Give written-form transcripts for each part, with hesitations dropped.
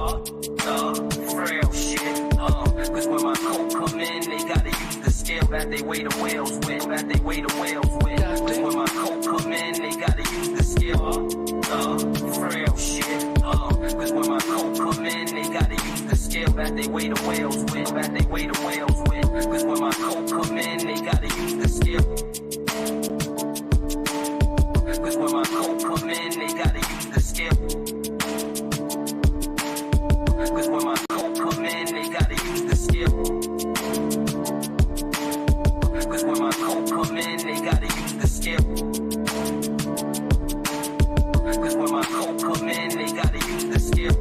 Frail shit. Cause when my coat come in, they gotta use the scale that they weigh the whales with. That they weigh the whales with. Cause when my coat come in, they gotta use the scale. Frail shit. Cause when my coat come in, they gotta use the scale that they weigh the whales with. That they weigh the whales with. Cause when my coat come in, they gotta use the scale. Cause when my coat come in, they gotta use the scale. Cause when my coat come in, they gotta use the scale. Cause when my coat come in, they gotta use the scale. Cause when my coat come in, they gotta use the scale.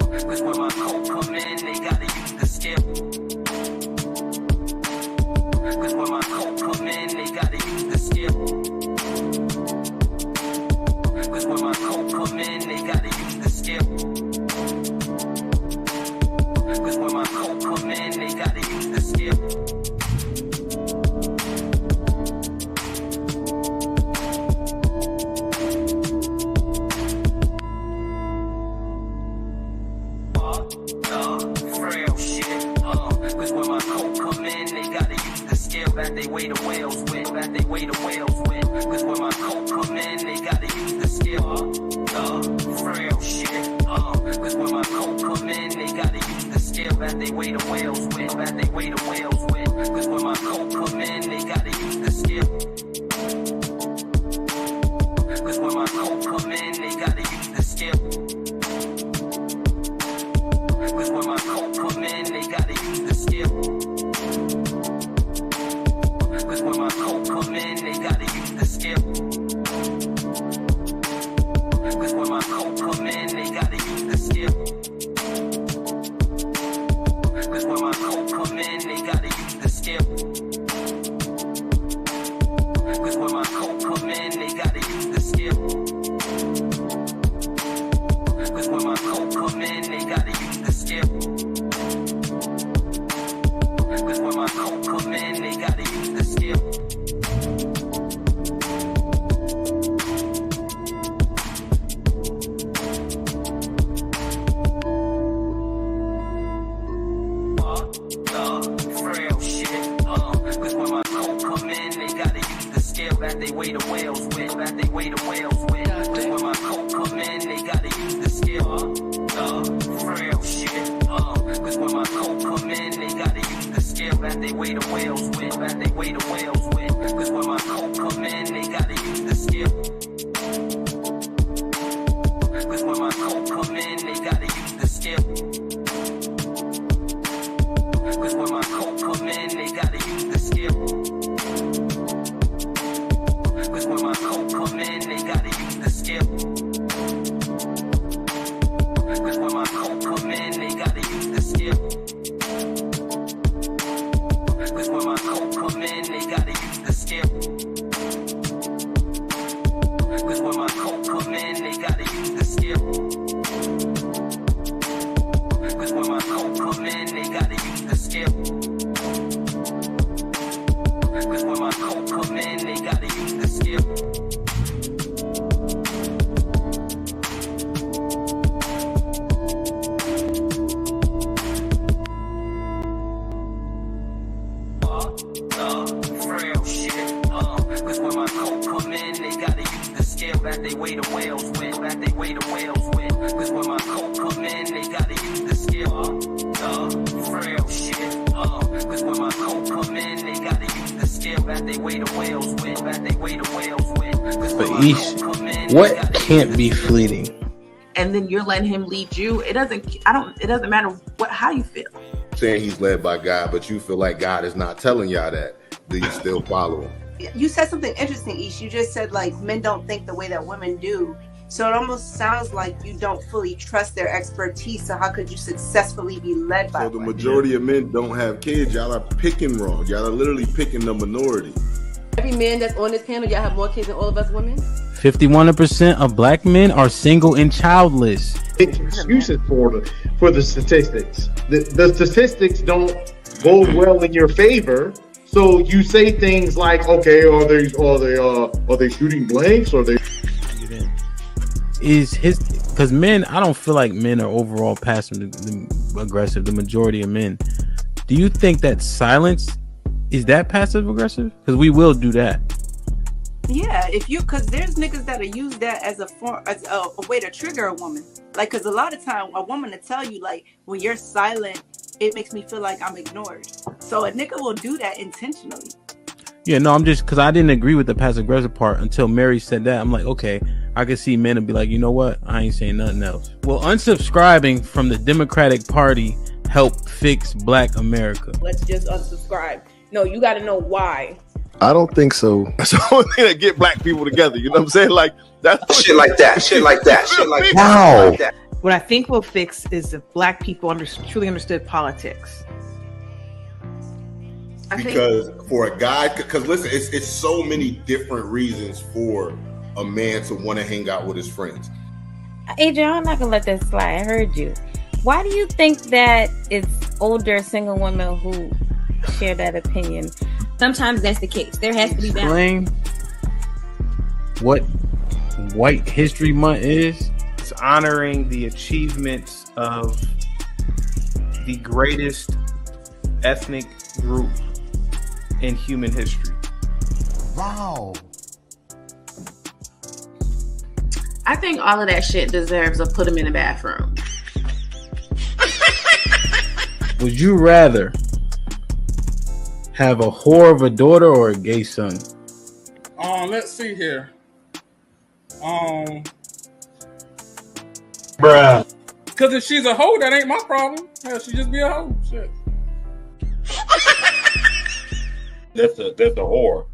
Cause when my coat come in, they gotta use the scale. Cause when my coat come in, they gotta use the scale. Cause when my coat come in, they gotta use the scale. Cause when my coat come in, they gotta use the scale. Frail shit. Cause when my coat come in, they gotta use the scale that they weigh the whales with. That they weigh the whales with. Cause when my coat come in, they gotta use the scale. Frail shit. Cause when my coat come in, they gotta use the scale that they weigh the whales with. That they weigh the whales with. Cause when my coat come in, they gotta use the scale. Cause when my coat come in, they gotta use the scale. Cause when my coat come in, they gotta use the scale. Cause when my coat come in, they gotta use the scale. Cause when my coat come in, they gotta use the scale. Cause when my coat come in, they gotta use the scale. Cause when my coat come in, they gotta use the scale. Cause when my coat come in, they gotta use the scale. Cause when my coat come in, they gotta use the scale. Frail shit. Cause when my coat come in, they gotta use the scale that they weigh the whales with. That they weigh the whales with. Cause when my coat come in, they gotta use the scale. Frail shit. Cause when my coat come in, they gotta use the scale that they weigh the whales with. That they weigh the whales with. Cause when my coat come in, they gotta use the scale. Cause when my coat come in, they gotta use the scale. Cause when my coat come in, they gotta use the scale. Cause when my coat come in, they gotta use the scale. Cause when my coat come in, they gotta use the scale. Cause when my coat come in, they gotta use the scale. Cause when my coat come in, they gotta use the scale. Cause when my coat come in, they gotta use the scale. Cause when my coat come in, they gotta use the scale. Frail shit. Cause when my coat come in, they gotta use the scale that they weigh the whales with. That they weigh the whales with. Cause when my coat come in, they gotta use the scale. Frail shit. Cause when my coat come in, they gotta use the scale that they weigh the whales with. That they weigh the whales with. But what can't be fleeting? And then you're letting him lead you. It doesn't matter how you feel. Saying he's led by God, but you feel like God is not telling y'all that. Do you still follow him? You said something interesting, Ish. You just said like men don't think the way that women do. So it almost sounds like you don't fully trust their expertise. So how could you successfully be led by the majority of men don't have kids. Y'all are picking wrong. Y'all are literally picking the minority. Every man that's on this panel, y'all have more kids than all of us women? 51% of black men are single and childless. Excuses for the statistics. The statistics don't go well in your favor. So you say things like, okay, are they shooting blanks? Or are they? Is his because men, I don't feel like men are overall passive aggressive. The majority of men. Do you think that silence is that passive aggressive? Because we will do that. Yeah, because there's niggas that'll use that as a way to trigger a woman. Like, because a lot of time a woman will tell you, like, when you're silent, it makes me feel like I'm ignored. So a nigga will do that intentionally. Yeah, no, I'm just because I didn't agree with the passive aggressive part until Mary said that. I'm like, okay, I can see men and be like, you know what? I ain't saying nothing else. Will unsubscribing from the Democratic Party help fix Black America? Let's just unsubscribe. No, you got to know why. I don't think so. That's the only thing that get Black people together. You know what I'm saying? Like that's shit like that. Shit like that. Shit like that. Wow. Like that. What I think will fix is if Black people truly understood politics. Because for a guy, because listen, it's so many different reasons for a man to want to hang out with his friends. Adrian, I'm not gonna let that slide. I heard you. Why do you think that it's older single women who share that opinion? Sometimes that's the case. There has to be Explain balance. what White History Month is. It's honoring the achievements of the greatest ethnic group in human history. Wow. I think all of that shit deserves a put them in the bathroom. Would you rather have a whore of a daughter or a gay son? Let's see here. Bruh. Because if she's a hoe, that ain't my problem. Hell, she just be a hoe. Shit. That's a whore.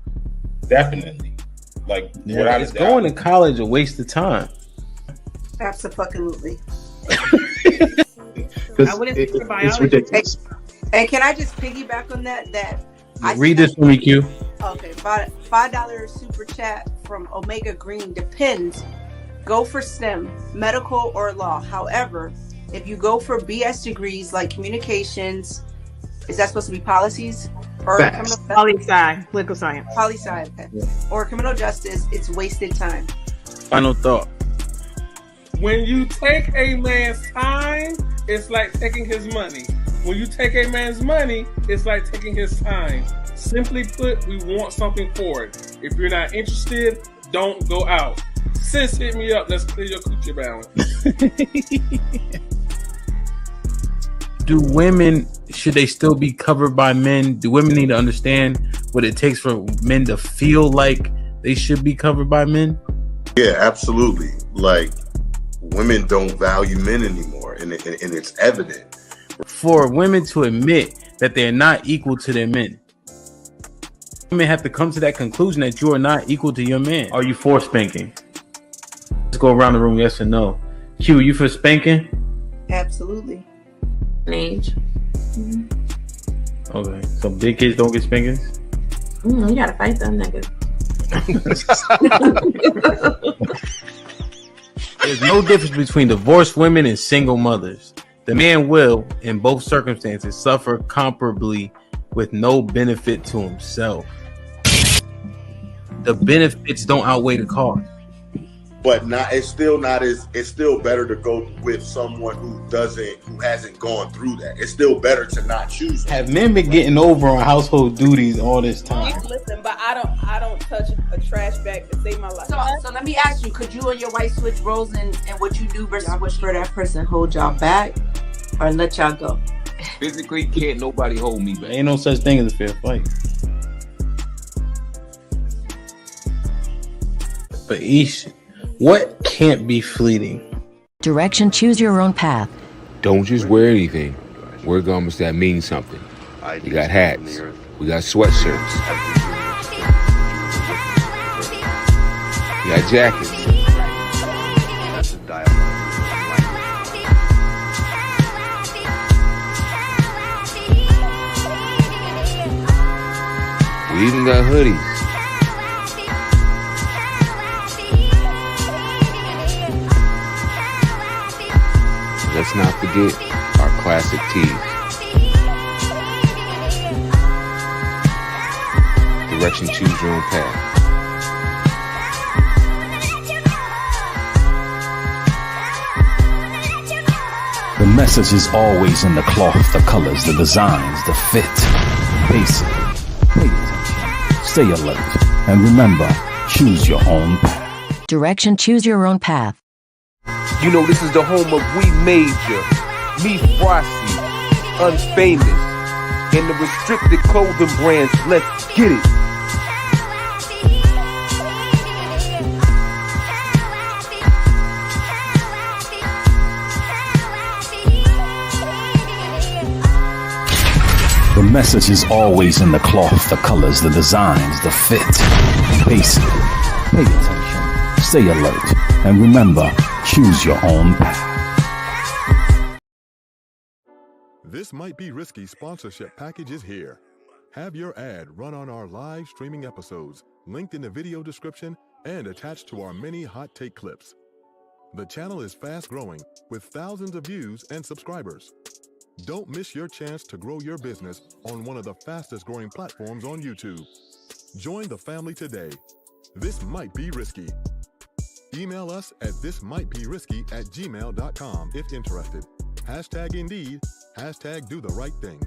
Definitely. Like, without is a doubt. going to college a waste of time? Absolutely. I wouldn't think for biology. It's ridiculous. And can I just piggyback on that? Read this for me, Q. Okay, $5 super chat from Omega Green. Depends. Go for STEM, medical or law. However, if you go for BS degrees like communications, is that supposed to be policies or Poli-sci, political science? Poli-sci, okay. Yeah. Or criminal justice, it's wasted time. Final thought. When you take a man's time, it's like taking his money. When you take a man's money, it's like taking his time. Simply put, we want something for it. If you're not interested, don't go out. Sis, hit me up. Let's clear your coochie balance. Do women, should they still be covered by men? Do women need to understand what it takes for men to feel like they should be covered by men? Yeah, absolutely. Like, women don't value men anymore, and it's evident. For women to admit that they're not equal to their men, women have to come to that conclusion that you are not equal to your man. Are you for spanking? Let's go around the room, yes or no. Q, you for spanking? Absolutely. Age. Okay, so big kids don't get spankings? You gotta fight them niggas. There's no difference between divorced women and single mothers. The man will, in both circumstances, suffer comparably with no benefit to himself. The benefits don't outweigh the cost. But it's still better to go with someone who hasn't gone through that. It's still better to not choose them. Have men been getting over on household duties all this time? Listen, but I don't touch a trash bag to save my life. So let me ask you, could you and your wife switch roles in what you do versus what for that person hold y'all back or let y'all go? Physically, can't nobody hold me back. Ain't no such thing as a fair fight. But Ish, what can't be fleeting? Direction, choose your own path. Don't just wear anything. Wear garments that mean something. We got hats. We got sweatshirts. We got jackets. We even got hoodies. Let's not forget our classic tees. Direction, choose your own path. message is always in the cloth, the colors, the designs, the fit. Basic. Pay attention. Stay alert. And remember, choose your own path. Direction, choose your own path. You know, this is the home of We Major, Me Frosty, Unfamous, and the restricted clothing brands. Let's get it. The message is always in the cloth, the colors, the designs, the fit. Basic. Pay attention. Stay alert. And remember, choose your own path. This Might Be Risky sponsorship package is here. Have your ad run on our live streaming episodes, linked in the video description and attached to our many hot take clips. The channel is fast growing with thousands of views and subscribers. Don't miss your chance to grow your business on one of the fastest growing platforms on YouTube. Join the family today. This Might Be Risky. Email us at thismightberisky@gmail.com if interested. Hashtag Indeed, hashtag Do the Right Thing.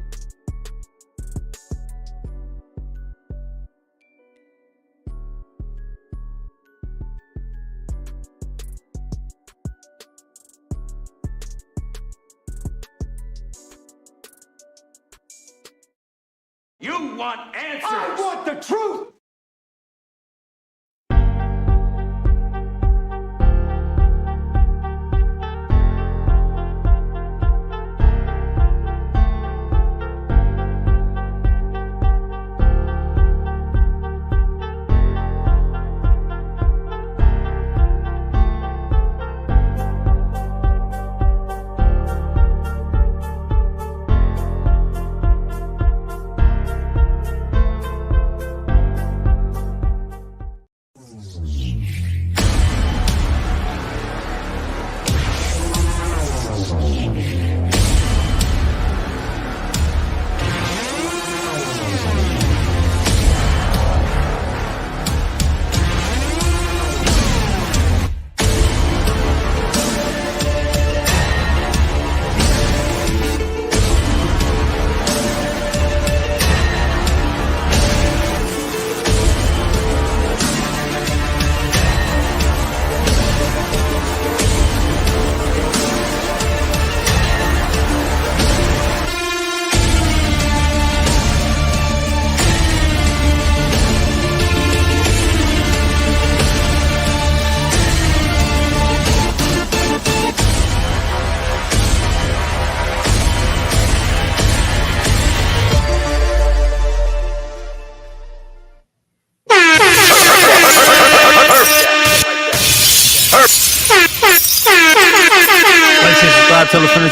You want answers! I want the truth!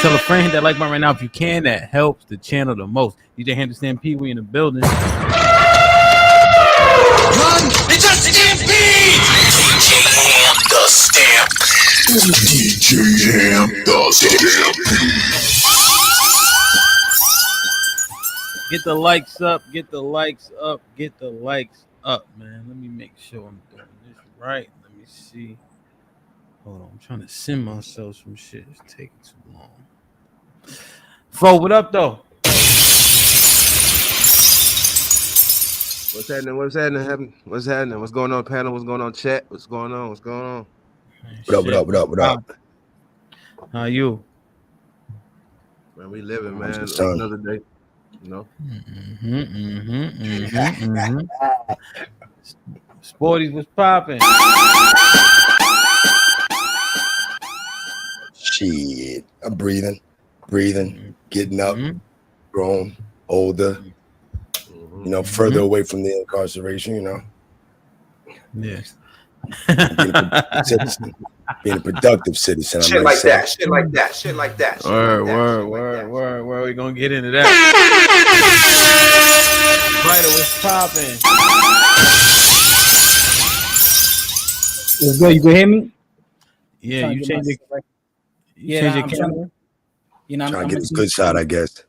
Tell a friend, hit that like button right now if you can. That helps the channel the most. DJ HAMP1 we in the building. Run! It's just the damn the stamp. DJ the stamp. Get the likes up. Get the likes up. Get the likes up, man. Let me make sure I'm doing this right. Let me see. Hold on, I'm trying to send myself some shit. It's taking too long. Fro, what up, though? What's happening? What's happening? What's happening? What's going on, panel? What's going on, chat? What's going on? What's going on? What up, what up, what up, what up? How you? Man, we living, man. Another day, you know? Sporties was popping. Shit, I'm breathing, getting up, grown, older, you know, further away from the incarceration, you know. Yes. Being a productive citizen. Shit like that. Word. We gonna get into that. Spider was popping. What's good? You can hear me? Yeah, you changed it. Yeah, I'm trying, you know, trying to get this good shot, I guess.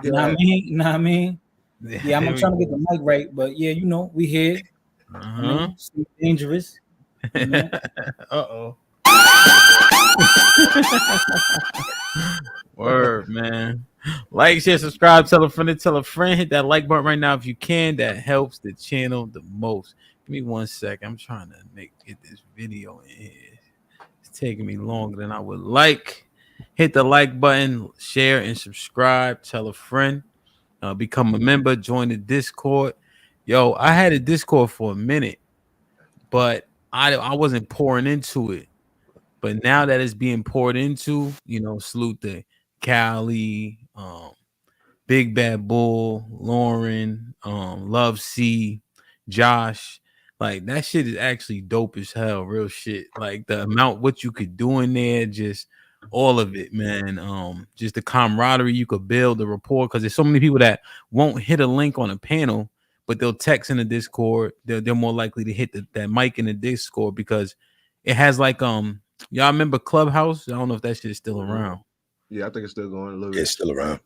You know what I mean? Yeah, I'm trying to get the mic right, but yeah, you know, we here. Dangerous. You know? Word. Like, share, subscribe, tell a friend. Hit that like button right now if you can. That helps the channel the most. Give me 1 second. I'm trying to get this video in here. It's taking me longer than I would like. Hit the like button, share and subscribe. Tell a friend. Become a member. Join the Discord. Yo, I had a Discord for a minute, but I wasn't pouring into it. But now that it's being poured into, salute to Callie, Big Bad Bull, Lauren, Love C, Josh. Like, that shit is actually dope as hell, real shit. Like, the amount what you could do in there, just all of it, man. Just the camaraderie you could build, the rapport, because there's so many people that won't hit a link on a panel, but they'll text in the Discord. They're more likely to hit that mic in the Discord because it has like y'all remember Clubhouse? I don't know if that shit is still around. Yeah, I think it's still going a little bit. It's still around.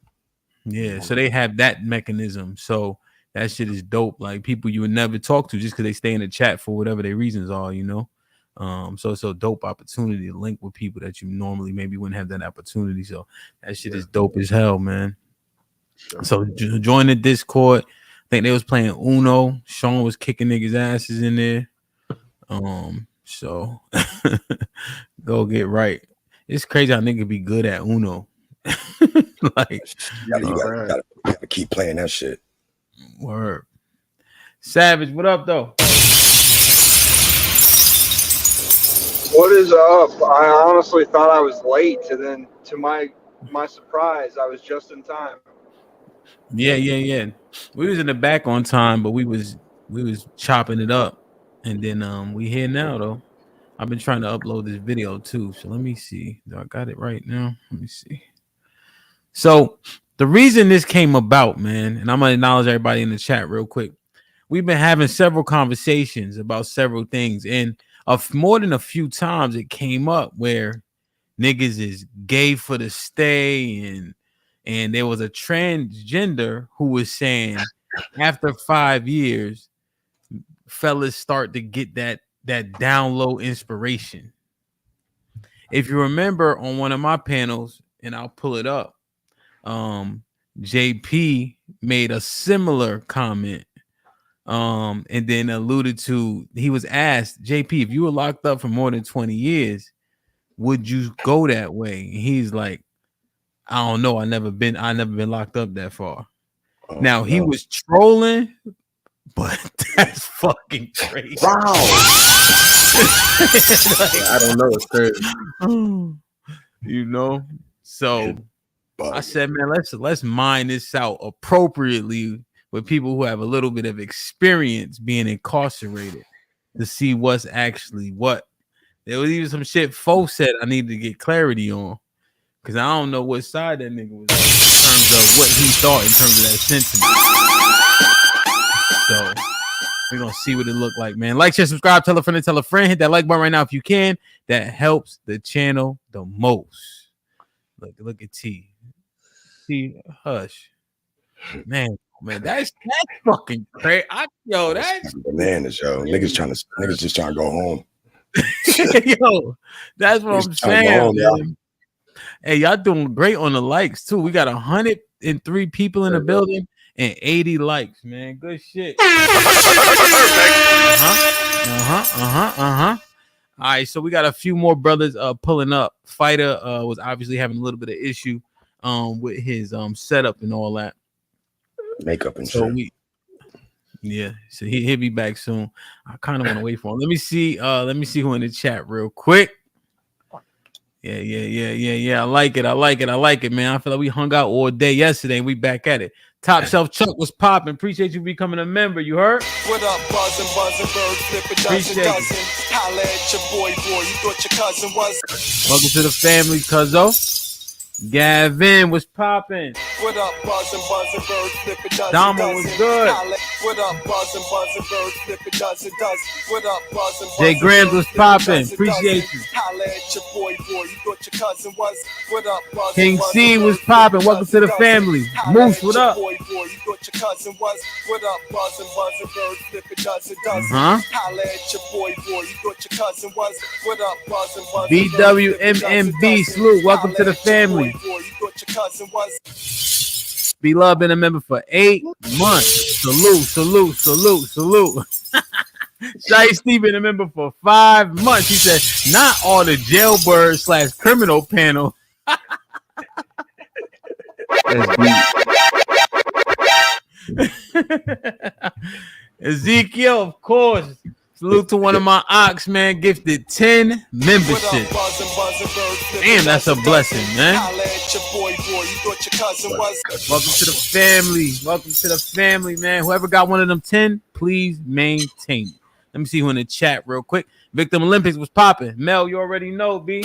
Yeah, so they have that mechanism. So that shit is dope. Like, people you would never talk to just because they stay in the chat for whatever their reasons are, So it's a dope opportunity to link with people that you normally maybe wouldn't have that opportunity. So that shit is dope as hell, man. Sure. So join the Discord. I think they was playing Uno. Sean was kicking niggas' asses in there. So go get right. It's crazy how nigga be good at Uno. Like, you gotta keep playing that shit. Word. Savage, what up though? What is up? I honestly thought I was late, and then to my surprise, I was just in time. Yeah. We was in the back on time, but we was chopping it up, and then we here now though. I've been trying to upload this video too, so let me see. Do I got it right now? Let me see. So the reason this came about, man, and I'm gonna acknowledge everybody in the chat real quick. We've been having several conversations about several things, and more than a few times it came up where niggas is gay for the stay, and there was a transgender who was saying after 5 years, fellas start to get that down low inspiration. If you remember on one of my panels, and I'll pull it up, JP made a similar comment, and then alluded to, he was asked, JP, if you were locked up for more than 20 years, would you go that way? And he's like, I don't know. I never been locked up that far. Now he was trolling, but that's fucking crazy. Wow. I don't know. It's crazy. So I said, man, let's mine this out appropriately with people who have a little bit of experience being incarcerated to see what's actually what. There was even some shit Fo said I needed to get clarity on, because I don't know what side that nigga was on in terms of what he thought in terms of that sentiment. So we're gonna see what it looked like, man. Like, share, subscribe, tell a friend, hit that like button right now if you can. That helps the channel the most. Look at T. Hush. Man, that's fucking crazy. That's bananas, yo. Niggas just trying to go home. Yo, that's what I'm saying, man. Hey, y'all doing great on the likes too. We got 103 people in the building and 80 likes, man. Good shit. All right, so we got a few more brothers pulling up. Fighter was obviously having a little bit of issue with his setup and all that. Makeup and shit. So he'll be back soon. I kind of want to wait for him. Let me see who in the chat real quick. Yeah. I like it, man. I feel like we hung out all day yesterday and we back at it. Top Shelf Chuck was popping. Appreciate you becoming a member. You heard? What up, buzzing, bird, flip a dozen. Holla at your boy, you thought your cousin was. Welcome to the family, cuzzo. Gavin was popping. What up, buzzing, bird, flip a dozen. Dama was good. What up, buzzing, bird, flip a dozen. What up, buzzing, Jay Grams was popping. Appreciate you. Holla at your boy, you thought your cousin was. What up, buzzing, King C was popping. Welcome to the family. Moose, what up? You thought your cousin was. What up, buzzing, bird, flip a dozen. Uh-huh. Holla at your boy, you thought your cousin was. What up, buzzing, BWMMB, salute. Welcome to the family. Beloved been a member for 8 months. Salute. Shiesty been a member for 5 months. He said, not all the jailbird / criminal panel. Ezekiel, of course. Salute to one of my ox, man. Gifted 10 membership. Damn, that's a blessing, man. Welcome to the family. Welcome to the family, man. Whoever got one of them 10, please maintain it. Let me see who in the chat real quick. Victim Olympics was popping. Mel, you already know, B.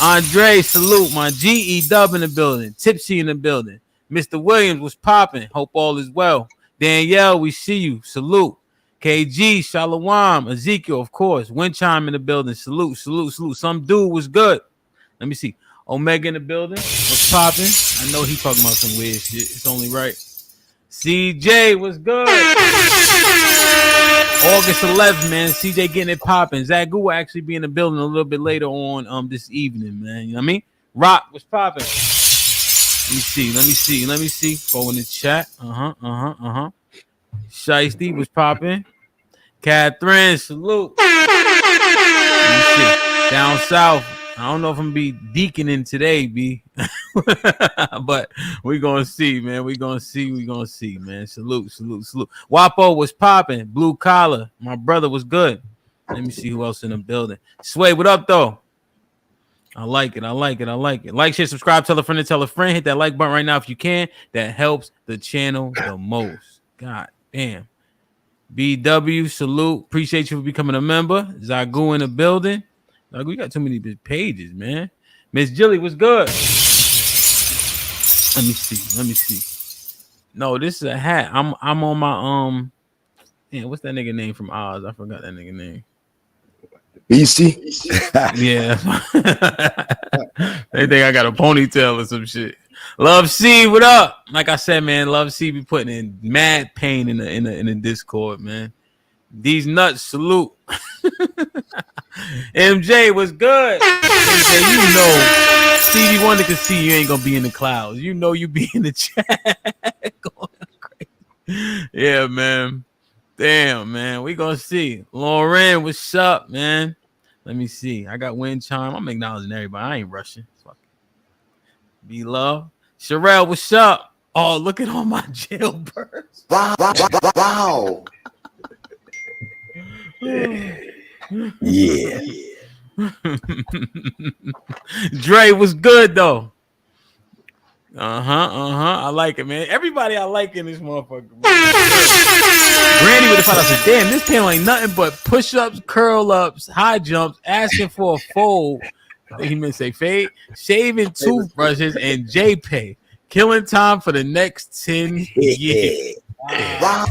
Andre, salute. My GE Dub in the building. Tipsy in the building. Mr. Williams was popping. Hope all is well. Danielle, we see you. Salute. KG, Shalom, Ezekiel, of course. Wind chime in the building. Salute. Some dude was good. Let me see. Omega in the building. What's popping? I know he talking about some weird shit. It's only right. CJ was good. August 11th, man. CJ getting it popping. Zagu will actually be in the building a little bit later on this evening, man. You know what I mean? Rock was popping. Let me see. Go in the chat. Shiesty was popping. Catherine, salute. Down south. I don't know if I'm gonna be deaconing today, B. But we're gonna see, man. We're gonna see, man. Salute. Wapo was popping. Blue collar. My brother was good. Let me see who else in the building. Sway, what up, though? I like it. Like, share, subscribe, tell a friend to tell a friend. Hit that like button right now if you can. That helps the channel the most. God damn. BW, salute. Appreciate you for becoming a member. Zagu in the building. Zagu, you got too many pages, man. Miss Jilly was good. Let me see. No, this is a hat. I'm on my what's that nigga name from Oz? I forgot that nigga name. BC? Yeah. They think I got a ponytail or some shit. Love C, what up? Like I said, man, Love C be putting in mad pain in the Discord, man. These nuts, salute. MJ was good. MJ, you know, Stevie Wonder can see you ain't gonna be in the clouds. You know you be in the chat. Going crazy. Yeah, man. Damn, man. We gonna see. Lauren, what's up, man? Let me see. I got wind chime. I'm acknowledging everybody. I ain't rushing. Be love. Sherelle, what's up? Oh, look at all my jailbirds. Wow. Yeah. Dre was good though. I like it, man. Everybody I like in this motherfucker. Granny with the fight. I said, damn, this panel ain't nothing but push-ups, curl-ups, high jumps, asking for a fold. I think he meant to say fade, shaving toothbrushes, and JPay. Killing time for the next 10 years. Wow.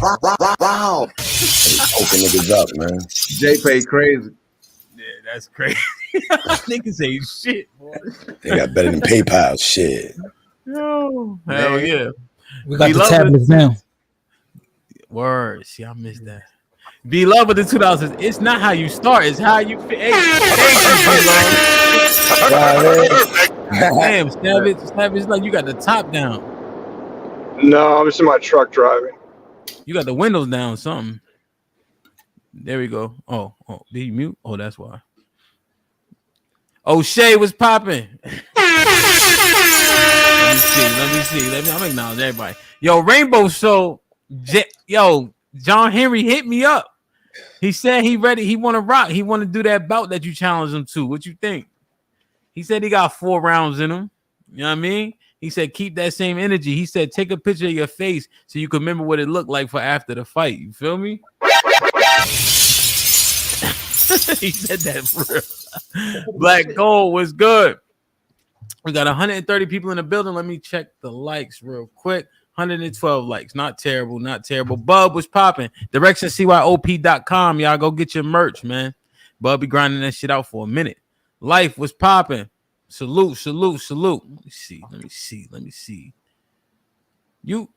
Open niggas up, man. JPay crazy. Yeah, that's crazy. Niggas say shit, boy. They got better than PayPal. Shit. Yo, hell yeah. We got the tablets now. Word. See, I missed that. Beloved in 2000s. It's not how you start, it's how you fit. Damn, Savage, like you got the top down. No, I'm just in my truck driving. You got the windows down, something. There we go. Oh, did you mute? Oh, that's why. O'Shea was popping. Let me see. I'm acknowledging everybody. Yo, Rainbow Soul. John Henry hit me up. He said he ready. He want to rock. He want to do that bout that you challenged him to. What you think? He said he got 4 rounds in him. You know what I mean? He said keep that same energy. He said take a picture of your face so you can remember what it looked like for after the fight. You feel me? He said that for real. Black Gold was good. We got 130 people in the building. Let me check the likes real quick. 112 likes. Not terrible. Bub was popping. DirectionCYOP.com. Y'all go get your merch, man. Bub be grinding that shit out for a minute. Life was popping. Salute. Let me see. You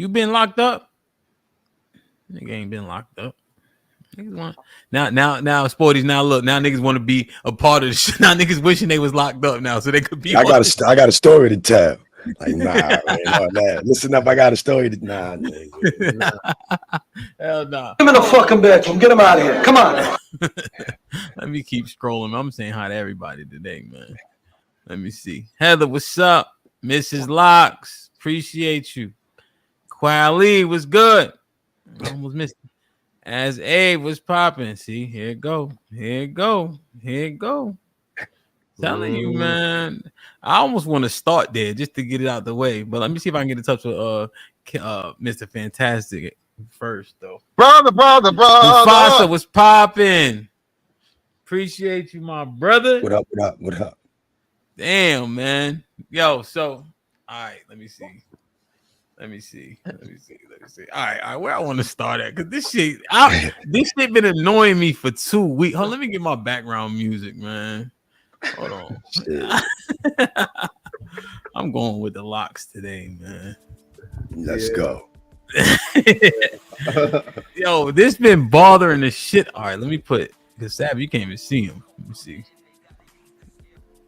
been locked up? Nigga ain't been locked up. Niggas want now Sporty's now look now niggas want to be a part of the shit. Now niggas wishing they was locked up now so they could be. I got a story to tell. Like, nah, man, nah. Listen up, I got a story. Nah, nigga. Hell no. Give him in the fucking bedroom. Get him out of here. Come on. Let me keep scrolling. I'm saying hi to everybody today, man. Let me see. Heather, what's up? Mrs. Locks, appreciate you. Quali, what's good? I almost missed it. As Abe was popping. See, here it go. Here it go. Here it go. Telling you, man. I almost want to start there just to get it out the way. But let me see if I can get in touch with Mr. Fantastic first, though. Brother. Mufasa was popping. Appreciate you, my brother. What up? Damn, man. Yo, so all right, let me see. All right, where I want to start at? Because this shit been annoying me for 2 weeks. Hold on, let me get my background music, man. Hold on. I'm going with the locks today, man. Let's go. Yo, this been bothering the shit. All right, let me put it. Because Sav, you can't even see him. Let me see.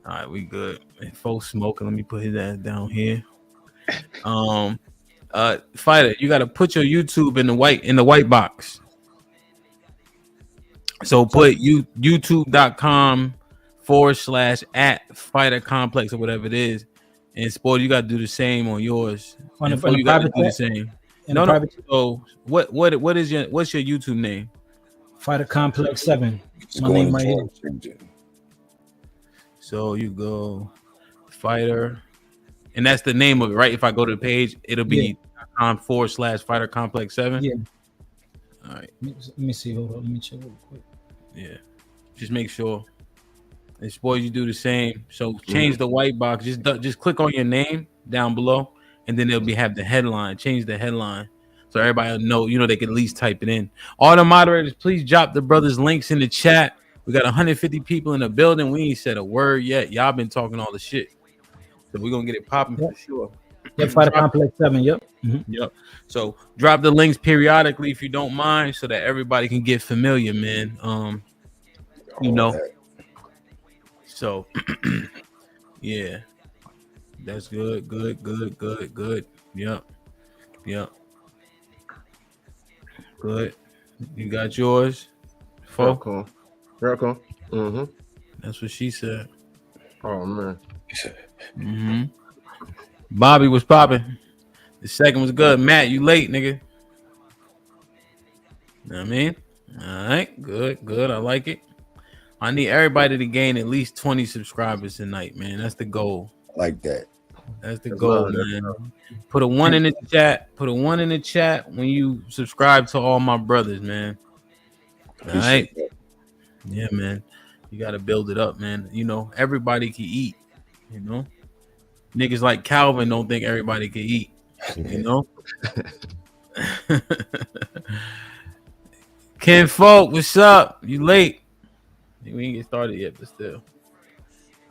All right, we good. And folks smoking. Let me put his ass down here. Fighter, you gotta put your YouTube in the white box. So put youtube.com/@fighter complex or whatever it is. And Sport, you gotta do the same on yours. On the you gotta private do the same. No. So what's your YouTube name? Fighter Complex 7. My name right here. So you go Fighter, and that's the name of it, right? If I go to the page, it'll be .com/Fighter Complex 7. Yeah. All right. Let me see. Hold on. Let me check real quick. Yeah. Just make sure. And Spoils, you do the same. So change the white box. Just click on your name down below, and then it'll have the headline. Change the headline so everybody will know. They can at least type it in. All the moderators, please drop the brothers' links in the chat. We got 150 people in the building. We ain't said a word yet. Y'all been talking all the shit. So we're gonna get it popping for sure. Yep, Fighter Complex 7. Yep. Mm-hmm. Yep. So drop the links periodically if you don't mind, so that everybody can get familiar, man. So yeah, that's good. Yep. Good. You got yours. Real cool. Mm-hmm. That's what she said. Oh man. Mm-hmm. Bobby was popping. The second was good. Matt, you late, nigga. Know what I mean? All right, good. I like it. I need everybody to gain at least 20 subscribers tonight, man. That's the goal. I like that. That's the goal, man. Put a 1 in the chat. Put a 1 in the chat when you subscribe to all my brothers, man. All right. Yeah, man. You got to build it up, man. Everybody can eat. Niggas like Calvin don't think everybody can eat. Ken Folk, what's up? You late? We ain't get started yet, but still.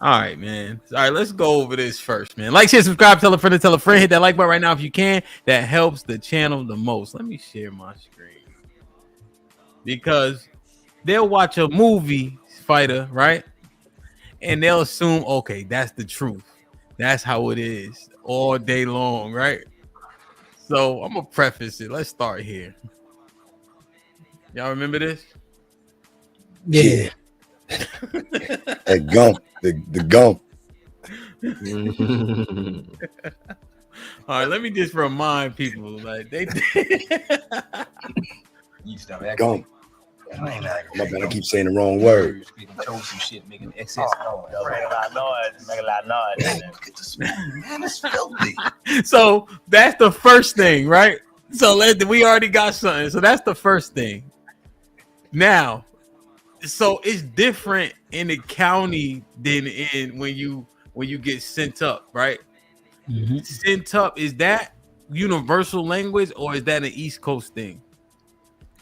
All right, man. All right, let's go over this first, man. Like, share, subscribe, tell a friend, hit that like button right now if you can. That helps the channel the most. Let me share my screen, because they'll watch a movie, Fighter, right? And they'll assume, okay, that's the truth. That's how it is all day long, right? So I'm gonna preface it. Let's start here. Y'all remember this? Yeah. That gump, the gump. All right, let me just remind people, like they gump. My bad, I keep saying the wrong word. Making a lot of noise. Man, it's filthy. So that's the first thing, right? So we already got something. So that's the first thing. Now, so it's different in the county than in when you get sent up, right? Mm-hmm. Sent up, is that universal language or is that an East Coast thing?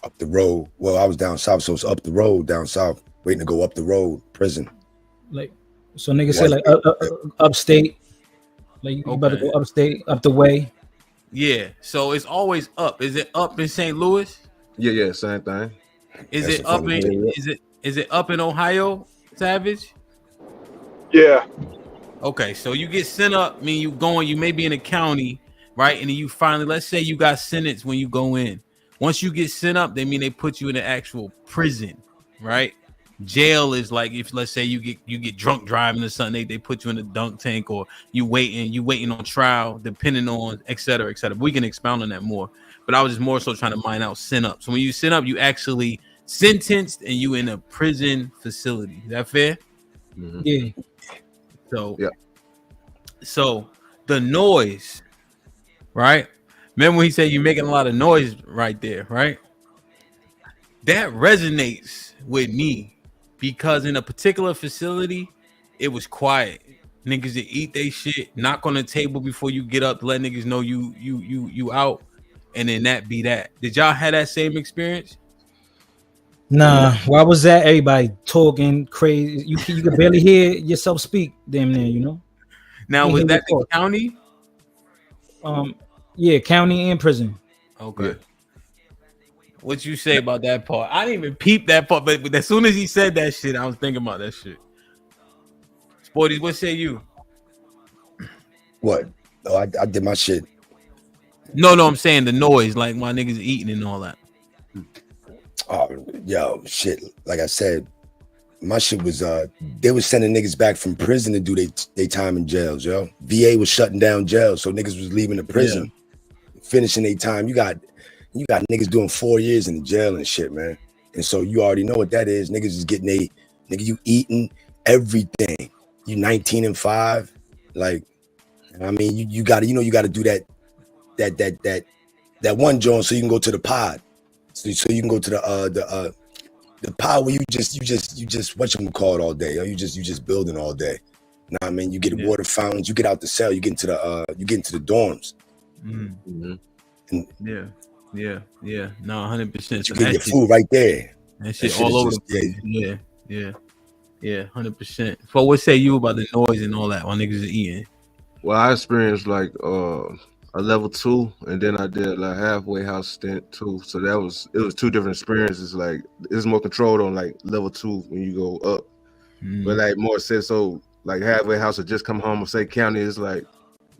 Up the road. Well, I was down south, so it's up the road down south, waiting to go up the road, prison. Like, so niggas say like upstate, like you better go upstate, up the way. Yeah. So it's always up. Is it up in St. Louis? Yeah, same thing. Is it up in? Is it up in Ohio, Savage? Yeah. Okay, so you get sent up. I mean, you may be in a county, right? And then you finally, let's say you got sentenced when you go in. Once you get sent up, they mean they put you in an actual prison, right? Jail is like if let's say you get drunk driving or something, they put you in a dunk tank, or you waiting on trial, depending on et cetera, et cetera. But we can expound on that more. But I was just more so trying to mine out sent up. So when you sent up, you actually sentenced and you in a prison facility. Is that fair? Mm-hmm. Yeah. So the noise, right? Remember when he said you're making a lot of noise right there, right? That resonates with me because in a particular facility, it was quiet. Niggas that eat they shit, knock on the table before you get up to let niggas know you out, and then that be that. Did y'all have that same experience? Nah, why was that? Everybody talking crazy. You could barely hear yourself speak. Damn near, you know. Now was that the county? Yeah, county and prison. Okay. Yeah. What you say about that part? I didn't even peep that part, but as soon as he said that shit, I was thinking about that shit. Sporties, what say you? What? Oh, I did my shit. No, I'm saying the noise, like my niggas eating and all that. Oh, yo, shit. Like I said, my shit was they was sending niggas back from prison to do they time in jails, yo. VA was shutting down jails, so niggas was leaving the prison, finishing their time. You got niggas doing 4 years in the jail and shit, man. And so you already know what that is. Niggas is getting nigga, you eating everything. You 19 and 5. Like, I mean, you gotta do that one joint so you can go to the pod. So you can go to the pod where you just whatchamacallit all day. You just building all day. Know what I mean? You get water fountains, you get out the cell, you get into the dorms. Mm-hmm. And yeah. No, 100%. You get your food right there. That shit all over the place. Yeah, 100%. So what say you about the noise and all that while niggas are eating? Well, I experienced like a level 2, and then I did like halfway house stint too. So it was 2 different experiences. Like it's more controlled on like level 2 when you go up, but like more said so like halfway house or just come home or say county is like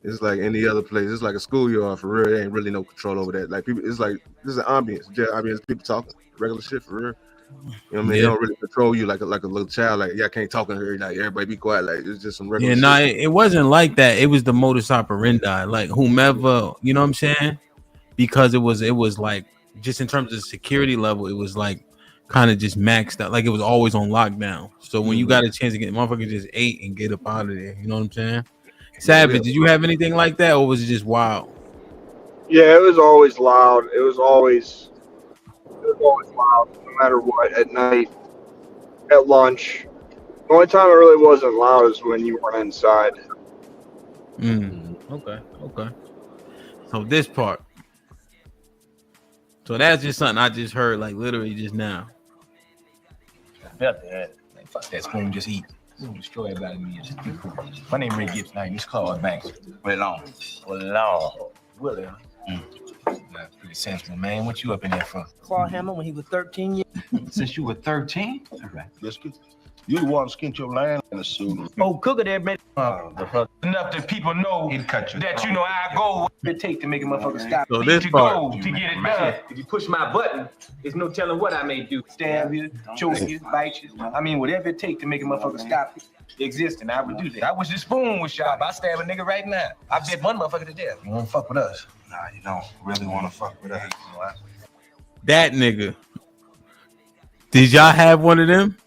any other place. It's like a schoolyard for real. There ain't really no control over that. Like people, it's like this is an ambience. Ambience, people talking regular shit for real. You know what I mean? They don't really control you like a little child. Like, I can't talk in here. Like, everybody be quiet. Like, it's just some regular shit. It wasn't like that. It was the modus operandi. Like, whomever, you know what I'm saying? Because it was like, just in terms of security level, it was like kind of just maxed out. Like, it was always on lockdown. So when you got a chance to get, motherfuckers just ate and get up out of there. You know what I'm saying? Savage, did you have anything like that, or was it just wild? Yeah, it was always loud. It was always loud, no matter what. At night, at lunch. The only time it really wasn't loud is when you weren't inside. Okay. So this part. So that's just something I just heard, like literally just now. I felt that. Like, fuck that spoon, just eat. Destroy everybody. My name is Ray Gibson. I used to call Banks. Willie Long. Willie, huh? That's pretty sensible, man. What you up in there for? Claw Hammer when he was 13 years. Since you were 13? All right. Biscuit. You the one skint your land in the suit. Oh, Cooker there, man. Enough that people know that, you know, I go what it take to make a motherfucker stop. So this part. To get it done. If you push my button, there's no telling what I may do. Stab you, choke you, bite you. I mean, whatever it take to make a motherfucker stop existing, I would do that. I wish this spoon was sharp. I stab a nigga right now. I bet one motherfucker to death. You won't fuck with us. Nah, you don't really want to fuck with us. That nigga. Did y'all have one of them?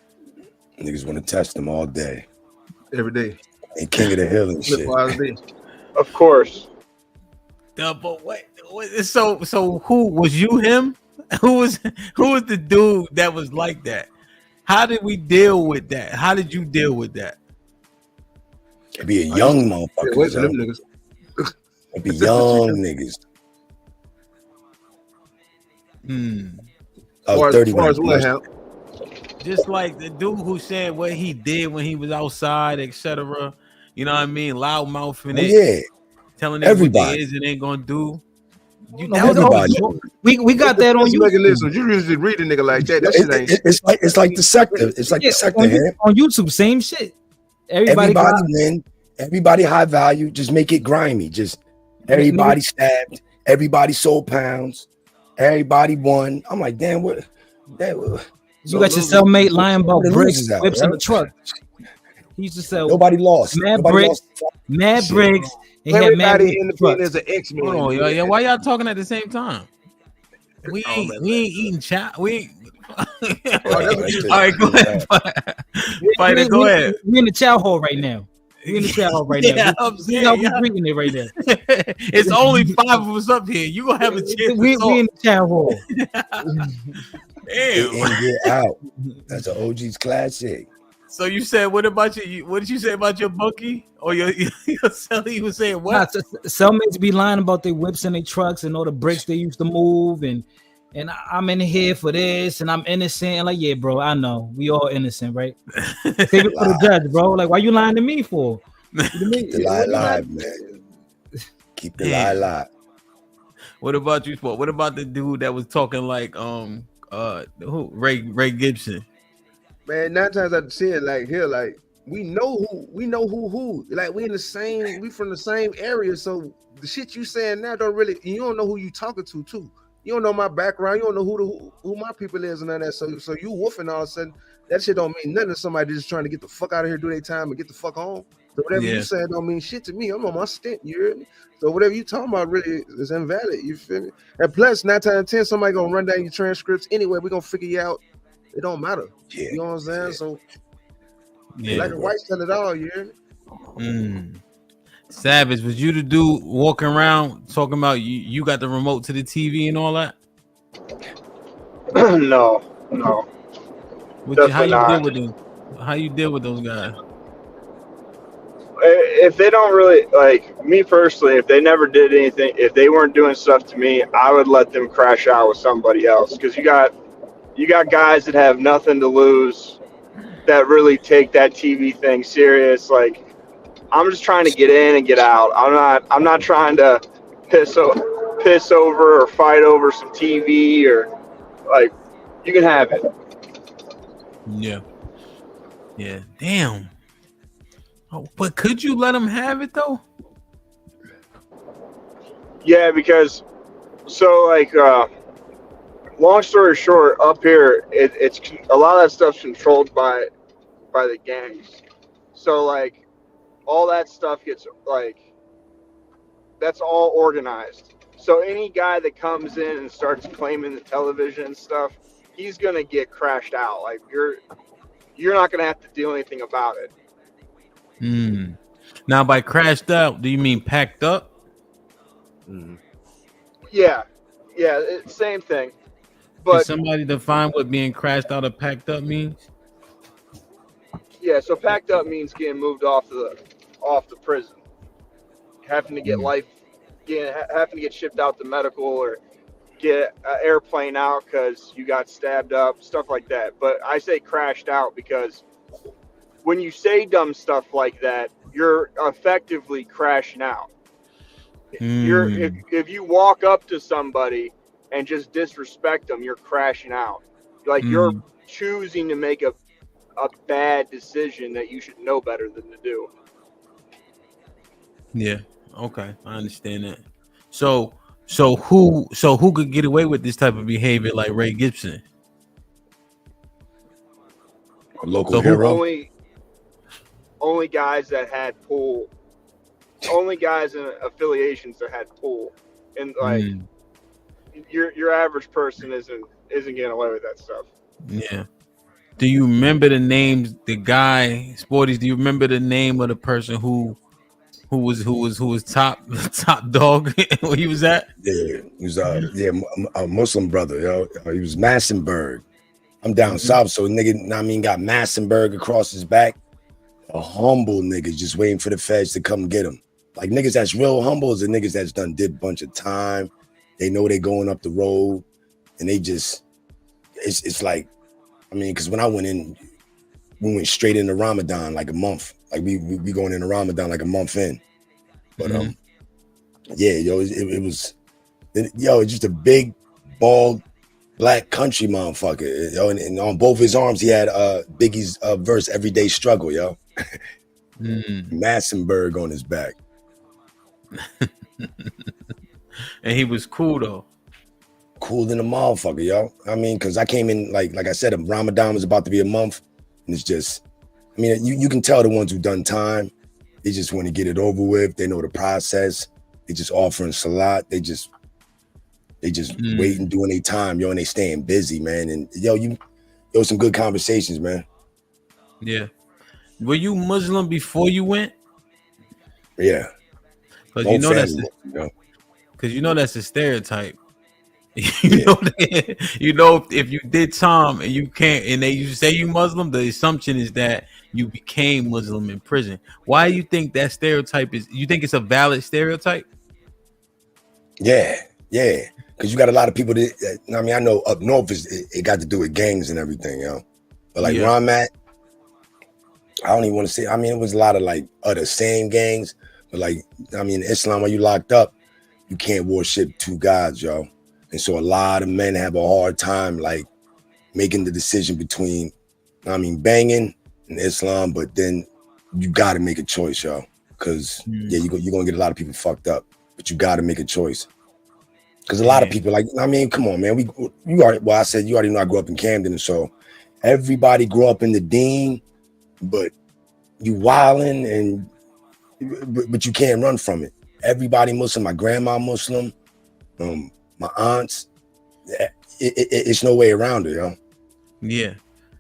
Niggas want to test them all day. Every day. And King of the Hill and shit. Of course. But what? So who was you? Him? Who was the dude that was like that? How did we deal with that? How did you deal with that? It'd be a young motherfucker. It'd be young niggas. I was 31. Just like the dude who said what he did when he was outside, etc. You know what I mean? Loud mouthing it, telling everybody what it ain't gonna do. Everybody. We got that on YouTube. Listen, you usually read a nigga like that. That shit ain't. It's like the sector. It's like the sector on YouTube. Same shit. Everybody man. everybody high value. Just make it grimy. Just everybody stabbed. Everybody sold pounds. Everybody won. I'm like, damn, what? You got your cellmate lying about bricks, out, whips yo. in the truck. He used to sell. Nobody lost. Mad Nobody bricks, mad Shit. bricks. And he had mad Everybody independent trucks. is an X-Men. Hold on, y'all. Yeah, why y'all talking at the same time? We ain't eating chat. We ain't. All right, go ahead. Fighter, go ahead. We in the chow hall right now. We in the chow hall right Yeah, now. I'm saying, We yeah. drinking it right now. It's only 5 of us up here. You gonna have a chance. We in the chow hall. Damn. And get out. That's an OG's classic. So you said, what about you? What did you say about your bookie or your celly? You was saying what? Nah, cellmates be lying about their whips and their trucks and all the bricks they used to move and I'm in here for this and I'm innocent. And like, yeah, bro, I know we all innocent, right? Save it for the judge, bro. Like, why you lying to me for? Keep the lie alive, man. Keep the lie alive. What about you, Sport? What about the dude that was talking like who? Ray Gibson? Man, 9 times out of 10, like here, like we know who. Like we from the same area. So the shit you saying now you don't know who you talking to too. You don't know my background. You don't know who my people is and all that. So you woofing all of a sudden. That shit don't mean nothing to somebody just trying to get the fuck out of here, do their time, and get the fuck home. So whatever you say don't mean shit to me. I'm on my stint. You hear me? So whatever you talking about really is invalid. You feel me? And plus, 9 times out of 10, somebody gonna run down your transcripts anyway. We gonna figure you out. It don't matter. Yeah. You know what I'm saying? So Yeah. like a white tell it all. You hear me? Savage, was you the dude walking around talking about you got the remote to the TV and all that? No. How you deal with them? How you deal with those guys? If they don't really, like me personally, if they never did anything, if they weren't doing stuff to me, I would let them crash out with somebody else. Because you got guys that have nothing to lose, that really take that TV thing serious. Like, I'm just trying to get in and get out. I'm not trying to piss over or fight over some TV or like. You can have it. Yeah. Damn. Oh, but could you let them have it though? Yeah, because long story short, up here it's a lot of that stuff's controlled by the gangs. So like all that stuff gets that's all organized. So any guy that comes in and starts claiming the television and stuff, he's gonna get crashed out. Like you're not gonna have to do anything about it. Now, by crashed out, do you mean packed up? Yeah, same thing. But Can somebody define what being crashed out or packed up means? yeah, so packed up means getting moved off the prison, having to get having to get shipped out to medical or get an airplane out because you got stabbed up, stuff like that. But I say crashed out because when you say dumb stuff like that, you're effectively crashing out. If you walk up to somebody and just disrespect them, you're crashing out. Like you're choosing to make a bad decision that you should know better than to do. Yeah. Okay, I understand that. So who could get away with this type of behavior like Ray Gibson? A local hero. Only guys that had pool. Only guys in affiliations that had pool, and like your average person isn't getting away with that stuff. Yeah. Do you remember the names? The guy, Sporties. Do you remember the name of the person who was top dog where he was at? Yeah, he was a Muslim brother, yo. He was Massenberg. I'm down south, so nigga, got Massenberg across his back. A humble nigga just waiting for the feds to come get him. Like niggas that's real humble is the niggas that's did a bunch of time. They know they going up the road, and they just it's like, because when I went in, we went straight into Ramadan like a month. Like we going into Ramadan like a month in. But yeah, yo, it was just a big, bald, black country motherfucker. Yo, and on both his arms he had Biggie's verse "Everyday Struggle," yo. Massenburg on his back. And he was cool though. Cool than a motherfucker, yo. I mean, because I came in like I said, Ramadan was about to be a month, and it's just, I mean, you can tell the ones who done time, they just want to get it over with. They know the process. They just offering salat. They just waiting, doing their time, yo, and they staying busy, man. And yo, some good conversations, man. Yeah. Were you Muslim before you went? Yeah. Because you know that's a stereotype. You know if you did time and you can't, and you say you Muslim, the assumption is that you became Muslim in prison. Why do you think that stereotype is? You think it's a valid stereotype? Yeah, because you got a lot of people that, I mean, I know up north it got to do with gangs and everything, yo. But like where I'm at, I don't even want to say. I mean, it was a lot of like other same gangs, but like, I mean, Islam, when you locked up, you can't worship two gods, yo. And so a lot of men have a hard time like making the decision between, I mean, banging and Islam, but then you got to make a choice, yo. Because you're gonna get a lot of people fucked up, but you got to make a choice. Because a lot of people, like, I mean, come on, man. You already know I grew up in Camden, and so everybody grew up in the Dean, but you wilding but you can't run from it. Everybody Muslim. My grandma Muslim. My aunts, it's no way around it, yo. Yeah,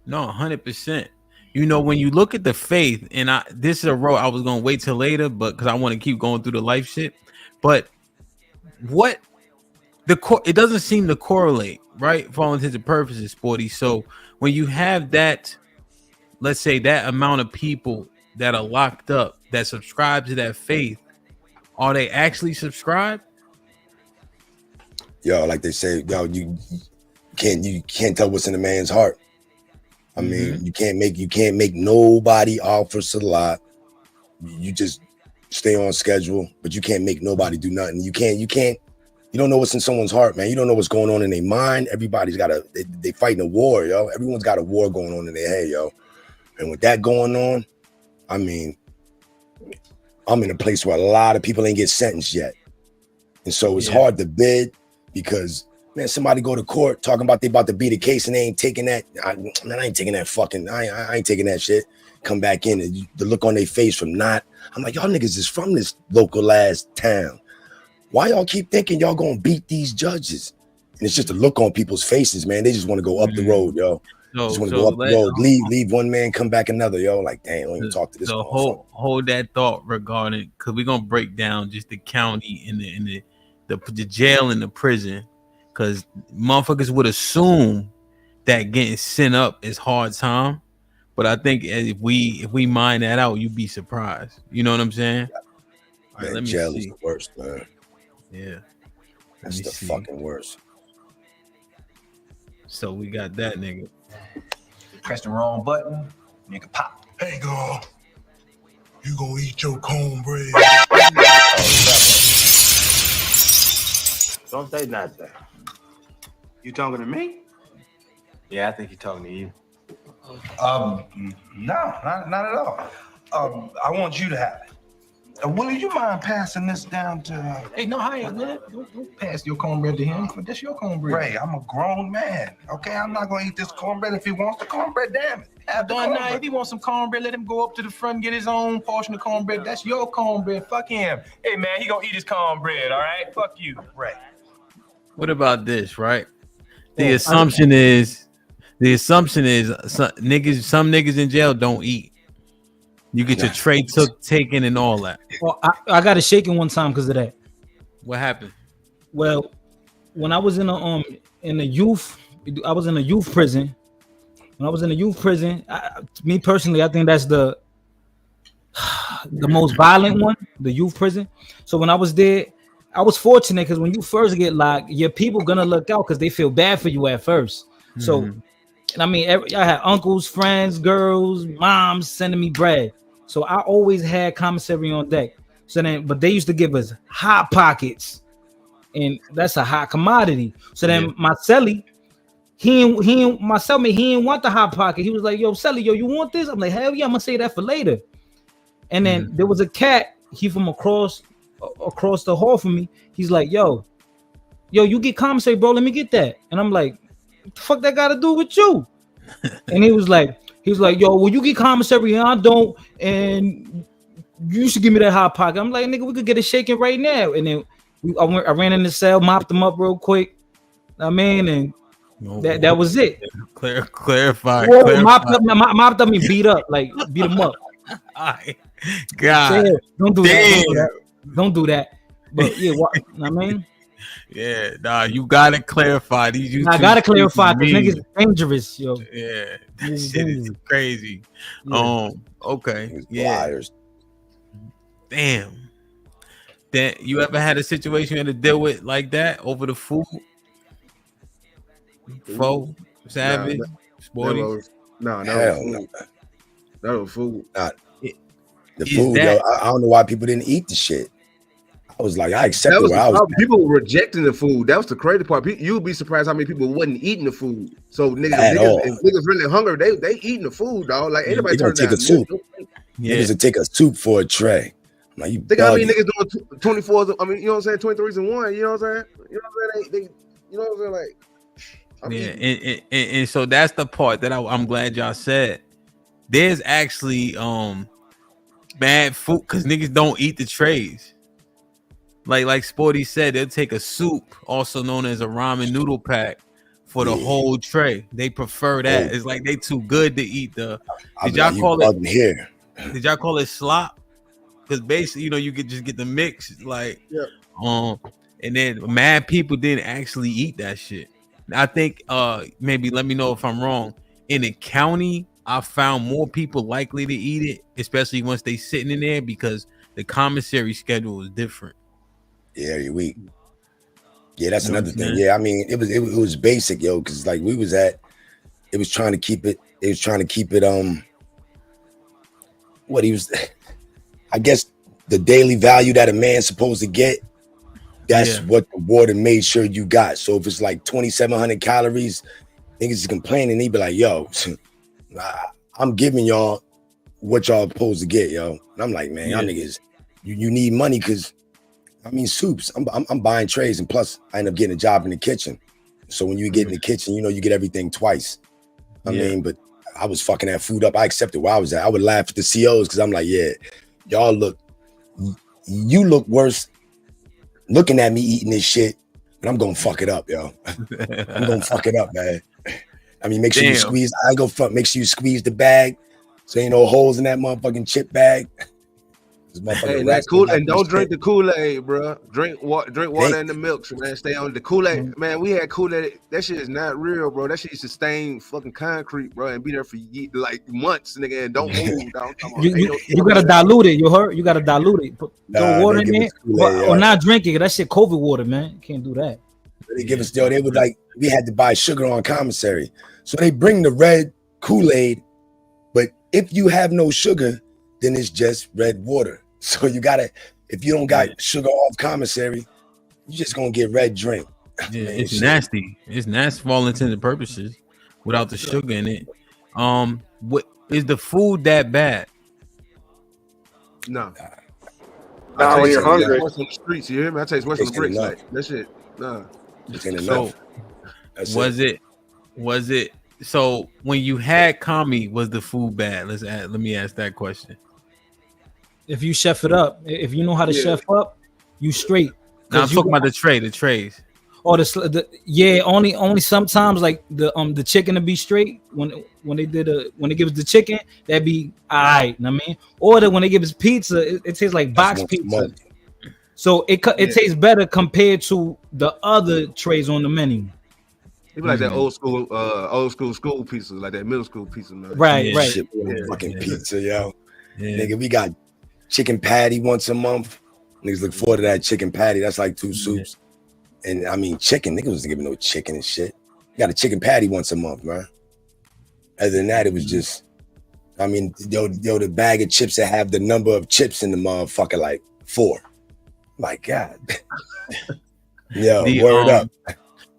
no, 100%. You know, when you look at the faith, and this is a road I was gonna wait till later, but because I want to keep going through the life shit. But it doesn't seem to correlate, right? For all intents and purposes, Sporty. So when you have that, let's say that amount of people that are locked up that subscribe to that faith, are they actually subscribed? Yo, like they say, yo, you can't tell what's in a man's heart. I mean, you can't make nobody offer salat. You just stay on schedule, but you can't make nobody do nothing. You don't know what's in someone's heart, man. You don't know what's going on in their mind. Everybody's got they fighting a war, yo. Everyone's got a war going on in their head, yo. And with that going on, I mean, I'm in a place where a lot of people ain't get sentenced yet. And so it's hard to bid. Because, man, somebody go to court talking about they about to beat a case and they ain't taking that. I ain't taking that fucking, I ain't taking that shit. Come back in and the look on their face from not. I'm like, y'all niggas is from this local ass town. Why y'all keep thinking y'all gonna beat these judges? And it's just a look on people's faces, man. They just want to go up the road, yo. Just want to go up the road. Leave one man, come back another, yo. Like, damn, don't even talk to this. So hold that thought regarding, because we're gonna break down just the county and the jail and the prison, because motherfuckers would assume that getting sent up is hard time, but I think if we mine that out, you'd be surprised. You know what I'm saying? All right, let me jail see. Is the worst, man. Yeah, that's the fucking worst. So we got that nigga. Press the wrong button, nigga pop. Hey, girl, you gonna eat your cornbread? Don't say nothing. You talking to me? Yeah, I think he's talking to you. No, not at all. I want you to have it. Willie, you mind passing this down to? Hey, no, hi, man. Don't pass your cornbread to him. That's your cornbread. Ray, I'm a grown man. Okay, I'm not gonna eat this cornbread. If he wants the cornbread, damn it. If he wants some cornbread, let him go up to the front and get his own portion of cornbread. That's your cornbread. Fuck him. Hey, man, he gonna eat his cornbread, all right? Fuck you, Ray. What about this, right? The assumption is some niggas in jail don't eat. You get your tray taken and all that. Well, I got a shaking one time because of that. What happened? Well, when I was in a youth prison. When I was in a youth prison, me personally, I think that's the most violent one, the youth prison. So when I was there, I was fortunate because when you first get locked, your people gonna look out because they feel bad for you at first. So, I mean, I had uncles, friends, girls, moms sending me bread. So I always had commissary on deck. So then, but they used to give us hot pockets, and that's a hot commodity. So then my cellie, he didn't want the hot pocket. He was like, "Yo, cellie, you want this?" I'm like, "Hell yeah, I'm gonna say that for later." And then there was a cat. He from across the hall from me. He's like, yo, you get commissary, bro. Let me get that. And I'm like, what the fuck that got to do with you? And he was like, yo, well, you get commissary and I don't, and you should give me that hot pocket. I'm like, nigga, we could get it shaking right now. And then I ran in the cell, mopped them up real quick. I mean, and that was it. Clarify. Mopped up and beat up, like beat them up. God, don't do that. Don't do that. But yeah, I mean, yeah, nah, you gotta clarify these. I gotta clarify because niggas dangerous, yo. Yeah, that shit is crazy. Yeah. Okay, yeah. Liars. Damn. That you ever had a situation you had to deal with like that over the food? Savage, Sporty. No, that was food. The food, yo, I don't know why people didn't eat the shit. I was like, I accepted where I was. People were rejecting the food. That was the crazy part. You'd be surprised how many people wasn't eating the food. So niggas really hungry. They eating the food, dog. Like anybody turn down a soup. Niggas would take a soup for a tray. Like, you think how many niggas doing 24s? I mean, you know what I'm saying? 23s and 1. You know what I'm saying? You know what I'm saying? You know what I'm saying? Like, and so that's the part that I'm glad y'all said. There's actually bad food because niggas don't eat the trays. Like Sporty said, they'll take a soup, also known as a ramen noodle pack, for the whole tray. They prefer that. It's like they too good to eat the. Did y'all call it here? Did y'all call it slop? Because basically, you could just get the mix, like, and then mad people didn't actually eat that shit. I think maybe let me know if I'm wrong. In the county, I found more people likely to eat it, especially once they sitting in there because the commissary schedule is different. Yeah, every week. Yeah, that's another thing. Yeah, I mean, it was basic, yo, because like it was trying to keep it. It was trying to keep it. What he was, I guess, the daily value that a man's supposed to get. That's what the warden made sure you got. So if it's like 2,700 calories, niggas is complaining. He be like, yo, I'm giving y'all what y'all supposed to get, yo. And I'm like, man, y'all niggas, you need money because, I mean, soups. I'm buying trays, and plus I end up getting a job in the kitchen. So when you get in the kitchen, you get everything twice. I mean, but I was fucking that food up. I accepted where I was at. I would laugh at the COs because I'm like, yeah, you look worse looking at me eating this shit, but I'm gonna fuck it up, yo. I'm gonna fuck it up, man. I mean, make sure you squeeze. Make sure you squeeze the bag so ain't no holes in that motherfucking chip bag. Hey, that cool, and don't drink the Kool-Aid, bro. Drink water and the milk, man. Stay on the Kool-Aid, man. We had Kool-Aid. That shit is not real, bro. That shit used to stain fucking concrete, bro, and be there for like months, nigga. And don't move, dog. You gotta dilute it. You heard? You gotta dilute it. Put water in there, or not drink it. That shit COVID water, man. You can't do that. They give us they would like we had to buy sugar on commissary, so they bring the red Kool-Aid, but if you have no sugar, then it's just red water. So you gotta, if you don't got sugar off commissary, you just gonna get red drink. Yeah, it's nasty. It's nasty for all intents and purposes without the sugar in it. What is the food that bad? No. Nah, when you're hungry. Worse on the streets, you hear me? I taste worse on the bricks. Like that shit. Nah. So was it so when you had commie, was the food bad? Let me ask that question. If you chef it up, if you know how to chef up, you straight. Now I'm talking about the trays. Or only sometimes like the chicken to be straight when they give us the chicken, that be all right. I mean, or when they give us pizza, it tastes like box pizza. So it tastes better compared to the other trays on the menu. It be like that old school pizza, like that middle school pizza, man. Right. Shit, fucking pizza, yo. Yeah. Nigga, we got chicken patty once a month. Niggas look forward to that chicken patty. That's like 2 soups. And I mean, chicken. Niggas wasn't giving no chicken and shit. You got a chicken patty once a month, man. Other than that, it was just, I mean, the bag of chips that have the number of chips in the motherfucker, like 4. My God. Yo, word up.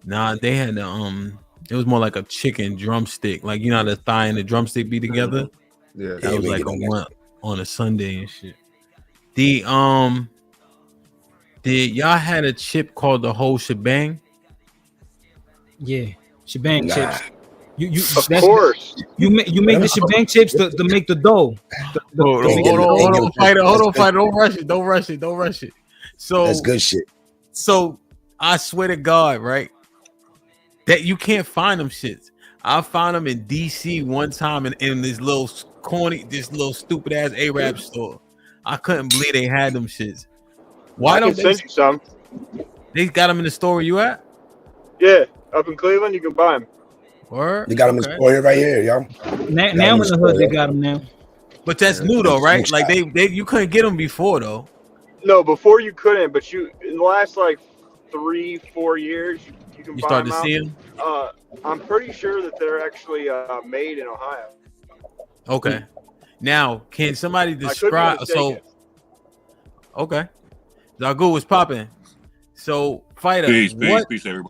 Nah, they had it was more like a chicken drumstick. Like, you know how the thigh and the drumstick be together? Yeah. That was like a one. on a Sunday and shit. Did y'all had a chip called the whole shebang? Yeah, shebang chips. You Of course. You make the shebang chips to make the dough. Hold on, fighter. Don't rush it. So that's good shit. So I swear to God, right? That you can't find them shits. I found them in DC one time in this little stupid ass Arab store. I couldn't believe they had them shits. Why don't they send you some? They got them in the store where you at? Yeah, up in Cleveland, you can buy them. Word? They got them in the store right here, yo. Now in the hood they got them now. But that's new though, right? Like they you couldn't get them before though. No, before you couldn't, but you in the last like 3-4 years you can buy started them. to see them? I'm pretty sure that they're actually made in Ohio. Okay. Now, can somebody describe? So, okay. Zagu was popping. So, fighter, Peace, everybody.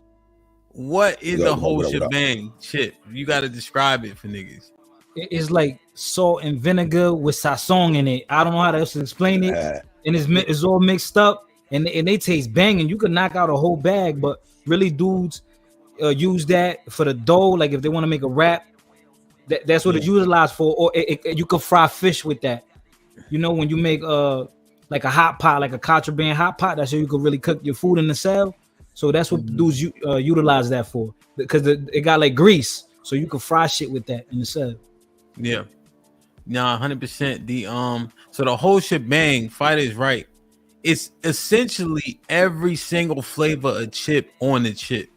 what is the whole shebang chip? You got to describe it for niggas. It's like salt and vinegar with sazon in it. I don't know how else to explain it. And it's all mixed up, and they taste banging. You could knock out a whole bag, but really, dudes use that for the dough. Like if they want to make a wrap, that's what it's utilized for. Or you could fry fish with that. You know, when you make like a hot pot, like a contraband hot pot, that's how you could really cook your food in the cell. So that's what dudes utilize that for, because it got like grease, so you can fry shit with that in the cell. Yeah, nah, 100%. The so the whole shebang, fighter is right. It's essentially every single flavor of chip on the chip.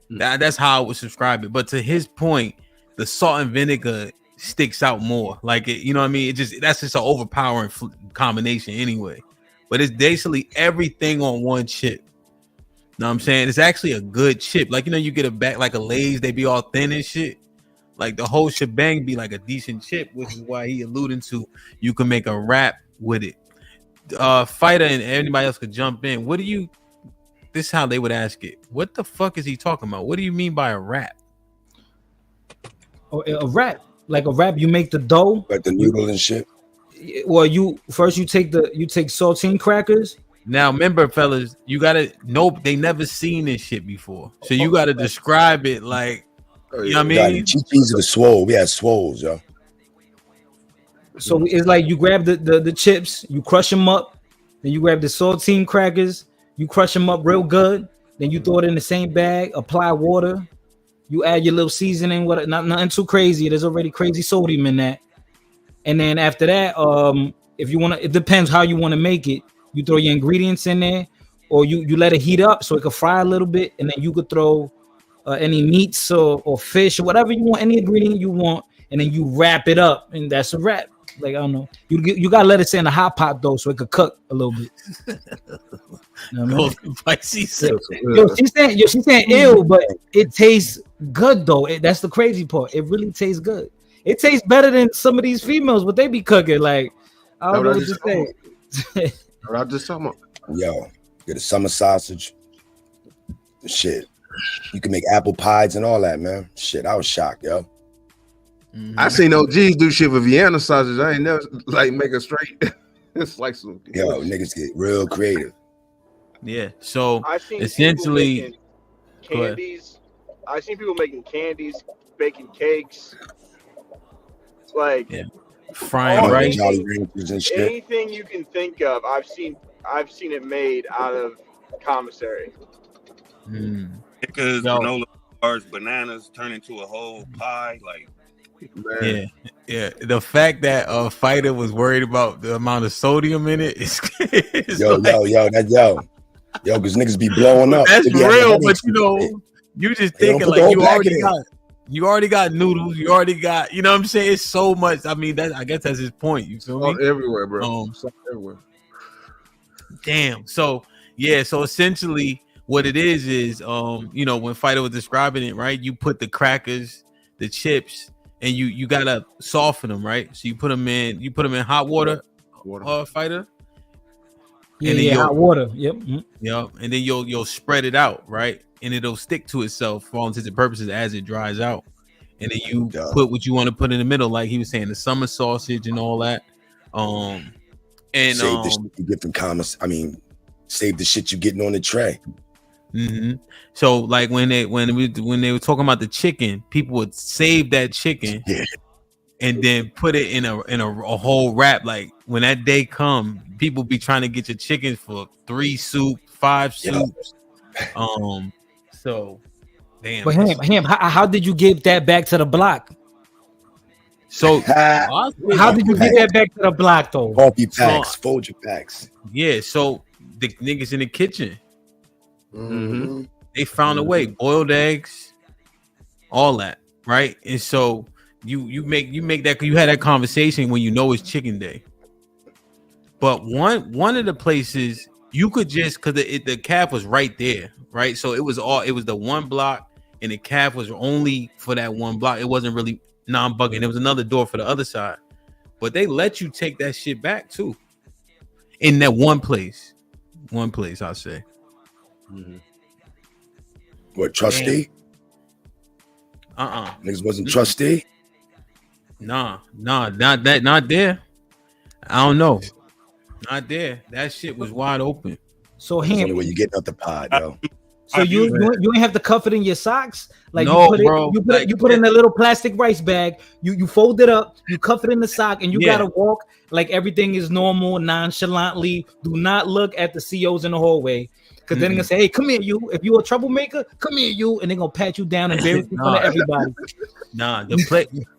That's how I would subscribe it. But to his point, the salt and vinegar sticks out more. Like it, you know what I mean? That's just an overpowering combination anyway. But it's basically everything on one chip. Know what I'm saying? It's actually a good chip. Like, you know, you get a bag like a Lay's, they be all thin and shit. Like the whole shebang be like a decent chip, which is why he alluding to you can make a wrap with it. Fighter and anybody else could jump in. This is how they would ask it. What the fuck is he talking about? What do you mean by a wrap? Oh, a wrap. Like a wrap, you make the dough. Like the noodle and shit. Well, you take saltine crackers. Now remember, fellas, you gotta know they never seen this shit before. So you gotta describe it like, you know what I mean? These are the swole. We had swoles, yo. So it's like you grab the chips, you crush them up, then you grab the saltine crackers, you crush them up real good, then you throw it in the same bag, apply water, you add your little seasoning, nothing too crazy. There's already crazy sodium in that. And then after that, if you want to, it depends how you want to make it. You throw your ingredients in there, or you let it heat up so it can fry a little bit, and then you could throw any meats or fish or whatever you want, any ingredient you want, and then you wrap it up, and that's a wrap. Like, I don't know, you gotta let it sit in a hot pot though, so it could cook a little bit. You know what I mean? She's saying ill, but it tastes good though. That's the crazy part. It really tastes good. It tastes better than some of these females, what they be cooking. Like, I don't know what to say. I'm just talking about. Yo, get a summer sausage. Shit. You can make apple pies and all that, man. Shit, I was shocked, yo. I seen OGs do shit with Vienna sausage. I ain't never like make a straight. It's like some niggas get real creative. Yeah. So I've seen essentially candies. I've seen people making candies, baking cakes. Like frying rice, anything you can think of. I've seen it made out of commissary. Because granola bars, bananas turn into a whole pie. Like, man. Yeah. The fact that a fighter was worried about the amount of sodium in it is yo, because niggas be blowing up. That's real, but you know, you just thinking like you already got noodles, you already got, you know what I'm saying? It's so much. I mean, I guess that's his point. You feel me? Everywhere, bro. Everywhere. Damn. So essentially what it is, you know, when Fighter was describing it, right? You put the crackers, the chips, and you gotta soften them, right? So you put them in hot water. Fighter. Yeah, hot water. Yep. Yep. And then you'll spread it out, right? And it'll stick to itself for all intents and purposes as it dries out. And then you put what you want to put in the middle, like he was saying, the summer sausage and all that. And save the shit you get from comments. I mean, save the shit you getting on the tray. So like when they were talking about the chicken, people would save that chicken and then put it in a whole wrap. Like when that day come, people be trying to get your chickens for 3 soup, 5 soups. So damn. But him, how did you give that back to the block? So how did you get that back to the block though? Coffee packs, Folger packs. Yeah, so the niggas in the kitchen, they found a way, boiled eggs, all that, right? And so you make that, you had that conversation when you know it's chicken day. But one of the places you could just, because the calf was right there, right? So it was the one block, and the calf was only for that one block. It wasn't really non-bugging. There was another door for the other side, but they let you take that shit back too. In that one place, I'll say. What, trustee? Niggas wasn't trustee? Nah, not there. I don't know. Not there. That shit was wide open. So That's the only way you getting out the pod, yo. So you ain't have to cuff it in your socks? Like No, you put it, bro. you put it in a little plastic rice bag, you fold it up, you cuff it in the sock, and you gotta walk like everything is normal, nonchalantly. Do not look at the COs in the hallway. Because then they're gonna say, hey, come here, you. If you a troublemaker, come here, you, and they're gonna pat you down and bury you in front of everybody.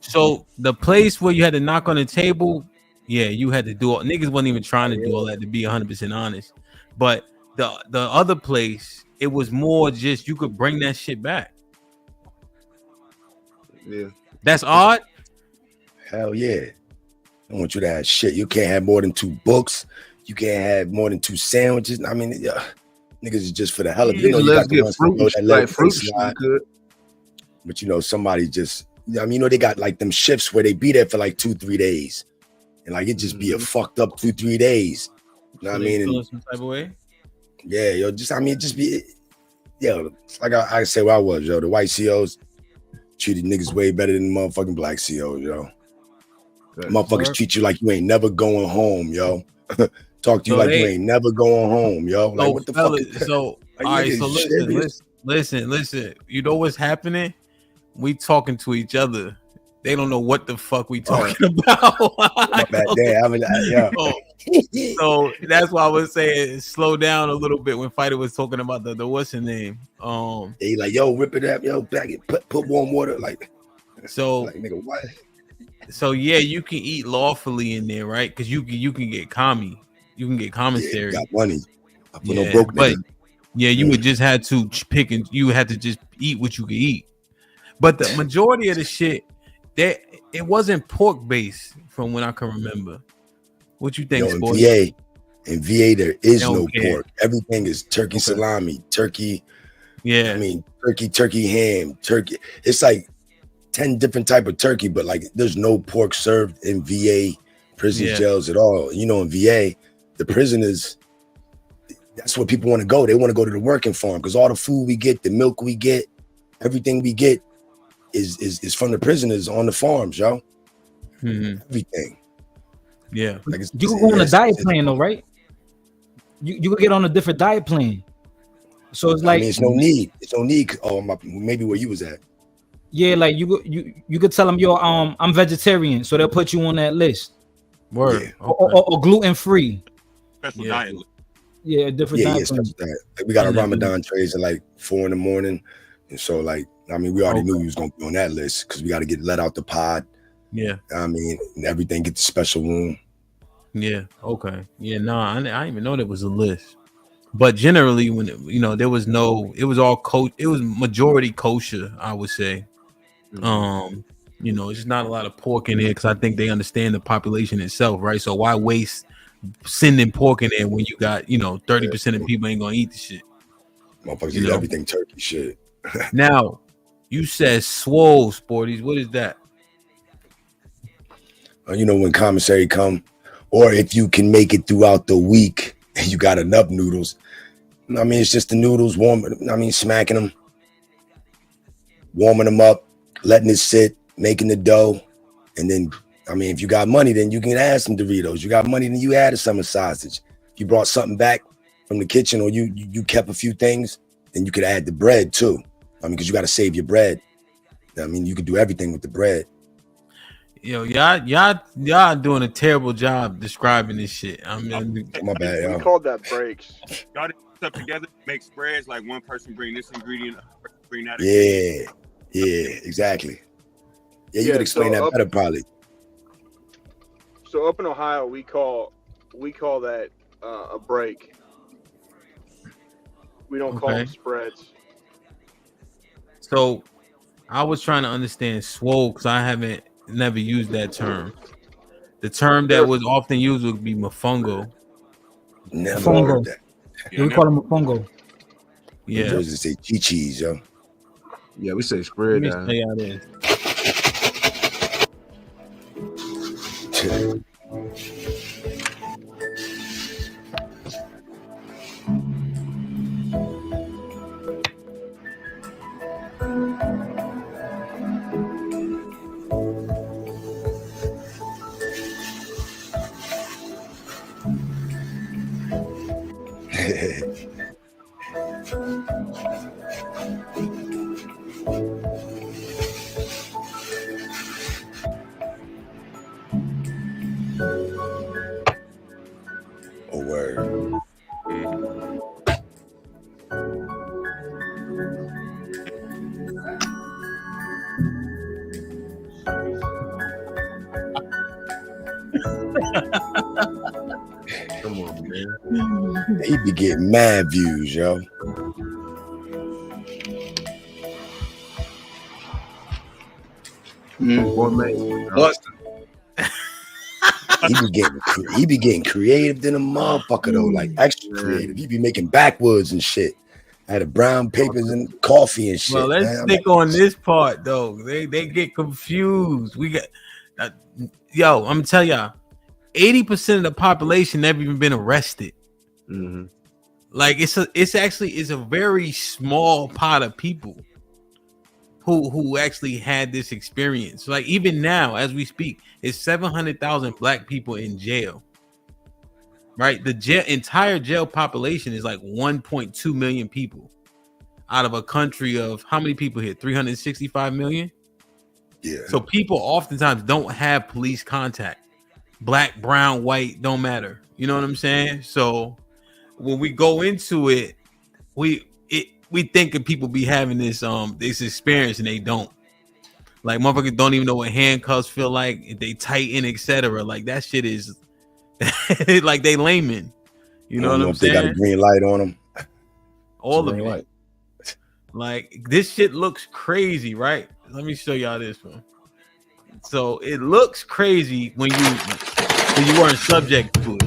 So the place where you had to knock on the table, yeah, you had to do all. Niggas wasn't even trying to do all that, to be 100% honest. But the other place, it was more just you could bring that shit back. Yeah, that's odd. Hell yeah. I want you to have shit. You can't have more than 2 books. You can't have more than 2 sandwiches. I mean, niggas is just for the hell of it. You know, you got the ones that know that let fruit slide. But you know, somebody just, I mean, you know, they got like them shifts where they be there for like 2-3 days, and like it just be a fucked up 2-3 days. You know what I mean? Feel some type of way. Yeah, yo, just I mean, just be, yo, like I say where I was, yo, the white COs treated niggas way better than the motherfucking black COs, yo. Motherfuckers treat you like you ain't never going home, yo. Talk to you like you ain't never going home, yo. Like what the fuck? So all right, so listen. You know what's happening? We talking to each other. They don't know what the fuck we talking about. So that's why I was saying slow down a little bit when Fighter was talking about the what's his name. They like, yo, rip it up, yo, back it, put warm water, like. So like, nigga, what? So yeah, you can eat lawfully in there, right? Because you can get commissary. Yeah, got money. No broke but you would just had to pick, and you had to just eat what you could eat. But the majority of the shit, that it wasn't pork based from what I can remember. What you think, Sport? In VA there is no pork. Everything is turkey salami, turkey. Yeah, I mean turkey ham, turkey. It's like 10 different type of turkey, but like there's no pork served in VA prison jails at all. You know, in VA, the prisoners, that's where people want to go. They want to go to the working farm because all the food we get, the milk we get, everything we get is from the prisoners on the farms, yo. Everything. Yeah. Like you could go on a diet plan though, right? You could get on a different diet plan. So it's like, I mean, it's no need. Maybe where you was at. Yeah, like you could tell them, yo, I'm vegetarian, so they'll put you on that list. Word. Yeah. Or gluten free. Special diet. Yeah, different diet. Like we got a Ramadan trays at like 4 a.m, and so like I mean, we already knew we was gonna be on that list because we got to get let out the pod. Yeah, I mean, everything get the special room. Yeah. Okay. Yeah. I didn't even know there was a list. But generally, when there was it was all it was majority kosher, I would say. It's not a lot of pork in there because I think they understand the population itself, right? So why waste sending pork in there when you got 30% of people ain't gonna eat the shit? Motherfuckers eat everything turkey shit. Now, you said swole, Sporties. What is that? When commissary come, or if you can make it throughout the week and you got enough noodles. I mean, it's just the noodles smacking them, warming them up, letting it sit, making the dough, and then I mean, if you got money, then you can add some Doritos. You got money, then you add a summer sausage. If you brought something back from the kitchen, or you kept a few things, then you could add the bread too. I mean, because you got to save your bread. I mean, you could do everything with the bread. Yo, y'all doing a terrible job describing this shit. I mean, my bad, We y'all. called that breaks. Y'all did stuff together, make spreads like one person bring this ingredient, another person bring that. Yeah, exactly. Yeah, you could explain that better, probably. So up in Ohio, we call that a break. We don't call them spreads. So I was trying to understand swole because I haven't never used that term. The term that was often used would be mofongo. Never Mofongo. heard that. Yeah, we call them mofongo. Yeah. Those just say chi-chis, yo. Yeah, we say spread. Let me show y'all this. Oh, word. Come on, man. He be getting mad views, yo. He be getting creative than a motherfucker though, like extra creative. He be making backwoods and shit. I had a brown papers and coffee and shit. Well, let's man. stick on this part though. They get confused. We got yo. I'm gonna tell y'all, 80% of the population never even been arrested. Mm-hmm. Like it's actually a very small pot of people who actually had this experience. Like even now, as we speak, it's 700,000 black people in jail. Right, the entire jail population is like 1.2 million people out of a country of how many people here? 365 million. Yeah. So people oftentimes don't have police contact. Black, brown, white, don't matter. You know what I'm saying? So when we go into it, we think of people be having this experience and they don't. Like motherfuckers don't even know what handcuffs feel like, if they tighten, etc. Like that shit is like they layman. You know what I'm saying? They got a green light on them. All of it. Like this shit looks crazy, right? Let me show y'all this one. So it looks crazy when you weren't subject to it.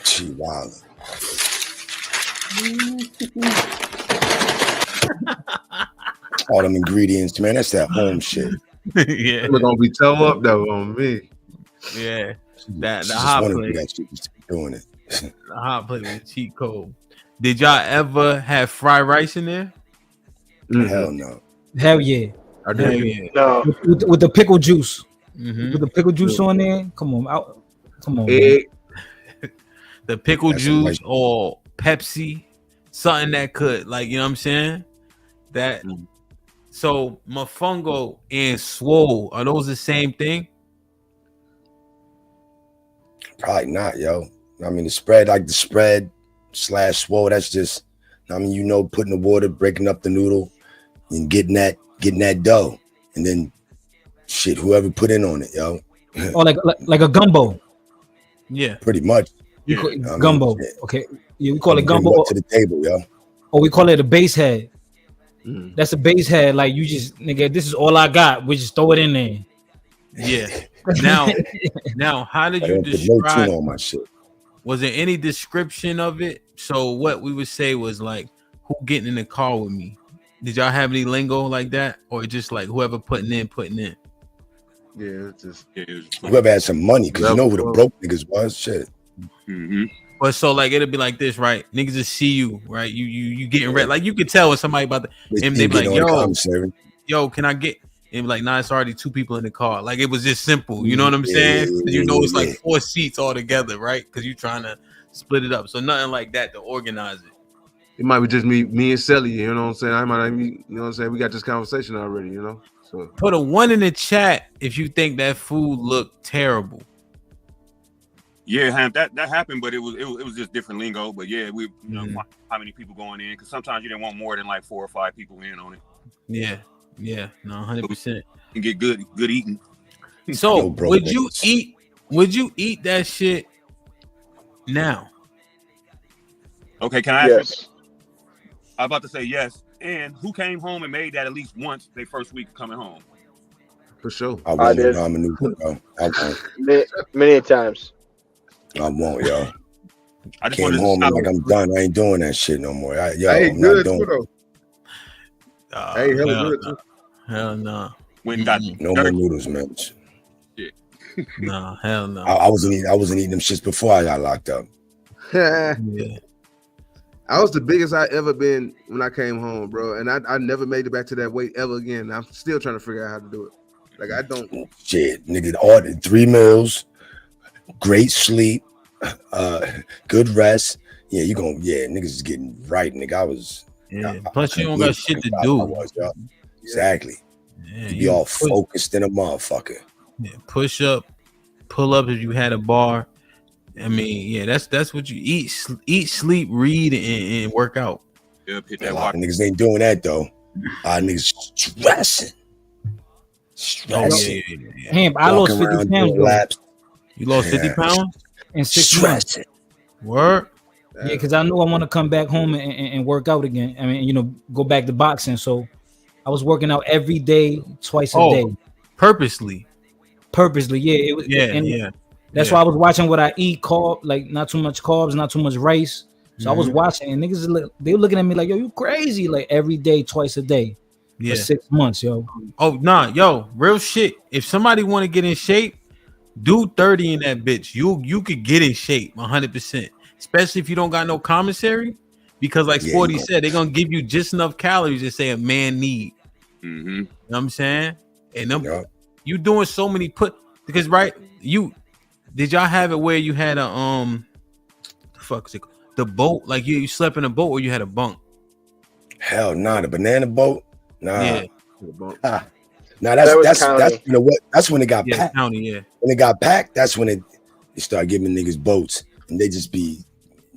She wild. All them ingredients, man. That's that home shit. Yeah, we're gonna be toe up though on me. Yeah, the She hot just wanted to plate. do that shit. Just doing it. The hot plate with cheat code. Did y'all ever have fried rice in there? Hell no. Hell yeah. I Hell did. yeah. No. With the pickle juice. Mhm. With the pickle juice on there. Come on, come on. Egg. The pickle That's juice nice. or Pepsi, something that could, like, you know what I'm saying? That so mofongo and swole, are those the same thing? Probably not, yo. I mean, the spread / swole, that's just, I mean, you know, putting the water, breaking up the noodle, and getting that dough. And then shit, whoever put in on it, yo. Or like a gumbo. Yeah. Pretty much. You call, I mean, gumbo. shit. Okay. Yeah, we call it Bring gumbo. what to the table, yo. Or we call it a base head. That's a base head. Like you just, nigga, this is all I got. We just throw it in there. Yeah. Now, how did you describe? On my shit. Was there any description of it? So what we would say was like, who getting in the car with me? Did y'all have any lingo like that, or just like whoever putting in? Yeah, it's just whoever had some money, because you know who the broke niggas was. Shit. Mm-hmm. But so like it'll be like this, right? Niggas just see you, right? You getting ready, like you can tell when somebody about to, and they be like, yo, can I get? And be like, nah, it's already 2 people in the car. Like it was just simple, you know what I'm saying? You know, it's like 4 seats all together, right? Because you're trying to split it up. So nothing like that to organize it. It might be just me and Sally, you know what I'm saying? I might be, you know what I'm saying? We got this conversation already, you know. So put a 1 in the chat if you think that food looked terrible. Yeah, that happened, but it was just different lingo. But yeah, we how many people going in? Because sometimes you didn't want more than like 4 or 5 people in on it. Yeah, no, 100%. You get good eating. So would you eat that shit now? Okay, can I ask you? I'm about to say yes. And who came home and made that at least once their first week coming home? For sure. I did. I'm a new bro. I won't. Many times. I won't, yo. I just came home and like I'm done. I ain't doing that shit no more. I'm not doing it. Hey, hella good too. Hell no. When got no more noodles, man. Shit. No, hell no. I wasn't eating them shits before I got locked up. Yeah. I was the biggest I ever been when I came home, bro. And I never made it back to that weight ever again. I'm still trying to figure out how to do it. Like I don't shit, nigga. Ordered 3 meals, great sleep, good rest. Yeah, niggas is getting right, nigga. I was. Yeah. Plus, you don't got shit to do. Exactly. Yeah, you be all focused in a motherfucker. Yeah, push up, pull up if you had a bar. I mean, yeah, that's what you eat, sleep, read, and work out. Yep, hit A that lot of niggas ain't doing that though. Niggas stressing. Damn, I lost 50 pounds. You lost 50 pounds in 6 months. Word. Yeah, because I knew I want to come back home and work out again. I mean, go back to boxing. So I was working out every day, twice a day. Purposely, yeah. It was, That's why I was watching what I eat. Like not too much carbs, not too much rice. So I was watching, and niggas they were looking at me like, "Yo, you crazy?" Like every day, twice a day, for 6 months, yo. Oh nah, yo, real shit. If somebody want to get in shape, do 30 in that bitch. You could get in shape 100%. Especially if you don't got no commissary, because like Sporty said, they're gonna give you just enough calories to say a man need. Mm-hmm. You know what I'm saying? And them, you doing so many because did y'all have it where you had a the fuck is it called? The boat, like you slept in a boat or you had a bunk? Hell nah, the banana boat. Nah. Yeah. Nah, that's when it got packed. County, When it got packed, that's when they started giving niggas boats, and they just be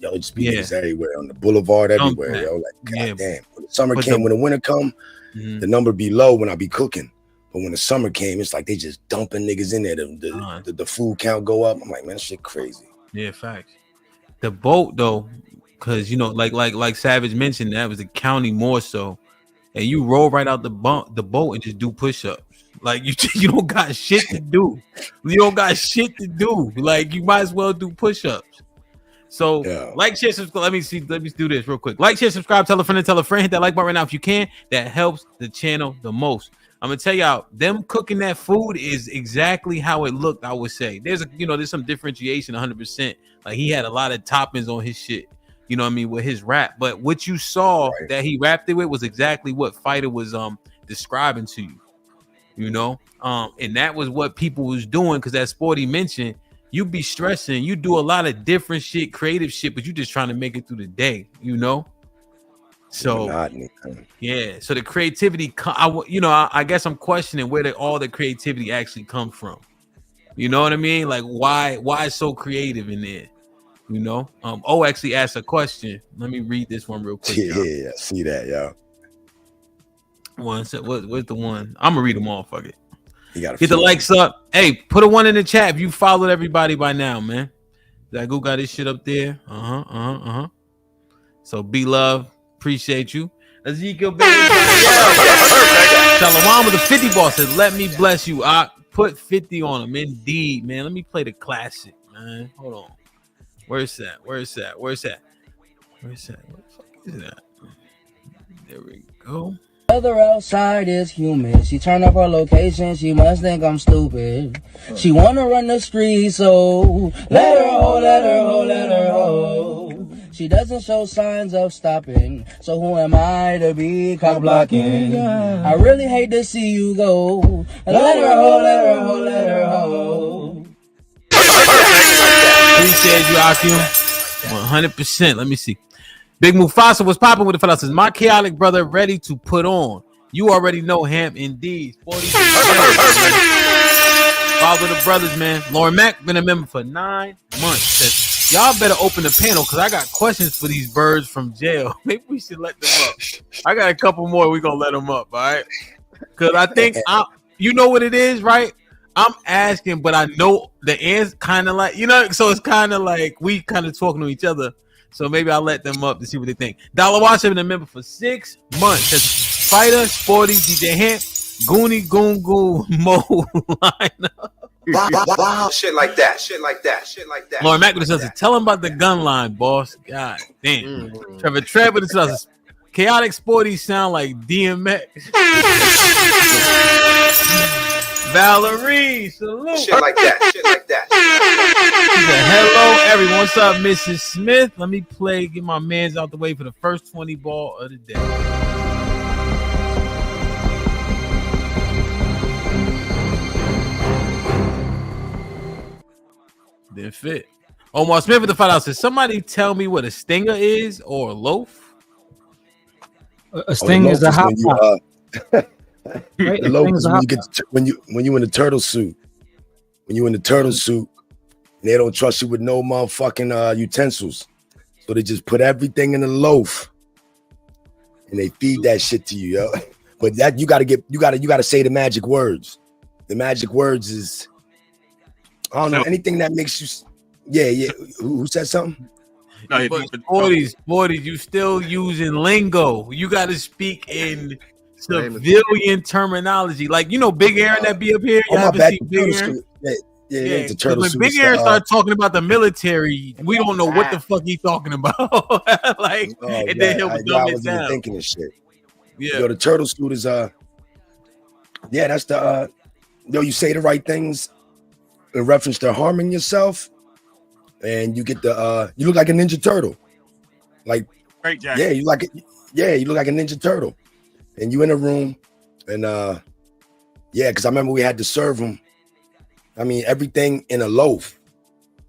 niggas everywhere on the boulevard, everywhere. Yo, like goddamn. When the summer came, when the winter come, the number be low when I be cooking. But when the summer came, it's like they just dumping niggas in there. The food count go up. I'm like, man, that shit crazy. Yeah, facts. The boat though, because like Savage mentioned, that was the county more so, and you roll right out the boat and just do push-ups. Like you don't got shit to do. You don't got shit to do. Like you might as well do push-ups. So like, share, subscribe. Let me do this real quick. Like, share, subscribe, tell a friend, hit that like button right now if you can. That helps the channel the most. I'm gonna tell y'all, them cooking that food is exactly how it looked. I would say there's some differentiation 100%. Like he had a lot of toppings on his shit, you know what I mean, with his rap. But what you saw that he rapped it with was exactly what Fighter was describing to you, you know. And that was what people was doing, because as Sporty mentioned, you be stressing, you do a lot of different shit, creative shit, but you just trying to make it through the day, you know. So so the creativity, I guess I'm questioning where all the creativity actually comes from. You know what I mean? Like why it's so creative in there? You know? Actually asked a question. Let me read this one real quick. Yeah, see that, yo. What's the one? I'm gonna read them all. Fuck it. You gotta get the likes up. Hey, put a 1 in the chat if you followed everybody by now, man. Zagu got his shit up there. So be love. Appreciate you. Ezekiel, baby. Shalom with the 50 ball says, let me bless you. put 50 on him. Indeed, man. Let me play the classic, man. Hold on. Where's that? Where's that? Where's that? Where's that? What the fuck is that? There we go. Weather outside is humid. She turned up her location. She must think I'm stupid. She wanna run the street, so let her ho, let her ho, let her ho. She doesn't show signs of stopping, so who am I to be cock blocking? I really hate to see you go. Let her ho, let her ho, let her ho. Appreciate you, Akim. 100%. Let me see. Big Mufasa was popping with the fellas. My chaotic brother ready to put on. You already know Hamp indeed. Follow the brothers, man. Lauren Mack been a member for 9 months. Says, y'all better open the panel because I got questions for these birds from jail. Maybe we should let them up. I got a couple more. We're going to let them up, all right? Because I think, you know what it is, right? I'm asking, but I know the answer kind of like, so it's kind of like we kind of talking to each other. So maybe I'll let them up to see what they think. Dollar Watch have been a member for 6 months. That's Fighter, Sporty, DJ Hamp, Goonie, Goon, Goon, Mo, lineup. Wow, shit like that. Lauren Mack with us. Tell him about the gun line, boss. God damn. Trevor Trev with us. Chaotic Sporty sound like DMX. Valerie, salute. Shit like that. Hello, everyone. What's up, Mrs. Smith? Let me get my mans out the way for the first 20 ball of the day. Didn't fit. Omar Smith with the $5 says, somebody tell me what a stinger is or a loaf. A stinger is a hot pot. Right? The loaf is when you in the turtle suit. When you in the turtle suit, and they don't trust you with no motherfucking utensils, so they just put everything in the loaf, and they feed that shit to you, yo. But that you gotta say the magic words. The magic words is I don't know anything that makes you. Yeah. Who said something? No, but 40s, you still using lingo. You got to speak in civilian terminology, like Big Aaron that be up here. You haven't seen Big Aaron? Yeah. The turtle when Big Aaron start talking about the military, we don't know what the fuck he talking about. And then he'll dumb it down. Thinking of shit. Yeah. Yo, the turtle suit is that's the you say the right things in reference to harming yourself, and you get you look like a Ninja Turtle. Like great jacket. Yeah, you look like a Ninja Turtle. And you in a room, and because I remember we had to serve them. I mean, everything in a loaf.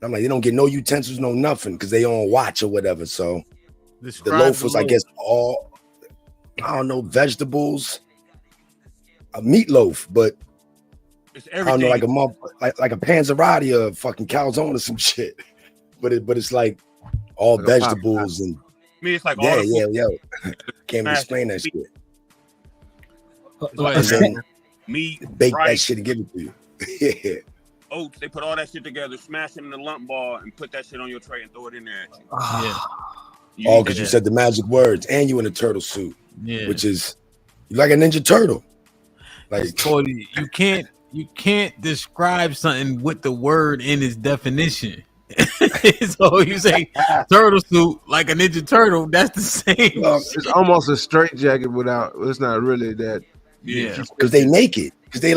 I'm like, they don't get no utensils, no nothing, because they on watch or whatever. So the loaf was, I guess, all vegetables, a meatloaf, but it's I don't know, like a panzerotti or a fucking calzone or some shit. But it's like all like vegetables and it's like yeah. Can't even explain that shit. Meat, bake rice, that shit and give it to you. Yeah. Oats, they put all that shit together, smash it in a lump ball, and put that shit on your tray and throw it in there. Because you said the magic words, and you in a turtle suit. Yeah. Which is you like a Ninja Turtle. Like you can't describe something with the word in its definition. So you say turtle suit like a Ninja Turtle, that's the same. Well, it's almost a straight jacket without. It's not really that. Yeah, because they make it. Because they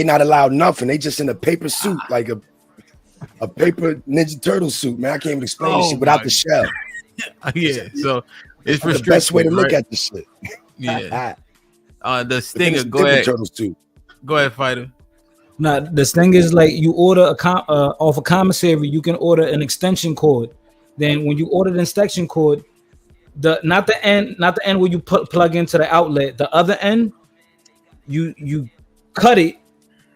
not allowed nothing. They just in a paper suit, like a paper Ninja Turtle suit. Man, I can't even explain this shit without the shell. So it's the best way to look at this shit. Yeah. The stinger. Go ahead. Go ahead, fighter. Now the thing is, like, you order off a commissary, you can order an extension cord. Then when you order the extension cord, not the end where you plug into the outlet, the other end, you cut it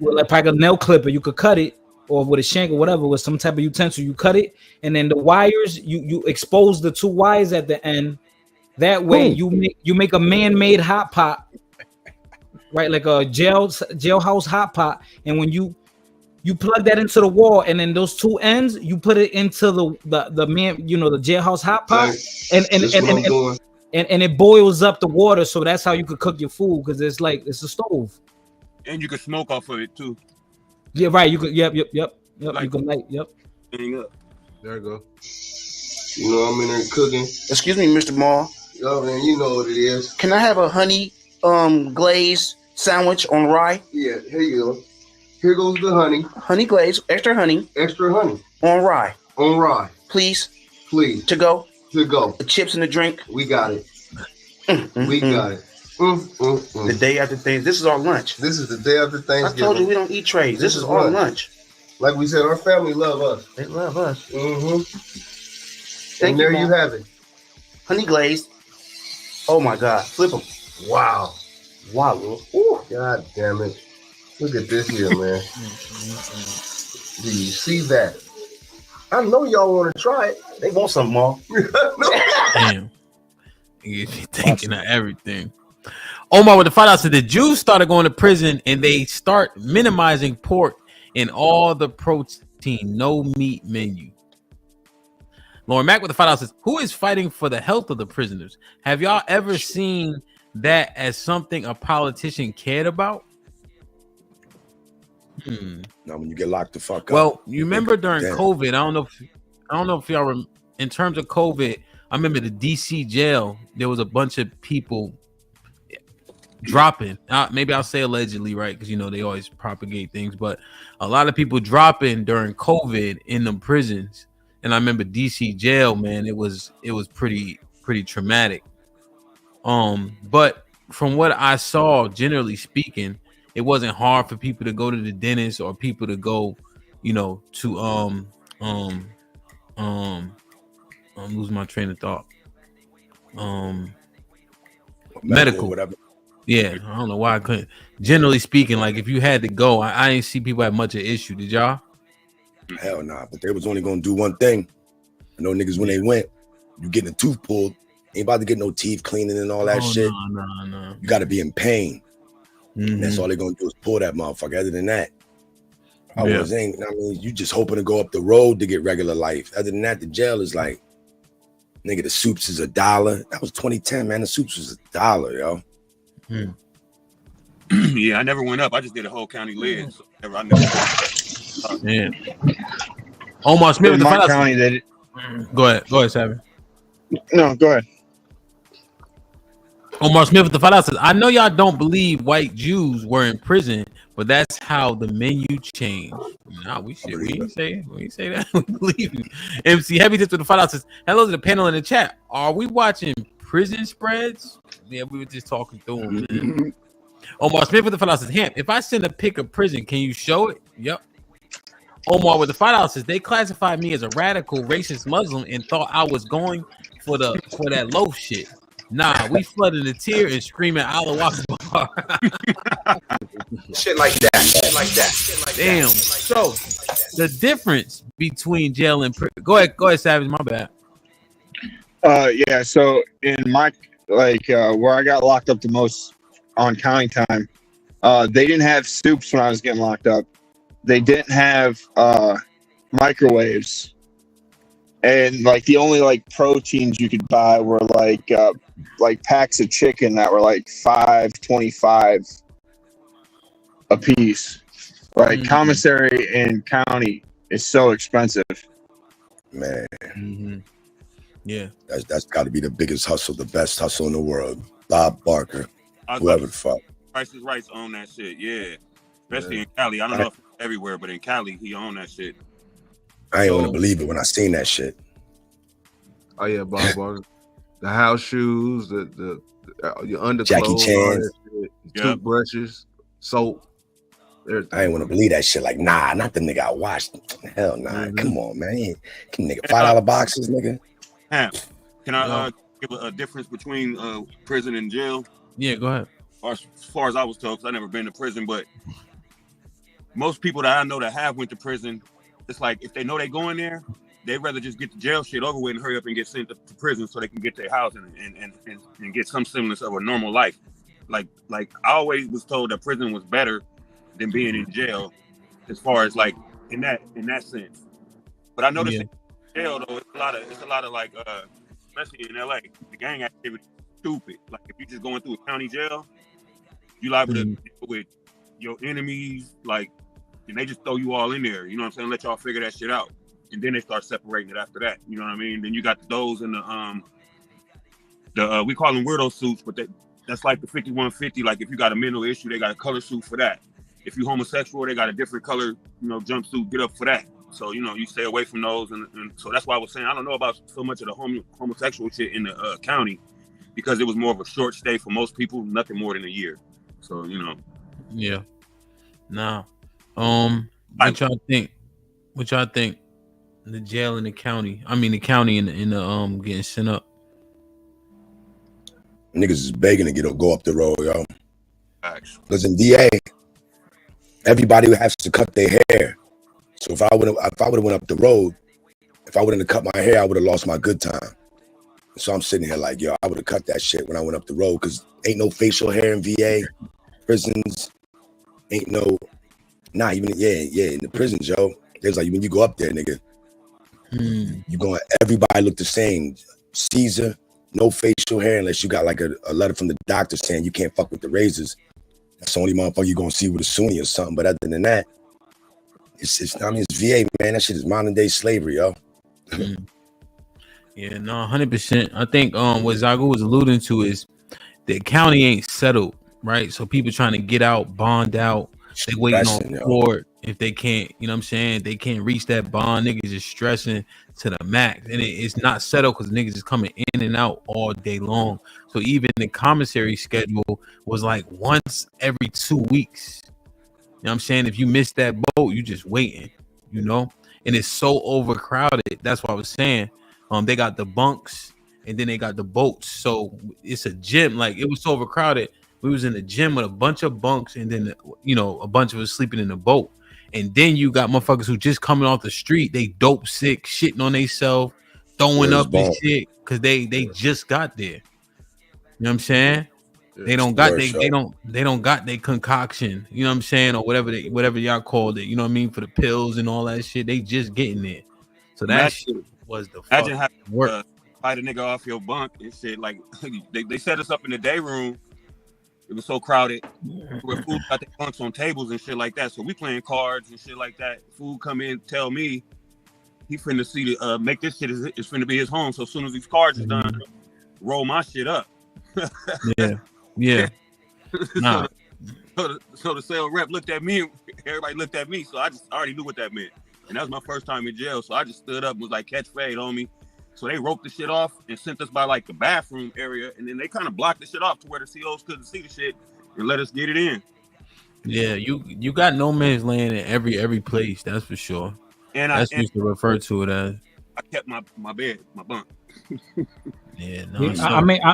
with like a nail clipper. You could cut it, or with a shank or whatever, with some type of utensil. You cut it, and then the wires, you expose the 2 wires at the end. That way, you make a man-made hot pot. Right, like a jailhouse hot pot, and when you plug that into the wall, and then those 2 ends, you put it into the man, the jailhouse hot pot, and it boils up the water, so that's how you could cook your food, because it's a stove. And you can smoke off of it too. Yeah, right. You could. Yep. Like, you can light. Yep. Hang up. There you go. You know I'm in there cooking. Excuse me, Mr. Maul. Yo, man, you know what it is. Can I have a honey glazed sandwich on rye? Yeah, here you go. Here goes the honey. Honey glaze, extra honey. Extra honey. On rye. On rye. Please. Please. To go. To go. The chips and the drink. We got it. We got it. The day after things. This is our lunch. This is the day after Thanksgiving. I told you we don't eat trays. This is our lunch. Like we said, our family love us. They love us. And there you have it. Honey glazed. Oh my God. Flip them. Wow. Wow. Ooh. God damn it. Look at this here, man. Do you see that? I know y'all want to try it. They want something more. Damn. You thinking of everything. Omar with the $5 said the Jews started going to prison and they start minimizing pork in all the protein, no meat menu. Lauren Mack with the $5 says, who is fighting for the health of the prisoners? Have y'all ever seen that as something a politician cared about? Now when you get locked the fuck up. Well, you remember during COVID, I don't know if y'all in terms of COVID, I remember the DC jail, there was a bunch of people dropping. Maybe I'll say allegedly, right? Because they always propagate things, but a lot of people dropping during COVID in the prisons. And I remember DC jail, man, it was pretty traumatic. But from what I saw, generally speaking, it wasn't hard for people to go to the dentist or people to go, to I'm losing my train of thought. Medical. Whatever. Yeah, I don't know why I couldn't. Generally speaking, like if you had to go, I didn't see people have much of an issue. Did y'all? Hell nah, but they was only gonna do one thing. I know niggas when they went, you getting a tooth pulled, ain't about to get no teeth cleaning and all that shit. No. You gotta be in pain. And that's all they're gonna do is pull that motherfucker. Other than that, you just hoping to go up the road to get regular life. Other than that, the jail is like, nigga, the soups is $1. That was 2010, man. The soups was $1, yo. Yeah, I never went up. I just did a whole county lid. So I never. Yeah. Omar Smith with the my county that. Go ahead, Savvy. No, go ahead. Omar Smith with the $5 says, I know y'all don't believe white Jews were in prison, but that's how the menu changed. Nah, we say that. We believe you. MC Heavy Tips with the $5 says, hello to the panel in the chat. Are we watching prison spreads? Yeah, we were just talking through them. Omar Smith with the $5 says, Hamp, if I send a pic of prison, can you show it? Yep. Omar with the $5 says, they classified me as a radical racist Muslim and thought I was going for that loaf shit. Nah, we flooded the tier and screaming Allah Akbar. Shit like that. Damn. So the difference between jail and prison. Go ahead, Savage. My bad. Yeah. So in my where I got locked up the most on counting time, they didn't have soups when I was getting locked up. They didn't have microwaves, and the only proteins you could buy were packs of chicken that were $5.25 a piece. Right, Commissary and county is so expensive. Man, yeah, that's got to be the biggest hustle, the best hustle in the world. Bob Barker, whoever the fuck. Price is Right on that shit, yeah. Especially in Cali. I don't know if it's everywhere, but in Cali, he owned that shit. I ain't want to believe it when I seen that shit. Oh yeah, Bob Barker. The house shoes, the your underclothes, Jackie Chan, toothbrushes, soap. Everything. I ain't want to believe that shit. Nah, not the nigga I watched. Hell nah. Come on, man. Can nigga $5 boxes, nigga? Can I give a difference between prison and jail? Yeah, go ahead. As far as I was told, because I've never been to prison, but most people that I know that have went to prison, it's like if they know they go in there, they'd rather just get the jail shit over with and hurry up and get sent to prison so they can get their housing and get some semblance of a normal life. Like I always was told that prison was better than being in jail, as far as in that sense. But I noticed in jail though, it's a lot of especially in LA, the gang activity is stupid. If you're just going through a county jail, you liable to deal with your enemies, like, and they just throw you all in there. You know what I'm saying? Let y'all figure that shit out, and then they start separating it after that. You know what I mean? Then you got those in the we call them weirdo suits, but that's like the 5150. Like if you got a mental issue, they got a color suit for that. If you homosexual, they got a different color, jumpsuit. Get up for that. So you stay away from those, and so that's why I was saying I don't know about so much of the homosexual shit in the county, because it was more of a short stay for most people, nothing more than a year. So Yeah. Nah. What y'all think? What y'all think? The jail in the county. I mean, the county in the getting sent up. Niggas is begging to go up the road, yo. Because in DA, everybody has to cut their hair. So if I would have went up the road, if I wouldn't have cut my hair, I would have lost my good time. So I'm sitting here like, yo, I would have cut that shit when I went up the road, because ain't no facial hair in VA prisons. Ain't no, even in the prisons, yo. There's like when you go up there, nigga, you going, everybody look the same. Caesar, no facial hair unless you got like a letter from the doctor saying you can't fuck with the razors. That's the only motherfucker you're gonna see with a Sunni or something. But other than that, it's VA, man. That shit is modern day slavery, yo. Yeah, no, 100%. I think what Zagu was alluding to is the county ain't settled, right? So people trying to get out, bond out, they waiting on court. If they can't, you know what I'm saying, they can't reach that bond, niggas is stressing to the max. And it's not settled because niggas is coming in and out all day long. So even the commissary schedule was like once every 2 weeks. You know what I'm saying? If you miss that boat, you just waiting, and it's so overcrowded. That's what I was saying. They got the bunks and then they got the boats. So it's a gym. Like it was so overcrowded. We was in the gym with a bunch of bunks and then, a bunch of us sleeping in the boat. And then you got motherfuckers who just coming off the street. They dope sick, shitting on themselves, throwing up this shit because they just got there. You know what I'm saying? They don't got they don't got their concoction. You know what I'm saying, or whatever y'all called it. You know what I mean, for the pills and all that shit. They just getting there. So that shit was the imagine having to fight a nigga off your bunk and shit. Like they set us up in the day room. It was so crowded. Where food got their bunks on tables and shit like that. So we playing cards and shit like that. Food come in, tell me he finna see the make this shit is finna be his home. So as soon as these cards is done, roll my shit up. Yeah. Nah. So the sales rep looked at me. Everybody looked at me. So I already knew what that meant. And that was my first time in jail. So I just stood up and was like, catch fade on me. So they roped the shit off and sent us by like the bathroom area. And then they kind of blocked the shit off to where the COs couldn't see the shit and let us get it in. Yeah, you got no man's land in every place, that's for sure. And that's what you refer to it as. I kept my bed, my bunk. Yeah, no.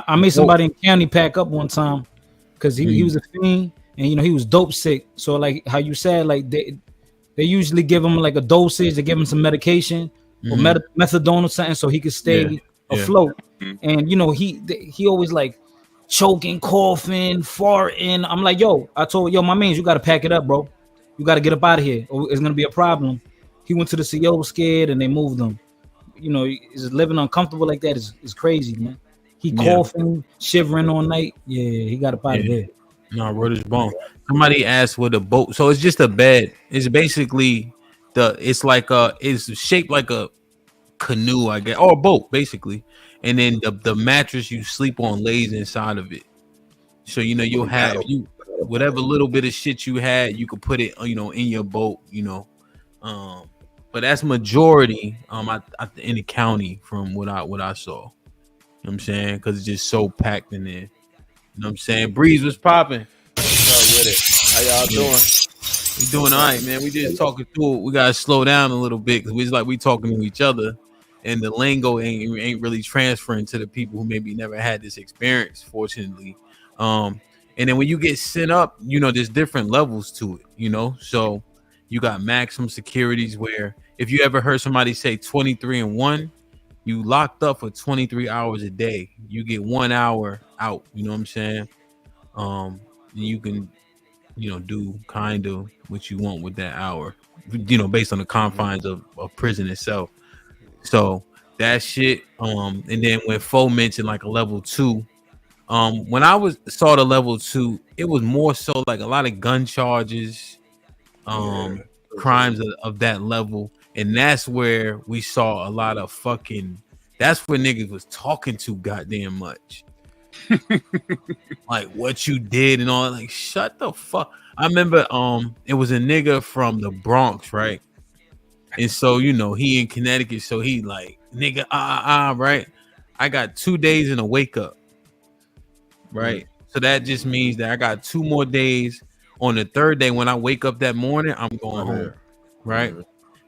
I made somebody in county pack up one time because he was a fiend and he was dope sick. So like how you said, like they usually give him like a dosage, they give him some medication or methadone or something so he could stay afloat. And he always like choking, coughing, farting. I'm like, I told my man, you got to pack it up, bro. You got to get up out of here or it's gonna be a problem. He went to the CO scared and they moved him. Is living uncomfortable like that is crazy, man. He coughing, shivering all night. Yeah, he got up out of there. No, word is bone. Somebody asked what a boat. So it's just a bed. It's basically it's shaped like a canoe, I guess, or a boat, basically. And then the mattress you sleep on lays inside of it. So you'll have whatever little bit of shit you had, you could put it in your boat. But that's majority in the county from what I saw. You know what I'm saying? Because it's just so packed in there. You know what I'm saying? Breeze was popping. What's up with it? How y'all doing? We doing all right, man. We just talking through it. We gotta slow down a little bit because we talking to each other, and the lingo ain't really transferring to the people who maybe never had this experience, fortunately. And then when you get sent up, there's different levels to it. So you got maximum securities where if you ever heard somebody say 23-1, you locked up for 23 hours a day. You get 1 hour out. You know what I'm saying? You can, do kind of what you want with that hour, based on the confines of prison itself. So that shit. And then when Fo mentioned like a level 2, When I saw the level 2, it was more so like a lot of gun charges, crimes of that level, and that's where we saw a lot of fucking. That's where niggas was talking too goddamn much, like what you did and all. Like, shut the fuck. I remember, it was a nigga from the Bronx, right? And so he in Connecticut, so he like nigga, right? I got 2 days in a wake up. Right. So that just means that I got 2 more days. On the 3rd day, when I wake up that morning, I'm going home. Right.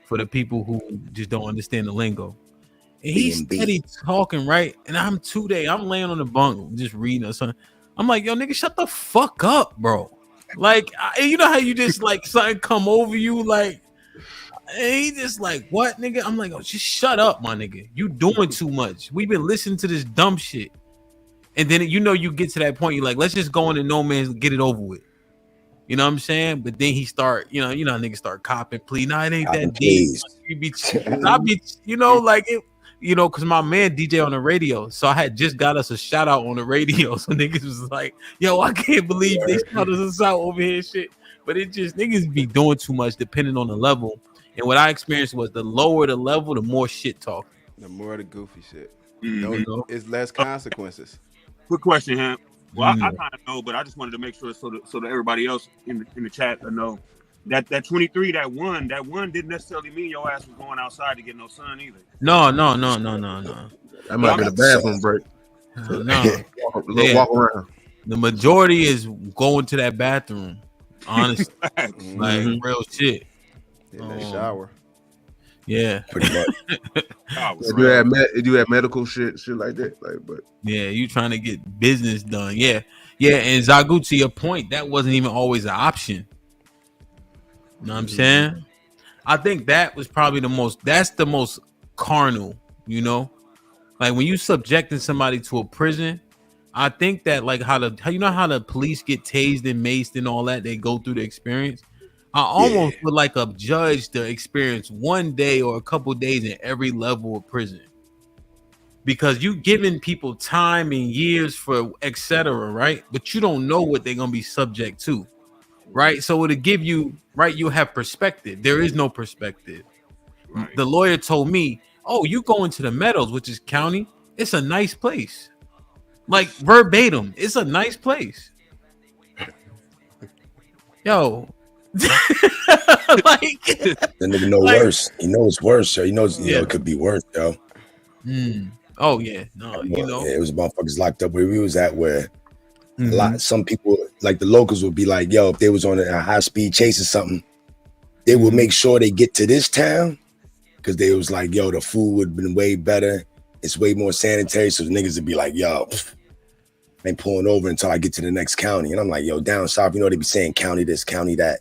For the people who just don't understand the lingo. And he's steady talking, right? And I'm 2 days. I'm laying on the bunk just reading or something. I'm like, yo, nigga, shut the fuck up, bro. Like, you know how you just like something come over you, like, and he just like, what, nigga? I'm like, oh, just shut up, my nigga. You doing too much. We've been listening to this dumb shit. And then you get to that point, you're like, let's just go into no man's, get it over with. You know what I'm saying? But then he start, you know, niggas start copping plea. Nah, it ain't that deep. I be, like it, because my man DJ on the radio. So I had just got us a shout out on the radio. So niggas was like, yo, I can't believe they shouted us out over here and shit. But it just, niggas be doing too much depending on the level. And what I experienced was the lower the level, the more shit talking. The more the goofy shit. It's less consequences. Quick question, Hamp. Well, I kind of know, but I just wanted to make sure so that everybody else in the chat know that 23, that one didn't necessarily mean your ass was going outside to get no sun either. No. That might be the bathroom break. No. Walk around. The majority is going to that bathroom. Honestly, like real shit. In that shower. Yeah, pretty much. You have medical shit like that, like, but yeah, you trying to get business done. Yeah. And Zagu, to your point, that wasn't even always an option. You know what I'm saying? I think that was probably the most carnal. Like when you subjecting somebody to a prison. I think that like how the police get tased and maced and all that, they go through the experience. I almost would like a judge to experience 1 day or a couple days in every level of prison, because you giving people time and years for etc. Right, but you don't know what they're gonna be subject to, right? So it'll give you you have perspective. There is no perspective. Right. The lawyer told me, "Oh, you go into the Meadows, which is county. It's a nice place." Like verbatim, it's a nice place. Yo. Like, the nigga know worse. He knows worse, yo. He knows it could be worse, yo. Oh yeah, no, it was motherfuckers locked up where we was at, where some people like the locals would be like, yo, if they was on a high speed chase or something, they would make sure they get to this town because they was like, yo, the food would have been way better. It's way more sanitary, so the niggas would be like, yo, I ain't pulling over until I get to the next county. And I'm like, yo, down south, they be saying county this, county that.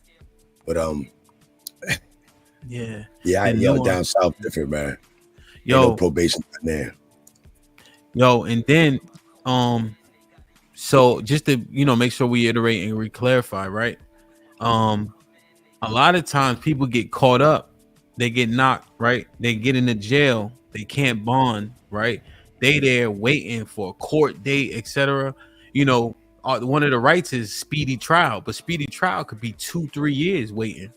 But down south different, man. Yo, no probation there. Yo, and then so just to make sure we iterate and re-clarify, right? A lot of times people get caught up, they get knocked, right? They get into jail, they can't bond, right? They there waiting for a court date, etc. One of the rights is speedy trial, but speedy trial could be 2-3 years waiting.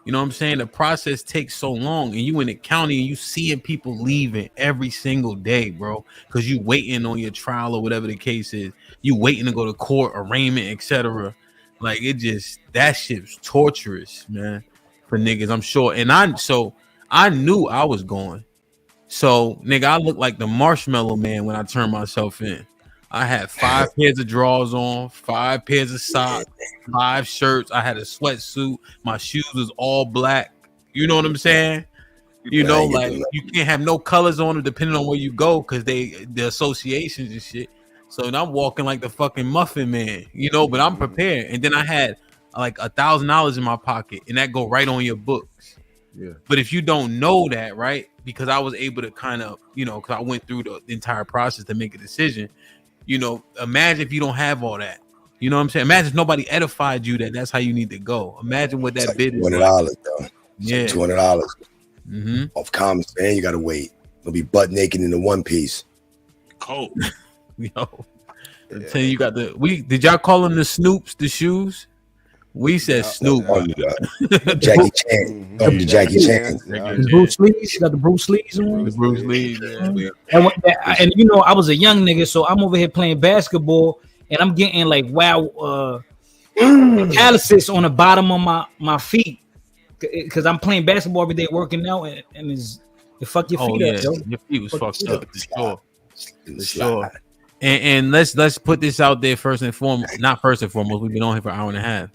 You know what I'm saying? The process takes so long, and you in the county and you seeing people leaving every single day, bro, because you waiting on your trial or whatever the case is. You waiting to go to court, arraignment, etc. Like that shit's torturous, man, for niggas, I'm sure. And I knew I was going. So, nigga, I look like the Marshmallow Man when I turned myself in. I had 5 pairs of drawers on, 5 pairs of socks, 5 shirts. I had a sweatsuit. My shoes was all black. You know what I'm saying? Like you can't have no colors on it depending on where you go because the associations and shit. So I'm walking like the fucking Muffin Man, but I'm prepared. And then I had like $1,000 in my pocket, and that go right on your books. Yeah. But if you don't know that, right? Because I was able to kind of, because I went through the entire process to make a decision. Imagine if you don't have all that. You know what I'm saying? Imagine if nobody edified you that's how you need to go. Imagine what that bid is. $200, though. Yeah. $200 off Commissary, and you gotta wait. It'll be butt naked in the one piece. Cold. Yo. Tell you got the did y'all call them the Snoops, the shoes? We said Snoop. Jackie Chan. Come to Jackie Chan. Bruce Lee's, you got the Bruce Lee's on. The Bruce Lee, And you know, I was a young nigga, so I'm over here playing basketball, and I'm getting like calluses on the bottom of my feet because I'm playing basketball every day, working out, and it fuck your feet up. Yo. Your feet was fucked up for sure. And let's put this out there first and foremost. Not first and foremost. We've been on here for an hour and a half.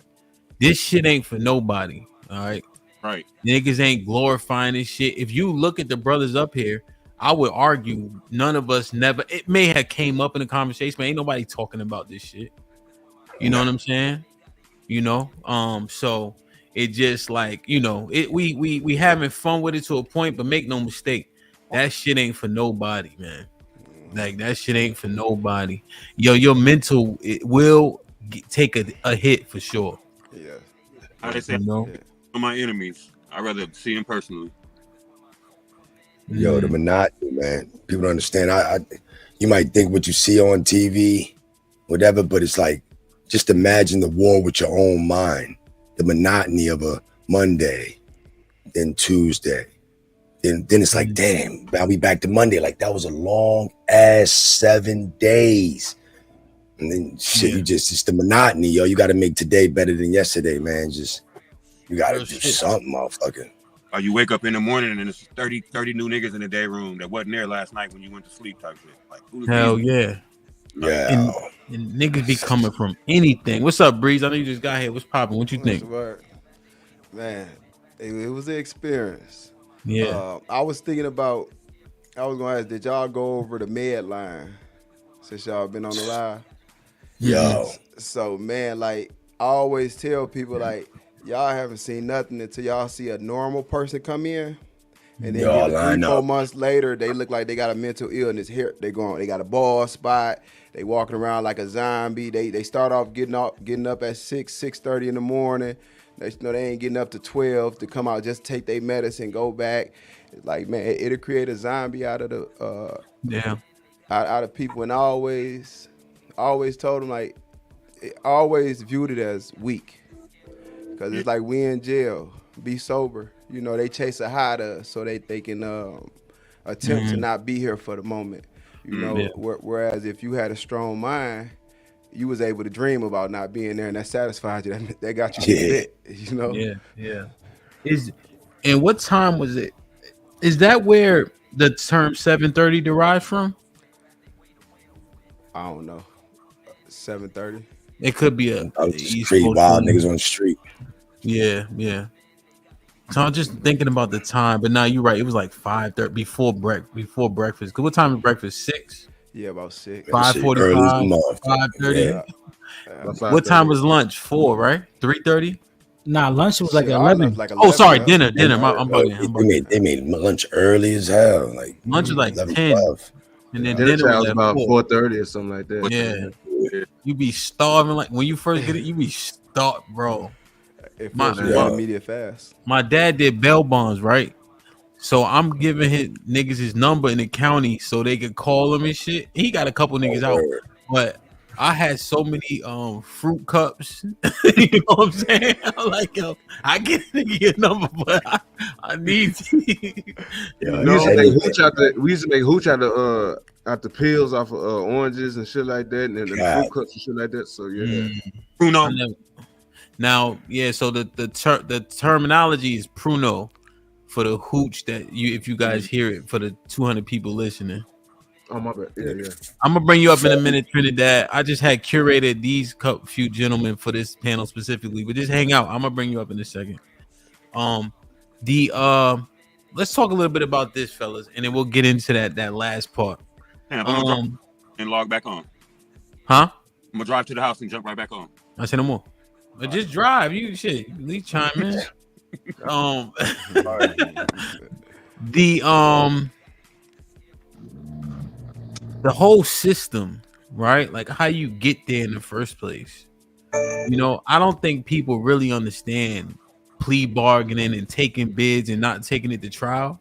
This shit ain't for nobody. All right. Right. Niggas ain't glorifying this shit. If you look at the brothers up here, I would argue none of us never. It may have came up in the conversation, but ain't nobody talking about this shit. You know what I'm saying? You know. So it just like, you know, we having fun with it to a point, but make no mistake, that shit ain't for nobody, man. Like that shit ain't for nobody. Yo, your mental it will take a hit for sure. Yeah. I say, my enemies, I'd rather see them personally. Yo, the monotony, man. People don't understand. I you might think what you see on TV, whatever, but it's like just imagine the war with your own mind. The monotony of a Monday, then Tuesday. Then it's like, damn, now we back to Monday. Like that was a long ass 7 days. And then shit, it's the monotony, yo. You gotta make today better than yesterday, man. Just you gotta do something, motherfucker. Or you wake up in the morning and there's 30 new niggas in the day room that wasn't there last night when you went to sleep type shit. Like hell yeah. Yeah. And niggas be coming from anything. What's up, Breeze? I know you just got here. What's popping? What you think? Man, it was an experience. Yeah. I was thinking about, I was gonna ask, did y'all go over the med line since y'all been on the line? Yo. So man, like I always tell people, like y'all haven't seen nothing until y'all see a normal person come in, and then 3-4 months later, they look like they got a mental illness. Here they got a bald spot. They walking around like a zombie. They start off getting up at 6:30 in the morning. They ain't getting up to 12 to come out, just take their medicine, go back. It's like, man, it'll create a zombie out of the out of people. And I always told them, like, always viewed it as weak, because it's like we in jail, be sober. You know, they chase a high to us so they can attempt to not be here for the moment. You know, whereas if you had a strong mind, you was able to dream about not being there, and that satisfied you. That got you to fit, you know? Yeah. And what time was it? Is that where the term 7:30 derives from? I don't know. 7:30. It could be street wild niggas on the street. Yeah. So I'm just thinking about the time, but now you're right. It was like 5:30 before breakfast. Cause what time is breakfast? 6. Yeah, about 6. 5:45. 5:30. Yeah. What time was lunch? 4, right? 3:30. Nah, lunch was like 11. Oh, sorry, dinner. I'm bugging. They made lunch early as hell. Like lunch was like 11, 10. 12. And then dinner was about 4:30 or something like that. Yeah. You be starving like when you first get it. You be starved, bro. Immediate fast. My dad did bail bonds, right? So I'm giving niggas his number in the county so they could call him and shit. He got a couple niggas out, but I had so many fruit cups. You know what I'm saying? I'm like, yo, I get a nigga your number, but I need to. We used to make hooch out the pills off of oranges and shit like that, and then the fruit cups and shit like that. So yeah. Pruno. Now, yeah. So the terminology is pruno for the hooch that if you guys hear it, for the 200 people listening. Oh my bad. Yeah. I'm gonna bring you up in a minute, Trinidad. I just had curated these few gentlemen for this panel specifically, but just hang out. I'm gonna bring you up in a second. Let's talk a little bit about this, fellas, and then we'll get into that last part. Yeah, and log back on. Huh? I'm gonna drive to the house and jump right back on. I said no more. But just drive. You shit. At least chime in. The whole system, right? Like how you get there in the first place. You know, I don't think people really understand plea bargaining and taking bids and not taking it to trial.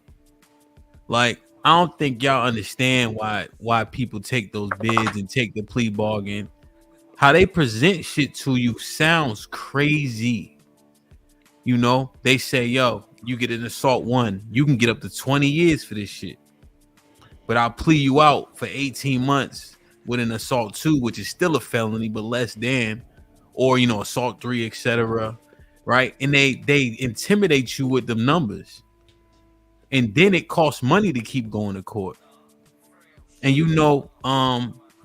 Like, I don't think y'all understand why people take those bids and take the plea bargain. How they present shit to you sounds crazy. You know, they say, yo, you get an assault 1, you can get up to 20 years for this shit. But I'll plea you out for 18 months with an assault 2, which is still a felony, but less than, or, you know, assault 3, etc. Right? And they intimidate you with them numbers. And then it costs money to keep going to court. And you know,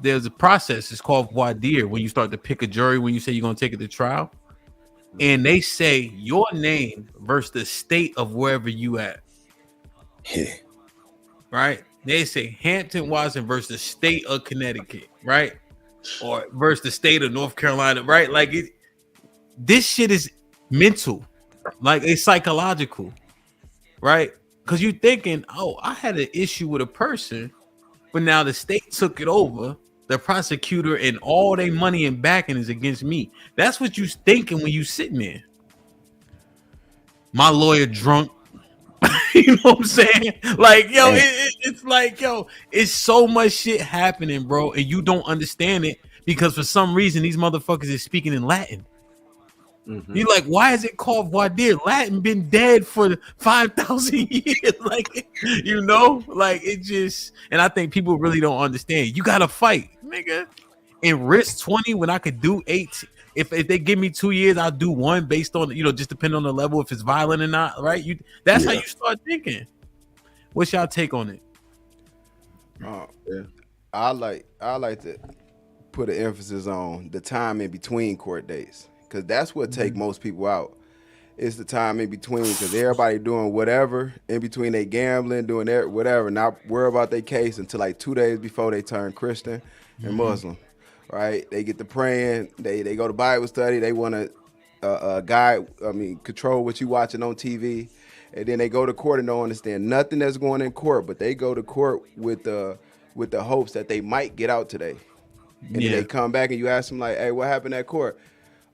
there's a process. It's called voir dire, when you start to pick a jury, when you say you're going to take it to trial. And they say your name versus the state of wherever you at. Right? They say Hampton Watson versus the state of Connecticut, right? Or versus the state of North Carolina, right? Like this shit is mental. Like it's psychological, right? Because you're thinking, oh, I had an issue with a person, but now the state took it over. The prosecutor and all their money and backing is against me. That's what you thinking when you sitting there. My lawyer drunk. You know what I'm saying? Like, yo, it's like, yo, it's so much shit happening, bro, and you don't understand it because for some reason these motherfuckers is speaking in Latin. Mm-hmm. You're like, why is it called voir dire? Latin been dead for 5,000 years. Like, you know, like it just, and I think people really don't understand. You gotta fight, nigga, and risk 20 when I could do 8. If they give me 2 years, I'll do 1 based on, you know, just depending on the level, if it's violent or not, right? That's how you start thinking. What's y'all take on it? I like to put an emphasis on the time in between court dates, because that's what take most people out. It's the time in between, because everybody doing whatever in between. They gambling, doing whatever, not worry about their case until like 2 days before they turn Christian and Muslim. Right? They get to praying. They go to Bible study. They want to control what you watching on TV, and then they go to court and don't understand nothing that's going in court. But they go to court with the hopes that they might get out today, and then they come back and you ask them like, "Hey, what happened at court?"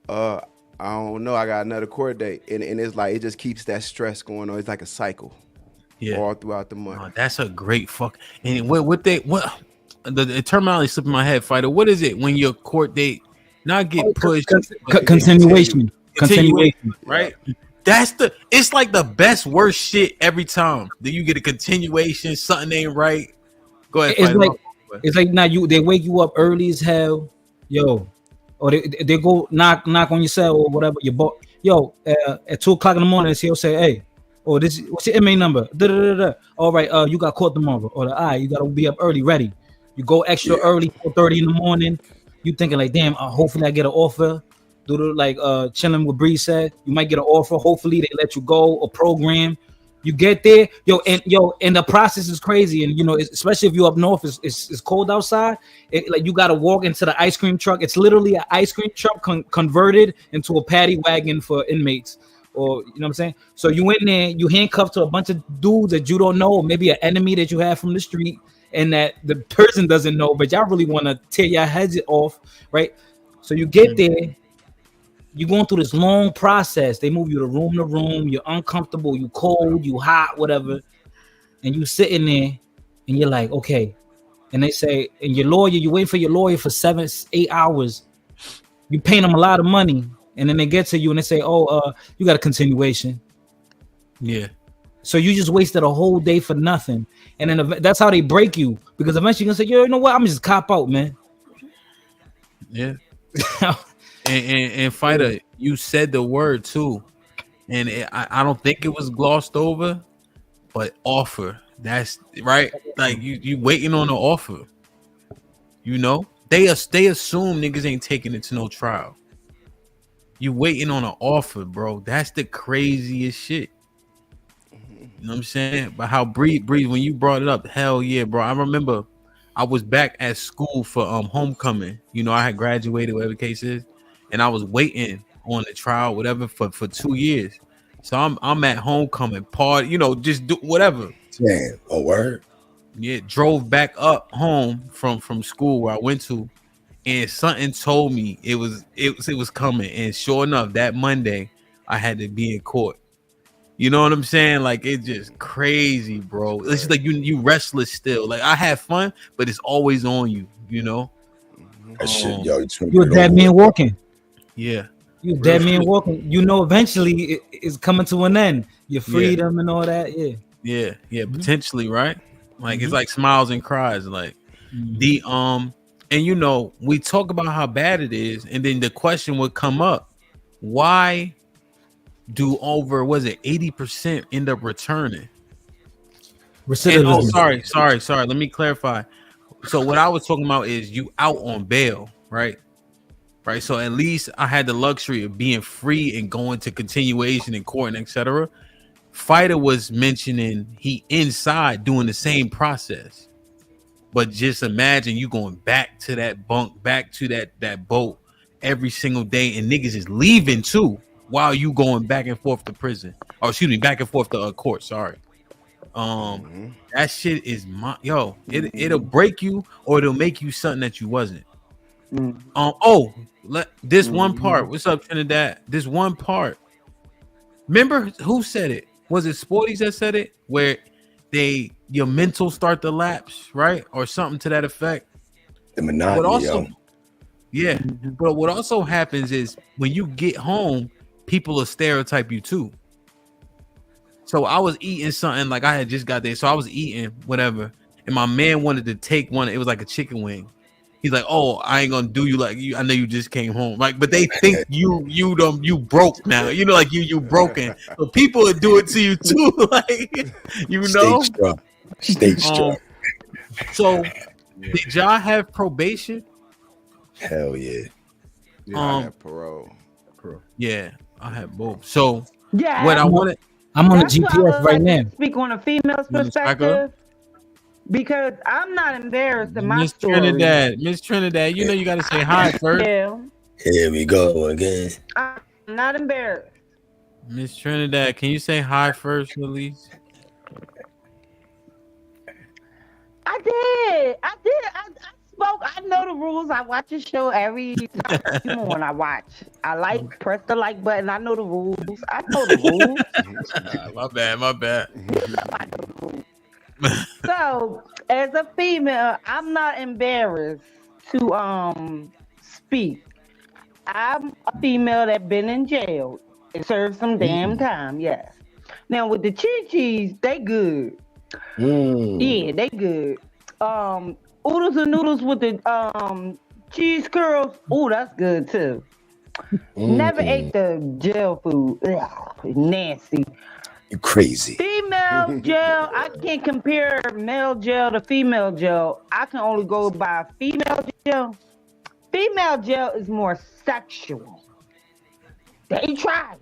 I don't know. I got another court date, and it's like it just keeps that stress going on. It's like a cycle, all throughout the month. Oh, that's a great fuck. And what the terminology slipped in my head, fighter. What is it when your court date not get pushed? Continuation, right? It's like the best worst shit every time. Then you get a continuation, something ain't right. Go ahead. It's like now they wake you up early as hell, yo, or they go knock on your cell or whatever. Your boss, yo, at 2 o'clock in the morning, he'll say, hey. Oh, what's your MA number? All right, you got court tomorrow. Or you gotta be up early, ready. You go extra early, 4:30 in the morning. You thinking like, damn, hopefully I get an offer. Chilling with Bree said, you might get an offer. Hopefully they let you go or program. You get there, and the process is crazy. And you know, especially if you're up north, it's cold outside. Like you gotta walk into the ice cream truck. It's literally an ice cream truck converted into a paddy wagon for inmates. Or you know what I'm saying? So you in there, you handcuffed to a bunch of dudes that you don't know, or maybe an enemy that you have from the street, and that the person doesn't know, but y'all really want to tear your heads off, right? So you get there, you're going through this long process. They move you to room, you're uncomfortable, you cold, you hot, whatever, and you sitting there, and you're like, okay. And they say, and your lawyer, you wait for your lawyer for 7-8 hours. You paying them a lot of money. And then they get to you and they say, oh, you got a continuation. Yeah. So you just wasted a whole day for nothing. And then that's how they break you. Because eventually you're going to say, yo, you know what? I'm just cop out, man. Yeah. and fighter, you said the word too. And I don't think it was glossed over, but offer. That's right. Like you waiting on an offer. You know? They assume niggas ain't taking it to no trial. You waiting on an offer, bro. That's the craziest shit. You know what I'm saying? But how Bree, when you brought it up, hell yeah, bro. I remember I was back at school for homecoming. You know, I had graduated, whatever the case is, and I was waiting on the trial, whatever, for 2 years. So I'm at homecoming party, you know, just do whatever. Damn, a word. Yeah, drove back up home from school where I went to. And something told me it was coming, and sure enough, that Monday I had to be in court. You know what I'm saying? Like it's just crazy, bro. It's just like you restless still. Like I have fun, but it's always on you. You know. That shit, yo, You're a dead man walking. Yeah. You're a dead man walking. You know, eventually it's coming to an end. Your freedom and all that. Yeah. Yeah. Potentially, right? Like it's like smiles and cries. Like the and you know, we talk about how bad it is, and then the question would come up: why do over 80% end up returning? Recidivism. Sorry. Let me clarify. So what I was talking about is you out on bail, right? Right. So at least I had the luxury of being free and going to continuation in court and etc. Fighter was mentioning he inside doing the same process, but just imagine you going back to that bunk, back to that boat every single day, and niggas is leaving too while you going back and forth to prison, or excuse me, back and forth to court. Sorry. That shit is it'll break you or it'll make you something that you wasn't. This one part. What's up, Trinidad? This one part. Remember who said it? Was it Sporties that said it? Where your mental start to lapse, right? Or something to that effect. The monotony, but also, but what also happens is when you get home, people will stereotype you too. So I was eating something, like I had just got there. So I was eating whatever. And my man wanted to take one. It was like a chicken wing. He's like, "Oh, I ain't gonna do you like you. I know you just came home." Like, but they think you broke now. You know, like you broken. So people will do it to you too. Like, you know. Stay strong. So did y'all have probation? Hell yeah. I had parole. Yeah, I had both. So yeah, what I wanted. I'm on the GPS right now. Speak on a female's perspective. Because I'm not embarrassed in my story. Miss Trinidad, you know you got to say hi first. Here we go again. I'm not embarrassed. Miss Trinidad, can you say hi first, at least? I did. I spoke. I know the rules. I watch the show every morning. I watch. Press the like button. I know the rules. I know the rules. My bad. So, as a female, I'm not embarrassed to speak. I'm a female that been in jail and served some damn time. Yes. Now with the chi-chis, they good. Yeah, they good. Oodles and noodles with the cheese curls. Oh, that's good too. Never ate the jail food. Ugh, nasty. You crazy. Female jail, I can't compare male jail to female jail. I can only go by female jail. Female jail is more sexual. They try.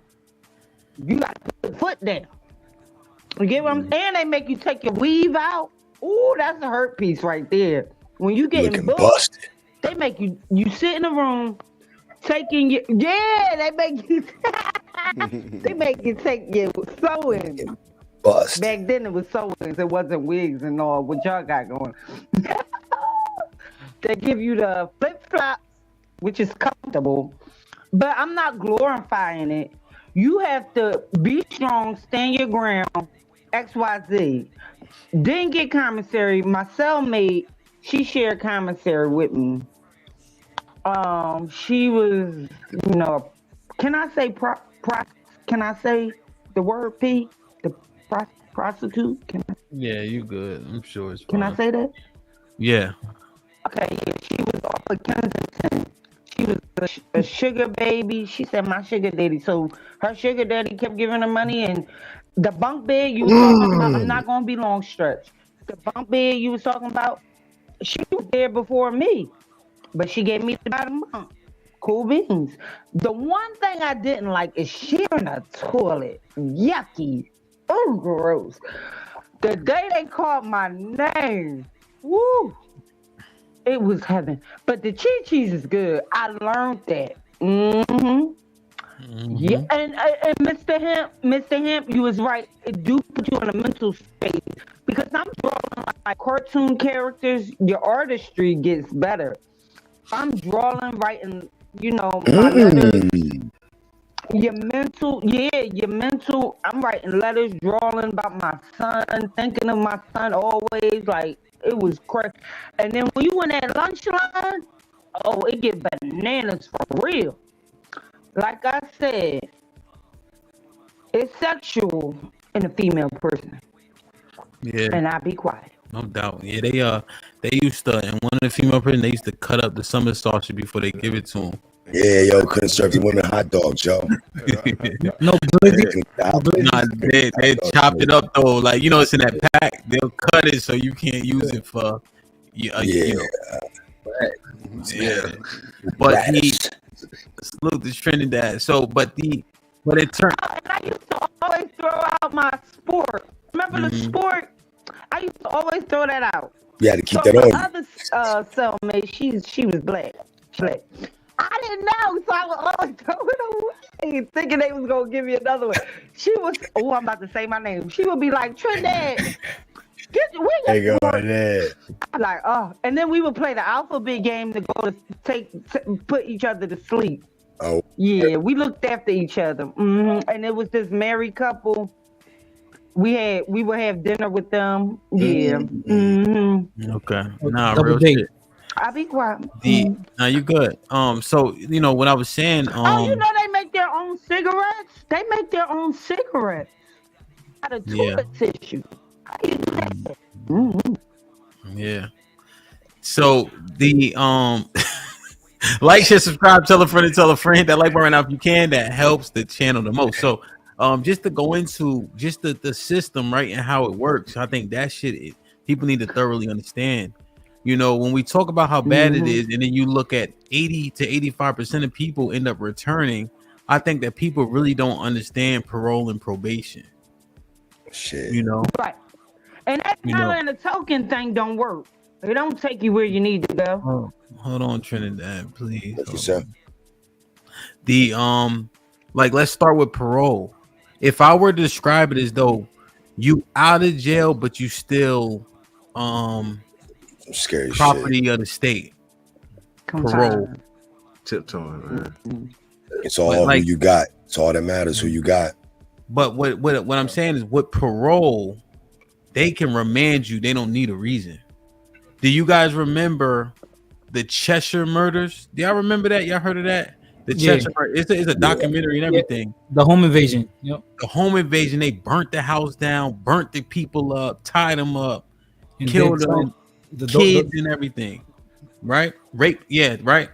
You got to put the foot down. You get what I'm saying? They make you take your weave out. Ooh, that's a hurt piece right there. When you get busted, they make you sit in a room taking your they make you they make you take your sewing. Bust. Back then it was sewings, it wasn't wigs and all what y'all got going. They give you the flip flops, which is comfortable, but I'm not glorifying it. You have to be strong, stand your ground, XYZ. Didn't get commissary. My cellmate, she shared commissary with me. She was, can I say can I say the word P? The prostitute? Yeah, you good. I'm sure it's fine. Can I say that? Yeah. Okay, yeah, she was off of Kensington. She was a sugar baby. She said my sugar daddy. So her sugar daddy kept giving her money, and the bunk bed you was talking about, I'm not gonna be long stretch. The bunk bed you was talking about, she was there before me, but she gave me the bottom bunk. Cool beans. The one thing I didn't like is sharing a toilet. Yucky. Oh, gross. The day they called my name, woo, it was heaven. But the chi-chis is good. I learned that. Yeah, and Mr. Hemp, you was right. It do put you in a mental state because I'm drawing like cartoon characters. Your artistry gets better. I'm drawing, writing, my letters. Your mental, your mental. I'm writing letters, drawing about my son, thinking of my son always. Like it was crazy. And then when you in that lunch line, oh, it get bananas for real. Like I said, it's sexual in a female person. Yeah. And I be quiet. No doubt. Yeah, they used to, and one of the female prisoners, they used to cut up the summer sausage before they give it to them. Yeah, yo, couldn't serve the women hot dogs, yo. No, they chop it up though, like you know, it's in that pack. They'll cut it so you can't use it for, you know. Yeah. But salute this Trinidad. So, but it turned. And I used to always throw out my sport. Remember the sport? I used to always throw that out. You had to keep So that on. my other cellmate, she was black. I didn't know, so I would always throw it away, thinking they was gonna give me another one. She was, I'm about to say my name. She would be like, Trinidad, where you going? I'm like, oh, and then we would play the alphabet game to go to put each other to sleep. Oh, yeah, we looked after each other, and it was this married couple. We would have dinner with them. Yeah. Okay. Nah, real shit. I'll be quiet. Now you good. So you know what I was saying. You know they make their own cigarettes. They make their own cigarettes out of toilet tissue. How you do that? Yeah. So the like, share, subscribe, tell a friend, that like button right now if you can. That helps the channel the most. So just to go into just the system, right, and how it works, I think that shit people need to thoroughly understand. You know, when we talk about how bad it is, and then you look at 80 to 85% of people end up returning, I think that people really don't understand parole and probation. Shit. You know? Right. And that dollar and the token thing don't work. It don't take you where you need to go. Oh, hold on, Trinidad, please. Like, let's start with parole. If I were to describe it as though you out of jail, but you still scary property shit of the state. Parole. Tiptoeing, man. It's all who you got. It's all that matters, who you got. But what I'm saying is, with parole, they can remand you. They don't need a reason. Do you guys remember the Cheshire murders? Do y'all remember that? Y'all heard of that? The Cheshire murders. It's a documentary and everything. The home invasion. Yep. The home invasion. They burnt the house down, burnt the people up, tied them up, And killed then them, kids and everything. Right? Rape. Yeah. Right.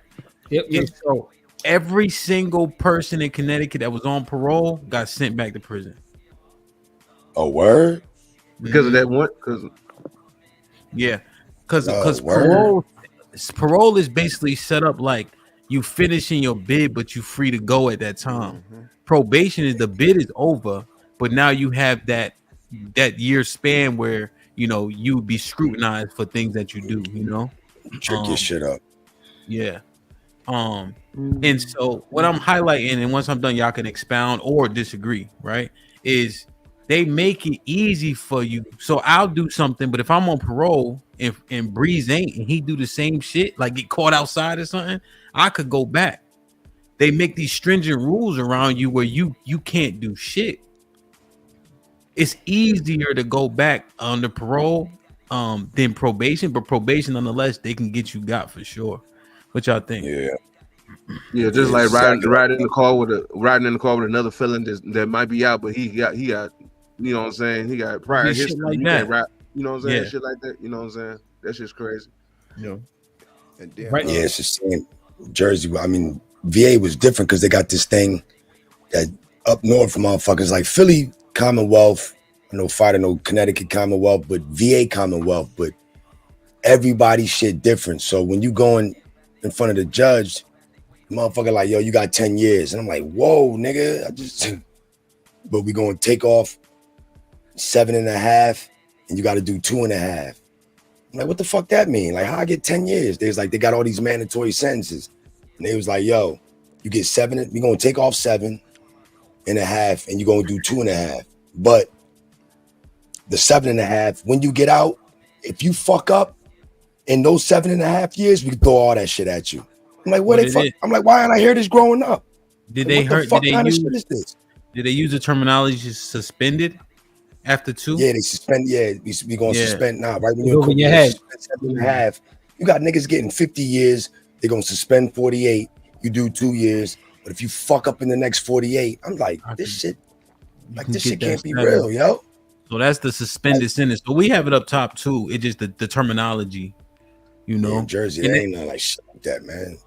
Yep. And so every single person in Connecticut that was on parole got sent back to prison. Oh, word? Because of that one? Because parole is basically set up like you finishing your bid, but you free to go at that time. Probation is the bid is over, but now you have that year span where you be scrutinized for things that you do. Trick your shit up. Yeah. And so what I'm highlighting, and once I'm done, y'all can expound or disagree, right? Is they make it easy for you. So I'll do something, but if I'm on parole and Breeze ain't, and he do the same shit, like get caught outside or something, I could go back. They make these stringent rules around you where you can't do shit. It's easier to go back under parole than probation, but probation nonetheless, they can get you got for sure. What y'all think? Yeah, just like riding in the car with another felon that might be out, but he got you know what I'm saying, he got prior history like you that. can't ride, you know what I'm saying, Yeah. shit like that, you know what I'm saying, that shit's crazy. Yeah. And then, yeah, it's the same. Jersey, I mean, VA was different because they got this thing that up north from motherfuckers like Philly Commonwealth, Connecticut Commonwealth, but VA Commonwealth, but everybody shit different. So when you going in front of the judge, the motherfucker like, yo, you got 10 years. And I'm like, whoa, nigga, but we gonna take off 7.5 and you got to do 2.5. I'm like, what the fuck that mean? Like, how I get 10 years? There's like, they got all these mandatory sentences. And they was like, yo, you get 7, we're going to take off 7.5 and you're going to do 2.5. But the 7.5, when you get out, if you fuck up in those 7.5 years, we can throw all that shit at you. I'm like, what the fuck? I'm like, why didn't I hear this growing up? Did they What the hurt? fuck Did they kind of use? shit is this? Did they use the terminology suspended after 2? Yeah, they suspend. Yeah, we gonna suspend now. Right when It's you're over in your court, head. suspend 7.5. You got niggas getting 50 years. They're gonna suspend 48. You do 2 years, but if you fuck up in the next 48, I'm like, this shit, like this shit can't be real, yo. So that's the suspended sentence. So we have it up top too. It just the terminology, you know. Yeah, in Jersey, and they ain't nothing like shit like that, man.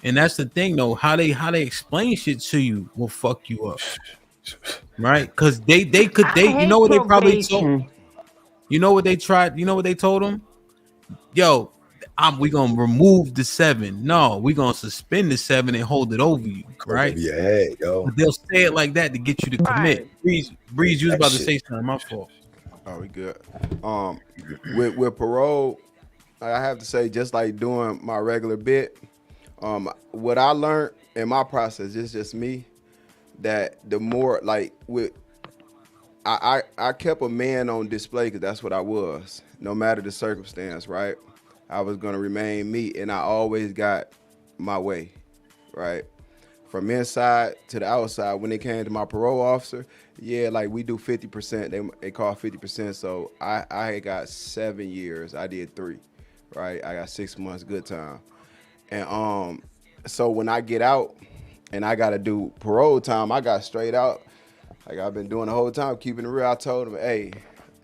And that's the thing, though. How they explain shit to you will fuck you up, right? Because they you know what they probably told. You know what they tried. You know what they told them. Yo, we gonna remove the 7. No, we gonna suspend the 7 and hold it over you, right? Over your head, yo. But they'll say it like that to get you to commit. Breeze, you was about to say something. My fault. Oh, we good. With parole, I have to say, just like doing my regular bit, what I learned in my process, it's just me, that the more like I kept a man on display because that's what I was, no matter the circumstance, right? I was gonna remain me, and I always got my way, right? From inside to the outside. When it came to my parole officer, yeah, like we do 50%. They call 50%. So I got 7 years. I did 3, right? I got 6 months good time. And so when I get out and I gotta do parole time, I got straight out. Like I've been doing the whole time, keeping it real. I told him, hey,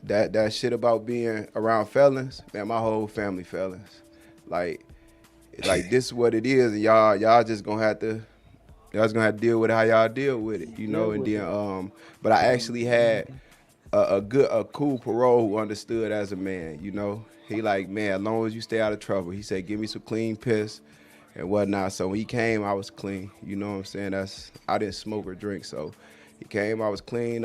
that shit about being around felons, man, my whole family felons. Like this is what it is, and y'all just gonna have to deal with it how y'all deal with it, you know. And then but I actually had a cool parole who understood as a man, you know. He like, man, as long as you stay out of trouble, he said, give me some clean piss and whatnot. So when he came, I was clean, you know what I'm saying? I didn't smoke or drink, so he came, I was clean.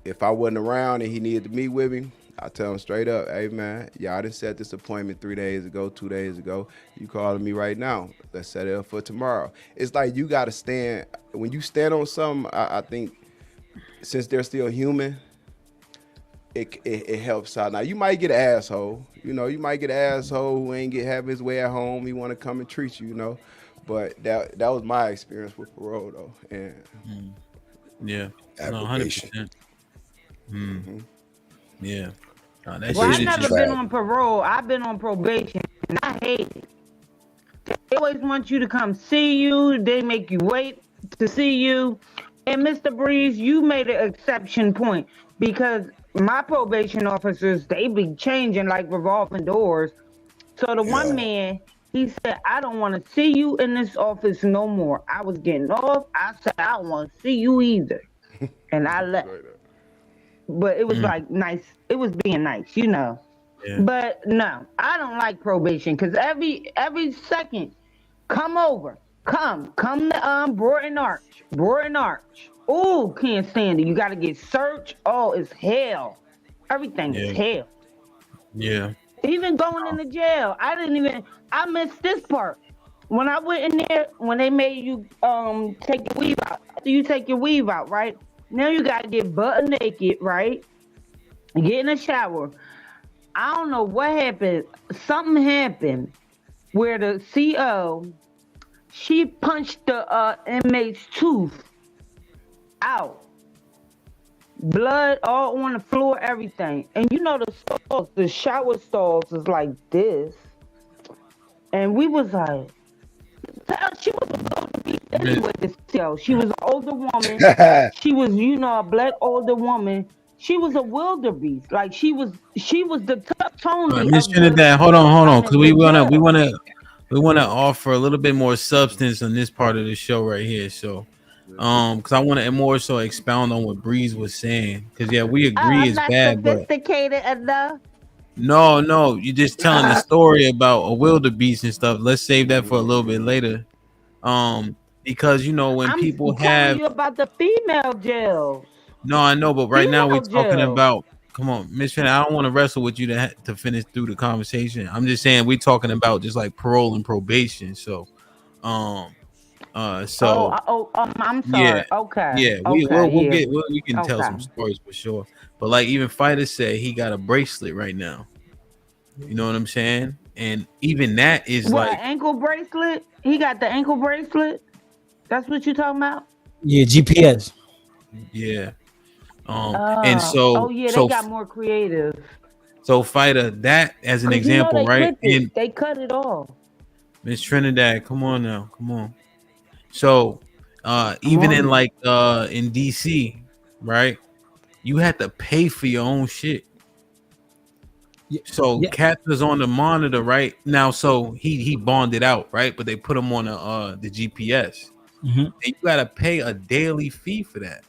If I wasn't around and he needed to meet with me, I tell him straight up, hey man, I done set this appointment 3 days ago, 2 days ago. You calling me right now. Let's set it up for tomorrow. It's like you gotta stand, when you stand on something, I think since they're still human, it helps out. Now you might get an asshole, you know, you might get an asshole who ain't have his way at home. He wanna come and treat you, you know. But that was my experience with parole though. And yeah, no, 100%. Yeah. Well, I've never been on parole. I've been on probation, and I hate it. They always want you to come see you. They make you wait to see you. And Mr. Breeze, you made an exception point because my probation officers, they be changing like revolving doors. So the one man, he said, I don't want to see you in this office no more. I was getting off. I said, I don't want to see you either. And I left. But it was like nice. It was being nice, you know. Yeah. But no, I don't like probation because every second, come over, come to Broughton Arch. Oh, can't stand it. You got to get searched. Oh, it's hell. Everything is hell. Yeah. Even going into jail, I missed this part. When I went in there, when they made you take your weave out, after you take your weave out, right? Now you gotta get butt naked, right? Get in a shower. I don't know what happened. Something happened where the CO, she punched the inmate's tooth out. Blood all on the floor, everything. And you know the shower stalls is like this. And we was like, she was anyway, she was an older woman. She was, you know, a black older woman. She was a wildebeest. Like she was the Tony. Miss Trinidad, hold on, because we wanna offer a little bit more substance on this part of the show right here. So, because I want to more so expound on what Breeze was saying. Because we agree it's bad, but sophisticated enough. No, you're just telling the story about a wildebeest and stuff. Let's save that for a little bit later. Because you know when people have you about the female jails. No, I know, but right now we're talking about. Come on, Miss Shannon, I don't want to wrestle with you to finish through the conversation. I'm just saying we're talking about just like parole and probation. So, I'm sorry. Yeah, okay. Yeah, we can tell some stories for sure. But like even Fighter said, he got a bracelet right now. You know what I'm saying? And even that is ankle bracelet. He got the ankle bracelet. That's what you talking about? Yeah, GPS. Yeah. And Oh yeah, so they got more creative. So Fighter, that as an 'Cause you know example, they right? clipped it. They cut it off. Miss Trinidad, come on now, come on. So even in like in DC, right? You had to pay for your own shit. So Cat was on the monitor right now. So he bonded out, right? But they put him on the GPS. Mhm. And you gotta pay a daily fee for that.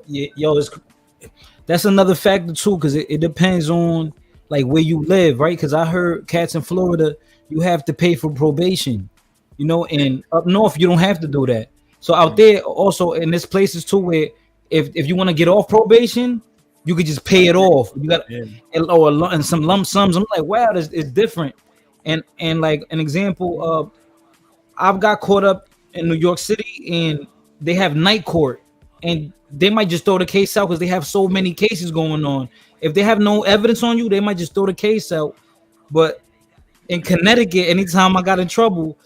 Yeah, yo, that's another factor too, because it depends on like where you live, right? Because I heard cats in Florida, you have to pay for probation, you know, and up north you don't have to do that. So out there also, and there's places too where if you want to get off probation, you could just pay it off. You got and some lump sums. I'm like, wow, it's different. And like an example, I've got caught up in New York City, and they have night court, and they might just throw the case out because they have so many cases going on. If they have no evidence on you, they might just throw the case out. But in Connecticut, anytime I got in trouble,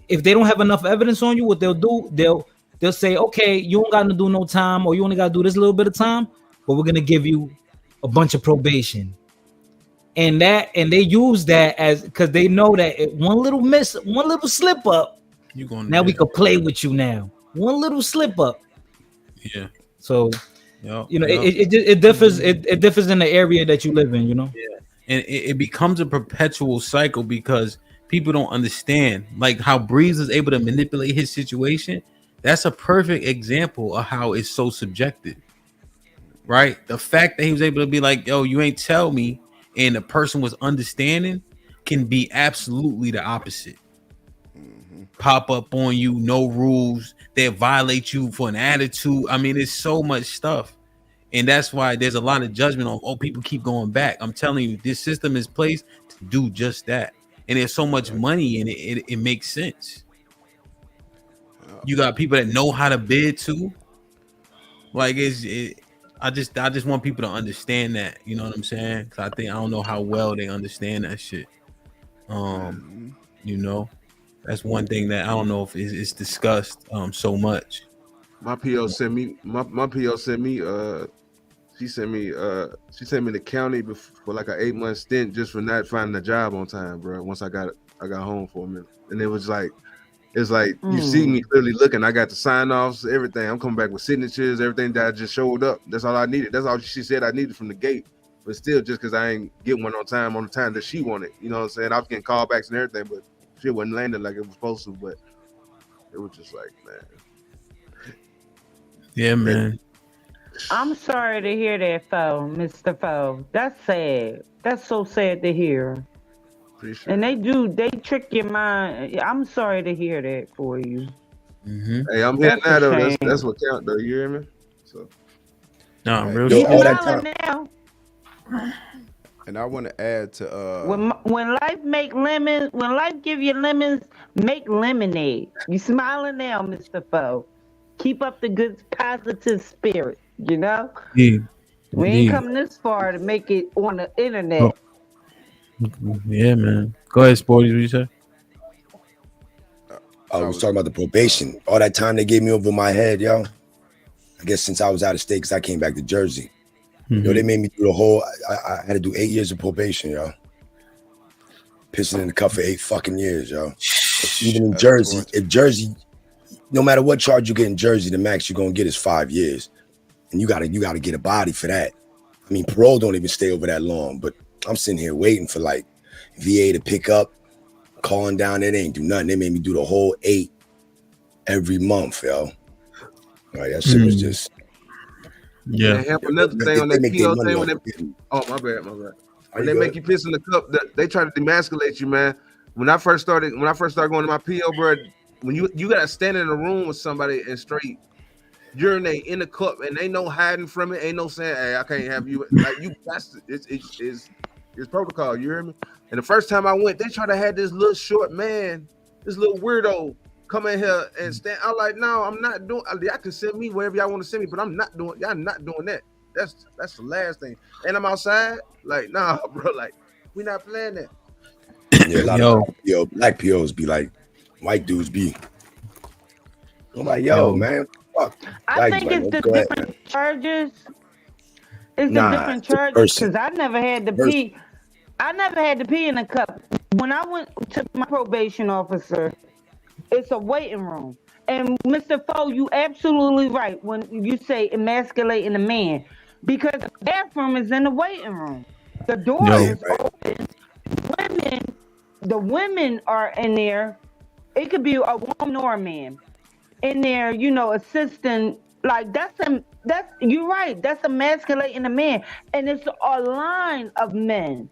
if they don't have enough evidence on you, what they'll do, they'll say, okay, you don't got to do no time, or you only got to do this little bit of time, but we're gonna give you a bunch of probation. And they use that as because they know that one little slip up, now we could play with you now. One little slip up. Yeah. So it differs. It differs in the area that you live in. You know. Yeah. And it becomes a perpetual cycle because people don't understand, like how Breeze is able to manipulate his situation. That's a perfect example of how it's so subjective, right? The fact that he was able to be like, yo, you ain't tell me, and the person was understanding, can be absolutely the opposite. Pop up on you, no rules, they violate you for an attitude. I mean, it's so much stuff. And that's why there's a lot of judgment on, people keep going back. I'm telling you, this system is placed to do just that. And there's so much money in it, it makes sense. You got people that know how to bid too. Like I just want people to understand that. You know what I'm saying? Because I don't know how well they understand that shit. You know, that's one thing that I don't know if it's discussed so much. My PO sent me. My PO sent me. She sent me the county for like an 8-month stint just for not finding a job on time, bro. Once I got home for a minute, and it was like, it's like you see me clearly looking. I got the sign offs, everything. I'm coming back with signatures, everything that I just showed up. That's all I needed. That's all she said I needed from the gate. But still, just because I ain't getting one on the time that she wanted, you know what I'm saying? I was getting callbacks and everything, but shit wasn't landing like it was supposed to. But it was just like, man. Yeah, man. I'm sorry to hear that, Mr. Foe. That's sad. That's so sad to hear. Appreciate and they trick your mind. I'm sorry to hear that for you. Mm-hmm. Hey, I'm here now though. That's what counts though. You hear me? So no, real shit. All that time. Now. And I want to add to when life make lemons, when life give you lemons, make lemonade. You smiling now, Mr. Foe. Keep up the good positive spirit. You know, we ain't come this far to make it on the internet. Oh. Yeah, man. Go ahead, Sporty. What you say? I was talking about the probation. All that time they gave me over my head, yo. I guess since I was out of state, because I came back to Jersey. Mm-hmm. Yo, they made me do the whole. I had to do 8 years of probation, yo. Pissing in the cup for 8 fucking years, yo. Even in Jersey, if Jersey, no matter what charge you get in Jersey, the max you're gonna get is 5 years. And you gotta get a body for that. I mean, parole don't even stay over that long, but I'm sitting here waiting for like VA to pick up, calling down. It ain't do nothing. They made me do the whole 8 every month, yo. Like that shit was just. Yeah. Another thing on that PO thing when they, oh my bad. When they make you piss in the cup, they try to demasculate you, man. When I first started going to my PO, bro, when you gotta stand in a room with somebody and straight urinate in the cup, and ain't no hiding from it, ain't no saying, "Hey, I can't have you." Like you, it's protocol. You hear me? And the first time I went, they tried to have this little short man, this little weirdo, come in here and stand. I'm like, no, I'm not doing. Y'all can send me wherever y'all want to send me, but I'm not doing. Y'all not doing that. That's the last thing. And I'm outside. Like, nah, bro. Like, we not playing that. Yeah, a lot of black POs be like, white dudes be. I'm like, yo, man, fuck. I Like, think it's the go ahead, man. different charges. It's the Nah, different it's the charges person. because I never had to Person. pee. I never had to pee in a cup. When I went to my probation officer, it's a waiting room. And Mr. Foe, you absolutely right when you say emasculating a man because the bathroom is in the waiting room. The door is open. The women are in there. It could be a woman or a man in there, you know, assisting. Like that's you're right. That's emasculating a man, and it's a line of men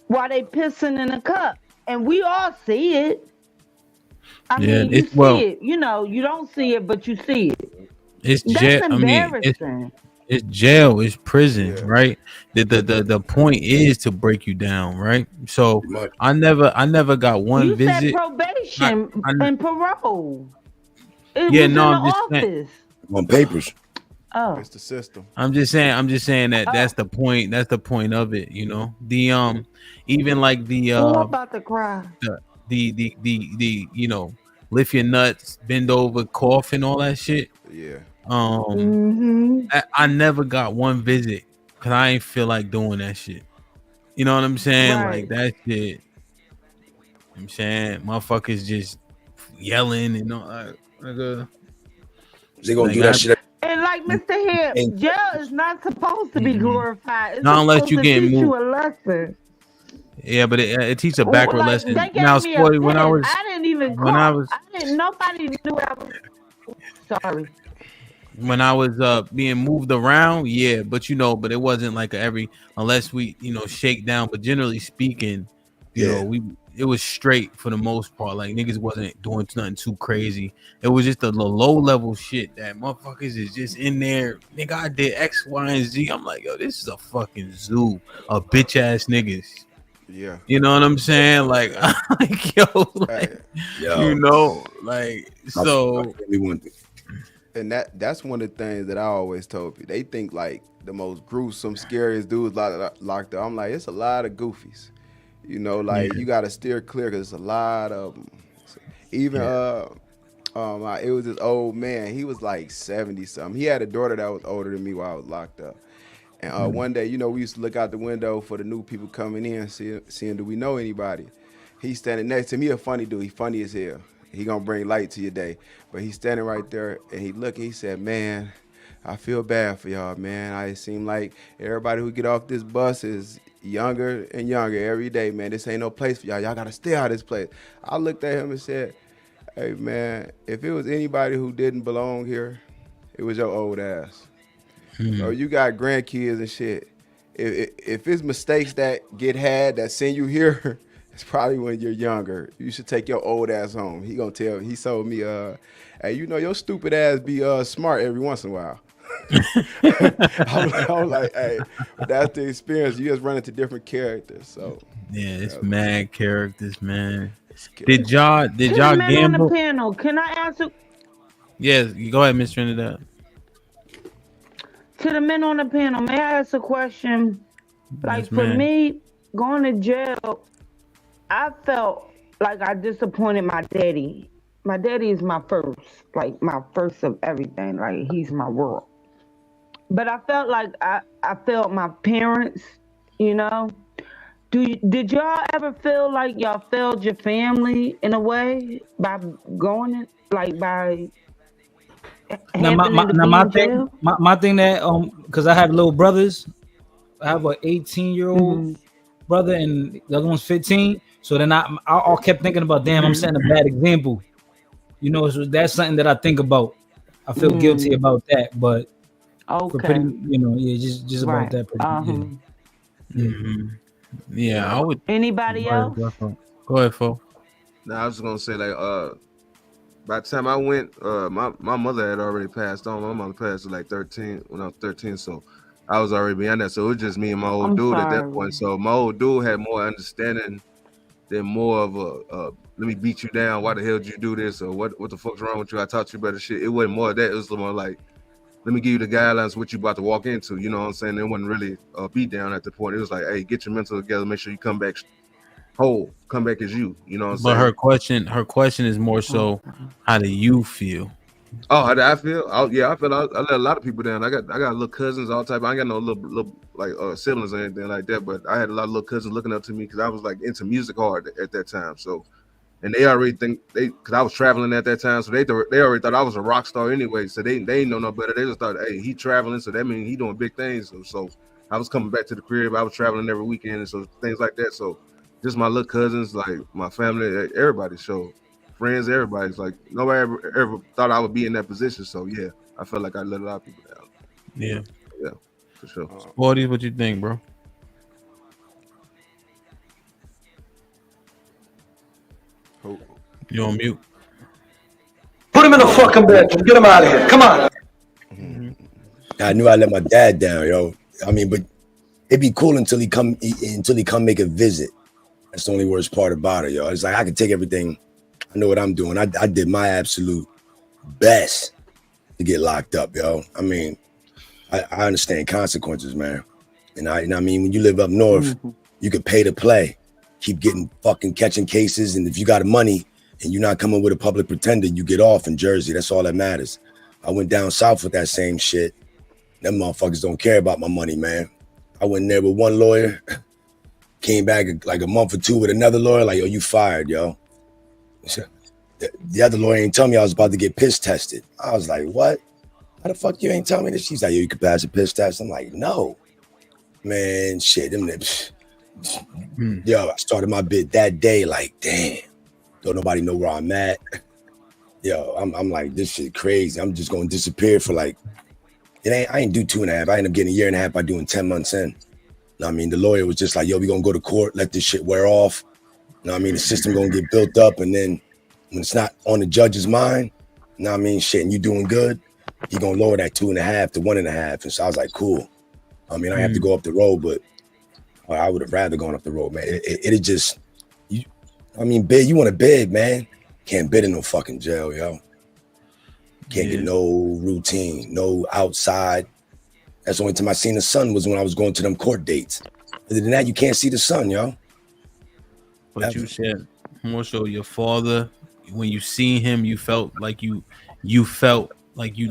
while they pissing in a cup, and we all see it. I mean, you see it. You know, you don't see it, but you see it. It's That's jail. embarrassing. It's jail. It's prison, right? The point is to break you down, right? So I never got one You visit. said probation and parole. It Yeah, was no, in I'm the just saying. office. On papers. Oh, it's the system. I'm just saying that that's the point. That's the point of it. You know, the even like the oh, I'm about to cry. the you know, lift your nuts, bend over, cough, and all that shit. Yeah. I never got one visit because I ain't feel like doing that shit. You know what I'm saying? Right. Like that shit. I'm saying motherfuckers just yelling and all like they gonna do that shit. And like Mr. Hip, jail is not supposed to be glorified. It's Not unless supposed you to get teach you moved. a lesson. Yeah, but it teaches a backward Like, lesson. they gave Now, me Sporty, a when I pen. was I didn't even when call. I was Nobody knew I was. Sorry. when I was being moved around, yeah, but but it wasn't like unless we shake down. But generally speaking, you know, it was straight for the most part. Like niggas wasn't doing nothing too crazy. It was just the low level shit that motherfuckers is just in there. Nigga, I did X, Y, and Z. I'm like, yo, this is a fucking zoo of bitch ass niggas. Yeah. You know what I'm saying? Like, like yo, like, you know, like so. And that's one of the things that I always told people. They think like the most gruesome, scariest dudes locked up. I'm like, it's a lot of goofies. You know, like you got to steer clear because it's a lot of them. Even it was this old man. He was like 70 something. He had a daughter that was older than me while I was locked up. And one day, we used to look out the window for the new people coming in, seeing do we know anybody. He's standing next to me. He a funny dude. He funny as hell. He gonna bring light to your day. But he's standing right there, and he looked. He said, "Man, I feel bad for y'all, man. I seem like everybody who get off this bus is younger and younger every day, man. This ain't no place for y'all. Y'all gotta stay out of this place." I looked at him and said, "Hey, man, if it was anybody who didn't belong here, it was your old ass. So you got grandkids and shit. If it's mistakes that get had that send you here, it's probably when you're younger. You should take your old ass home." He gonna tell. He told me, "Hey, your stupid ass be smart every once in a while." I was like, "Hey, that's the experience. You just run into different characters." So yeah, it's mad characters, man. Did y'all men gamble? on the panel, can I answer? Yes, you go ahead, Mr. Trinidad. To the men on the panel, may I ask a question? Like Yes, for ma'am. me, going to jail, I felt like I disappointed my daddy. My daddy is my first of everything. Like he's my world. But I felt like I failed my parents, Did y'all ever feel like y'all failed your family in a way by going in, like by Now my thing that because I have little brothers. I have an 18-year-old brother and the other one's 15. So then I all kept thinking about, damn, I'm setting a bad example. So that's something that I think about. I feel guilty about that, but for pretty, just about that. Yeah, I would. Anybody else? Go ahead, Fo. Now I was gonna say by the time I went, my mother had already passed on. My mother passed at like 13 when I was 13, so I was already beyond that. So it was just me and my old dude at that point. So my old dude had more understanding than more of a let me beat you down. Why the hell did you do this? Or what the fuck's wrong with you? I taught you better shit. It wasn't more of that. It was more like, let me give you the guidelines what you about to walk into. You know what I'm saying? It wasn't really a beat down at the point. It was like, hey, get your mental together. Make sure you come back whole, come back as you. You know what I'm But saying? her question is more so, how do you feel? Oh, how do I feel? I feel I let a lot of people down. I got little cousins, all type. I ain't got no little like siblings or anything like that. But I had a lot of little cousins looking up to me because I was like into music hard at that time. So, and they already think because I was traveling at that time, so they already thought I was a rock star anyway. So they ain't know no better. They just thought, hey, he traveling, so that means he doing big things. So I was coming back to the crib. I was traveling every weekend, and so things like that. So just my little cousins, like my family, everybody. So friends, everybody's like nobody ever thought I would be in that position. So yeah, I felt like I let a lot of people down. Yeah, for sure. Sporty, what you think, bro? You on mute? Put him in the fucking bedroom. Get him out of here. Come on. I knew I let my dad down, yo. I mean, but it'd be cool until he come make a visit. That's the only worst part about it, yo. It's like I can take everything. I know what I'm doing. I did my absolute best to get locked up, yo. I mean, I understand consequences, man. And I mean, when you live up north, you can pay to play, keep getting fucking catching cases, and if you got money and you're not coming with a public pretender, you get off in Jersey. That's all that matters. I went down south with that same shit. Them motherfuckers don't care about my money, man. I went in there with one lawyer, came back like a month or two with another lawyer, like, yo, you fired, yo. The other lawyer ain't tell me I was about to get piss tested. I was like, what? How the fuck you ain't tell me this? She's like, yo, you could pass a piss test. I'm like, no. Man, shit, them lips. Yo, I started my bit that day, like, damn. Don't nobody know where I'm at. Yo, I'm like, this shit crazy. I'm just gonna disappear for like, I ain't do 2.5. I ended up getting 1.5 years by doing 10 months in. I mean, the lawyer was just like, yo, we gonna go to court, let this shit wear off. You know what I mean? The system gonna get built up, and then when it's not on the judge's mind, you know what I mean, shit, and you doing good, he gonna lower that 2.5 to 1.5. And so I was like, cool. I mean, I have to go up the road, but I would have rather gone up the road, man. It just, bid, you want to bid, man. Can't bid in no fucking jail, yo. Can't get no routine, no outside. That's the only time I seen the sun was when I was going to them court dates. Other than that, you can't see the sun, yo. But you said more so your father, when you seen him, you felt like you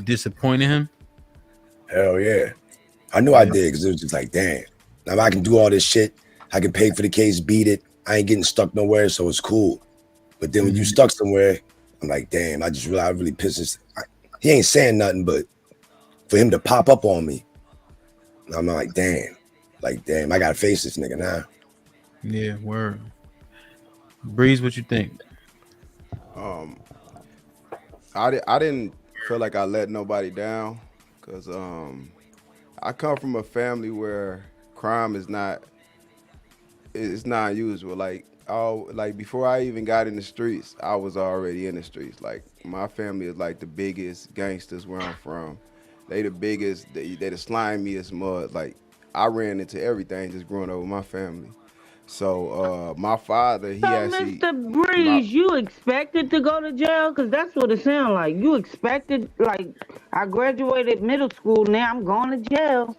disappointed him. Hell yeah. I knew I did, because it was just like, damn. Now I can do all this shit. I can pay for the case, beat it. I ain't getting stuck nowhere, so it's cool. But then when you stuck somewhere, I'm like, damn, I really pissed this. He ain't saying nothing, but for him to pop up on me, I'm like, damn, I gotta face this nigga now. Yeah, word. Breeze, what you think? I didn't feel like I let nobody down, because I come from a family where crime is not usual. Like before I even got in the streets, I was already in the streets. Like my family is like the biggest gangsters where I'm from. They the biggest, they the slimiest mud. Like I ran into everything just growing up with my family. So my father, he actually. Mr. Breeze, you expected to go to jail? Because that's what it sounds like. You expected, like, I graduated middle school, now I'm going to jail.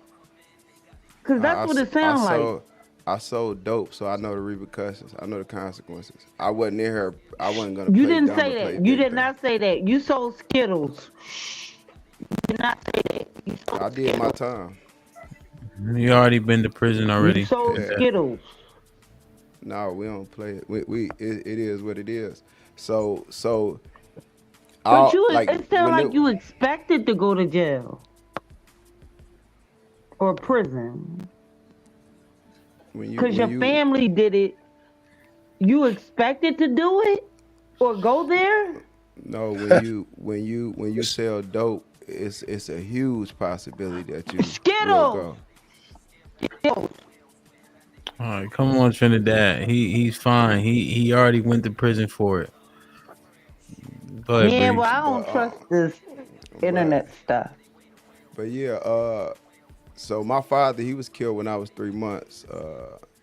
Because that's what it sounds like. I sold dope, so I know the repercussions. I know the consequences. I wasn't in here. I wasn't going to play. You didn't say that. You did not say that. You sold Skittles. You did not say that. I did my time. You already been to prison already. You sold Skittles. No, we don't play it. It is what it is. So. But it sounds like you expected to go to jail or prison. Because your family did it, you expected to do it or go there? No, when you sell dope, it's a huge possibility that you will go. All right, come on, Trinidad. He's fine. He already went to prison for it. But yeah, well, I don't trust this internet stuff. But yeah, so my father, he was killed when I was 3 months.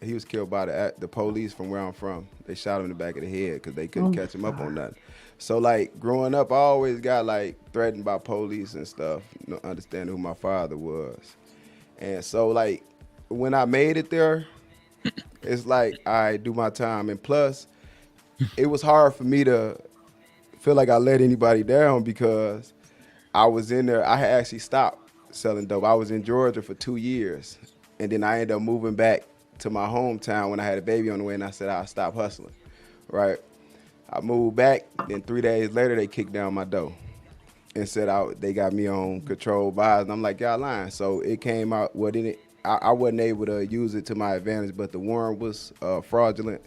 He was killed by the police from where I'm from. They shot him in the back of the head because they couldn't catch him up on nothing. So like growing up, I always got like threatened by police and stuff, understanding who my father was. And so like when I made it there, It's like I do my time, and plus, it was hard for me to feel like I let anybody down because I was in there. I had actually stopped selling dope. I was in Georgia for 2 years, and then I ended up moving back to my hometown when I had a baby on the way, and I said I'll stop hustling. Right? I moved back, then 3 days later they kicked down my door and said they got me on controlled buys, and I'm like, y'all lying. So it came out I wasn't able to use it to my advantage, but the warrant was fraudulent.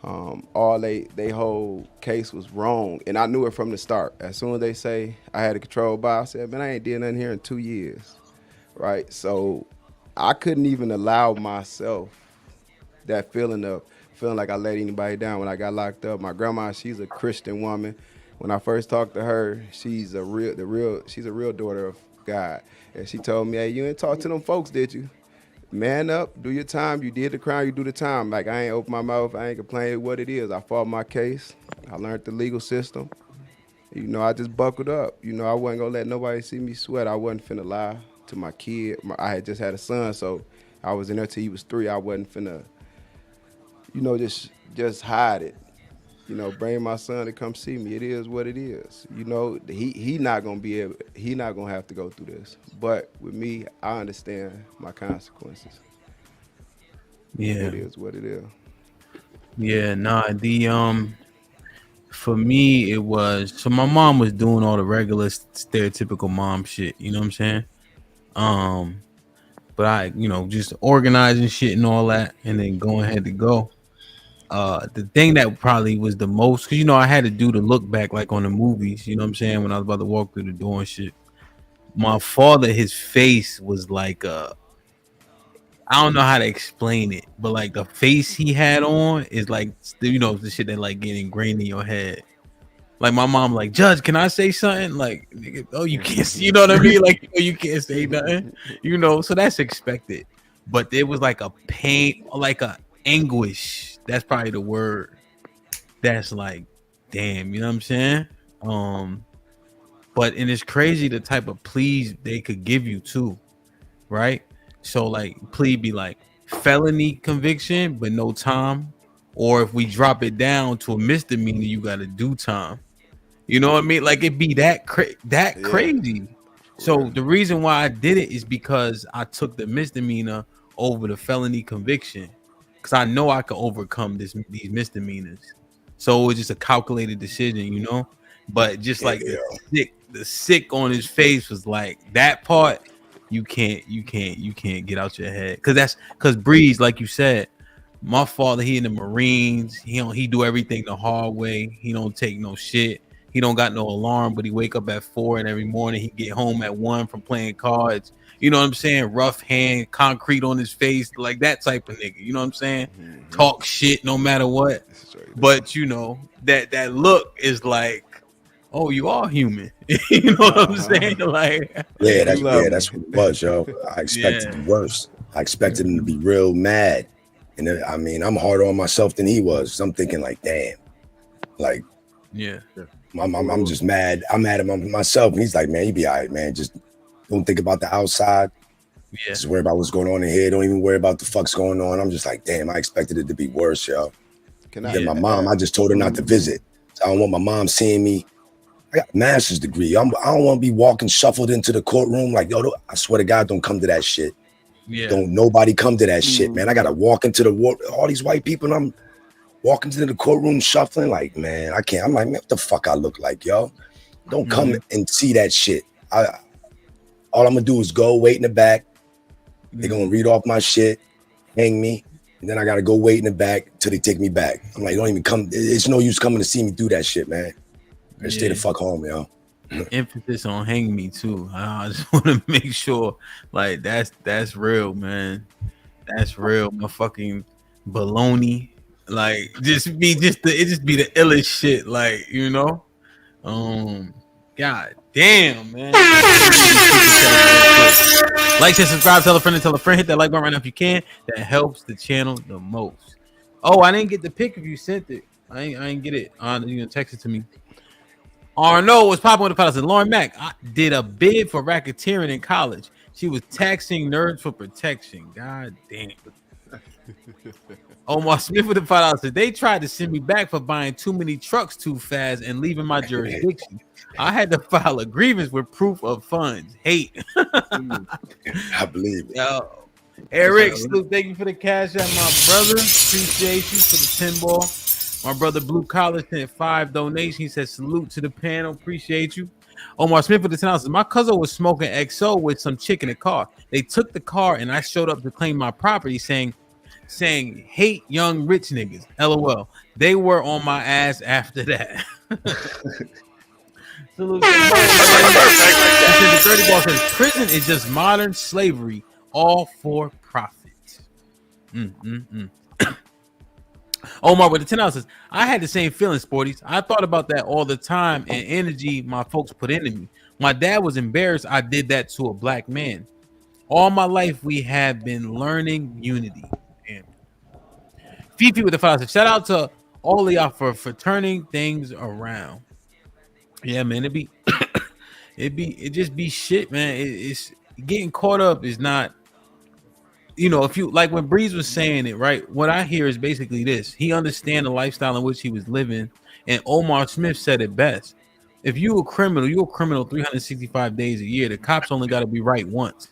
All they whole case was wrong, and I knew it from the start. As soon as they say I had a controlled buy, I said, man, I ain't did nothing here in 2 years, right? So I couldn't even allow myself that feeling of feeling like I let anybody down when I got locked up. My grandma, she's a Christian woman. When I first talked to her, she's a real daughter of God, and she told me, hey, you ain't talk to them folks, did you? Man up, do your time. You did the crime, you do the time. Like, I ain't open my mouth, I ain't complaining what it is. I fought my case. I learned the legal system. You know, I just buckled up. You know, I wasn't gonna let nobody see me sweat. I wasn't finna lie to my kid. I had just had a son, so I was in there till he was 3. I wasn't finna, you know, just hide it. You know, bring my son to come see me. It is what it is. You know, he not gonna have to go through this. But with me, I understand my consequences. Yeah, it is what it is. Yeah, nah. For me, it was so my mom was doing all the regular stereotypical mom shit. You know what I'm saying? But I, just organizing shit and all that, and then going ahead to go. The thing that probably was the most, because I had to do the look back like on the movies, you know what I'm saying, when I was about to walk through the door and shit. My father, his face was like I don't know how to explain it, but like the face he had on is like the shit that like get ingrained in your head. Like my mom, like, Judge, can I say something? Like, nigga, oh, you can't see, you know what I mean? Like, you can't say nothing, so that's expected. But there was like a pain, like a anguish. That's probably the word. That's like, damn, you know what I'm saying? But and it's crazy the type of pleas they could give you too, right? So like plea be like felony conviction, but no time. Or if we drop it down to a misdemeanor, you gotta do time. You know what I mean? Like it be that crazy. So the reason why I did it is because I took the misdemeanor over the felony conviction. Because I know I could overcome these misdemeanors. So it was just a calculated decision, But just like the sick on his face was like that part, you can't get out your head. Because Breeze, like you said, my father, he in the Marines, he do everything the hard way. He don't take no shit. He don't got no alarm, but he wake up at 4 and every morning he get home at 1 from playing cards. You know what I'm saying? Rough hand, concrete on his face, like that type of nigga. You know what I'm saying? Mm-hmm. Talk shit no matter what. But that look is like, oh, you are human. You know what I'm saying? Like, that's what it was, yo. I expected the worst. I expected him to be real mad, and then, I mean, I'm harder on myself than he was. So I'm thinking like, damn, like, I'm just mad. I'm mad at myself, and he's like, man, you be all right, man. Just don't think about the outside. Just worry about what's going on in here. Don't even worry about the fuck's going on. I'm just like, damn, I expected it to be worse, yo. Then my mom, I just told her not to visit. So I don't want my mom seeing me. I got a master's degree. I don't want to be walking shuffled into the courtroom like, yo, I swear to God, don't come to that shit. Don't nobody come to that shit, man. I got to walk into all these white people, and I'm walking into the courtroom shuffling like, man, I can't. I'm like, man, what the fuck I look like, yo? Don't come and see that shit. All I'm going to do is go wait in the back. They're going to read off my shit, hang me, and then I got to go wait in the back till they take me back. I'm like, don't even come. It's no use coming to see me do that shit, man. Stay the fuck home, yo. Emphasis on hang me, too. I just want to make sure, like, that's real, man. That's real. My fucking baloney. Like, it just be the illest shit, like, God damn, man. Like, share, subscribe, tell a friend, hit that like button right now if you can. That helps the channel the most. Oh, I didn't get the pic if you sent it. I ain't get it. You gonna text it to me. Arno was popping with the palace. Lauren Mack, I did a bid for racketeering in college. She was taxing nerds for protection. God damn. Omar Smith with the $5 said they tried to send me back for buying too many trucks too fast and leaving my jurisdiction. I had to file a grievance with proof of funds. Hate. I believe it. Yo, Eric, salute, thank you for the cash out, my brother. Appreciate you for the 10 ball. My brother Blue Collar sent 5 donations. He said salute to the panel. Appreciate you. Omar Smith with the $10. My cousin was smoking XO with some chick in the car. They took the car and I showed up to claim my property saying hate young rich niggas. LOL. They were on my ass after that. Salute. The 30 ball says prison is just modern slavery, all for profit. Omar with the $10 says, I had the same feeling, Sporties. I thought about that all the time and energy my folks put into me. My dad was embarrassed I did that to a black man. All my life we have been learning unity. Damn. Fifi with the $5 says, shout out to all of y'all for turning things around. Yeah, man, it just be shit, man. It's getting caught up is not. You know, if you like when Breeze was saying it, right? What I hear is basically this: he understands the lifestyle in which he was living, and Omar Smith said it best. If you're a criminal 365 days a year. The cops only got to be right once.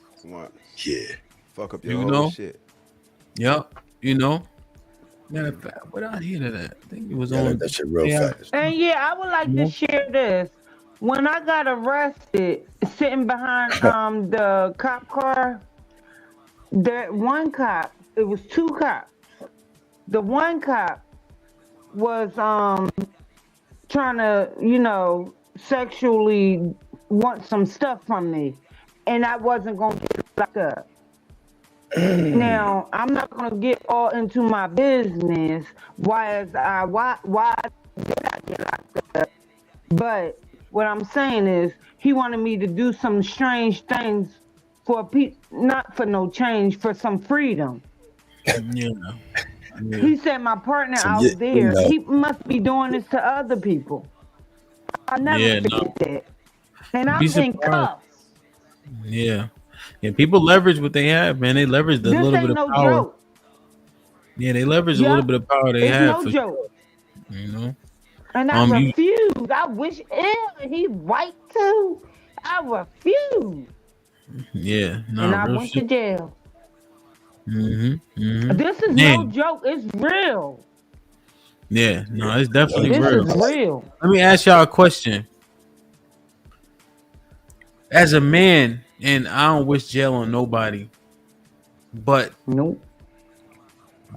Yeah, fuck up your whole shit. Yep, you know. What I hear that? I think it was on that shit real fast. And I would like to share this. When I got arrested, sitting behind the cop car. That one cop, it was 2 cops. The one cop was trying to, sexually want some stuff from me, and I wasn't gonna get locked up. Now I'm not gonna get all into my business. Why did I get locked up? But what I'm saying is, he wanted me to do some strange things. Not for no change, for some freedom. Yeah. He said my partner out there, he must be doing this to other people. I never forget that. And I'm in cuffs. Yeah. People leverage what they have, man. They leverage the little bit of power. Joke. Yeah, they leverage a little bit of power they have. No joke. Sure. You know. And I refuse. I wish he's white too. I refuse. Yeah, no, and I went to jail. This is no joke. It's real. Yeah, no, it's definitely real. This is real. Let me ask y'all a question. As a man, and I don't wish jail on nobody, but nope.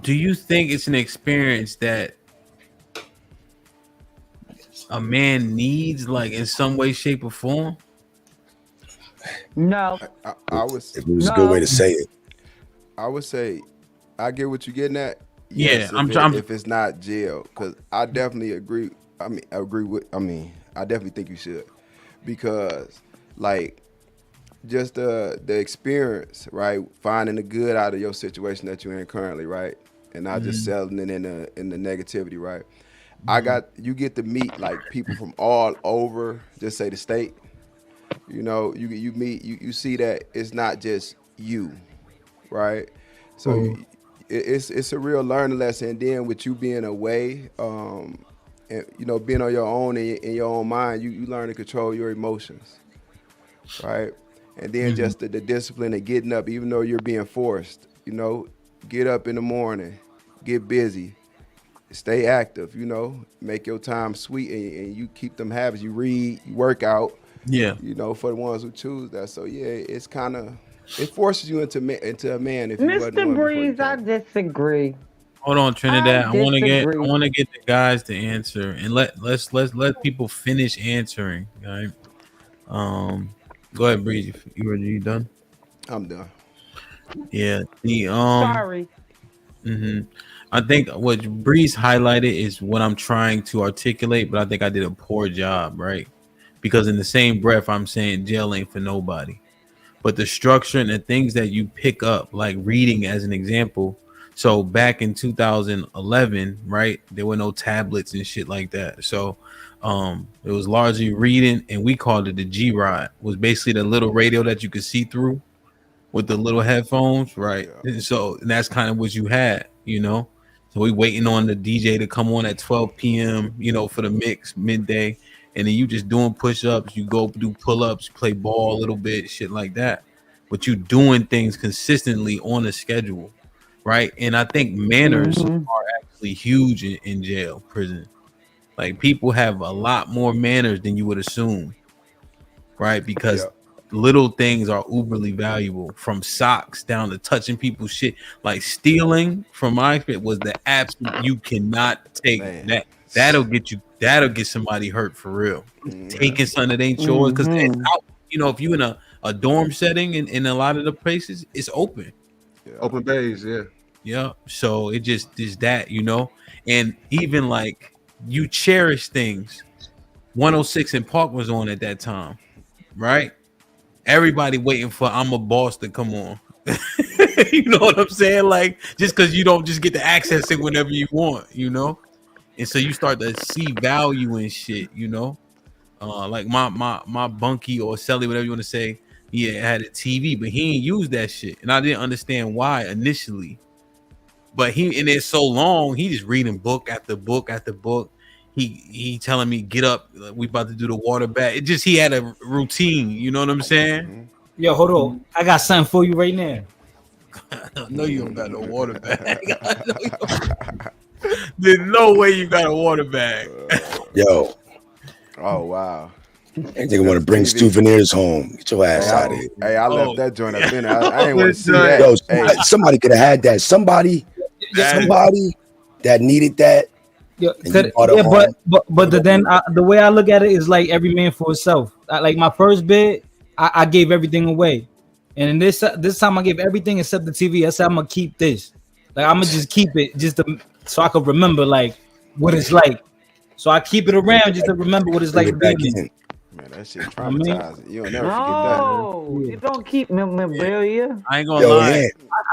Do you think it's an experience that a man needs, like in some way, shape, or form? No, I was. It was a good way to say it. I would say, I get what you're getting at. Yes, if it's not jail, because I definitely agree. I definitely think you should, because like just the experience, right? Finding the good out of your situation that you're in currently, right? And not just selling it in the negativity, right? You get to meet like people from all over, just say the state. You know, you meet, you see that it's not just you, right? So it's a real learning lesson. And then with you being away, and being on your own in your own mind, you learn to control your emotions, right? And then just the discipline of getting up, even though you're being forced, get up in the morning, get busy, stay active, make your time sweet, and you keep them habits. You read, you work out. Yeah, for the ones who choose that. So it's kind of, it forces you into a man. If you Mr. Breeze, I disagree. Hold on, Trinidad. I want to get the guys to answer, and let's let people finish answering. All right. Go ahead, Breeze. You done? I'm done. Yeah. Sorry. I think what Breeze highlighted is what I'm trying to articulate, but I think I did a poor job, right? Because in the same breath, I'm saying jail ain't for nobody. But the structure and the things that you pick up, like reading as an example. So back in 2011, right, there were no tablets and shit like that. So it was largely reading, and we called it the G-Rod. It was basically the little radio that you could see through. with the little headphones, right? And so that's kind of what you had, you know. So we waiting on the DJ to come on at 12 p.m., you know, for the mix midday, and then you just doing push-ups, you go do pull-ups, play ball a little bit, shit like that. But you doing things consistently on a schedule, right? And I think manners are actually huge in jail, prison. Like people have a lot more manners than you would assume, right? Because little things are uberly valuable, from socks down to touching people's shit. Like stealing, from my experience, was the absolute. You cannot take that. That'll get somebody hurt for real. Taking something that ain't yours, because it's out. You know, if you in a dorm setting in a lot of the places, it's open. Open bays, yeah. So it just is that, you know, and even like you cherish things. 106 in Park was on at that time, right? Everybody waiting for I'm a Boss to come on. You know what I'm saying? Like, just because you don't just get to access it whenever you want, you know? And so you start to see value in shit, you know? Like my bunkie or Selly, whatever you want to say, he had a TV, but he ain't used that shit. And I didn't understand why initially. But and it's so long, he just reading book after book after book. He telling me, get up, we about to do the water bath. It just, he had a routine, you know what I'm saying? Yo, hold on. I got something for you right now. No, you don't got no water bag. There's no way you got a water bag. Yo. Oh, wow. Ain't nigga want to bring souvenirs home. Get your ass out of here. Hey, I left that joint up in there. I ain't want to see that. Yo, Hey. somebody could have had that. Somebody that needed that. Yeah, but the way I look at it is like every man for himself. Like my first bid, I gave everything away, and in this time I gave everything except the TV. I said I'm gonna keep this. Like I'm gonna just keep it so I can remember like what it's like. So I keep it around just to remember what it's like to be in. Man, that shit traumatizing. You'll never forget that. No, you don't keep memorabilia. I ain't gonna lie.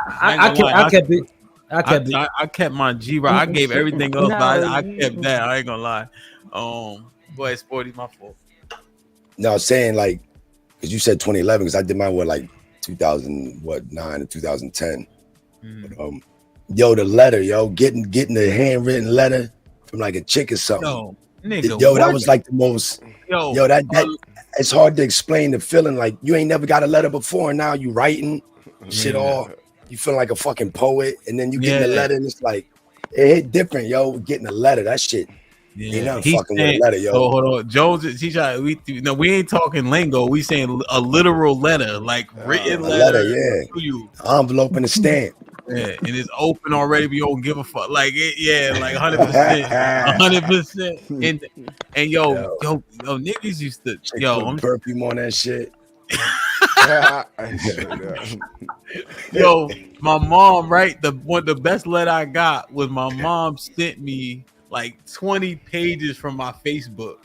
I kept it. I kept my G-Rock. I gave everything else, but I kept that. I ain't gonna lie. Boy, Sporty, my fault. No, I was saying like, because you said 2011, because I did mine like 2009 or 2010. But, yo, the letter, getting the handwritten letter from like a chick or something. Yo, nigga, that was like the most. Yo, that it's hard to explain the feeling. Like you ain't never got a letter before, and now you writing shit all. You feel like a fucking poet, and then you get the letter, and it's like it hit different, yo. Getting a letter, that shit. You're not fucking with a letter, yo. Oh, hold on, Jones. We ain't talking lingo. We saying a literal letter, like written letter. Yeah. To you. Envelope and a stamp. Yeah, and it's open already. But you don't give a fuck. Like it, yeah, like 100%, 100%. And yo, niggas used to I'm perfume on that shit. Yo, my mom, right? The best letter I got was my mom sent me like 20 pages from my Facebook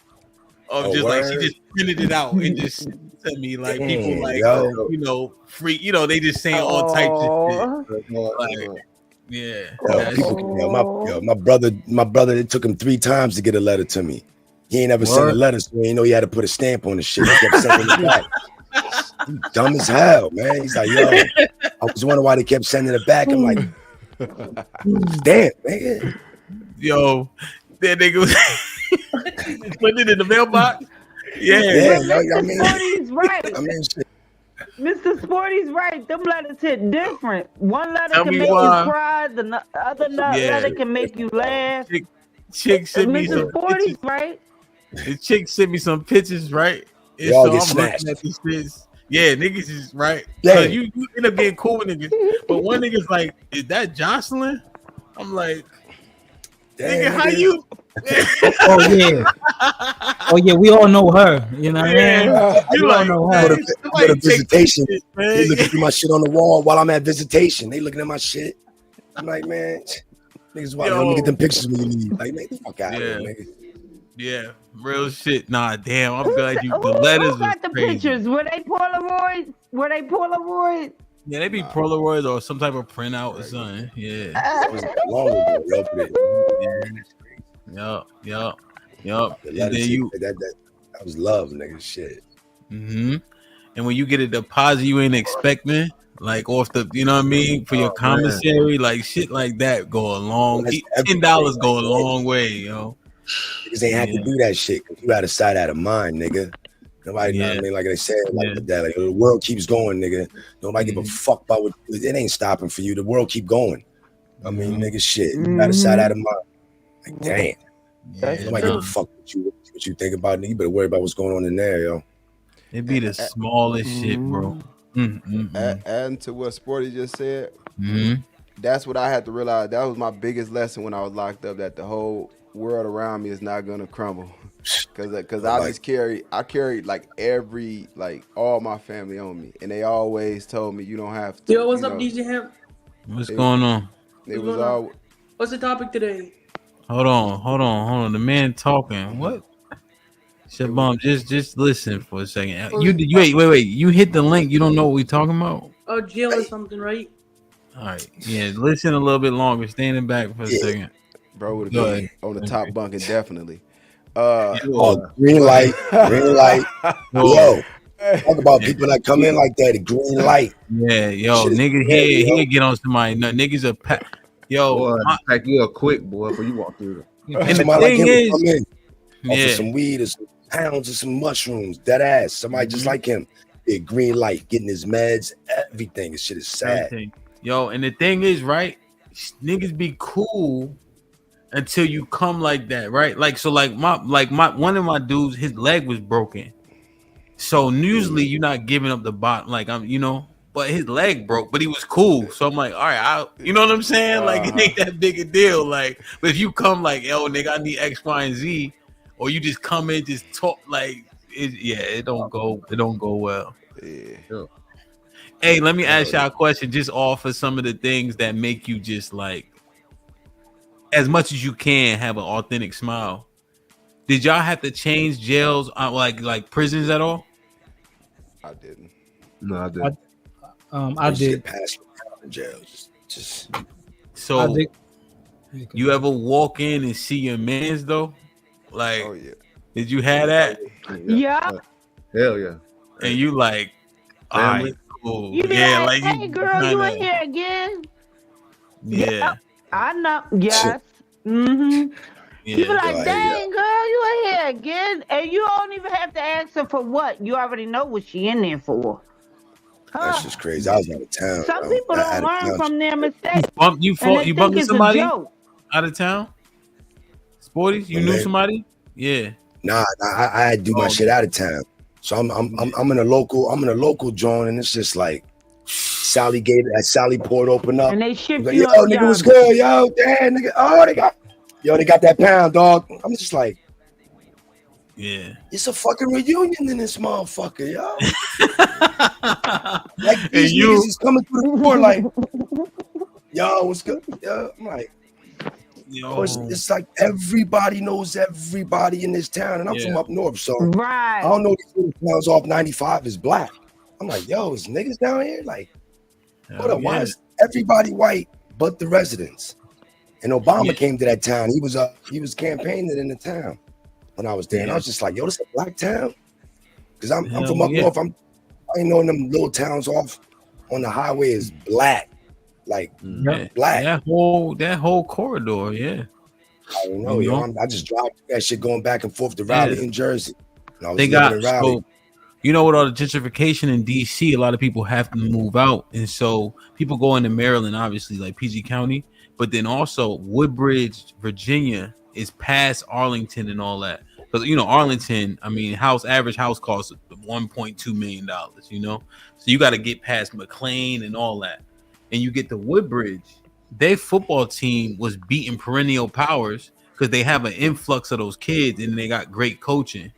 of like she just printed it out and just sent me like people like free, they just saying all types of shit. Like, my brother, it took him 3 times to get a letter to me. He ain't ever sent a letter, so he know he had to put a stamp on the shit. He kept sending it back. Dumb as hell, man. He's like, yo, I was wondering why they kept sending it back. I'm like, damn, man. Yo, that nigga was putting it in the mailbox. Yeah. I mean, right. Shit. Mr. Sporty's right. Them letters hit different. One letter can make you cry. The other letter can make you laugh. Chick sent me Mr. Sporty's right. The chick sent me some pictures, right? And y'all so get I'm snatched. looking at these things. Yeah, niggas is right. Yeah. You end up getting cool with niggas. But one nigga's like, is that Jocelyn? I'm like, nigga, how you? Oh yeah, we all know her. You know what I mean? You all know her. Go to visitation. They looking through my shit on the wall while I'm at visitation. They looking at my shit. I'm like, man, niggas, why let me get them pictures when you leave? Like, man, the fuck out of here, nigga. Yeah, real shit. Nah, damn. I'm glad the letters. Who got the pictures? Were they Polaroids? Yeah, they be Polaroids or some type of printout or something. Yeah. Yup. And then that was love, nigga. Shit. And when you get a deposit you ain't expecting, like off the, you know what I mean, for your commissary, like shit like that go a long. $10 go a long way, yo. Niggas ain't have to do that shit because you out of sight, out of mind, nigga. Nobody, know what I mean, like they said, like that. Like, the world keeps going, nigga. Nobody give a fuck about what it ain't stopping for you. The world keep going. I mean, nigga, shit, out of sight, out of mind. Like, damn. Nobody give a fuck what you think about. You better worry about what's going on in there, yo. It be the smallest shit, bro. Adding to what Sporty just said, that's what I had to realize. That was my biggest lesson when I was locked up. That the whole world around me is not gonna crumble, because I carried like all my family on me, and they always told me you don't have to. Yo, what's up, DJ Hemp? What's going on? It was all. What's the topic today? Hold on. The man talking. What? Shabam, just listen for a second. Wait. You hit the link. You don't know what we talking about? Oh, jail or something, right? All right. Yeah, listen a little bit longer. Standing back for a second. Bro would have been on the top bunk indefinitely. Green light. Yo, talk about people that come in like that. The green light. Yeah, yo, nigga, here get on somebody. No, niggas are yo, pack you up quick, boy, before you walk through. And the thing is, come in, offer some weed or some pounds or some mushrooms. Dead ass. Somebody just like him. Yeah, green light, getting his meds, everything. This shit is sad. Everything. Yo, and the thing is, right? Niggas be cool until you come like that, right? Like, so like my one of my dudes, his leg was broken. So usually you're not giving up the bot, like I'm, you know, but his leg broke, but he was cool. So I'm like, all right, you know what I'm saying? Like, it ain't that big a deal. Like, but if you come like, yo, nigga, I need X, Y, and Z, or you just come in, just talk like, it don't go well. Yeah. Hey, let me ask y'all a question, just off of some of the things that make you just like, as much as you can, have an authentic smile. Did y'all have to change jails, like prisons at all? I didn't. No, I didn't. I did. Pass jail. Just. So, you ever walk in and see your mans though? Like, did you have that? Yeah. Hell yeah. And you like, all right, cool. You be like, hey girl, you in here again? Yeah. I know. Yes. Mm-hmm. Yeah, You be like, dang, girl, you in here again? And you don't even have to ask her for what. You already know what she in there for. That's just crazy. I was out of town. Some people don't learn from their mistakes. You bumped somebody out of town? Sporties? You knew somebody? Yeah. Nah, I had to do my shit out of town. So I'm in a local joint, and it's just like Sally Port open up. And they shift like, you yo, up. nigga was good, yo, damn, nigga. Oh, they got that pound, dog. I'm just like, yeah, it's a fucking reunion in this motherfucker, yo. Like these and niggas is coming through the door, like, yo, what's good? Yo, I'm like, yo, it's like everybody knows everybody in this town, and I'm from up north, so I don't know these little towns off 95 is black. I'm like, yo, is niggas down here? Like, what up? Why is everybody white but the residents? And Obama came to that town. He was campaigning in the town when I was there, and I was just like, yo, this is a black town, because I'm from up north. I ain't knowing them little towns off on the highway is black. Like black. That whole corridor, yeah. I don't know, yo. I just drive that shit going back and forth to Raleigh in Jersey. And I was living in Raleigh. So, you know, with all the gentrification in DC, a lot of people have to move out, and so people go into Maryland, obviously, like PG County, but then also Woodbridge, Virginia, is past Arlington and all that. Because you know, Arlington, I mean, average house costs $1.2 million. You know, so you got to get past McLean and all that. And you get to Woodbridge, their football team was beating perennial powers because they have an influx of those kids and they got great coaching.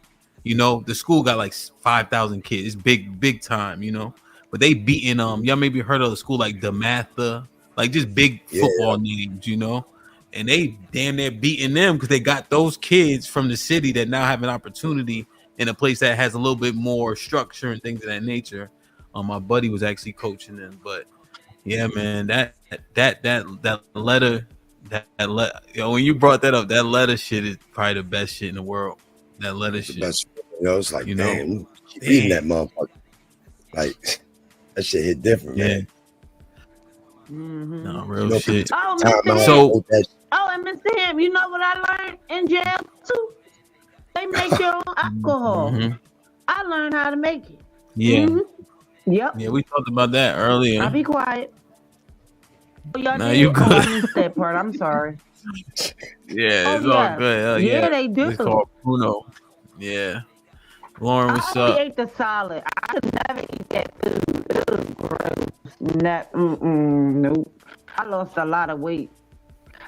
You know, the school got like 5,000 kids. It's big time, you know. But they beating y'all maybe heard of a school like DeMatha, like just big football names, you know. And they damn near beating them because they got those kids from the city that now have an opportunity in a place that has a little bit more structure and things of that nature. My buddy was actually coaching them, but yeah, man, that letter, yo, when you brought that up, that letter shit is probably the best shit in the world. That letter shit, best, you know, it's like, you damn, know, keep reading that motherfucker. Like, That shit hit different, man. No, real shit. Oh, Time Mr. out. So- Oh, and Mr. Ham, you know what I learned in jail too? They make your own alcohol. Mhm. I learned how to make it. Yeah. Yep. Yeah, we talked about that earlier. I'll be quiet. Oh, y'all Nah, did? you Oh, good. I missed that part. I'm sorry. Yeah, it's Oh, all yeah. good. Hell Yeah, yeah, they do. It's called Bruno. Yeah. Lauren, what's I only up? ate the salad. I could never eat that food. It was gross. Nope. I lost a lot of weight.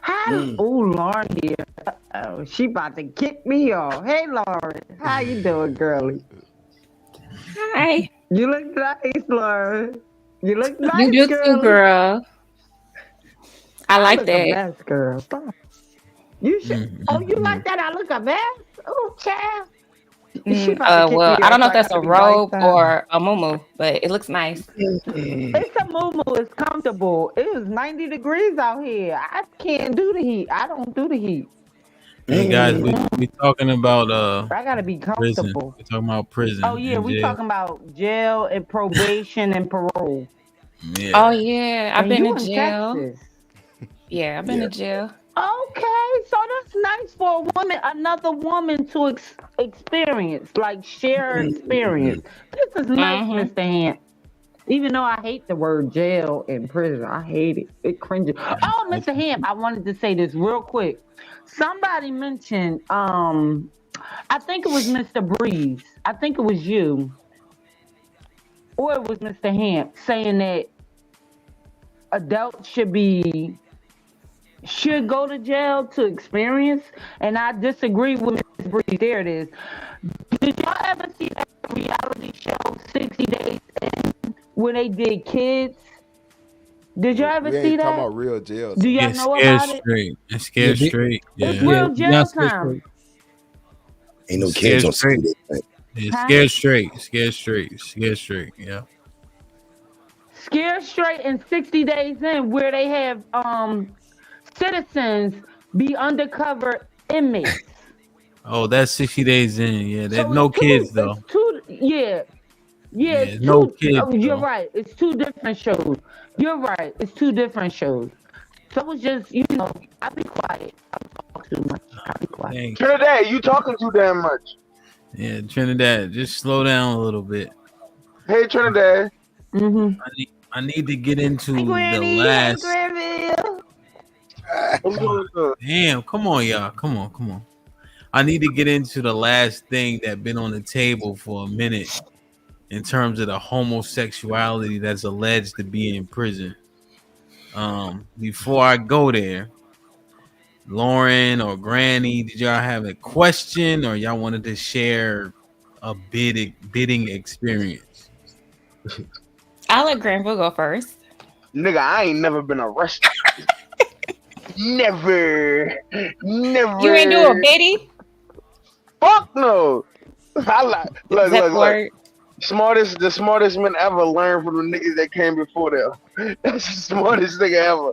Oh, Lauren here. Oh, she about to kick me off. Hey, Lauren. How you doing, girlie? Hi. You look nice, Lauren. You look nice, You do girlie. too, girl. I like look that. a mess, girl. Stop. You should. Oh, you like that? I look a mess? Oh, child. She about to kick Well, me I don't know off, if so that's a gotta be robe bite-sized. or a muumuu, but it looks nice. It's a muumuu. It's comfortable. It was 90 degrees out here. I can't do the heat. I don't do the heat. Hey guys, we talking about I gotta be prison. comfortable. We're talking about prison. Oh yeah, and we jail. talking about jail and probation and parole. Yeah. Oh yeah, I've And been you to in jail. Texas. Yeah, I've been to jail. Okay, so that's nice for a woman, another woman to experience, like share her experience. This is nice, Mr. Hand. Even though I hate the word jail and prison, I hate it. It cringes. Oh, Mr. Ham, I wanted to say this real quick. Somebody mentioned, I think it was Mr. Breeze. I think it was you. Or it was Mr. Ham saying that adults should go to jail to experience. And I disagree with Mr. Breeze. There it is. Did y'all ever see that reality show 60 Days In when they did kids? Did y'all ever We see ain't talking that? about real jail. Do y'all Get know scared about it? straight. It's scared Yeah, straight. It's Yeah. real jail time. Ain't no Scared kids on straight. Sunday. Yeah, Huh? scared straight. Scared straight. Scared straight. Yeah. Scared Straight and 60 Days In, where they have citizens be undercover inmates. Oh, that's 60 days in. Yeah, there's So no it's kids though. It's two. Yeah, it's no two. kids, Oh, you're though. right. It's two different shows. You're right. It's two different shows. So it was just, I'll be quiet. I'll talk too much. I'll be quiet. Thanks. Trinidad, you talking too damn much. Yeah, Trinidad, just slow down a little bit. Hey, Trinidad. Mm-hmm. I need to get into the Granny, last. Granville. Damn, come on, y'all. Come on. I need to get into the last thing that been on the table for a minute in terms of the homosexuality that's alleged to be in prison. Before I go there, Lauren or Granny, did y'all have a question or y'all wanted to share a bidding experience? I'll let Granville go first. Nigga, I ain't never been arrested. Never. You ain't do a biddy? Fuck no. I like look. The smartest men ever learned from the niggas that came before them. That's the smartest nigga ever.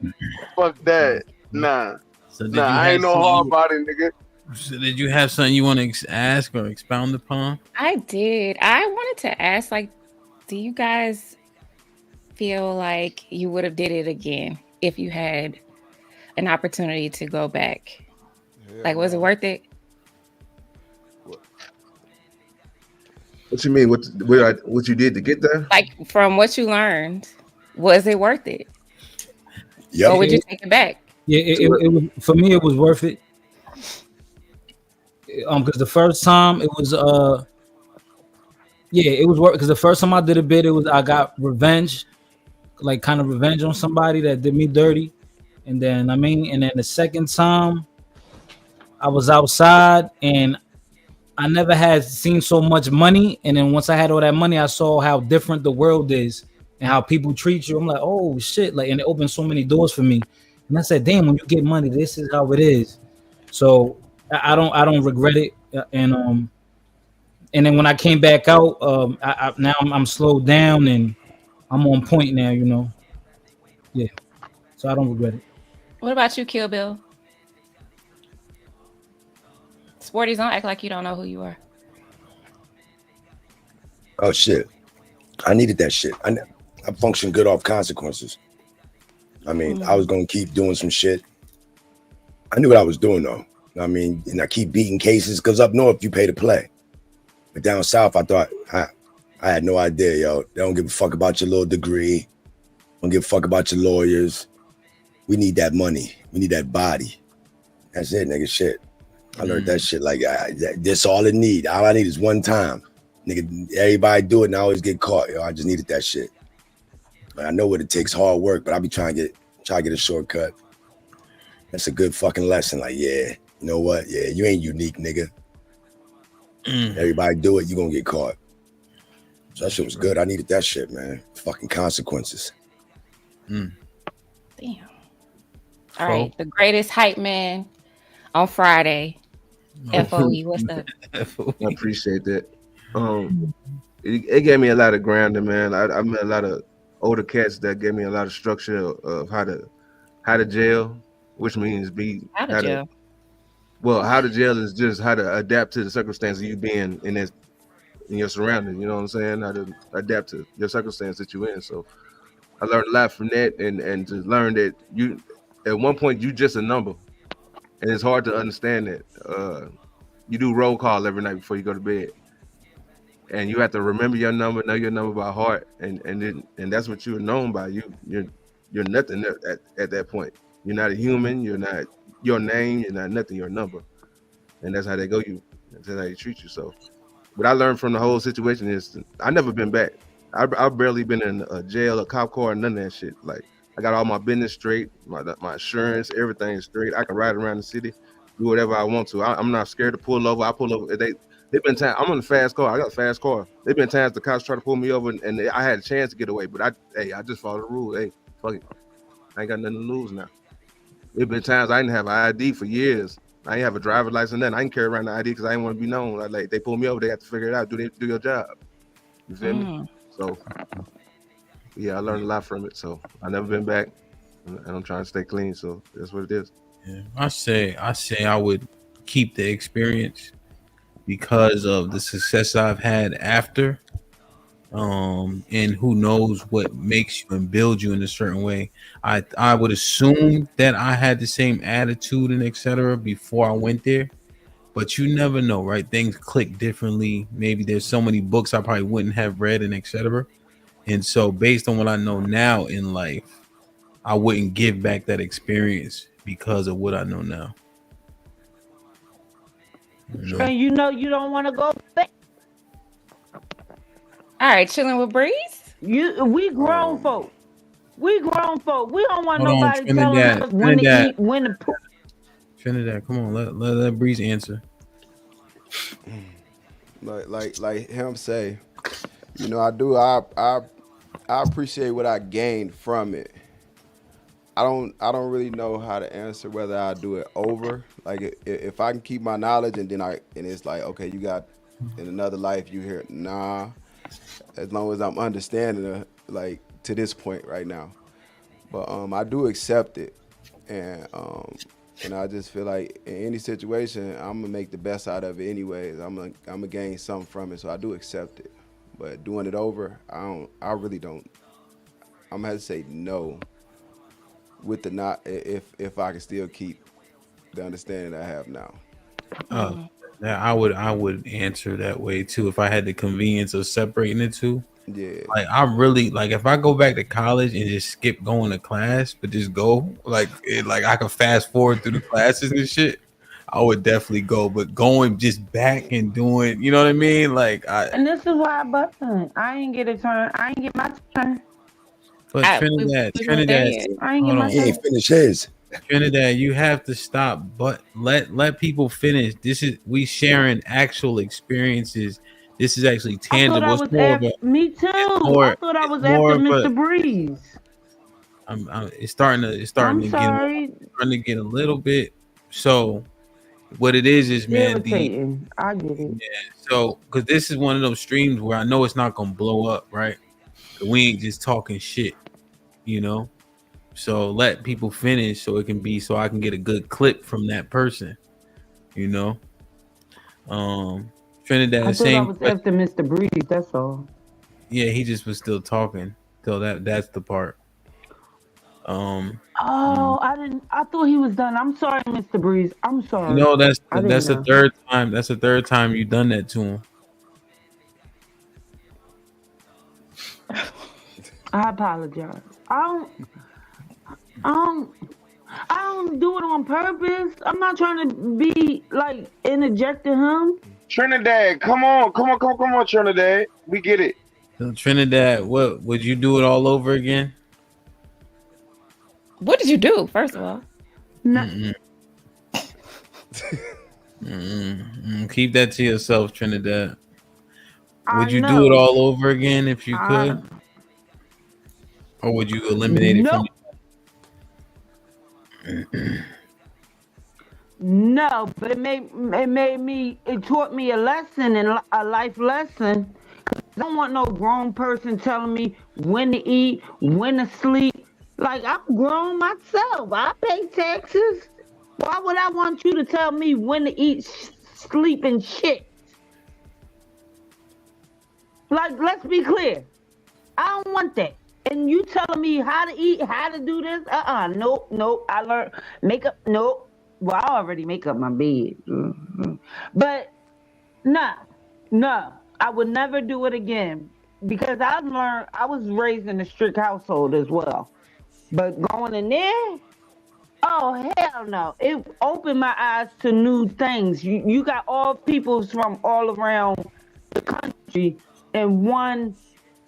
Fuck that. Nah. So did Nah, you I have ain't no something- hard body, nigga. So did you have something you want to ask or expound upon? I did. I wanted to ask, like, do you guys feel like you would have did it again if you had an opportunity to go back? Like, was it worth it? What you mean? What you did to get there? Like, from what you learned, was it worth it? Yep. Or would you take it back? Yeah, it was, for me, it was worth it. Because the first time it was, it was worth. Because the first time I did a bid, I got revenge, like kind of revenge on somebody that did me dirty, and then the second time, I was outside and I never had seen so much money, and then once I had all that money, I saw how different the world is and how people treat you. I'm like, oh shit, like, and it opened so many doors for me. And I said, damn, when you get money, this is how it is. So I don't regret it. And then when I came back out, now I'm slowed down and I'm on point now, Yeah. So I don't regret it. What about you, Kill Bill? Sporties, don't act like you don't know who you are. Oh shit, I needed that shit. I function good off consequences. I mean, I was gonna keep doing some shit. I knew what I was doing though. I mean, and I keep beating cases because up north you pay to play, but down south I thought I had no idea, yo. They don't give a fuck about your little degree. Don't give a fuck about your lawyers. We need that money. We need that body. That's it, nigga. Shit. I learned that shit like that's all it need. All I need is one time. Nigga, everybody do it and I always get caught. Yo, I just needed that shit. But I know what it takes, hard work, but I be trying to get a shortcut. That's a good fucking lesson. Like, yeah, you know what? Yeah, you ain't unique, nigga. Everybody do it, you gonna get caught. So that shit was good. I needed that shit, man. Fucking consequences. Damn. All right, the greatest hype man on Friday. FOE, what's up? I appreciate that. It gave me a lot of grounding, man. I met a lot of older cats that gave me a lot of structure of how to jail, which means how to jail. Well, how to jail is just how to adapt to the circumstances you being in your surroundings. You know what I'm saying? How to adapt to your circumstance that you're in. So I learned a lot from that, and to learn that you, at one point, you just a number, and it's hard to understand that. You do roll call every night before you go to bed, and you have to remember your number, know your number by heart, and that's what you're known by. You're nothing at that point. You're not a human. You're not your name. You're not nothing. You're a number, and that's how they go. That's how they treat you. So, what I learned from the whole situation is I never been back. I've barely been in a jail, a cop car, none of that shit. Like, I got all my business straight, my insurance, everything straight. I can ride around the city, do whatever I want to. I'm not scared to pull over. I pull over. They've been times. I'm on a fast car. I got a fast car. They've been times the cops try to pull me over, and I had a chance to get away, but I just followed the rule. Hey, fuck it. I ain't got nothing to lose now. There's been times I didn't have an ID for years. I ain't have a driver's license. Nothing. I didn't carry around the ID because I didn't want to be known. Like they pull me over, they have to figure it out. Do your job? You feel me? So yeah, I learned a lot from it. So I never been back, and I'm trying to stay clean. So that's what it is. Yeah, I say I would keep the experience because of the success I've had after. And who knows what makes you and builds you in a certain way. I would assume that I had the same attitude and etc. before I went there, but you never know, right? Things click differently. Maybe there's so many books I probably wouldn't have read and etc. And so based on what I know now in life, I wouldn't give back that experience because of what I know now. And you know you don't want to go back. All right, chilling with Breeze. We grown folk. We grown folk. We don't want Hold nobody on, telling us when to eat, when to put. Trinidad, come on, let Breeze answer. Like him say, you know, I appreciate what I gained from it. I don't really know how to answer whether I do it over. Like if I can keep my knowledge and it's like, okay, you got in another life you hear, nah. As long as I'm understanding it, like to this point right now. But I do accept it, and I just feel like in any situation I'm gonna make the best out of it anyways. I'm gonna gain something from it, so I do accept it. But doing it over, I really don't. I'm gonna have to say no. With the not, if I can still keep the understanding I have now. I would answer that way too if I had the convenience of separating the two. Yeah. Like I really like if I go back to college and just skip going to class, but just go like I could fast forward through the classes and shit. I would definitely go, but going just back and doing, you know what I mean? And this is why I busted. I ain't get a turn. I ain't get my turn. But Trinidad, I ain't get my He ain't finished his. Trinidad, you have to stop, but let people finish. We sharing actual experiences. This is actually tangible. Me too. I thought I was after Mr. Breeze. It's starting to get a little bit. So what it is man, I get it. Yeah. So because this is one of those streams where I know it's not gonna blow up, right? We ain't just talking shit, you know. So let people finish so I can get a good clip from that person, you know. Trinidad, I thought I was after Mr. Breeze. That's all. Yeah, he just was still talking. So that's the part. Oh, I didn't. I thought he was done. I'm sorry, Mr. Breeze. I'm sorry. No, that's I didn't the know. third time. That's the third time you done that to him. I apologize. I don't do it on purpose. I'm not trying to be like interjecting him. Trinidad, come on, Trinidad. We get it. So Trinidad, what would you do it all over again? What did you do, first of all? Keep that to yourself, Trinidad. Would you do know. it all over again if you could? Or would you eliminate it from your... No, but it taught me a lesson and a life lesson. I don't want no grown person telling me when to eat, when to sleep. Like, I'm grown myself. I pay taxes. Why would I want you to tell me when to eat, sleep, and shit? Like, let's be clear. I don't want that. And you telling me how to eat, how to do this? Nope. I learned makeup. Nope. Well, I already make up my bed. But no. I would never do it again. Because I learned, I was raised in a strict household as well. But going in there, oh, hell no. It opened my eyes to new things. You got all people from all around the country in one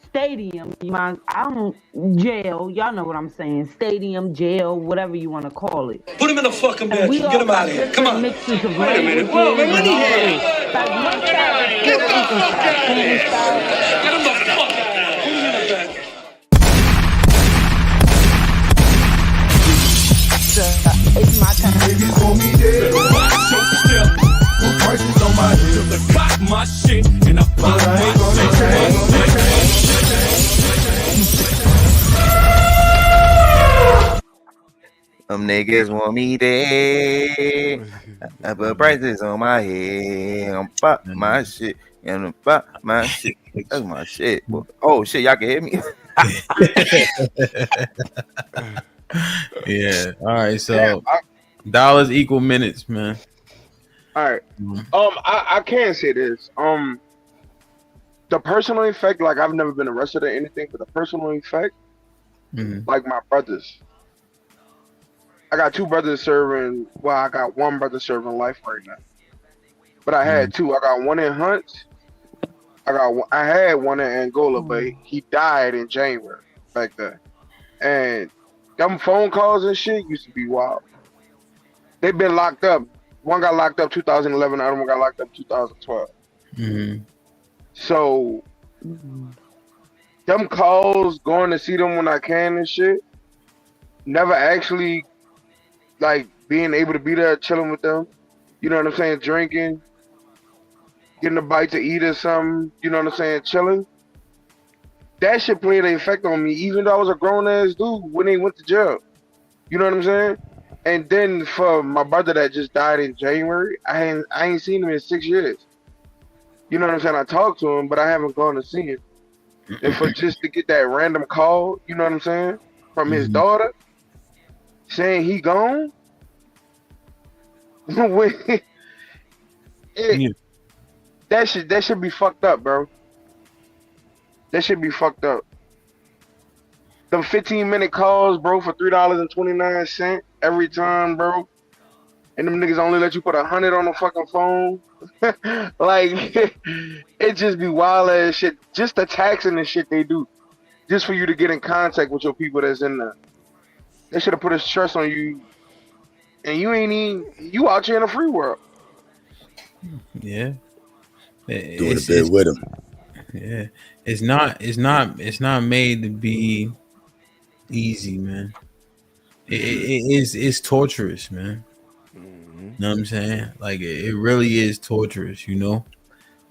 stadium. Jail. Y'all know what I'm saying. Stadium, jail, whatever you want to call it. Put him in the fucking bed. Get him out of here. Come on. Mixes of Wait a minute. Whoa, man, what are you here? Like, one side is Get the different fuck from out of here. Afghanistan. Get him the fuck out of here. Put him in the bed. It's my time. Babies want me dead. Watch your step. Put prices on my head. Till I pop my shit and I pop my shit. Them niggas want me dead. I put prices on my head. I'm pop my shit and I'm pop my shit. That's my shit. Oh shit, y'all can hear me. Yeah. All right. So dollars equal minutes, man. All right. I can say this. The personal effect, like I've never been arrested or anything, but the personal effect, like my brothers. I got two brothers serving. Well, I got one brother serving life right now, but I had two. I got one in Hunt. I had one in Angola, but he died in January back then. And them phone calls and shit used to be wild. They've been locked up. One got locked up 2011. The other one got locked up 2012. So them calls, going to see them when I can and shit, never actually like being able to be there chilling with them. You know what I'm saying? Drinking, getting a bite to eat or something. You know what I'm saying? Chilling. That shit played an effect on me, even though I was a grown ass dude when they went to jail. You know what I'm saying? And then for my brother that just died in January, I ain't seen him in 6 years. You know what I'm saying? I talked to him, but I haven't gone to see him. And for just to get that random call, you know what I'm saying, from his daughter saying he gone, that should be fucked up, bro. That should be fucked up. Them 15-minute calls, bro, for $3.29 every time, bro. And them niggas only let you put 100 on the fucking phone. Like, it just be wild ass shit. Just the taxing and shit they do. Just for you to get in contact with your people that's in there. They should have put a stress on you. And you ain't even, you out here in the free world. Yeah. Doing a bit with them. Yeah. It's not made to be easy, man. It's torturous, man. You know what I'm saying? Like it really is torturous, you know.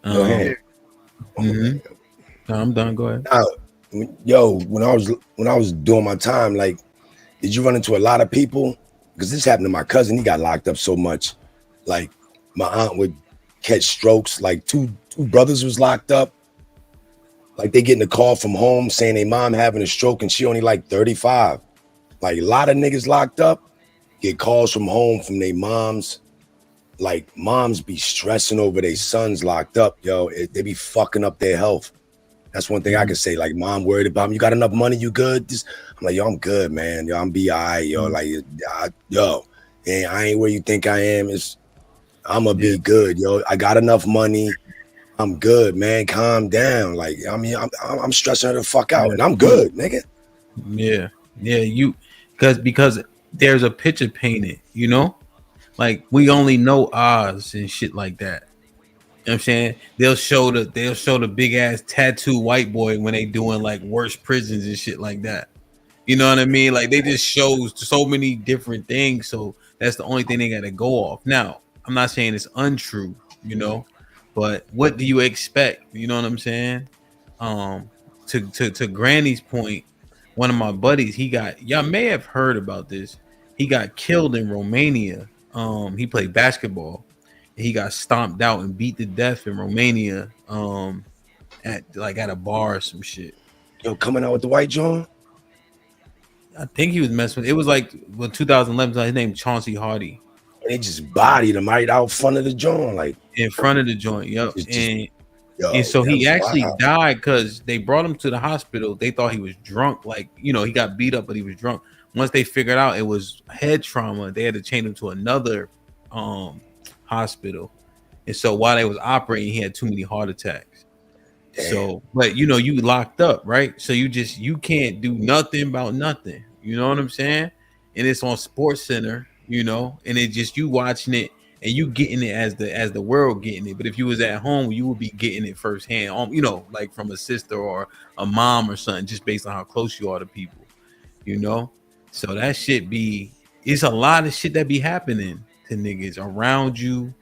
Go ahead. No, I'm done. Go ahead. Yo, when I was doing my time, like, did you run into a lot of people? Because this happened to my cousin. He got locked up so much. Like, my aunt would catch strokes. Like two brothers was locked up. Like they getting a call from home saying their mom having a stroke and she only like 35. Like a lot of niggas locked up get calls from home from their moms. Like moms be stressing over their sons locked up, yo. They be fucking up their health. That's one thing I can say. Like, mom worried about me. You got enough money? You good? I'm like, yo, I'm good, man. Yo, I'm B.I., yo. Like, and I ain't where you think I am. I'm gonna be good, yo. I got enough money. I'm good, man. Calm down. Like, I mean, I'm stressing her the fuck out, and I'm good, nigga. Yeah, you, because there's a picture painted, you know, like we only know Oz and shit like that. You know what I'm saying? They'll show the big ass tattoo white boy when they doing like worst prisons and shit like that. You know what I mean? Like they just shows so many different things. So that's the only thing they got to go off. Now, I'm not saying it's untrue, you know, but what do you expect? You know what I'm saying? To Granny's point, one of my buddies, y'all may have heard about this. He got killed in Romania. He played basketball. He got stomped out and beat to death in Romania at a bar or some shit. Yo, coming out with the white John? I think he was messing with it. Was like 2011, his name Chauncey Hardy. They just bodied him right out front of the joint, like in front of the joint, yep. And so he actually died because they brought him to the hospital. They thought he was drunk, like, you know, he got beat up, but he was drunk. Once they figured out it was head trauma, they had to change him to another hospital. And so while they was operating, he had too many heart attacks. Damn. So, but you know, you locked up, right? So you can't do nothing about nothing. You know what I'm saying? And it's on Sports Center, you know, and it just you watching it and you getting it as the world getting it. But if you was at home, you would be getting it firsthand, you know, like from a sister or a mom or something, just based on how close you are to people, you know. So that shit it's a lot of shit that be happening to niggas around you.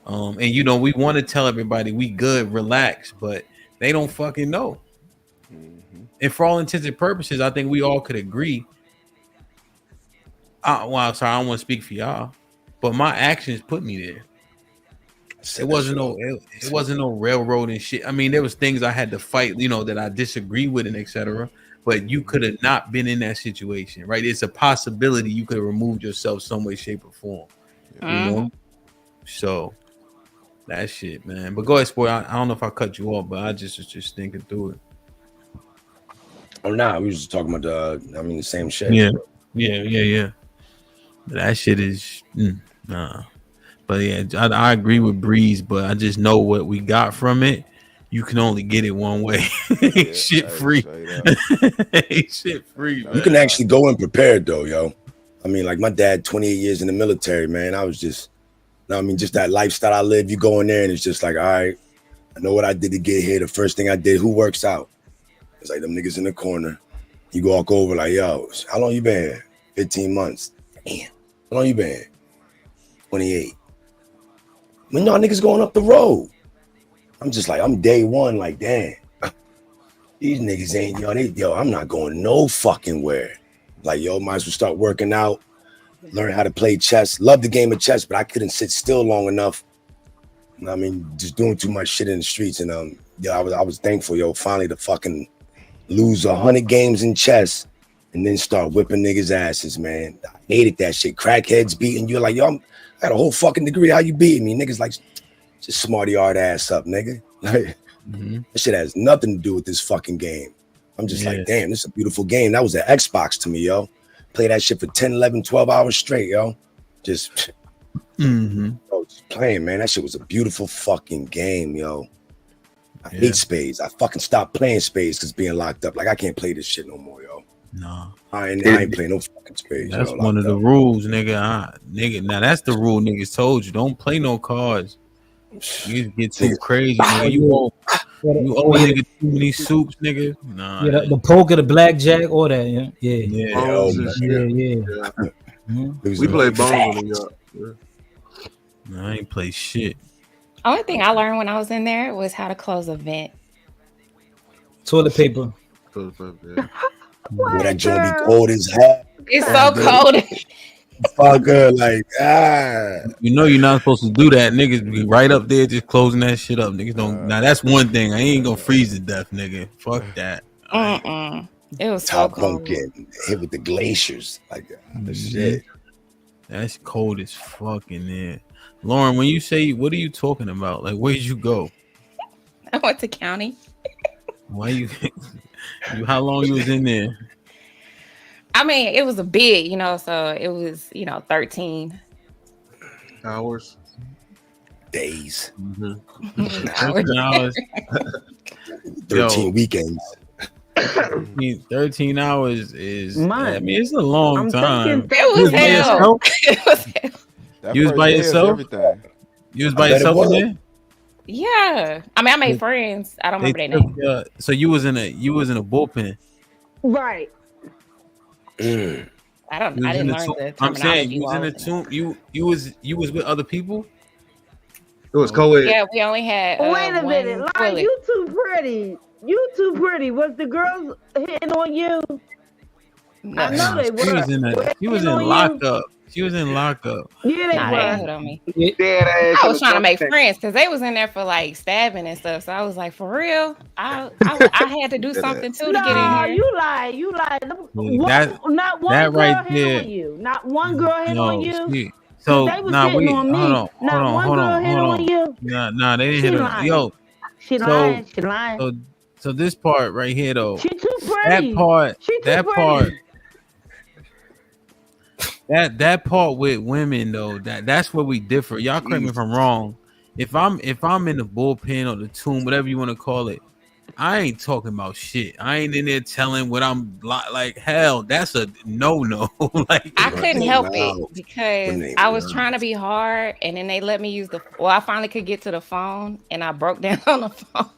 And you know, we want to tell everybody we good, relax, but they don't fucking know. Mm-hmm. And for all intents and purposes, I think we all could agree. Well, sorry, I don't want to speak for y'all, but my actions put me there. It wasn't no railroad and shit. I mean, there was things I had to fight, you know, that I disagree with and etc. But you could have not been in that situation, right? It's a possibility you could have removed yourself some way, shape, or form. You know? So that shit, man. But go ahead, Sport. I don't know if I cut you off, but I was just thinking through it. Oh, nah, we was just talking about the same shit. Yeah. That shit is nah. But yeah, I agree with Breeze, but I just know what we got from it. You can only get it one way. Shit free. Shit free. You can actually go in prepared though, yo. I mean, like my dad, 28 years in the military, man. I was just, just that lifestyle I live. You go in there and it's just like, all right, I know what I did to get here. The first thing I did, who works out? It's like them niggas in the corner. You walk over like, yo, how long you been here? 15 months. Damn. How long you been here? 28. When y'all niggas going up the road? I'm just like, I'm day one, like, damn. These niggas ain't, I'm not going no fucking where. Like, yo, might as well start working out, learn how to play chess. Love the game of chess, but I couldn't sit still long enough. I mean, just doing too much shit in the streets. And I was thankful, yo, finally to fucking lose 100 games in chess and then start whipping niggas' asses, man. I hated that shit. Crackheads beating you. Like, yo, I got a whole fucking degree. How you beating me? Niggas like, just smarty art ass up, nigga. Like, That shit has nothing to do with this fucking game. I'm just like, damn, this is a beautiful game. That was an Xbox to me, yo. Play that shit for 10, 11, 12 hours straight, yo. Just, just playing, man. That shit was a beautiful fucking game, yo. I hate spades. I fucking stopped playing spades because being locked up. Like, I can't play this shit no more, yo. No. I ain't playing no fucking spades. That's one of the rules, nigga. Nigga, now that's the rule niggas told you. Don't play no cards. You get too crazy, nigga. You owe a nigga too many soups, nigga. Nah. Yeah, the poker, the blackjack, all that. Yeah. We play bones in New York. No, I ain't play shit. Only thing I learned when I was in there was how to close a vent. Toilet paper. That joint be cold as hell. It's so cold. Fucker, like You know you're not supposed to do that. Niggas be right up there just closing that shit up. Niggas don't. Now that's one thing. I ain't gonna freeze to death, nigga. Fuck that. It was so top cold. bunk getting hit with the glaciers, like shit. That's cold as fuck in there. Lauren, when you say, what are you talking about? Like, where'd you go? I went to county. Why you? How long you was in there? I mean, it was a big, so it was, 13 hours, days, 13 hours, 13 weekends. 13 hours is, Month. I mean, it's a long time. It was hell. You was by yourself? You was by yourself in there? Yeah. I mean, I made friends. I don't remember their name. So you was in a bullpen. Right. I didn't learn the terminology. I'm saying you was in a tomb. You was with other people? It was co-ed. Yeah, we only had Wait a minute, one like bullet. you too pretty. You too pretty. Was the girls hitting on you? No. I know they were. She was in lockup. She was in lockup. Yeah, they Nah, were. they ain't hit on me. I was trying to make friends because they was in there for like stabbing and stuff. So I was like, for real, I had to do something too to get in here. You lied. Not one that girl right hit there. on you. Not one girl hit on you. See, so they was nah, hitting wait, on me. hold on. You. Nah, they didn't She hit on lying. yo. She lying. She lying. So this part right here though. She too pretty. That part with women though, that's where we differ. Y'all correct me if I'm wrong. If I'm in the bullpen or the tomb, whatever you want to call it, I ain't talking about shit. I ain't in there telling what I'm like. Hell, that's a no. Like I couldn't help it because I was trying to be hard, and then they let me use I finally could get to the phone, and I broke down on the phone.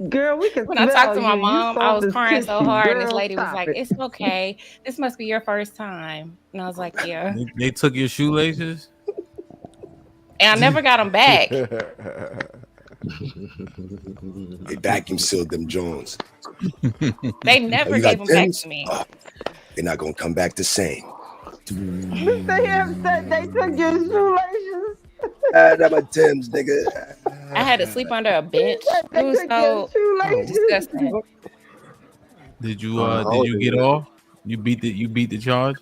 Girl, we can. When I talked to my you. mom, You I was soft as crying so tissue. hard, and Girl, this lady was stop like, it. "It's okay. This must be your first time." And I was like, "Yeah." They took your shoelaces, And I never got them back. They vacuum sealed them Jones. They never gave them back to me. Oh, they're not gonna come back the same. Mr. Hempstead, they took your shoelaces. That my Tim's, nigga. I had to sleep under a bench. It was so disgusting. did you get off? You beat the charge?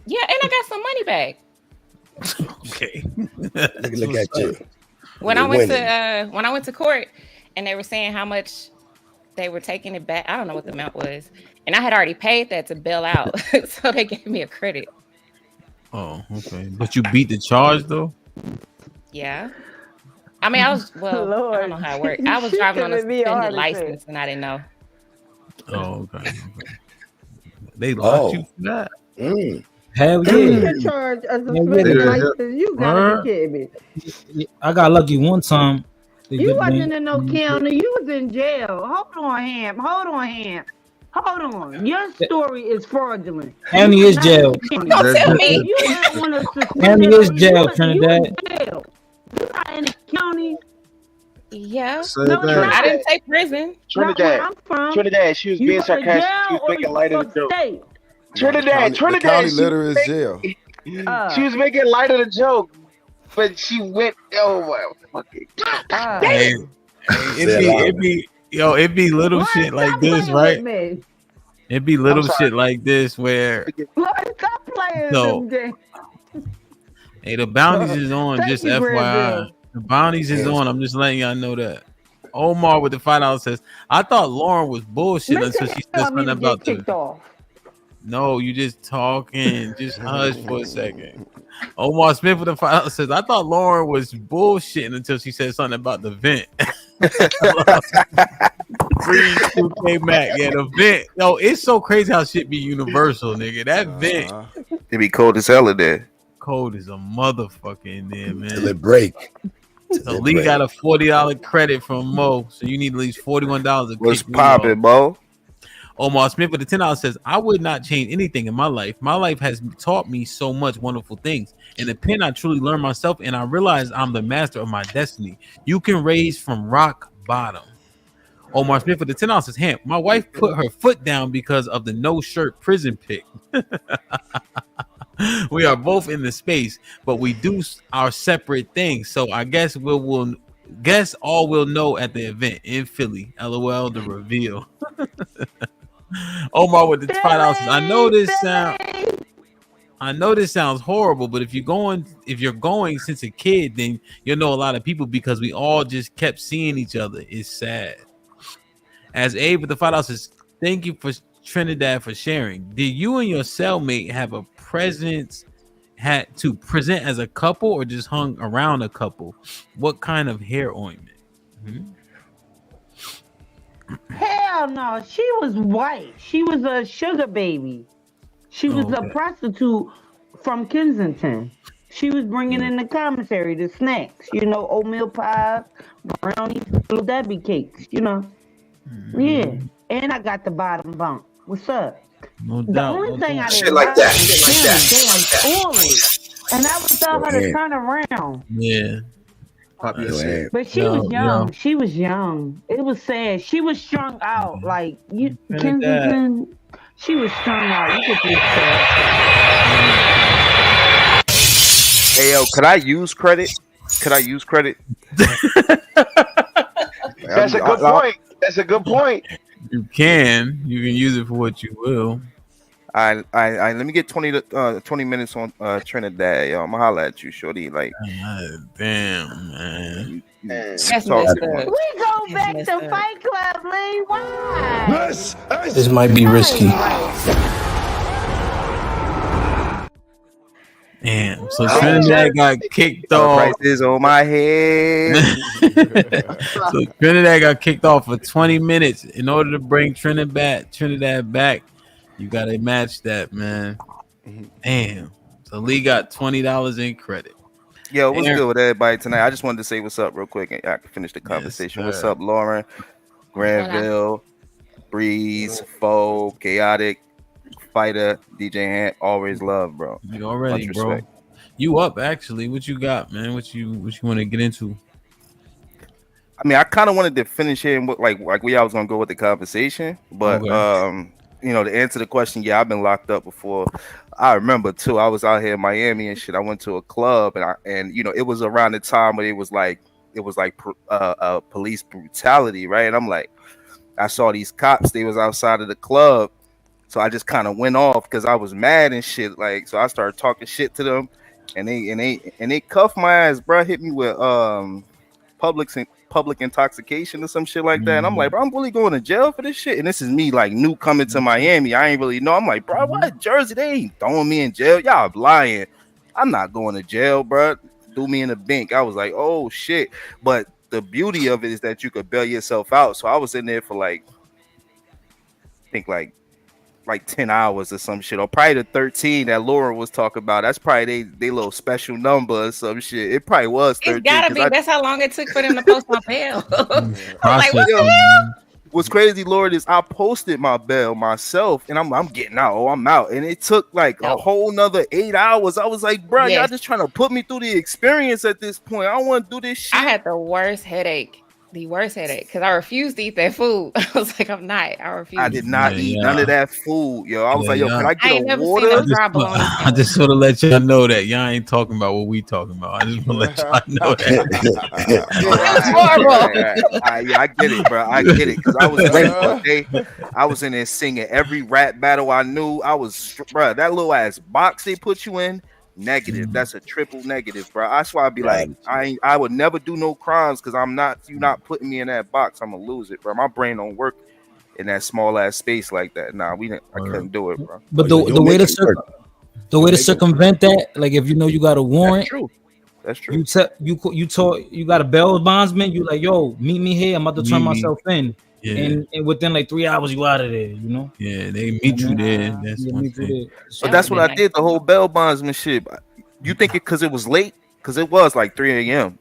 Yeah, and I got some money back. Okay. Look at you. When You're I went winning. to court and they were saying how much they were taking it back. I don't know what the amount was. And I had already paid that to bail out. So they gave me a credit. Oh, okay. But you beat the charge though? Yeah. I mean, I don't know how it worked. I was driving on a suspended license and I didn't know. Oh, okay. They locked you for that. Hell You yeah. can charge a suspended license. You gotta be kidding me. I got lucky one time. You wasn't in no county. You was in jail. Hold on, Ham. Hold on. Your story is fraudulent. County is jail. Don't tell me. You had one of County is jail, Trinidad. You not in the county. Yeah. No, I didn't say prison. Trinidad, she was being sarcastic. She was making light of the joke. Trinidad, The county litter is jail. She was making light of the joke, but she went. Oh my fucking! Hey, it be little shit like this, right? It be little shit like this where Stop playing No. them games. hey, the bounties is on. Thank Just you, FYI, Granville. the bounties is on. I'm just letting y'all know that. Omar with the $5 says, "I thought Lauren was bullshit until she said something about the." No, you just talking. Just hush for a second. Omar Smith with the $5 says, "I thought Lauren was bullshitting until she said something about the vent." Free 2K Mac, yeah, the vent. Yo, it's so crazy how shit be universal, nigga. That vent, It be cold as hell in there. cold as a motherfucker in there, man. Till it break. So Lee got a $40 credit from Mo, so you need at least $41 to What's kick me off. poppin', Mo? Omar Smith with the $10 says, "I would not change anything in my life. My life has taught me so much wonderful things. In the pen, I truly learned myself, and I realized I'm the master of my destiny. You can raise from rock bottom." Omar Smith with the $10 says, "Hamp, my wife put her foot down because of the no shirt prison pic." We are both in the space, but we do our separate things. So I guess we'll guess all we'll know at the event in Philly. LOL, the reveal. Omar with the $5. I know this sounds horrible, but if you're going since a kid, then you'll know a lot of people because we all just kept seeing each other. It's sad. As Abe with the $5 says, thank you for Trinidad for sharing. Did you and your cellmate have a presence had to present as a couple or just hung around a couple? What kind of hair ointment? Hell no, she was white. She was a sugar baby. She was a prostitute from Kensington. She was bringing in the commissary, the snacks, oatmeal pies, brownies, little Debbie cakes, Yeah, and I got the bottom bunk. What's up? No the doubt. only thing I didn't Shit like that. damn toilet. And I was telling her to turn around. Yeah. But she was young. She was young. It was sad. She was strung out. Like Kensington, she was strung out. You could just Hey yo, could I use credit? That's a good point. That's a good point. You can use it for what you will. I let me get 20 minutes on Trinidad, yo. I'm gonna holler at you, shorty. Like, damn, man. We go back to Fight Club, Lee. Why? This might be risky. Damn. So Trinidad got kicked off. Prices on my head. So Trinidad got kicked off for 20 minutes. In order to bring Trinidad back, you gotta match that, man. Damn. So Lee got $20 in credit. Yo, what's good with everybody tonight? I just wanted to say what's up real quick, and I can finish the conversation. What's up, Lauren, Granville, Breeze, Foe, Chaotic, Fighter, DJ Hamp? Always love, bro. You already, Much bro. respect. You up actually? What you got, man? What you want to get into? I mean, I kind of wanted to finish here with like where I was gonna go with the conversation, but to answer the question, yeah, I've been locked up before. I remember too. I was out here in Miami and shit. I went to a club and it was around the time when it was like police brutality, right? And I'm like, I saw these cops. They was outside of the club, so I just kind of went off because I was mad and shit. Like, so I started talking shit to them, and they cuffed my ass, bro. Hit me with public intoxication or some shit like that. And I'm like, bro, I'm really going to jail for this shit. And this is me like new coming to Miami. I ain't really know. I'm like, bro, why Jersey? They ain't throwing me in jail. Y'all lying. I'm not going to jail, bro. Threw me in the bank. I was like, oh shit. But the beauty of it is that you could bail yourself out. So I was in there for I think 10 hours or some shit, or probably the 13 that Laura was talking about. That's probably they little special number or some shit. It probably was 13. It's gotta be. That's how long it took for them to post my bail. Like, what the hell? What's crazy, Lord, is I posted my bail myself, and I'm getting out. I'm out, and it took like a whole nother 8 hours. I was like, bro, y'all just trying to put me through the experience at this point. I don't want to do this shit. I had the worst headache because I refused to eat that food. I was like, I'm not. I refused. I did not eat none of that food, yo. I was like, yo, can I get a water? I just want to let y'all know that y'all ain't talking about what we talking about. I just want to let y'all know that. I get it, bro. I get it because I was late one day. I was in there singing every rap battle I knew. Bro, that little ass box they put you in. Negative. That's a triple negative, bro. That's why I'd be like, I would never do no crimes because you're not putting me in that box. I'm gonna lose it, bro. My brain don't work in that small ass space like that. Nah, I couldn't do it, bro. But the way to circumvent that, like if you know you got a warrant, that's true. You got a bail bondsman. You like, yo, meet me here. I'm about to turn myself in. Yeah. And within like 3 hours, you out of there, you know? Yeah, they meet you there. But that's what I did, the whole bail bondsman shit. You think it because it was late? Because it was like 3 a.m.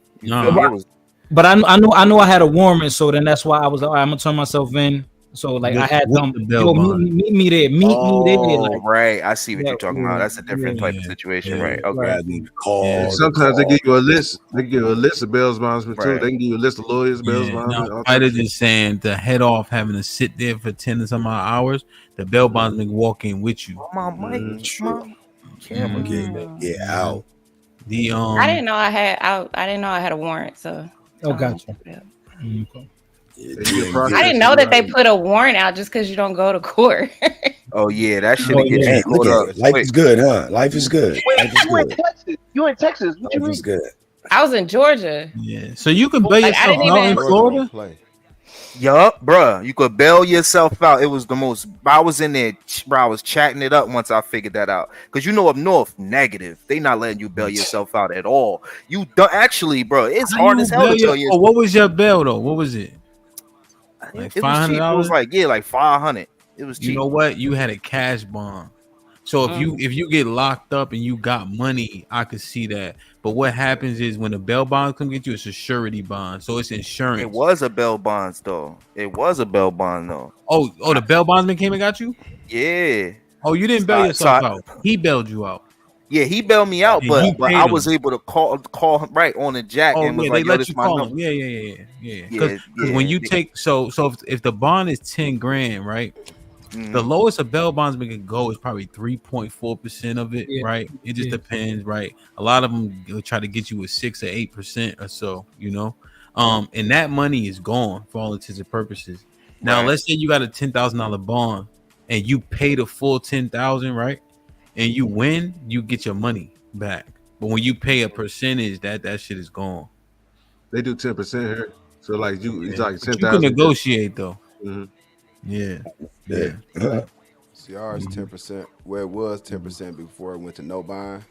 But I know I had a warrant, so then that's why I was like, all right, I'm gonna turn myself in. So like I had them, yo, meet me there, meet me there. Like, right, I see what you're talking about. That's a different type of situation, right? Okay. Yeah, sometimes they give you a list. They give you a list of bail bondsmen too. They can give you a list of lawyers, bail bondsmen. I was just saying to head off having to sit there for 10 or some odd hours. The bail bondsman walk in with you. Camera get out. The I didn't know I had a warrant, so. Oh, gotcha. I didn't know that they put a warrant out just because you don't go to court. Oh yeah, that shit Oh, get yeah. you Look caught at up. it. Life is good, huh? Life is good. Life is You in good. Texas? You in Texas? What you Life mean? is good. I was in Georgia. Yeah, so you can bail Like, I yourself didn't out in even- Florida. Yup, bruh. You could bail yourself out. It was the most. I was in there, bro. I was chatting it up once I figured that out. Cause you know up north, negative. They not letting you bail yourself out at all. You don't actually, bro. It's How hard you as hell to bail bail your- yourself. oh, what was your bail though? What was it? Like It was cheap. It was $500. like like 500. It was cheap. You know what? You had a cash bond. So if you get locked up and you got money, I could see that. But what happens is when the bail bond come get you, it's a surety bond. So it's insurance. It was a bail bonds though. It was a bail bond though. Oh, the bail bondsman came and got you? Yeah. Oh, you didn't bail yourself out. He bailed you out. Yeah, he bailed me out, And you but paid I him. was able to call him right on the jack Oh and was yeah, like, they "Yo, let this you my call number." him. Yeah. Yeah, Because when you yeah. take so if the bond is 10 grand, right? The lowest a bail bondsman can go is probably 3.4% of it, right? It just depends, right? A lot of them will try to get you with 6 or 8% or so, you know. And that money is gone for all intents and purposes. Now, let's say you got a $10,000 bond and you pay the full 10,000, right? And you win, you get your money back. But when you pay a percentage, that shit is gone. They do 10% here, so like it's like But 10,000. you can negotiate though. Yeah. See, ours 10%. Well, it was 10% before it went to no bond.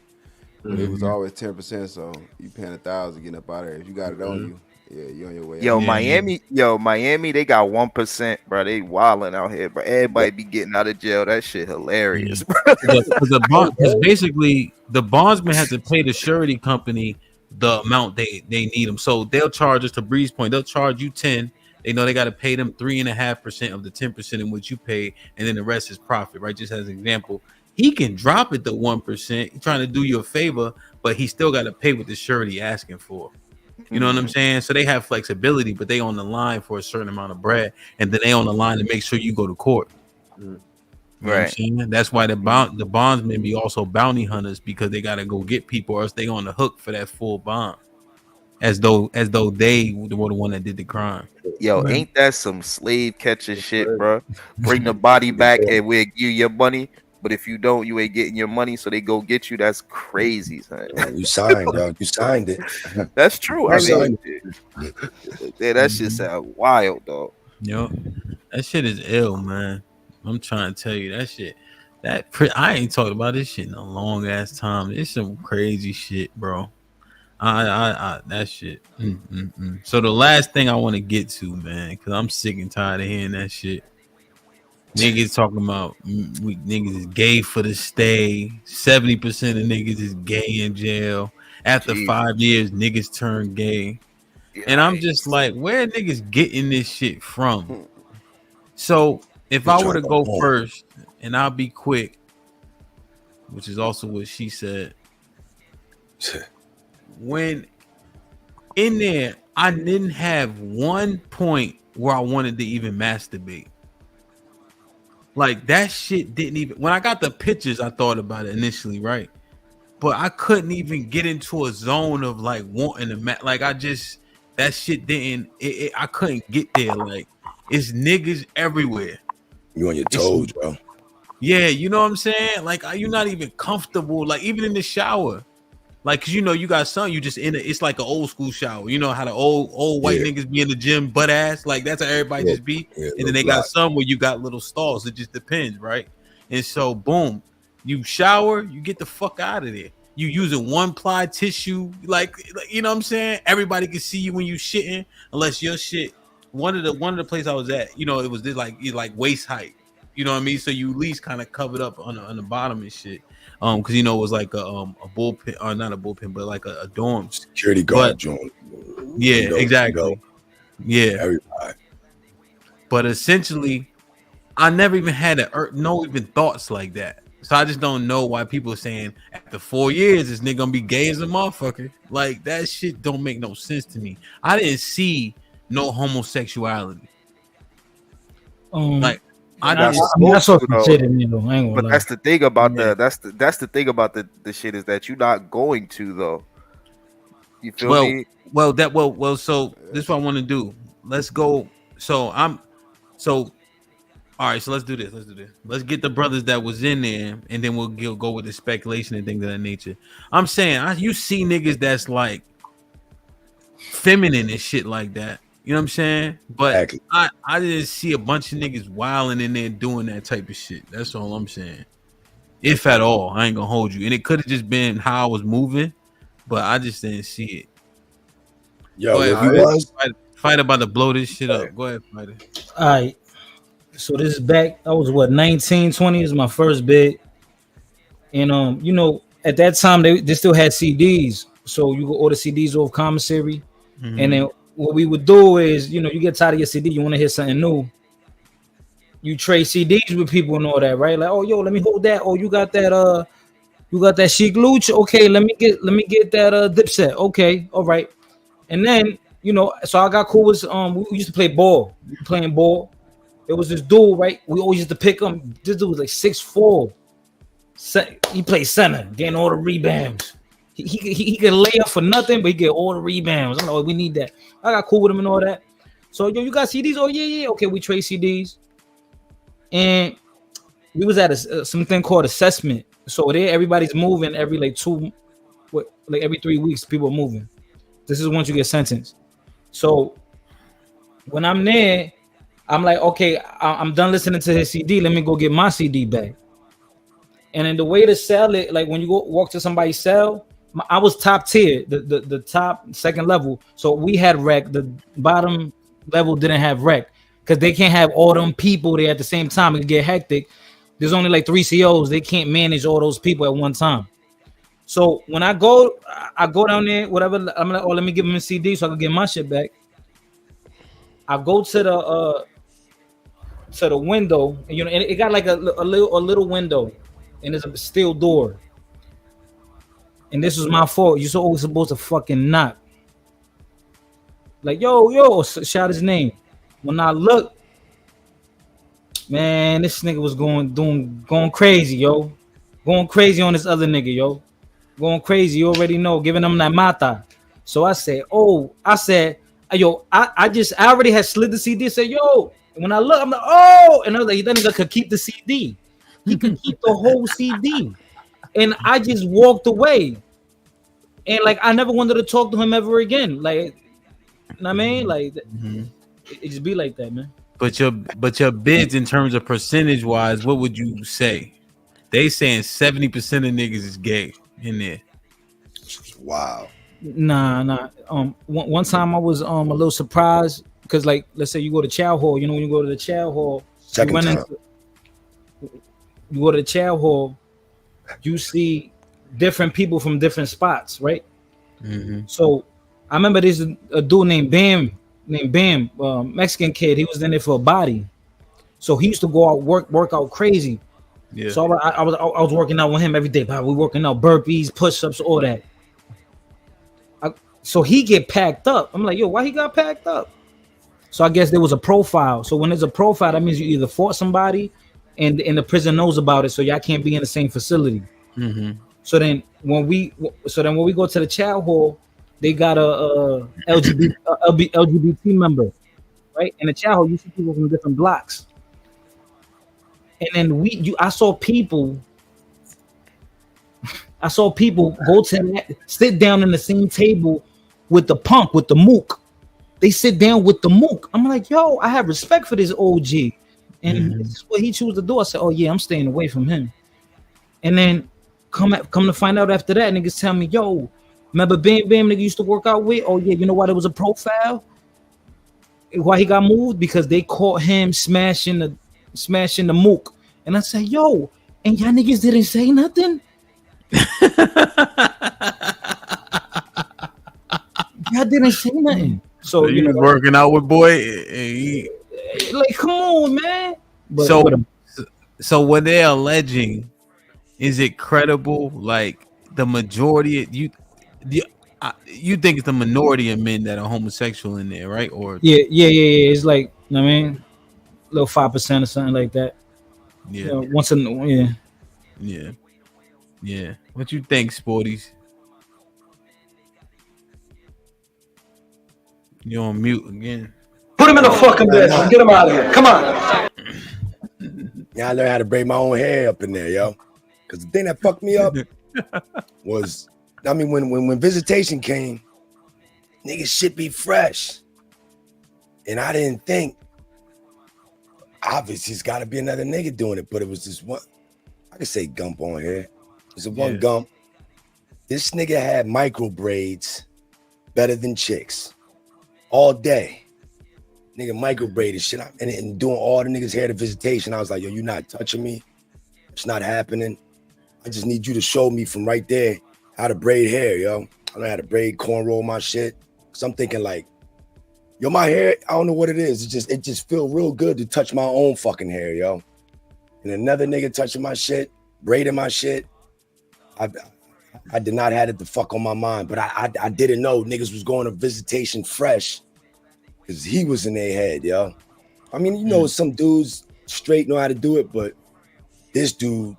But it was always 10%. So you paying 1,000 getting up out of there. If you got it on you, yeah, you on your way. Yo, out. Miami, they got 1%, bro. They wilding out here, bro. Everybody be getting out of jail. That shit hilarious, bro. Because basically the bondsman has to pay the surety company the amount they need them. So they'll charge us, to Bree's point, they'll charge you 10. They know they got to pay them 3.5% of the 10% in which you pay, and then the rest is profit, right? Just as an example, he can drop it to 1%. He's trying to do you a favor, but he still got to pay what the surety asking for. You know what I'm saying? So they have flexibility, but they on the line for a certain amount of bread, and then they on the line to make sure you go to court. You know what I'm saying? That's why the bondsmen be also bounty hunters, because they got to go get people, or else they on the hook for that full bond, as though they were the one that did the crime. Yo, ain't that some slave catcher shit, bro? Bring the body back and we'll give you your money. But if you don't, you ain't getting your money, so they go get you. That's crazy, son. You signed, dog. You signed it. That's true. You signed Yeah, that shit sound wild, dog. Yo, that shit is ill, man. I'm trying to tell you that shit. I ain't talked about this shit in a long ass time. It's some crazy shit, bro. That shit. So the last thing I want to get to, man, because I'm sick and tired of hearing that shit. Niggas talking about niggas is gay for the stay. 70% of niggas is gay in jail. After 5 years, niggas turn gay. And I'm just like, where niggas getting this shit from? So if I were to go first, and I'll be quick, which is also what she said. When in there, I didn't have one point where I wanted to even masturbate. Like that shit didn't even. When I got the pictures, I thought about it initially, right? But I couldn't even get into a zone of like wanting to like that shit didn't. I couldn't get there. Like it's niggas everywhere. You on your toes, bro. Yeah, you know what I'm saying? Like, you're not even comfortable. Like, even in the shower. Like, cause you know, you got some, you just it's like an old school shower. You know how the old white niggas be in the gym butt ass? Like, that's how everybody just be. And then they got some where you got little stalls. It just depends, right? And so, boom, you shower, you get the fuck out of there. You using one ply tissue, like you know what I'm saying? Everybody can see you when you shitting, unless your shit. One of the places I was at, you know, it was this like waist height. You know what I mean? So you at least kind of covered up on the bottom and shit. Because you know it was like a bullpen, or not a bullpen, but like a dorm security guard joint. Yeah, exactly. Yeah, everybody. But essentially, I never even had no even thoughts like that. So I just don't know why people are saying after 4 years this nigga gonna be gay as a motherfucker. Like that shit don't make no sense to me. I didn't see no homosexuality. Like That's the thing about that's the thing about the shit is that you're not going to though. You feel me? So this is what I want to do. Let's go. All right, so let's do this. Let's get the brothers that was in there, and then we'll go with the speculation and things of that nature. I'm saying, you see niggas that's like feminine and shit like that. You know what I'm saying? But I didn't see a bunch of niggas wilding in there doing that type of shit. That's all I'm saying. If at all, I ain't gonna hold you. And it could have just been how I was moving, but I just didn't see it. Yo, Fighter about to blow this shit up. Go ahead, Fighter. All right. So this is back. I was 19, 20 is my first bid. And you know, at that time they still had CDs. So you could order CDs off Commissary. Mm-hmm. And then what we would do is, you know, you get tired of your CD, you want to hear something new. You trade CDs with people and all that, right? Like, oh yo, let me hold that. Oh, you got that Chic Luch? Okay, let me get that Dipset. Okay, all right. And then, you know, so I got cool with we used to play ball. We were playing ball. There was this dude, right? We always used to pick him. This dude was like 6'4". He played center, getting all the rebounds. He could lay up for nothing, but he get all the rebounds. I'm like, we need that. I got cool with him and all that. So, yo, you got CDs? Oh, yeah. Okay, we trade CDs. And we was at something called assessment. So there, everybody's moving every every 3 weeks, people are moving. This is once you get sentenced. So when I'm there, I'm like, okay, I'm done listening to his CD. Let me go get my CD back. And then the way to sell it, like when you go walk to somebody's cell, I was top tier, the top second level. So we had rec. The bottom level didn't have rec because they can't have all them people there at the same time. It could get hectic. There's only like 3 COs. They can't manage all those people at one time. So when I go down there, whatever. I'm like, oh, let me give him a CD so I can get my shit back. I go to the window, and, you know, and it got like a little window, and there's a steel door. And this was my fault. You're always supposed to fucking knock. Like, yo, shout his name. When I look, man, this nigga was going crazy, yo. Going crazy on this other nigga, yo. Going crazy, you already know, giving him that mata. So I said, yo, I already had slid the CD, said, yo. And when I look, I'm like, oh, and I was like, that nigga could keep the CD. He could keep the whole CD. And I just walked away. And like, I never wanted to talk to him ever again. Like, you know what I mean? Like, it just be like that, man. But your bids in terms of percentage wise, what would you say? They saying 70% of niggas is gay in there. Wow. Nah. One time I was a little surprised because, like, let's say you go to chow hall. You know, when you go to the chow hall, you go to the chow hall, you see different people from different spots, right? Mm-hmm. So I remember there's a dude named Bam, Mexican kid. He was in there for a body, so he used to go out work out crazy. Yeah. So I was working out with him every day. We working out burpees, push-ups, all that. So he get packed up. I'm like, yo, why he got packed up? So I guess there was a profile. So when there's a profile, that means you either fought somebody, and the prison knows about it, so y'all can't be in the same facility. Mm-hmm. So then when we go to the chow hall, they got a LGBT member, right? In the chow hall, you see people from different blocks. And then I saw people go to that, sit down in the same table with the punk, with the mook. They sit down with the mook. I'm like, yo, I have respect for this OG. And this is what he chose to do. I said, oh yeah, I'm staying away from him. And then come to find out after that, niggas tell me, yo, remember Bam nigga used to work out with? Oh yeah, you know why there was a profile? Why he got moved? Because they caught him smashing the mook. And I said, yo, and y'all niggas didn't say nothing? Y'all didn't say nothing. So you was working out with boy. Like, come on, man. So what they're alleging, is it credible? Like the majority, you think it's the minority of men that are homosexual in there, right? Or yeah. It's like, I mean, little 5% or something like that. Yeah. You know, once in Yeah. What you think, Sporties? You on mute again? Put him in the fucking bedroom. Get him out of here. Come on. Yeah, I learned how to braid my own hair up in there, yo. Because the thing that fucked me up was, I mean, when visitation came, niggas shit be fresh. And I didn't think, obviously, it's got to be another nigga doing it, but it was this one, I could say Gump on here. It's a one Gump. This nigga had micro braids better than chicks all day. Nigga micro braided shit and doing all the niggas hair to visitation. I was like, yo, you not touching me. It's not happening. I just need you to show me from right there how to braid hair, yo. I know how to braid, cornrow my shit. Cause I'm thinking like, yo, my hair, I don't know what it is. It just feel real good to touch my own fucking hair, yo. And another nigga touching my shit, braiding my shit. I did not have it the fuck on my mind, but I didn't know niggas was going to visitation fresh because he was in their head, yo. I mean, you know, some dudes straight know how to do it, but this dude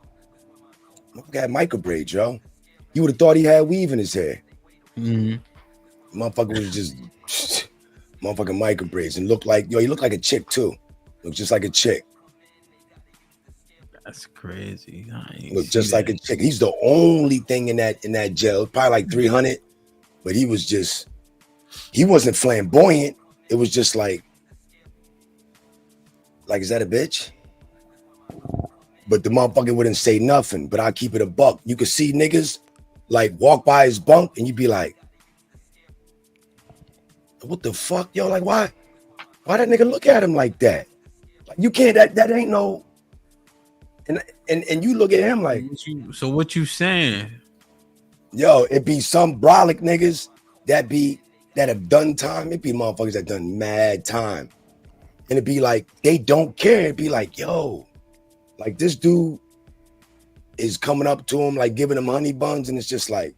got micro braids, yo. You would have thought he had weave in his hair. Motherfucker was just motherfucking micro braids and looked like, yo, he looked like a chick too. Looked just like a chick. That's crazy. Looked just like a chick. He's the only thing in that jail. Probably like 300, but he wasn't flamboyant. It was just like, is that a bitch? But the motherfucker wouldn't say nothing, but I'll keep it a buck. You could see niggas like walk by his bunk and you'd be like, what the fuck, yo? Like, why that nigga look at him like that? Like, you can't, that ain't no, and you look at him like, so what you saying? Yo, it be some brolic niggas that have done time. It be motherfuckers that done mad time. And it be like, they don't care. It be like, yo, like this dude is coming up to him, like giving him honey buns. And it's just like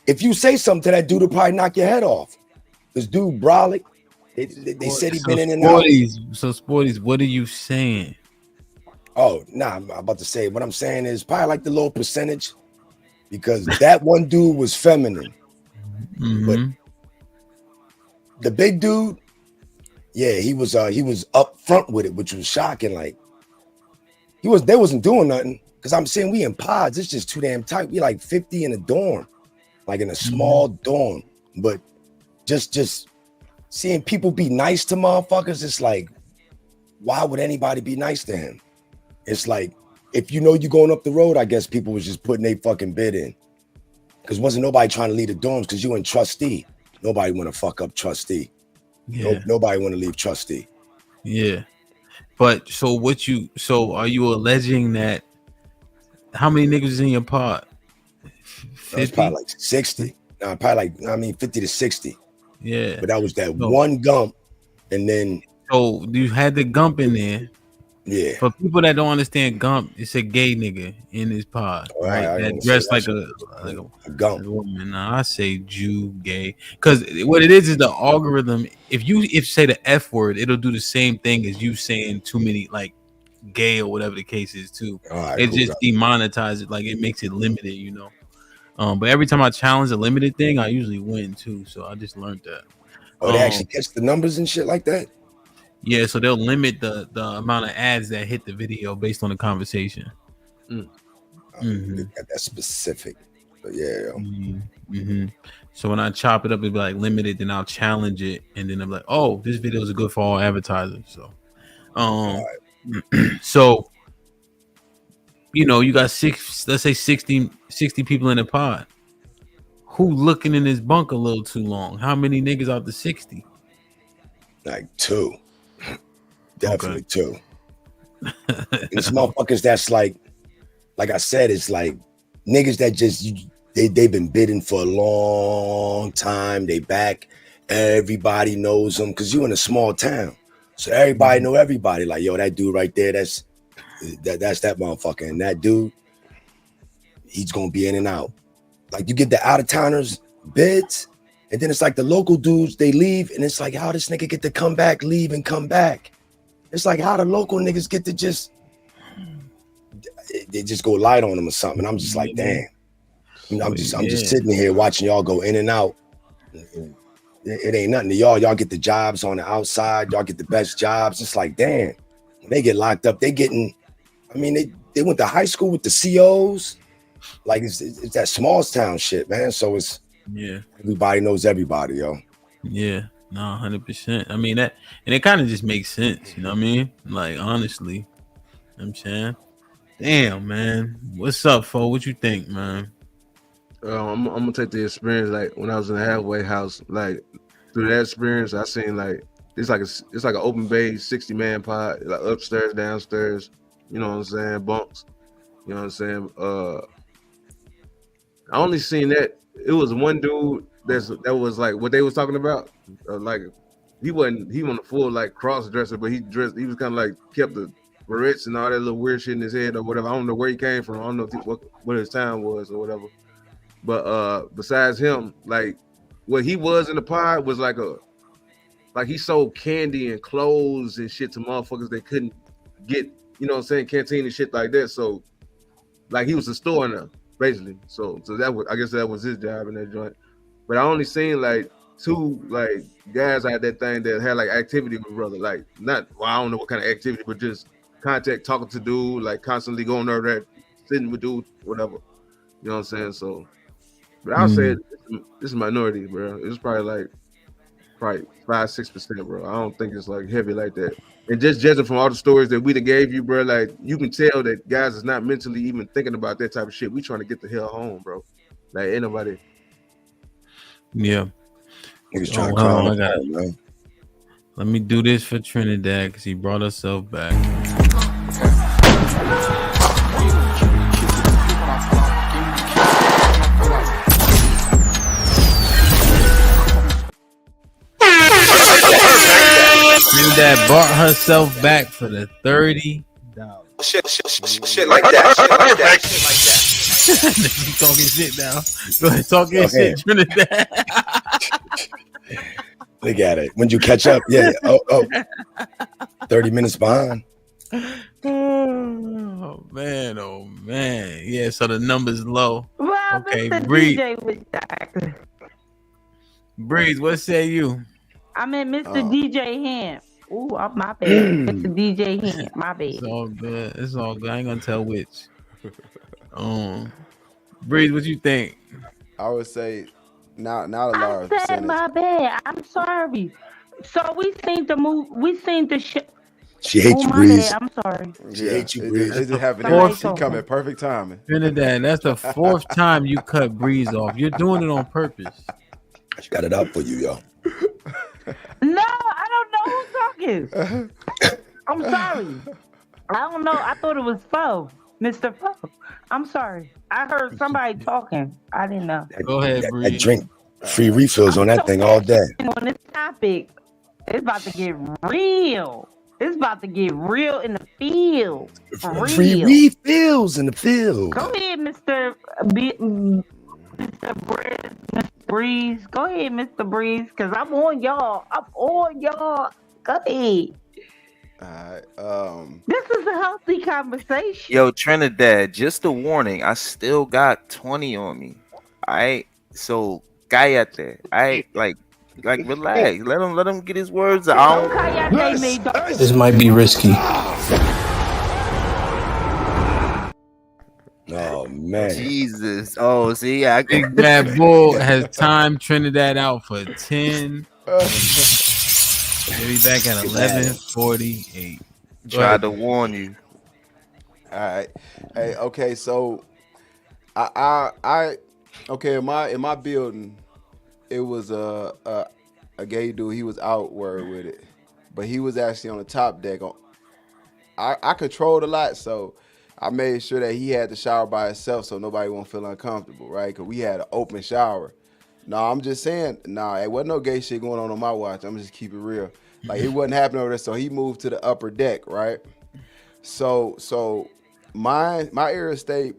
if you say something to that dude, will probably knock your head off. This dude brolic, they said he been in and out. So Sporties, what are you saying? Oh, nah, I'm about to say, what I'm saying is probably like the low percentage because that one dude was feminine. But the big dude, yeah, he was up front with it, which was shocking. Like they wasn't doing nothing because I'm saying we in pods. It's just too damn tight. We like 50 in a dorm, like in a small dorm. But just seeing people be nice to motherfuckers, it's like, why would anybody be nice to him? It's like, if you know you're going up the road, I guess people was just putting their fucking bid in. Because wasn't nobody trying to leave the dorms because you in trustee. Nobody want to fuck up trustee. Yeah. Nobody want to leave trustee. Yeah. But so are you alleging that how many niggas is in your pod? 50? It's probably like 60. No, probably like 50 to 60. Yeah. But that was that one Gump. And then so you had the Gump in there. Yeah. For people that don't understand Gump, it's a gay nigga in his pod, right? That dressed like a Gump. Like a woman. Now I say Jew, gay, because what it is the algorithm. If you say the F word, it'll do the same thing as you saying too many like gay or whatever the case is too. It just demonetizes it, like it makes it limited, you know. But every time I challenge a limited thing, I usually win too. So I just learned that. Oh, they actually catch the numbers and shit like that. Yeah, so they'll limit the amount of ads that hit the video based on the conversation. That's specific, but yeah. So when I chop it up, it'll be like limited, then I'll challenge it, and then I'm like, oh, this video is good for all advertisers. So, so you know, you got 60 people in the pod. Who looking in this bunk a little too long? How many niggas out the 60? Like 2. Definitely 2. It's motherfuckers that's like I said, it's like niggas that just they've been bidding for a long time. They back. Everybody knows them because you in a small town, so everybody know everybody. Like, yo, that dude right there, that's that motherfucker, and that dude, he's gonna be in and out. Like you get the out of towners bids, And then it's like the local dudes, they leave, and it's like how this nigga get to come back, leave, and come back. It's like how the local niggas get to just they just go light on them or something. And I'm just like, damn. I'm just sitting here watching y'all go in and out. It ain't nothing to y'all. Y'all get the jobs on the outside. Y'all get the best jobs. It's like, damn. When they get locked up, they getting. I mean, they went to high school with the COs. Like it's that small town shit, man. So it's everybody knows everybody, yo. Yeah, no, 100%. I mean that, and it kind of just makes sense, you know what I mean? Like honestly, you know what I'm saying, damn, man. What's up, fo? What you think, man? I'm gonna take the experience like when I was in the halfway house. Like through that experience, I seen like it's like an open bay 60-man pod, like upstairs, downstairs. You know what I'm saying? Bunks. You know what I'm saying? I only seen that. It was one dude that was like what they was talking about. Like he wasn't full like cross dresser, but he was kind of like kept the barrettes and all that little weird shit in his head or whatever. I don't know where he came from. I don't know what his town was or whatever. But besides him, like what he was in the pod was like he sold candy and clothes and shit to motherfuckers they couldn't get, you know what I'm saying, canteen and shit like that. So like he was a store now, basically. So that was, I guess that was his job in that joint. But I only seen like two like guys out that thing that had like activity with brother, like not I don't know what kind of activity, but just contact, talking to dude, like constantly going over there, sitting with dude, whatever. You know what I'm saying? So, but I'll say this is minority, bro. It's probably 5-6%, bro. I don't think it's like heavy like that. And just judging from all the stories that we done gave you, bro, like you can tell that guys is not mentally even thinking about that type of shit. We trying to get the hell home, bro. Like ain't nobody. Yeah. Niggas trying to calm down, man. Let me do this for Trinidad because he brought herself back. Trinidad brought herself back for the $30. Shit like that. He's talking shit now. Go ahead, talking shit, Trinidad. Look at it. When you catch up, yeah. Oh, 30 minutes behind. Oh man. Yeah, so the number's low. Well, okay, Mr. Breeze. DJ was back. Breeze, what say you? I meant Mr. DJ Hamp. Ooh, my bad. Mr. DJ Hamp, my bad. It's all good. I ain't gonna tell which. Breeze, what you think? I would say not a large I said percentage. my bad. I'm sorry. So we seen the move. We seen the shit. She hates you, my Breeze. bad. I'm sorry. She hates you, Breeze. It just happened. She come at perfect timing. Trinidad, that's the fourth time you cut Breeze off. You're doing it on purpose. She got it up for you, yo. No, I don't know who's talking. I'm sorry. I don't know. I thought it was Fo, Mr. Fo. I'm sorry. I heard somebody talking. I didn't know. Go ahead, Breeze. I drink free refills on that thing all day. On this topic, it's about to get real. It's about to get real in the field. For real. Free refills in the field. Go ahead, Mr. Breeze. Go ahead, Mr. Breeze, because I'm on y'all. Go ahead. All right. This is a healthy conversation. Yo, Trinidad, just a warning. I still got 20 on me. All right. So, cállate. I like relax. Let him get his words out. This might be risky. Oh man. Jesus. Oh, see, I think that bull has timed Trinidad out for 10. He'll be back at 11:48. Tried to warn you. All right. Hey, okay, so I okay, in my building, it was a gay dude. He was outward with it, but he was actually on the top deck. I controlled a lot, so I made sure that he had the shower by himself so nobody won't feel uncomfortable, right? Because we had an open shower. No, I'm just saying, it wasn't no gay shit going on my watch. I'm just keep it real. Like, it wasn't happening over there, so he moved to the upper deck, right? So my area stayed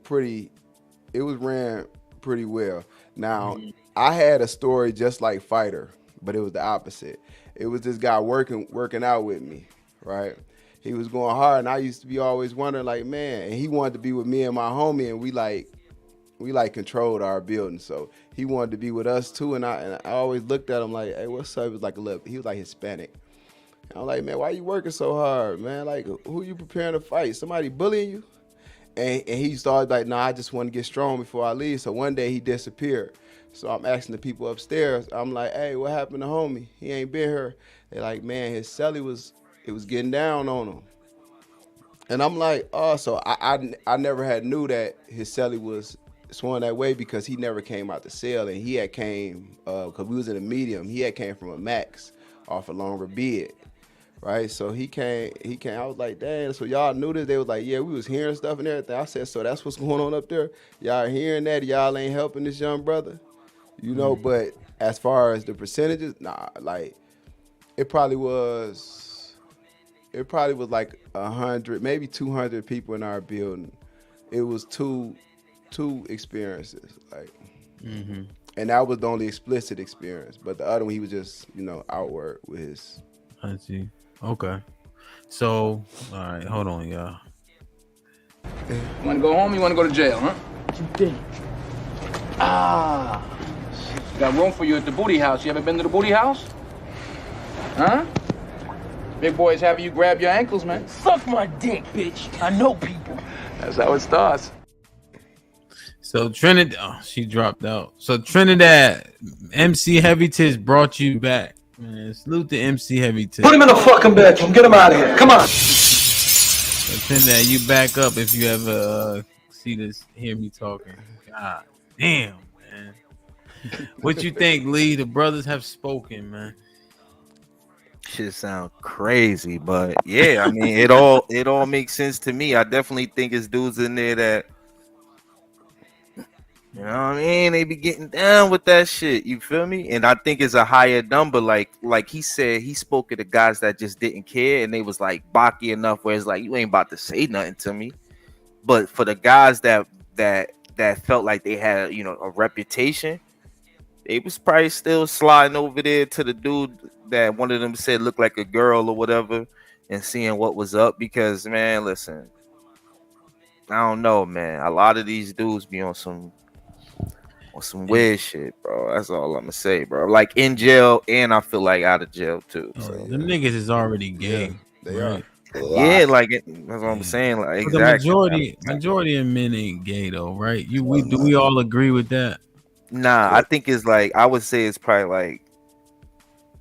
it was ran pretty well. Now, I had a story just like Fighter, but it was the opposite. It was this guy working out with me, right? He was going hard, and I used to be always wondering, like, man, and he wanted to be with me and my homie, and we controlled our building, so he wanted to be with us too. And I always looked at him like, hey, what's up? He was like he was like Hispanic. And I'm like, man, why you working so hard, man? Like, who you preparing to fight? Somebody bullying you? And he started like, nah, I just want to get strong before I leave. So one day he disappeared. So I'm asking the people upstairs. I'm like, hey, what happened to homie? He ain't been here. They're like, man, his celly was getting down on him. And I'm like, oh, so I never had knew that his celly was swung that way because he never came out the cell, and he had came because we was in a medium. He had came from a max off a longer bid, right? So he came. I was like, damn. So y'all knew this? They was like, yeah, we was hearing stuff and everything. I said, so that's what's going on up there. Y'all hearing that? Y'all ain't helping this young brother, you know? But as far as the percentages, nah, like it probably was like 100, maybe 200 people in our building. It was two experiences, like, and that was the only explicit experience. But the other one, he was just, outward with his. I see. Okay. So, all right, hold on, y'all. You want to go home? Or you want to go to jail, huh? What you think? Got room for you at the booty house. You ever been to the booty house? Huh? Big boys having you grab your ankles, man. Suck my dick, bitch. I know people. That's how it starts. So Trinidad, she dropped out. So Trinidad, MC Heavy Tits brought you back. Man, salute to MC Heavy Tits. Put him in the fucking bedroom. Get him out of here. Come on. So Trinidad, you back up if you ever hear me talking. God damn, man. What you think, Lee? The brothers have spoken, man. Shit sound crazy, but yeah, I mean, it all makes sense to me. I definitely think it's dudes in there that, you know what I mean, they be getting down with that shit. You feel me? And I think it's a higher number. Like he said, he spoke to the guys that just didn't care, and they was like bocky enough where it's like, you ain't about to say nothing to me. But for the guys that felt like they had, a reputation, they was probably still sliding over there to the dude that one of them said looked like a girl or whatever, and seeing what was up. Because, man, listen, I don't know, man. A lot of these dudes be on some weird shit, bro. That's all I'm gonna say, bro. Like in jail, and I feel like out of jail too. So the niggas is already gay. Yeah, they are. Yeah, like that's what I'm saying. Like exactly. The majority of men ain't gay though, right? We all agree with that? Nah, I think it's like, I would say it's probably like,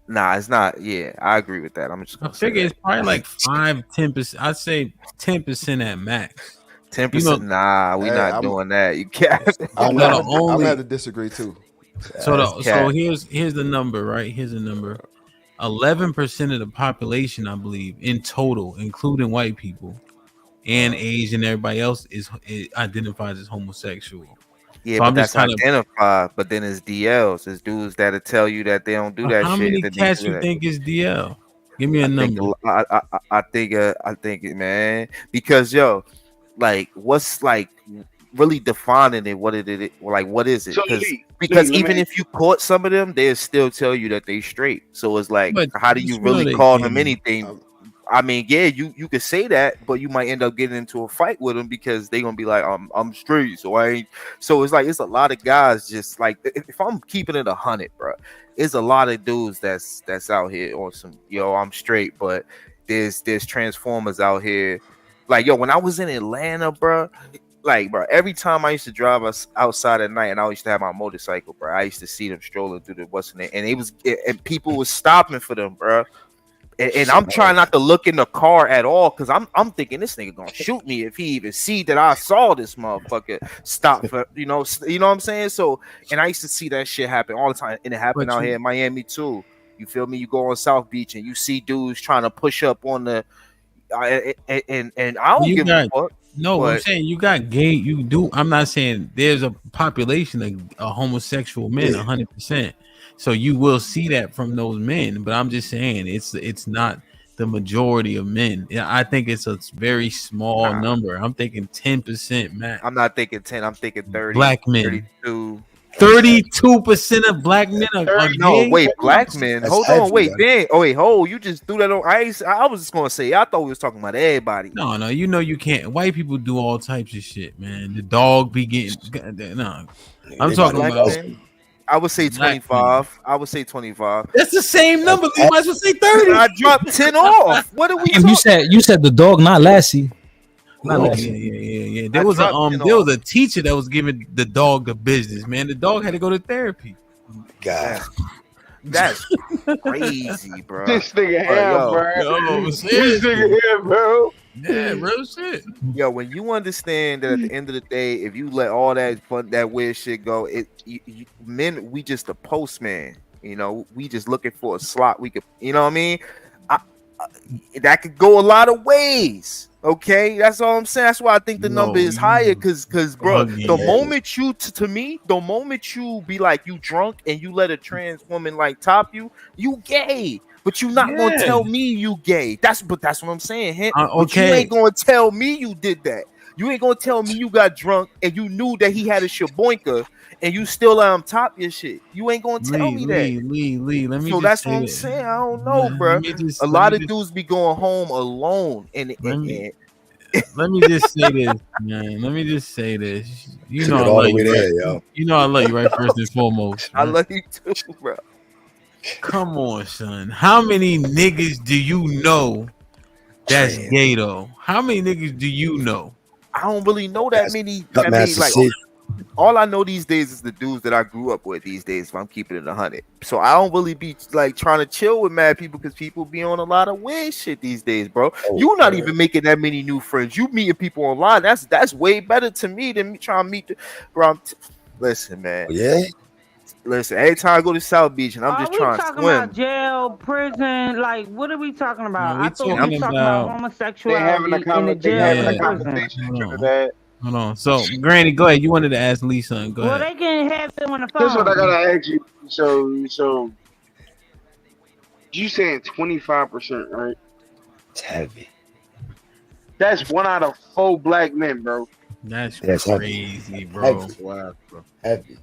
nah, it's not. Yeah, I agree with that. I'm just gonna figure it's probably like 5-10%. I'd say 10% at max. 10%. Nah, we not doing that. You can't. I'm gonna have to disagree too. So here's the number, right? Here's the number. 11% of the population, I believe, in total, including white people and Asian, everybody else identifies as homosexual. Yeah, so but that's identified. But then it's DLs. It's dudes that'll tell you that they don't do that shit. How many cats you think is DL? Give me a number. I think it, man. Because like, what's like really defining it? What is it? Because even if you caught some of them, they'll still tell you that they straight. So it's like, how do you really call them anything? I mean, yeah, you could say that, but you might end up getting into a fight with them because they're gonna be like, I'm straight, so I ain't. So it's like, it's a lot of guys just like, if I'm keeping it 100, bro, it's a lot of dudes that's out here on some, I'm straight, but there's transformers out here. Like, when I was in Atlanta, bro, every time I used to drive us outside at night, and I used to have my motorcycle, bro, I used to see them strolling through the and people was stopping for them, bro. And I'm trying not to look in the car at all, because I'm thinking this nigga gonna shoot me if he even see that I saw this motherfucker stop for you know what I'm saying. So, and I used to see that shit happen all the time, and it happened out here in Miami too. You feel me? You go on South Beach and you see dudes trying to push up on the and I don't give a fuck. No, but I'm saying you got gay. You do. I'm not saying there's a population of homosexual men, 100%. So you will see that from those men, but I'm just saying it's not the majority of men. I think it's a very small number. I'm thinking 10% max. I'm not thinking 10. I'm thinking 30. Black men. 32, 32% of black men are No, gay. wait, black men. That's Hold heavy, on, wait, man. dang. Oh, wait, hold. You just threw that on. I was just gonna say. I thought we was talking about everybody. No, you know you can't. White people do all types of shit, man. The dog be getting. No, I'm They talking Black about men. I would say black 25. I would say 25. That's the same number. You might as well say 30. I dropped 10 off. What are we Damn, talking? you said the dog, not Lassie. Not Oh, Lassie. yeah. There was a teacher that was giving the dog the business, man. The dog had to go to therapy. God. That's crazy, bro. This nigga Bro, here, yo. bro. Yo, This nigga here, bro. Yeah, real shit. Yo, when you understand that at the end of the day, if you let all that weird shit go, men, we just a postman. You know, we just looking for a slot. We could, you know what I mean? That could go a lot of ways. Okay, that's all I'm saying. That's why I think the number is higher. Cause, bro, the moment you to me, the moment you be like you drunk and you let a trans woman like top you, you gay. But you not gonna tell me you gay. That's what I'm saying. But you ain't gonna tell me you did that. You ain't gonna tell me you got drunk and you knew that he had a shaboinka and you still let him top your shit. You ain't gonna tell me that. Lee, let me so just that's say what I'm this. saying. I don't know, bro. A lot of dudes be going home alone and let me just say this, man. Let me just say this. You know I all love the way you, there, right? yo. You know I love you, right? First and foremost. I Right? love you too, bro. Come on, son. How many niggas do you know that's gay though? How many niggas do you know? I don't really know that many. Cut I mean, Master like Sid. all I know these days is the dudes that I grew up with these days. If I'm keeping it 100, so I don't really be like trying to chill with mad people because people be on a lot of weird shit these days, bro. You're not even making that many new friends. You meeting people online. That's way better to me than me trying to meet the bro. Listen, man. Yeah. Listen, every time I go to South Beach and I'm just trying to talking swim. about jail, prison? Like, what are we talking about? No, I thought we were talking about homosexuality in the jail and prison. Hold on. So, Granny, go ahead. You wanted to ask Lee something. Go Well, ahead. they can have it on the phone. Here's what I gotta ask you. So you saying 25%, right? It's heavy. That's 1 out of 4 black men, bro. That's heavy. crazy, bro. Heavy. Wow, bro. Heavy.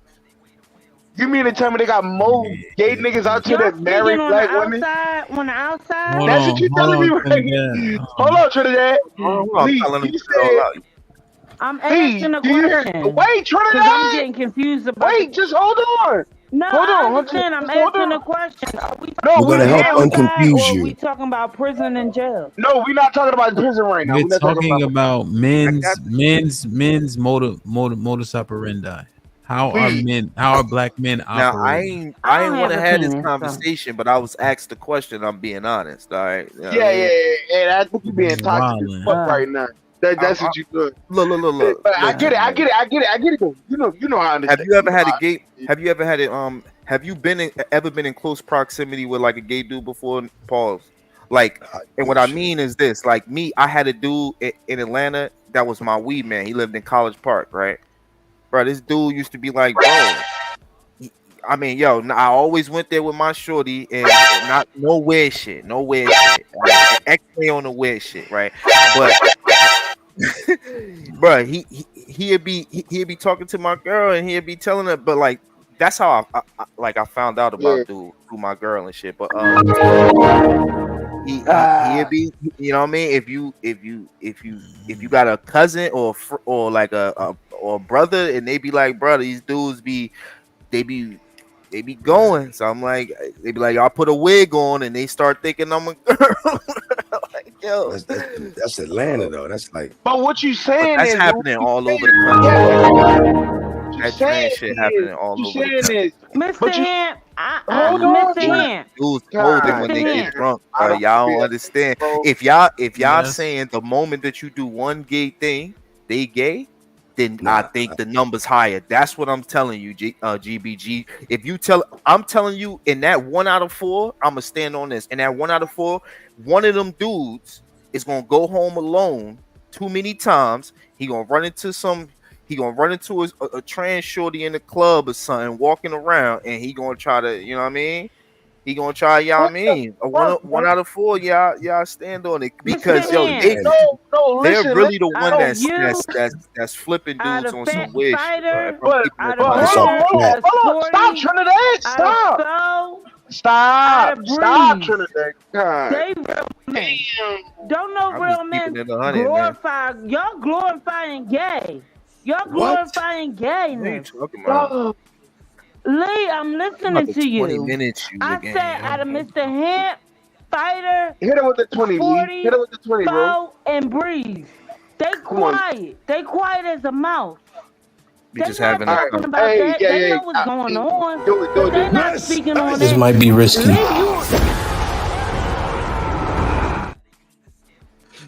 You mean to tell me they got more gay niggas out here that marry black women? On the outside? That's what you telling me right now. Hold on, Trinidad. Lee, you said... I'm asking a question. Wait, Trinidad! I'm getting confused about Wait, just hold on. No, hold I on. understand. I'm asking a question. Are we No, we're gonna help unconfuse or are you. we talking about prison and jail? No, we're not talking about prison right now. We're not talking about men's modus operandi. How are black men Now operating? I ain't want to have this conversation, but I was asked the question. I'm being honest. All right. Yeah. I think you being toxic as fuck right now. That's what you doing. Look. But I get it. Though. You know I understand. Have you ever had a gay? Have you ever had it? Have you ever been in close proximity with like a gay dude before? Pause. Like, and what I mean is this: like me, I had a dude in Atlanta that was my weed man. He lived in College Park, right? Bro, this dude used to be like, bro. I mean, yo, I always went there with my shorty and not no weird shit. X-ray on the weird shit, right? But bro, he'd be talking to my girl and he'd be telling her, but like that's how I found out about dude through my girl and shit. But he'd be, you know what I mean? If you got a cousin or like a brother and they be like, bro, these dudes they be going. So I'm like, they be like, I'll put a wig on and they start thinking I'm a girl. Like, yo, that's Atlanta though. That's like, but what you saying that's is happening all over the country. That trans shit happening all over the country. Mr. Hamp, hold on, Mr. Hamp. Dudes told them when they get drunk. Y'all don't understand. If y'all saying the moment that you do one gay thing, they gay, then I think the number's higher. That's what I'm telling you, GBG. I'm telling you, in that 1 out of 4, I'm gonna stand on this. In that 1 out of 4, one of them dudes is gonna go home alone too many times. He gonna run into a trans shorty in the club or something, walking around, and he gonna try to, you know what I mean? He gonna try. Y'all mean one out of four. Y'all stand on it because they're listen, really the one that's flipping Out dudes of on fit some weird fighter, shit. Bro. out Hold of on, Stop, Trinidad. Stop. Stop. Trinidad. God. They real men. Don't know I'm real just men keeping it 100, man. glorify. Y'all glorifying gay. Y'all glorifying gayness. What are you talking about? Lee, I'm listening to you. 20 minutes, I said out of Mr. Hemp, Fighter, Hit it with the 20, 40, Lee. Hit it with the 20, bro. Foe, and Breeze. They quiet. They quiet as a mouse. We just They're not having talking about that. They know what's going on. But they're not speaking on This it. might be risky. Lee,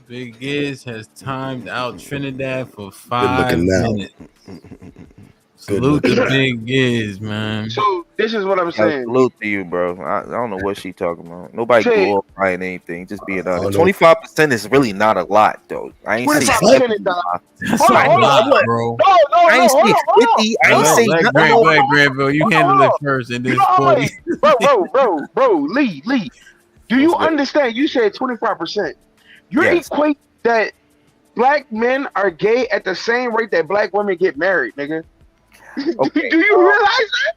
Big Giz has timed out Trinidad for Good 5 looking now. minutes. Salute to Big Giz, man. So this is what I'm saying. Salute to you, bro. I don't know what she talking about. Nobody Say- glorifying anything. Just being honest. no. 25% is really not a lot, though. I ain't saying 25% is not. Hold on, bro. I ain't saying 50. I ain't saying Let nothing. Granville, you handle it first, and then You know how 40. much, bro, Lee, do you understand? You said 25%. You equate that black men are gay at the same rate that black women get married, nigga. Okay. Do you realize that?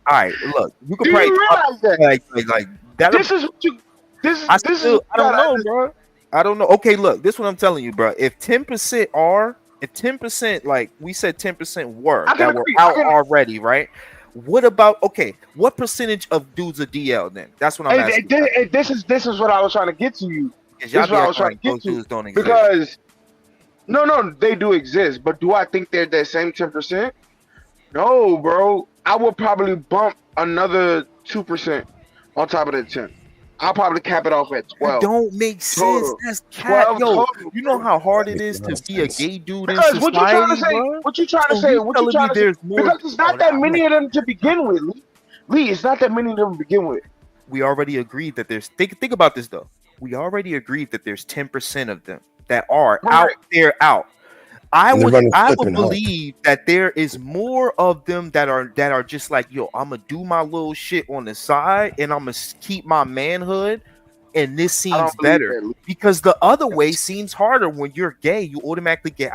All right, look, you can Do probably you realize that? like that. This is what you. This is. I don't know, bro. I don't know. Okay, look, this is what I'm telling you, bro. If 10%, like we said, 10% were that were out already, right? What about what percentage of dudes are DL then? That's what I'm asking. This is what I was trying to get to you. This is what I was trying to get to dudes don't exist. because no, they do exist, but do I think they're that same 10%? No, bro. I will probably bump another 2% on top of that 10. I'll probably cap it off at 12. That don't make sense. Total. That's cap. 12 Yo, total, you know how hard it is to be a gay dude in because society, what you trying to say? bro? What you trying to So say? you What you telling trying me to say? there's more- Because it's not that many of them to begin with, Lee. Lee, it's not that many of them to begin with. We already agreed that there's think about this though. We already agreed that there's 10% of them that are out there out. I would believe that there is more of them that are just like, yo, I'm gonna do my little shit on the side and I'm gonna keep my manhood, and this seems better because the other way seems harder. When you're gay, you automatically get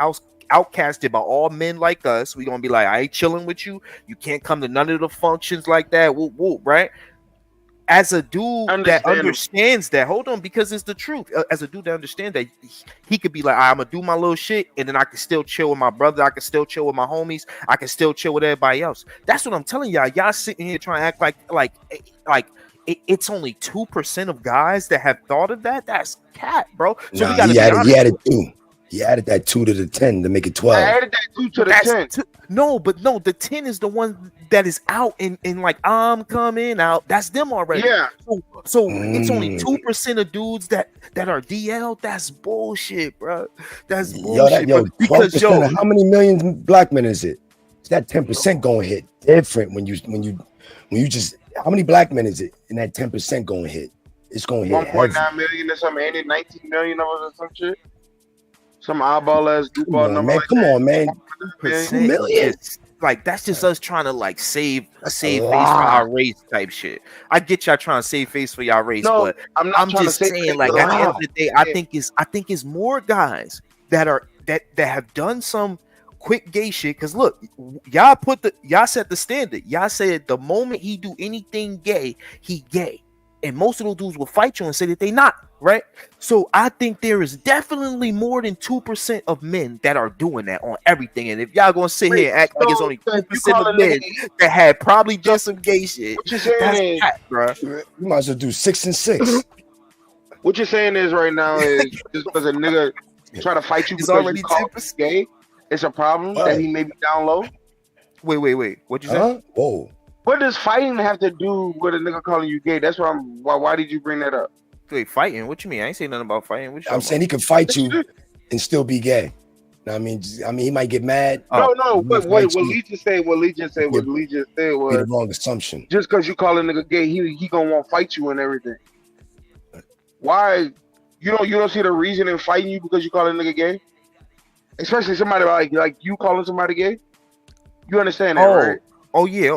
outcasted by all men like us. We're gonna be like, I ain't chilling with you. You can't come to none of the functions like that. Whoop, whoop, right? As a dude that understands that, hold on, because it's the truth. As a dude that understands that, he could be like, I'm gonna do my little shit, and then I can still chill with my brother. I can still chill with my homies. I can still chill with everybody else. That's what I'm telling y'all. Y'all sitting here trying to act like it's only 2% of guys that have thought of that. That's cat, bro. So we gotta be honest. He added 2. He added that 2 to the 10 to make it 12. I added that 2 to the 10. No, the 10 is the one that is out and like I'm coming out. That's them already. Yeah. So it's only 2% of dudes that are DL. That's bullshit, bro. That's bullshit. Because 12% of how many million black men is it? It's that 10% going hit different when you just how many black men is it? And that 10% going hit. It's going to hit 1.9 million or something. Ain't it 19 million of us or some shit? Some eyeball ass goofball number. Man, come on, man. 2 million. Like that's just us trying to like save face for our race type shit. I get y'all trying to save face for y'all race, but I'm just saying, like at the end of the day, I think it's more guys that have done some quick gay shit. Because look, y'all set the standard. Y'all said the moment he do anything gay, he gay, and most of those dudes will fight you and say that they not. Right, so I think there is definitely more than 2% of men that are doing that on everything. And if y'all gonna sit here and act like it's only 2% of men that had probably done some gay shit, that's cat, bro. You might as well do 6 and 6. What you're saying is right now is just because a nigga try to fight you because you call him gay, it's a problem that he may be down low. Wait. What you say? Whoa. What does fighting have to do with a nigga calling you gay? That's what why did you bring that up? Wait, fighting? What you mean? I ain't saying nothing about fighting. I'm saying he can fight you and still be gay. I mean, he might get mad. No. Wait. What Lee just said was the wrong assumption. Just because you call a nigga gay, he gonna want to fight you and everything. Why? You don't see the reason in fighting you because you call a nigga gay, especially somebody like you calling somebody gay. You understand that, right? Oh yeah.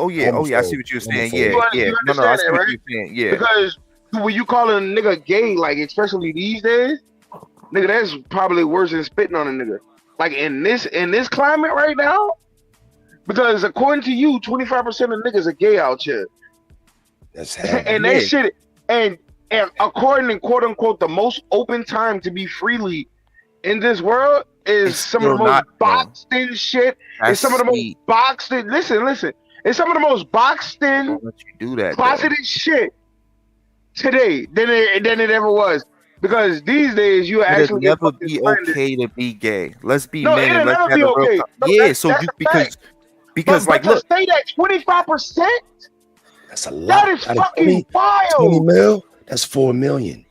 I see what you're saying. Yeah. You No, I understand see that, what right? you're saying. Yeah. Because when you call a nigga gay, like especially these days, nigga, that's probably worse than spitting on a nigga. Like in this climate right now, because according to you, 25% of niggas are gay out here. That's and that shit, and according to quote unquote the most open time to be freely in this world is some of the most boxed in shit. It's some of the most boxed in. Listen. It's some of the most boxed in, closeted shit today than it ever was. Because these days you actually never be okay to be gay. Let's be no, men. It'll Let's never have be a real okay. No, yeah. So you because but like to look, stay that 25%. That's a lot. That is fucking wild. 20 mil? That's 4 million.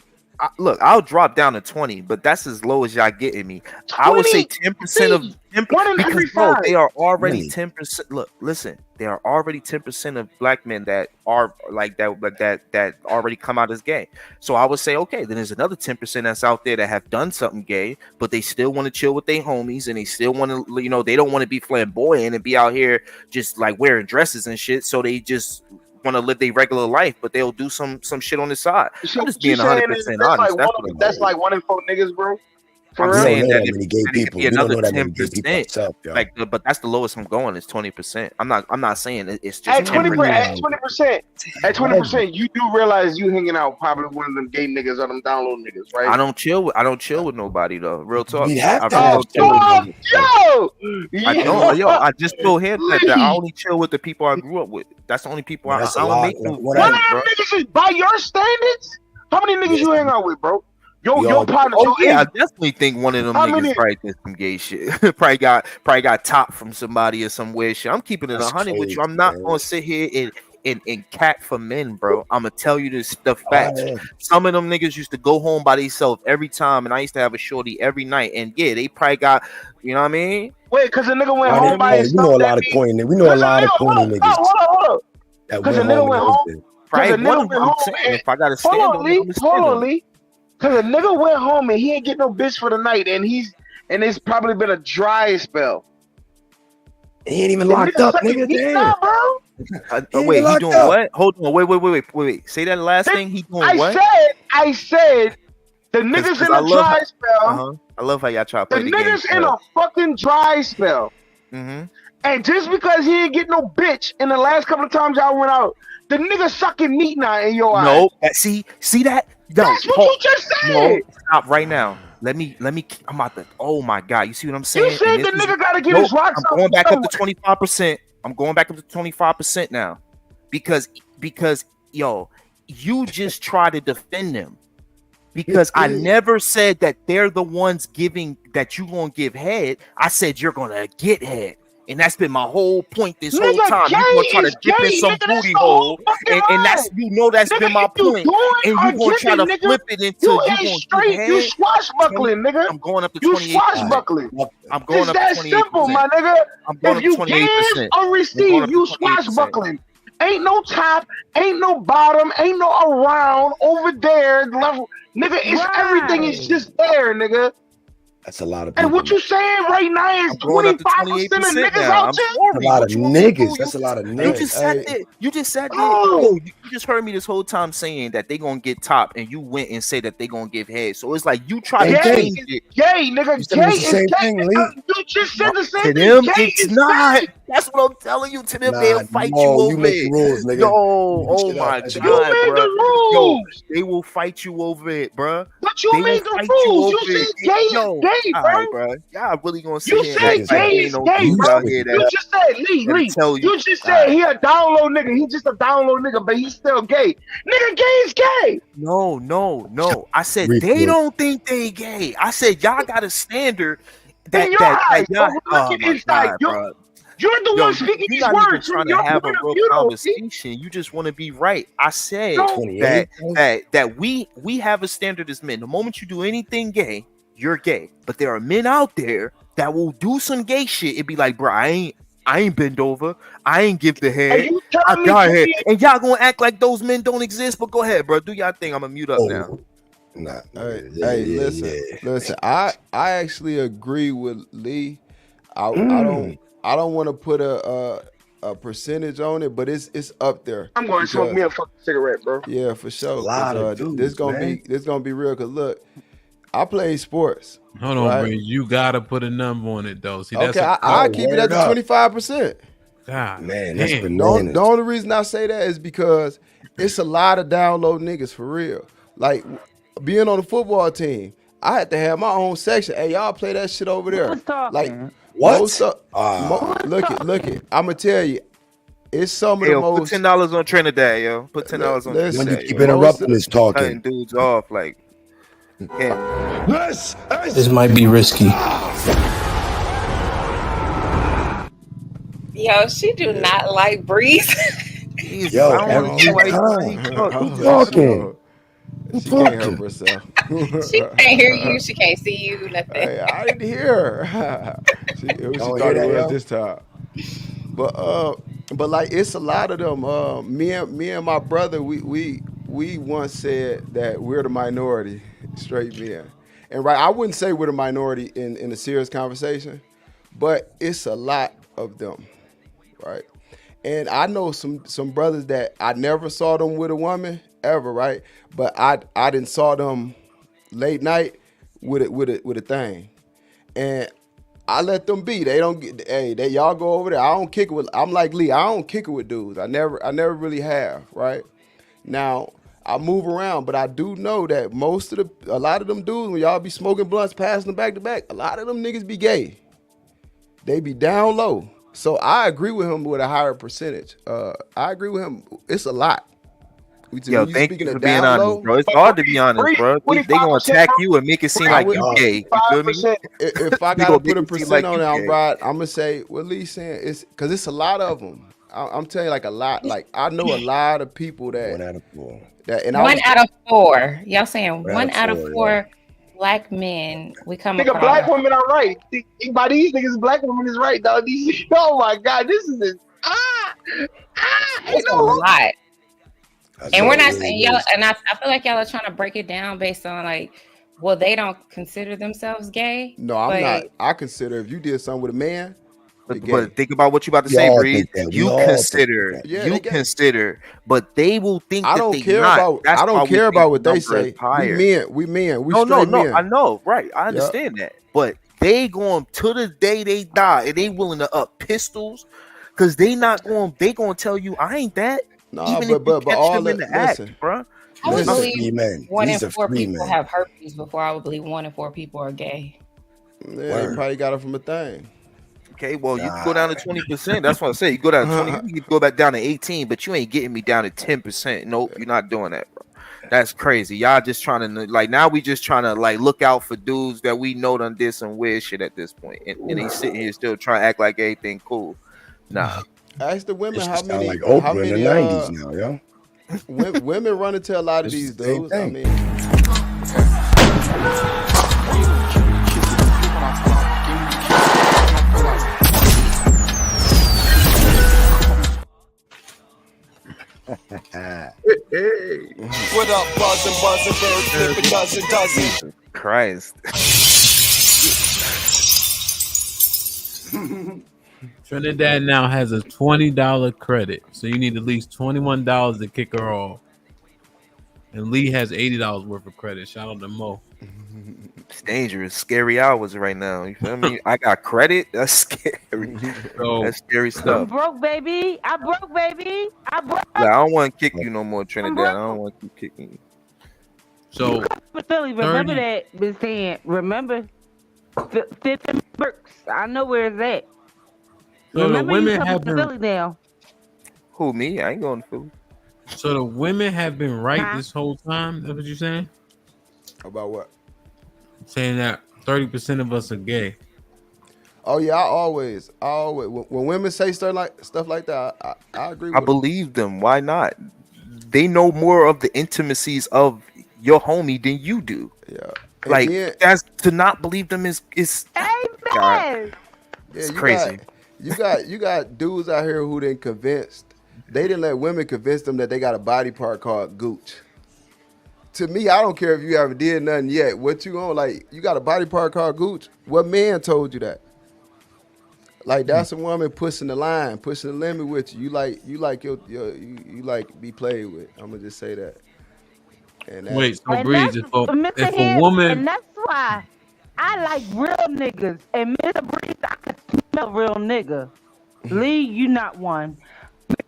Look, I'll drop down to 20, but that's as low as y'all getting me. I would say 10% of 10%, because bro, they are already 10%. Look, listen, there are already 10% of black men that are like that, but that already come out as gay. So I would say, okay, then there's another 10% that's out there that have done something gay, but they still want to chill with their homies and they still want to, you know, they don't want to be flamboyant and be out here just like wearing dresses and shit. So they just want to live their regular life, but they'll do some shit on the side. I'm just being 100% honest. That's like 1 in 4 niggas, bro. I'm saying that it could be another 10%. Like, but that's the lowest I'm going is 20%. I'm not saying it's just at 20%. At 20%, you do realize you hanging out probably one of them gay niggas or them download niggas, right? I don't chill with nobody though. Real talk. We have to I yo, I just told him that I only chill with the people I grew up with. That's the only people I don't make no One of them niggas is by your standards? How many niggas you hang out with, bro? Your partner. I definitely think one of them niggas probably did some gay shit. probably got top from somebody or some weird shit. I'm keeping it 100 with you. I'm not gonna sit here and cat for men, bro. I'm gonna tell you the facts. Some of them niggas used to go home by themselves every time, and I used to have a shorty every night. And yeah, they probably got, you know what I mean? Wait, because the nigga went home by himself. We know a lot of corny. We know a lot of corny niggas. Hold up. Because the nigga went home. Probably one of them. If I gotta stand on them, hold on, Lee. Cause a nigga went home and he ain't get no bitch for the night, and it's probably been a dry spell. He ain't even locked up, nigga. Damn, bro. Wait, he doing what? Hold on, wait. Say that last thing. He doing what? I said the niggas in a dry spell. I love how y'all try to play the niggas in a fucking dry spell. Mm-hmm. And just because he ain't get no bitch in the last couple of times y'all went out, the nigga sucking meat now in your eyes. No, see that? No, that's what you just said. No, stop right now. Let me. I'm about to. Oh my god, you see what I'm saying? You said the nigga gotta get his rocks I'm going back up to 25%. I'm going back up to 25% now, because yo, you just try to defend them. Because I never said that they're the ones giving that you gonna give head. I said you're gonna get head. And that's been my whole point this whole time. You gonna try to dip in some booty hole, and that's that's been my point. And you gonna try to flip it into you ain't straight. You swashbuckling, nigga. I'm going up to 28%. You swashbuckling. I'm going up to 28%. It's that simple, my nigga. I'm going if you up to 28%. give or receive, you swashbuckling. Ain't no top, ain't no bottom, ain't no around over there level, nigga. It's everything is just there, nigga. That's a lot of people. And what you saying right now is 25% of niggas out there? That's a lot of niggas. That's a lot of niggas. You just said that. You just said that. Oh, you just heard me this whole time saying that they gonna get top, and you went and say that they gonna give head. So it's like you try to change it. Gay, nigga. Gay is gay. You just said the same thing. To them, it's not. That's what I'm telling you. To them, they'll fight you over it. Rules, nigga. Yo, oh my god, bro. Yo, they will fight you over it, bro. But you made the rules. You said gay is gay, bro. Y'all really gonna sit here and act like gay is gay, bro. You just said, Lee. You just said he a download nigga. He just a download nigga, but he's still gay. Nigga, gay is gay. No. I said they don't think they gay. I said y'all got a standard that y'all. Oh my god, bro. You're the one speaking these words. You're not even trying to have a real conversation. You just want to be right. I said that we have a standard as men. The moment you do anything gay, you're gay. But there are men out there that will do some gay shit. It'd be like, bro, I ain't bend over. I ain't give the head. I got head. And y'all gonna act like those men don't exist. But go ahead, bro. Do y'all thing. I'm gonna mute up now. Nah. Listen. I actually agree with Lee. I don't want to put a percentage on it, but it's up there. I'm going to smoke me a fucking cigarette, bro. Yeah, for sure. A lot of dudes, this gonna be real. Cause look, I play sports. Hold on, right? Breeze. You gotta put a number on it though. See, that's Okay, I keep it at the 25%. God, man, that's damn. bananas. The only reason I say that is because it's a lot of down low niggas for real. Like being on the football team, I had to have my own section. Hey, y'all play that shit over there. Like what? Look it. I'm gonna tell you, it's some of the most. Put $10 on Trinidad, yo. Put $10 on Trinidad. When you keep interrupting this talking, cutting dudes off like. This might be risky. Yo, she do not like Breeze. Yo, every time. Talking. She can't help herself. She can't hear you. She can't see you. Nothing. Hey, I didn't hear her. she thought it was this time. But like it's a lot of them. Me and my brother, we once said that we're the minority, straight men. And right, I wouldn't say we're the minority in a serious conversation, but it's a lot of them, right? And I know some brothers that I never saw them with a woman ever, right? But I didn't saw them late night with a thing, and I let them be. They don't get. Hey, y'all go over there. I don't kick it with. I'm like Lee. I don't kick it with dudes. I never really have. Right now, I move around, but I do know that a lot of them dudes, when y'all be smoking blunts, passing them back to back, a lot of them niggas be gay. They be down low. So I agree with him with a higher percentage. I agree with him. It's a lot. Yo, thank you for being honest, bro. It's hard to be honest, bro. They gonna attack you and make it seem like you gay. You feel me? If I gotta put a percent on it, I'm gonna say what Lee's saying. It's because it's a lot of them. I'm telling you, like a lot. Like I know a lot of people that 1 out of 4. One out of 4. Y'all saying one out of 4 black men we come across. Black women are right. By these niggas, black women is right, dog. Oh my God, this is it's a lot. And we're not saying y'all, and I feel like y'all are trying to break it down based on like, well, they don't consider themselves gay. No, I'm not. I consider if you did something with a man. But think about what you about to say, Breeze. You consider, but they will think I don't care about. I don't care about what they say. We men. We straight men. I know, right? I understand that, but they going to the day they die, and they willing to up pistols because they not going. They gonna tell you I ain't that. No, even but all in the act, bro. I would believe 1 in 4 people have herpes before I would believe 1 in 4 people are gay. Yeah, they probably got it from a thing. Okay, well, you can go down to 20%. That's what I say. You go down to 20, you can go back down to 18, but you ain't getting me down to 10%. Nope, you're not doing that, bro. That's crazy. Y'all just trying to like now we just trying to like look out for dudes that we know done did some weird shit at this point. And they sitting here still trying to act like everything cool. Nah. Ask the women how many like Oprah in the 90s now, yo. Women run into a lot of these dudes. I mean, What up, buzzing, bird flipping dozen. Christ. Trinidad now has a $20 credit, so you need at least $21 to kick her off. And Lee has $80 worth of credit. Shout out to Mo. It's dangerous, scary hours right now. You feel me? I got credit. That's scary. That's scary stuff. I'm broke, baby. I broke. Yeah, I don't want to kick you no more, Trinidad. I don't want to keep kicking you. So, Philly, remember that been saying. Remember, Fifth and Burks. I know where it's at. So remember the women you have been. Philly now. Who, me? I ain't going to Philly. So the women have been right this whole time. That's what you're saying? About what? Saying that 30% of us are gay. Oh yeah, I always. When women say stuff like that, I agree. I believe them. Why not? They know more of the intimacies of your homie than you do. Yeah, like that's to not believe them is Amen. It's crazy. You got dudes out here who didn't convinced. They didn't let women convince them that they got a body part called gooch. To me, I don't care if you haven't did nothing yet. What you on? Like, you got a body part called gooch? What man told you that? Like that's a woman pushing the line, pushing the limit with you. You like be played with. I'm gonna just say that. And that, Wait, so And Breeze, that's if Mr. a Head, woman, and that's why I like real niggas. And Mr. Breeze, I can smell real nigga. Lee, you not one.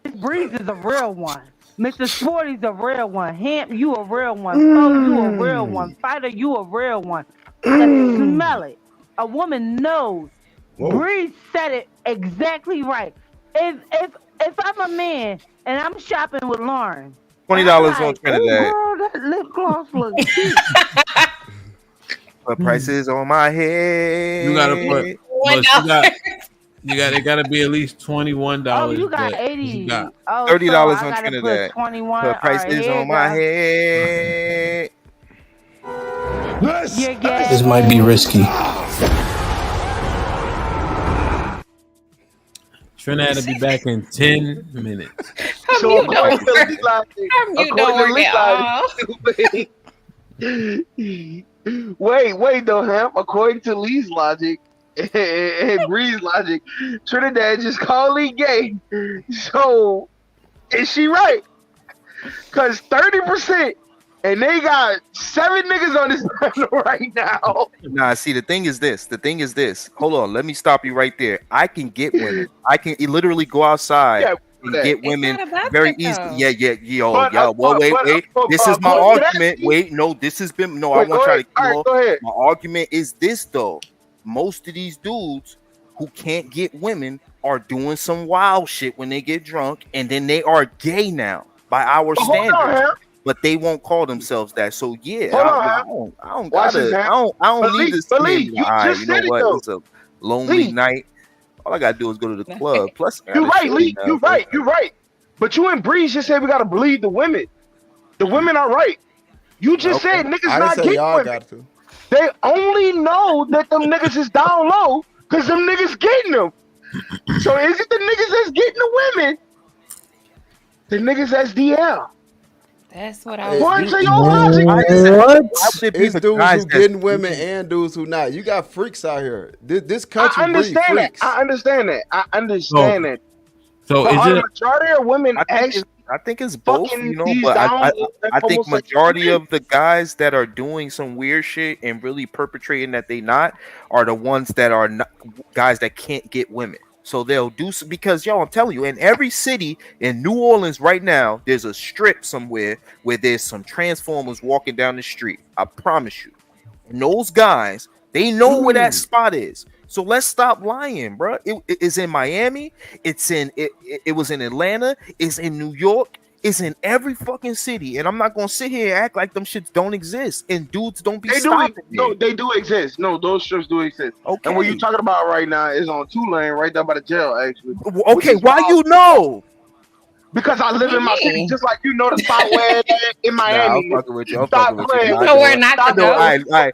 Miss Breeze is a real one. Mr. Sporty's a real one. Hamp, you a real one. Flo, you a real one. Fighter, you a real one. I can smell it. A woman knows. Whoa. Breeze said it exactly right. If I'm a man and I'm shopping with Lauren, $20 on Trinidad. girl, that lip gloss look cute. Put prices on my head. you gotta put, it gotta be at least $21. Oh, you got but 80. you got Oh, $30 so I on gotta Trinidad. Put 21. Put prices on my head. This might be risky. Trinidad will be back in 10 minutes. So according to Lee's logic, wait though, Hamp. According to Lee's logic and Bree's logic, Trinidad just called Lee gay. So is she right? Cause 30%, and they got 7 niggas on this panel right now. Nah, see, the thing is this. Hold on, let me stop you right there. I can get women. I can literally go outside and get women very easily. Yeah. Well, wait. This is my argument. Wait, no, this has been no. I won't try to kill off. Go ahead. My argument is this though. Most of these dudes who can't get women are doing some wild shit when they get drunk, and then they are gay now by our standards. But they won't call themselves that. So yeah, I don't need this. You know what? It's a lonely night. All I gotta do is go to the club. Plus, you're right, Lee. You're right. But you and Breeze just said we gotta believe the women. The women are right. You just said niggas not getting women. They only know that them niggas is down low because them niggas getting them. So is it the niggas that's getting the women? The niggas that's DL. That's what I was. It's dudes who getting women and dudes who not. You got freaks out here. This country. I understand that. I understand that. So but is are it the majority of women I think it's both, you know, but I think majority of the guys that are doing some weird shit and really perpetrating that they not are the ones that are not guys that can't get women. So they'll do some, because I'm telling you, in every city in New Orleans right now, there's a strip somewhere where there's some Transformers walking down the street. I promise you. And those guys, they know where that spot is. So let's stop lying, bro. It is in Miami. It was in Atlanta. It's in New York. It's in every fucking city. And I'm not gonna sit here and act like them shits don't exist. And dudes don't be stopping. No, they do exist. No, those strips do exist. Okay. And what you're talking about right now is on 2-lane, right there by the jail, actually. Okay, why you know? Because I live in my city, just like you know the spot where in Miami. I'm fucking with you. No, we're not to go. All right.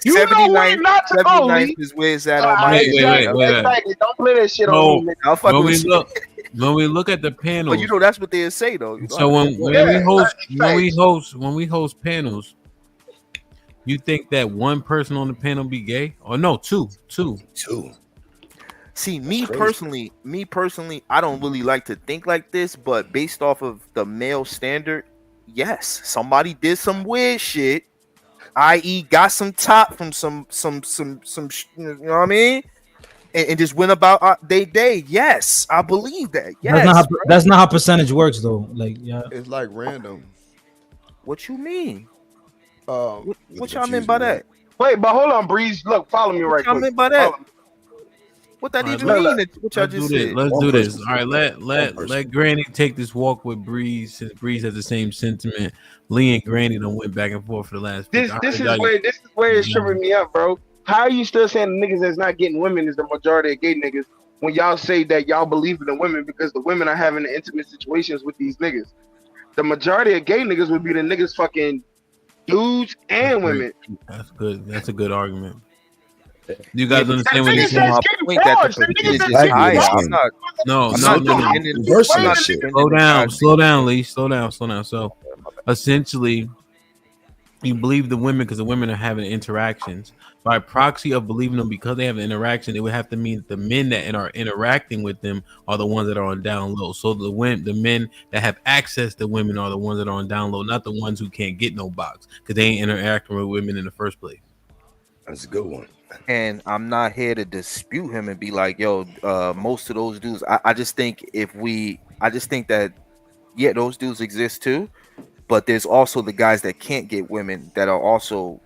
You know where not to go, Lee. Is where it's at on my Wait. Exactly. Don't play that shit on me. I'll fuck with you. When we look at the panels, but you know that's what they say though. So when we host panels, you think that one person on the panel be gay? Or no, two. See, me personally, I don't really like to think like this, but based off of the male standard, yes, somebody did some weird shit, i.e., got some top from some, you know what I mean, and just went about their day. Yes, I believe that. Yes, that's not how percentage works, though. Like, yeah, it's like random. What you mean? What y'all mean by that? Wait, but hold on, Breeze. Look, follow me right quick. What y'all mean by that? What that even mean? What y'all just said? Let's do this. All right, let Granny take this walk with Breeze, since Breeze has the same sentiment. Lee and Granny done went back and forth for the last. This is where it's tripping me up, bro. How are you still saying the niggas that's not getting women is the majority of gay niggas when y'all say that y'all believe in the women because the women are having intimate situations with these niggas? The majority of gay niggas would be the niggas fucking dudes and women. That's good. That's a good argument. You guys understand what you're saying? No. Slow down, Lee. Slow down. So essentially, You believe the women because the women are having interactions. By proxy of believing them because they have an interaction, it would have to mean the men that are interacting with them are the ones that are on down low. So the men that have access to women are the ones that are on down low, not the ones who can't get no box because they ain't interacting with women in the first place. That's a good one. And I'm not here to dispute him and be like, yo, most of those dudes. I just think that yeah, those dudes exist too. But there's also the guys that can't get women that are also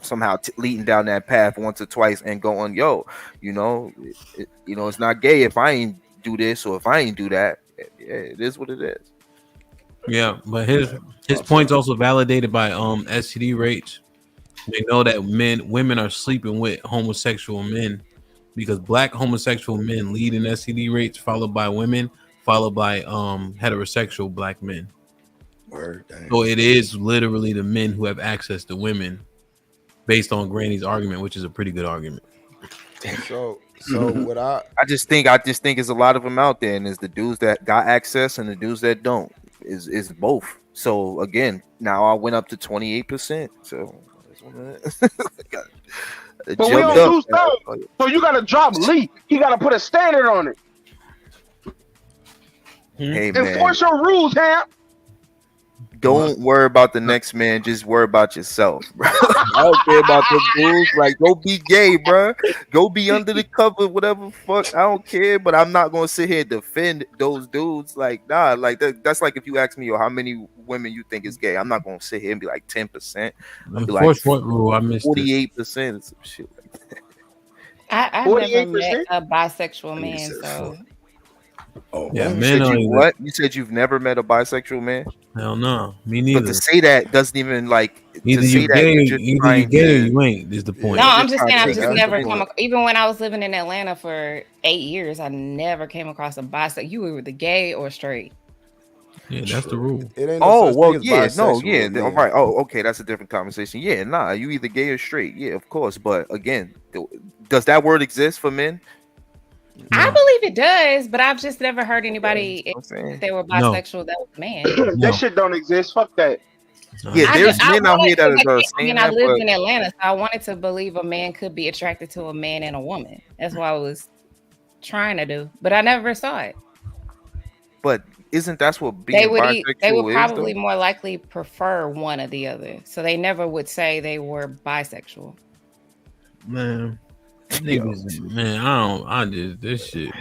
somehow leading down that path once or twice and going, yo, it's not gay if I ain't do this or if I ain't do that. Yeah, it is what it is. Yeah, but his point's also validated by STD rates. They know that women are sleeping with homosexual men because black homosexual men lead in STD rates, followed by women, followed by heterosexual black men. Word, so it is literally the men who have access to women, based on Granny's argument, which is a pretty good argument. So what I just think there's a lot of them out there, and there's the dudes that got access and the dudes that don't. Is both. So again, now I went up to 28%. So. But we don't do stuff. So you gotta drop Lee. You gotta put a standard on it. Hey, man. Enforce your rules, Hamp. Don't worry about the next man. Just worry about yourself, bro. I don't care about the dudes. Like, go be gay, bro. Go be under the cover, whatever fuck. I don't care, but I'm not gonna sit here and defend those dudes. Like, nah, like that's like if you ask me, yo, how many women you think is gay? I'm not gonna sit here and be like 10%. I'll be like rule, I missed 48% and some shit like that. I've never met a bisexual man, so. Oh yeah, man! What? You said you've never met a bisexual man? Hell no, me neither. But to say that doesn't even like either you gay, either you gay or you ain't. Is the point? No, I'm just saying I've just never come. Even when I was living in Atlanta for 8 years, I never came across a bisexual. You were either gay or straight. Yeah, that's the rule. It ain't all right. Oh, okay, that's a different conversation. Yeah, nah, you either gay or straight. Yeah, of course. But again, does that word exist for men? I believe it does, but I've just never heard anybody if they were bisexual that was a man. That shit don't exist. Fuck that. Yeah, there's men out here that are saying I lived in Atlanta, so I wanted to believe a man could be attracted to a man and a woman. That's what I was trying to do, but I never saw it. But isn't that's what being bisexual they would probably is, more likely prefer one or the other, so they never would say they were bisexual. Man. Niggas, man, I did this shit.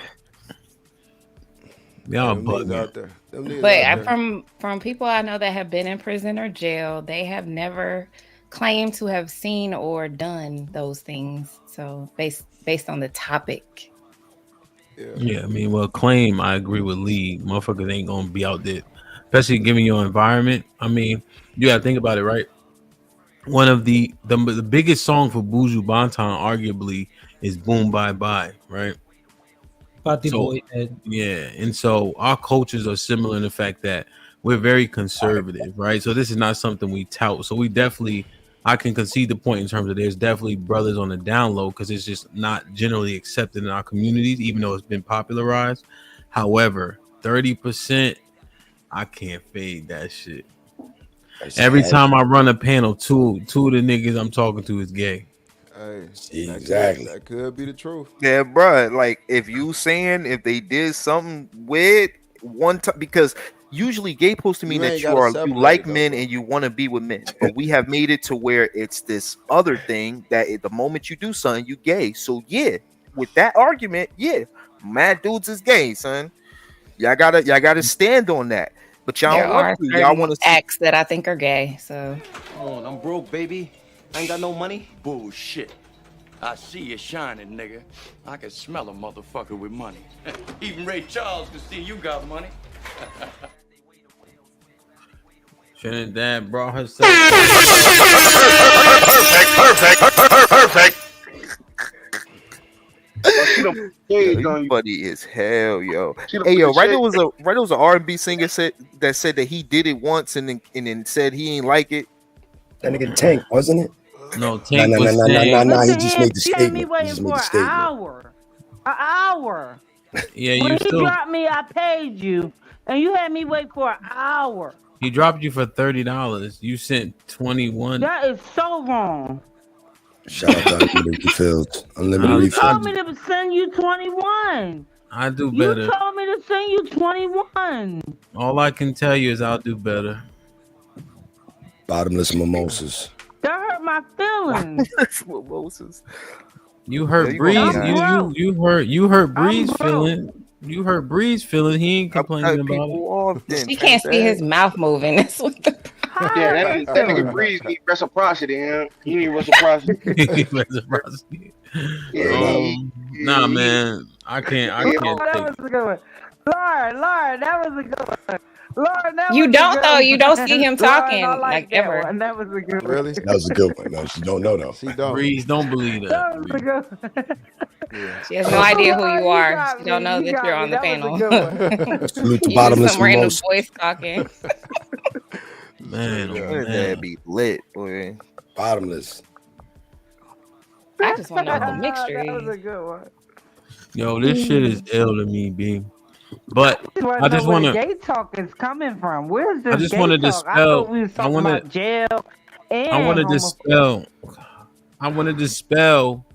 Y'all bugging. But from people I know that have been in prison or jail, they have never claimed to have seen or done those things. So based on the topic. Yeah, I mean, well, claim I agree with Lee. Motherfuckers ain't gonna be out there, especially given your environment. I mean, you gotta think about it, right? One of the biggest song for Buju Banton arguably is Boom Bye Bye, right? Yeah, and so our cultures are similar in the fact that we're very conservative, right? So this is not something we tout. So I can concede the point in terms of there's definitely brothers on the down low because it's just not generally accepted in our communities, even though it's been popularized. However, 30%, I can't fade that shit. Every time I run a panel, two of the niggas I'm talking to is gay. Hey, exactly. That could be the truth. Yeah, bro. Like if they did something weird one time, because usually gay supposed to mean that you like men and you want to be with men, but we have made it to where it's this other thing that the moment you do something, you gay. So yeah, with that argument, yeah, mad dudes is gay, son. Y'all gotta stand on that. But y'all there want are to. Y'all want to acts that I think are gay. So I'm broke, baby. I ain't got no money. Bullshit. I see you shining, nigga. I can smell a motherfucker with money. Even Ray Charles can see you got money. Trinidad brought herself. Perfect. Funny as hell, yo. Hey, yo, right? There was an R&B singer said that he did it once and then said he ain't like it. That nigga Tank, wasn't it? No, Tank was nah. He just made the You had me statement. waiting for an hour. An hour. Yeah, when you he still. dropped me, I paid you, and you had me wait for an hour. He dropped you for $30. You sent 21. That is so wrong. Shout out to Unlimited Refills. Unlimited You Refills. told me to send you 21. I do You better. told me to send you 21. All I can tell you is I'll do better. Bottomless mimosas. That hurt my feelings. Mimosas. You hurt you Breeze. gonna be You hurt Breeze feeling. You hurt Breeze feeling. He ain't complaining about it. She can't see his mouth moving. That's what the Yeah, that nigga Breeze need reciprocity, man. He need reciprocity. Reciprocity. Yeah, Nah, man. I can't That take was a good one. Lord, that was a good one. Lord, that You was a don't good though. one. You don't see him Lord, talking I like that ever. one. That was a good one. Really? That was a good one. No, she don't know though. She don't. Breeze, don't believe that. That was a good one. She has no idea who you are. got She don't me. know You that got you're me. on the That panel. was a good one. Salute to You just Bottomless some random Mimosas. voice talking. Man, That'd be lit, boy. Bottomless. I just want to know what the That mixture was is. a good one. Yo, this shit is ill to me, B. But I just want where the to. gay talk is coming from. Where's this I just gay want to talk? I thought we was dispel. talking about jail and I want to homophobia. dispel. I want to dispel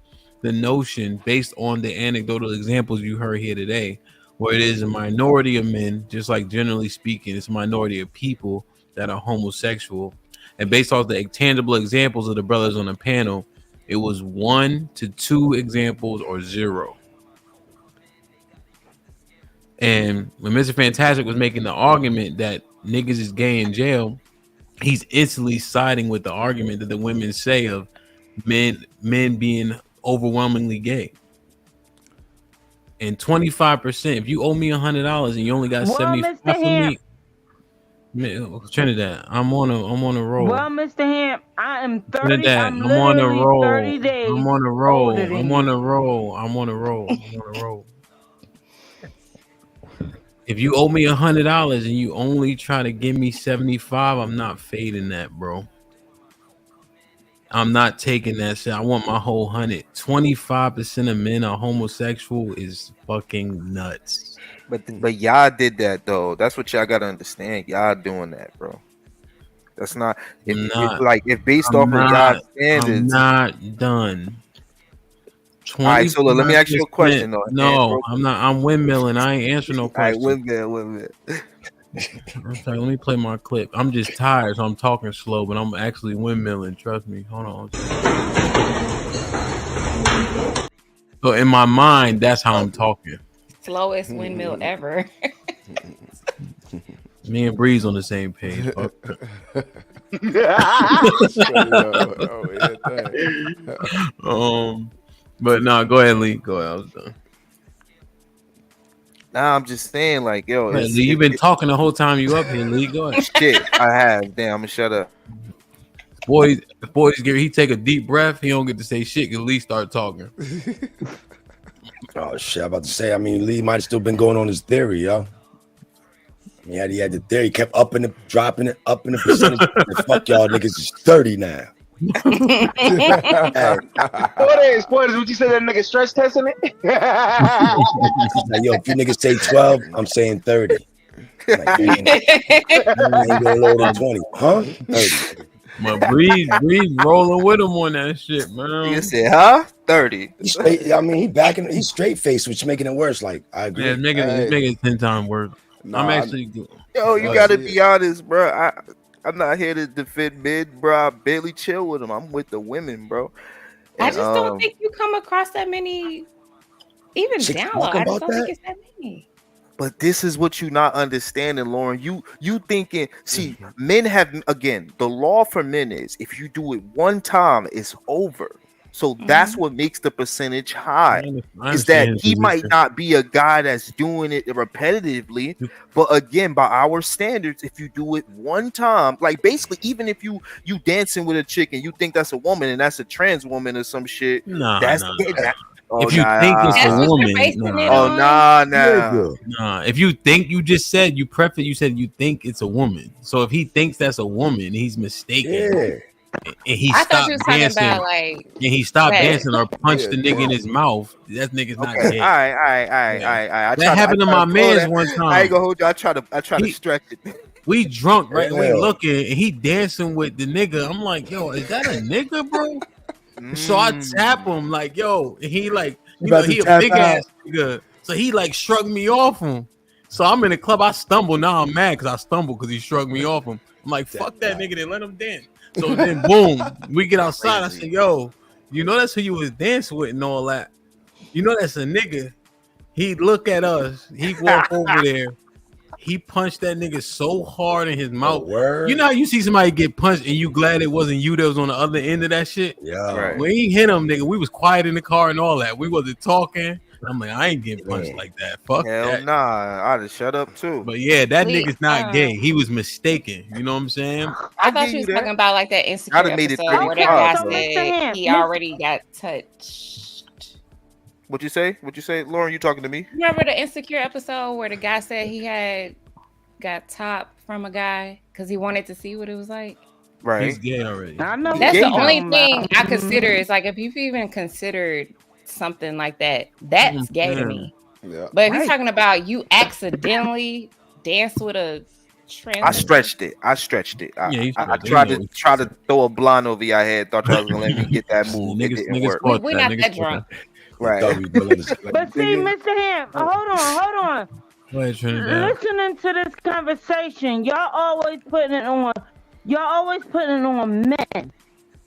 the notion based on the anecdotal examples you heard here today, where it is a minority of men, just like generally speaking, it's a minority of people that are homosexual. And based off the tangible examples of the brothers on the panel, it was 1 to 2 examples or 0. And when Mr. Fantastic was making the argument that niggas is gay in jail, he's instantly siding with the argument that the women say of men being overwhelmingly gay. And 25%, if you owe me $100 and you only got Well, 75 Mr. from me, man, Trinidad, I'm on a roll. Well, Mr. Hamp, I am 30. Trinidad, I'm I'm on a literally roll. 30 days I'm on a roll. older than I'm on you. a roll. I'm on a roll. I'm on a roll. If you owe me $100 and you only try to give me 75, I'm not fading that, bro. I'm not taking that shit. I want my whole 100. 25% of men are homosexual is fucking nuts. But y'all did that though. That's what y'all gotta understand. Y'all doing that, bro. That's not if based off of y'all standards. I'm not done. All right, so look, let me ask you a question though. No, I'm not. I'm windmilling. I ain't answering no questions. All right, windmill. I'm sorry, let me play my clip. I'm just tired, so I'm talking slow, but I'm actually windmilling. Trust me. Hold on. So in my mind, that's how I'm talking. Slowest windmill ever. Me and Breeze on the same page. But no, go ahead, Lee. Go ahead. I was done. Nah, I'm just saying, like, yo, Lee, you've been talking the whole time you up here, Lee. Go ahead. Shit, I have. Damn, I'm gonna shut up. Boys, he take a deep breath. He don't get to say shit because Lee start talking. Oh shit! I'm about to say. I mean, Lee might have still been going on his theory, yo. He had the theory. He kept upping it, dropping it, upping the percentage. Fuck y'all niggas is 30 now. Spoilers, what you say that nigga stress testing it? Like, yo, if you niggas say 12, I'm saying 30. Like, I ain't going lower than 20, huh? 30. My Breeze rolling with him on that shit, man. You said, huh? 30. He's straight faced, which is making it worse. Like, I agree. Yeah, it's making it 10 times worse. I'm actually good. Yo, you gotta be honest, bro. I'm not here to defend men, bro. I barely chill with them. I'm with the women, bro. I just don't think you come across that many, even download. I just don't think it's that many. But this is what you not understanding, Lauren. You thinking, see, men have, again, the law for men is if you do it one time, it's over. So that's what makes the percentage high. Is that he might not be a guy that's doing it repetitively, but again, by our standards, if you do it one time, like basically, even if you dancing with a chick and you think that's a woman and that's a trans woman or some shit, if you think it's a woman, if you think, you just said you said you think it's a woman. So if he thinks that's a woman, he's mistaken. Yeah. And he stopped dancing. And he stopped dancing or punched the nigga in his mouth. That nigga's not gay. All right. That happened to my man's one time. I ain't gonna hold you. I try to stretch it. We drunk, right? And we Yeah. looking, and he dancing with the nigga. I'm like, yo, is that a nigga, bro? So I tap him like, yo, and he like, you know, he a big ass nigga. So he like shrugged me off him. So I'm in the club. I stumble. Now I'm mad because I stumbled because he shrugged me off him. I'm like, fuck that nigga. Then let him dance. So then, boom, we get outside. I said, yo, you know that's who you was dancing with and all that. You know that's a nigga. He look at us. He walk over there. He punched that nigga so hard in his mouth. You know how you see somebody get punched and you glad it wasn't you that was on the other end of that shit? Yeah. Right. When he hit him, nigga, we was quiet in the car and all that. We wasn't talking. I'm like, I ain't getting punched like that. Fuck Hell that. nah, I'd have shut up too. But yeah, that nigga's not gay. He was mistaken. You know what I'm saying? I thought you was talking about like that insecure episode where that guy said he already got touched. What you say? What you say, Lauren? You talking to me? Remember the insecure episode where the guy said he had got top from a guy because he wanted to see what it was like? Right. He's gay already. I know. That's the only thing I consider. Is like if you've even considered something like that, that's gay to me. Yeah. But if you're talking about you accidentally dance with a trans, I stretched it. I tried to throw a blonde over your head. Thought y'all was gonna let me get that move. It didn't work. We're not that drunk. Right. But see, Mr. Ham, hold on. Go ahead, Trinidad. Listening to this conversation, y'all always putting it on men.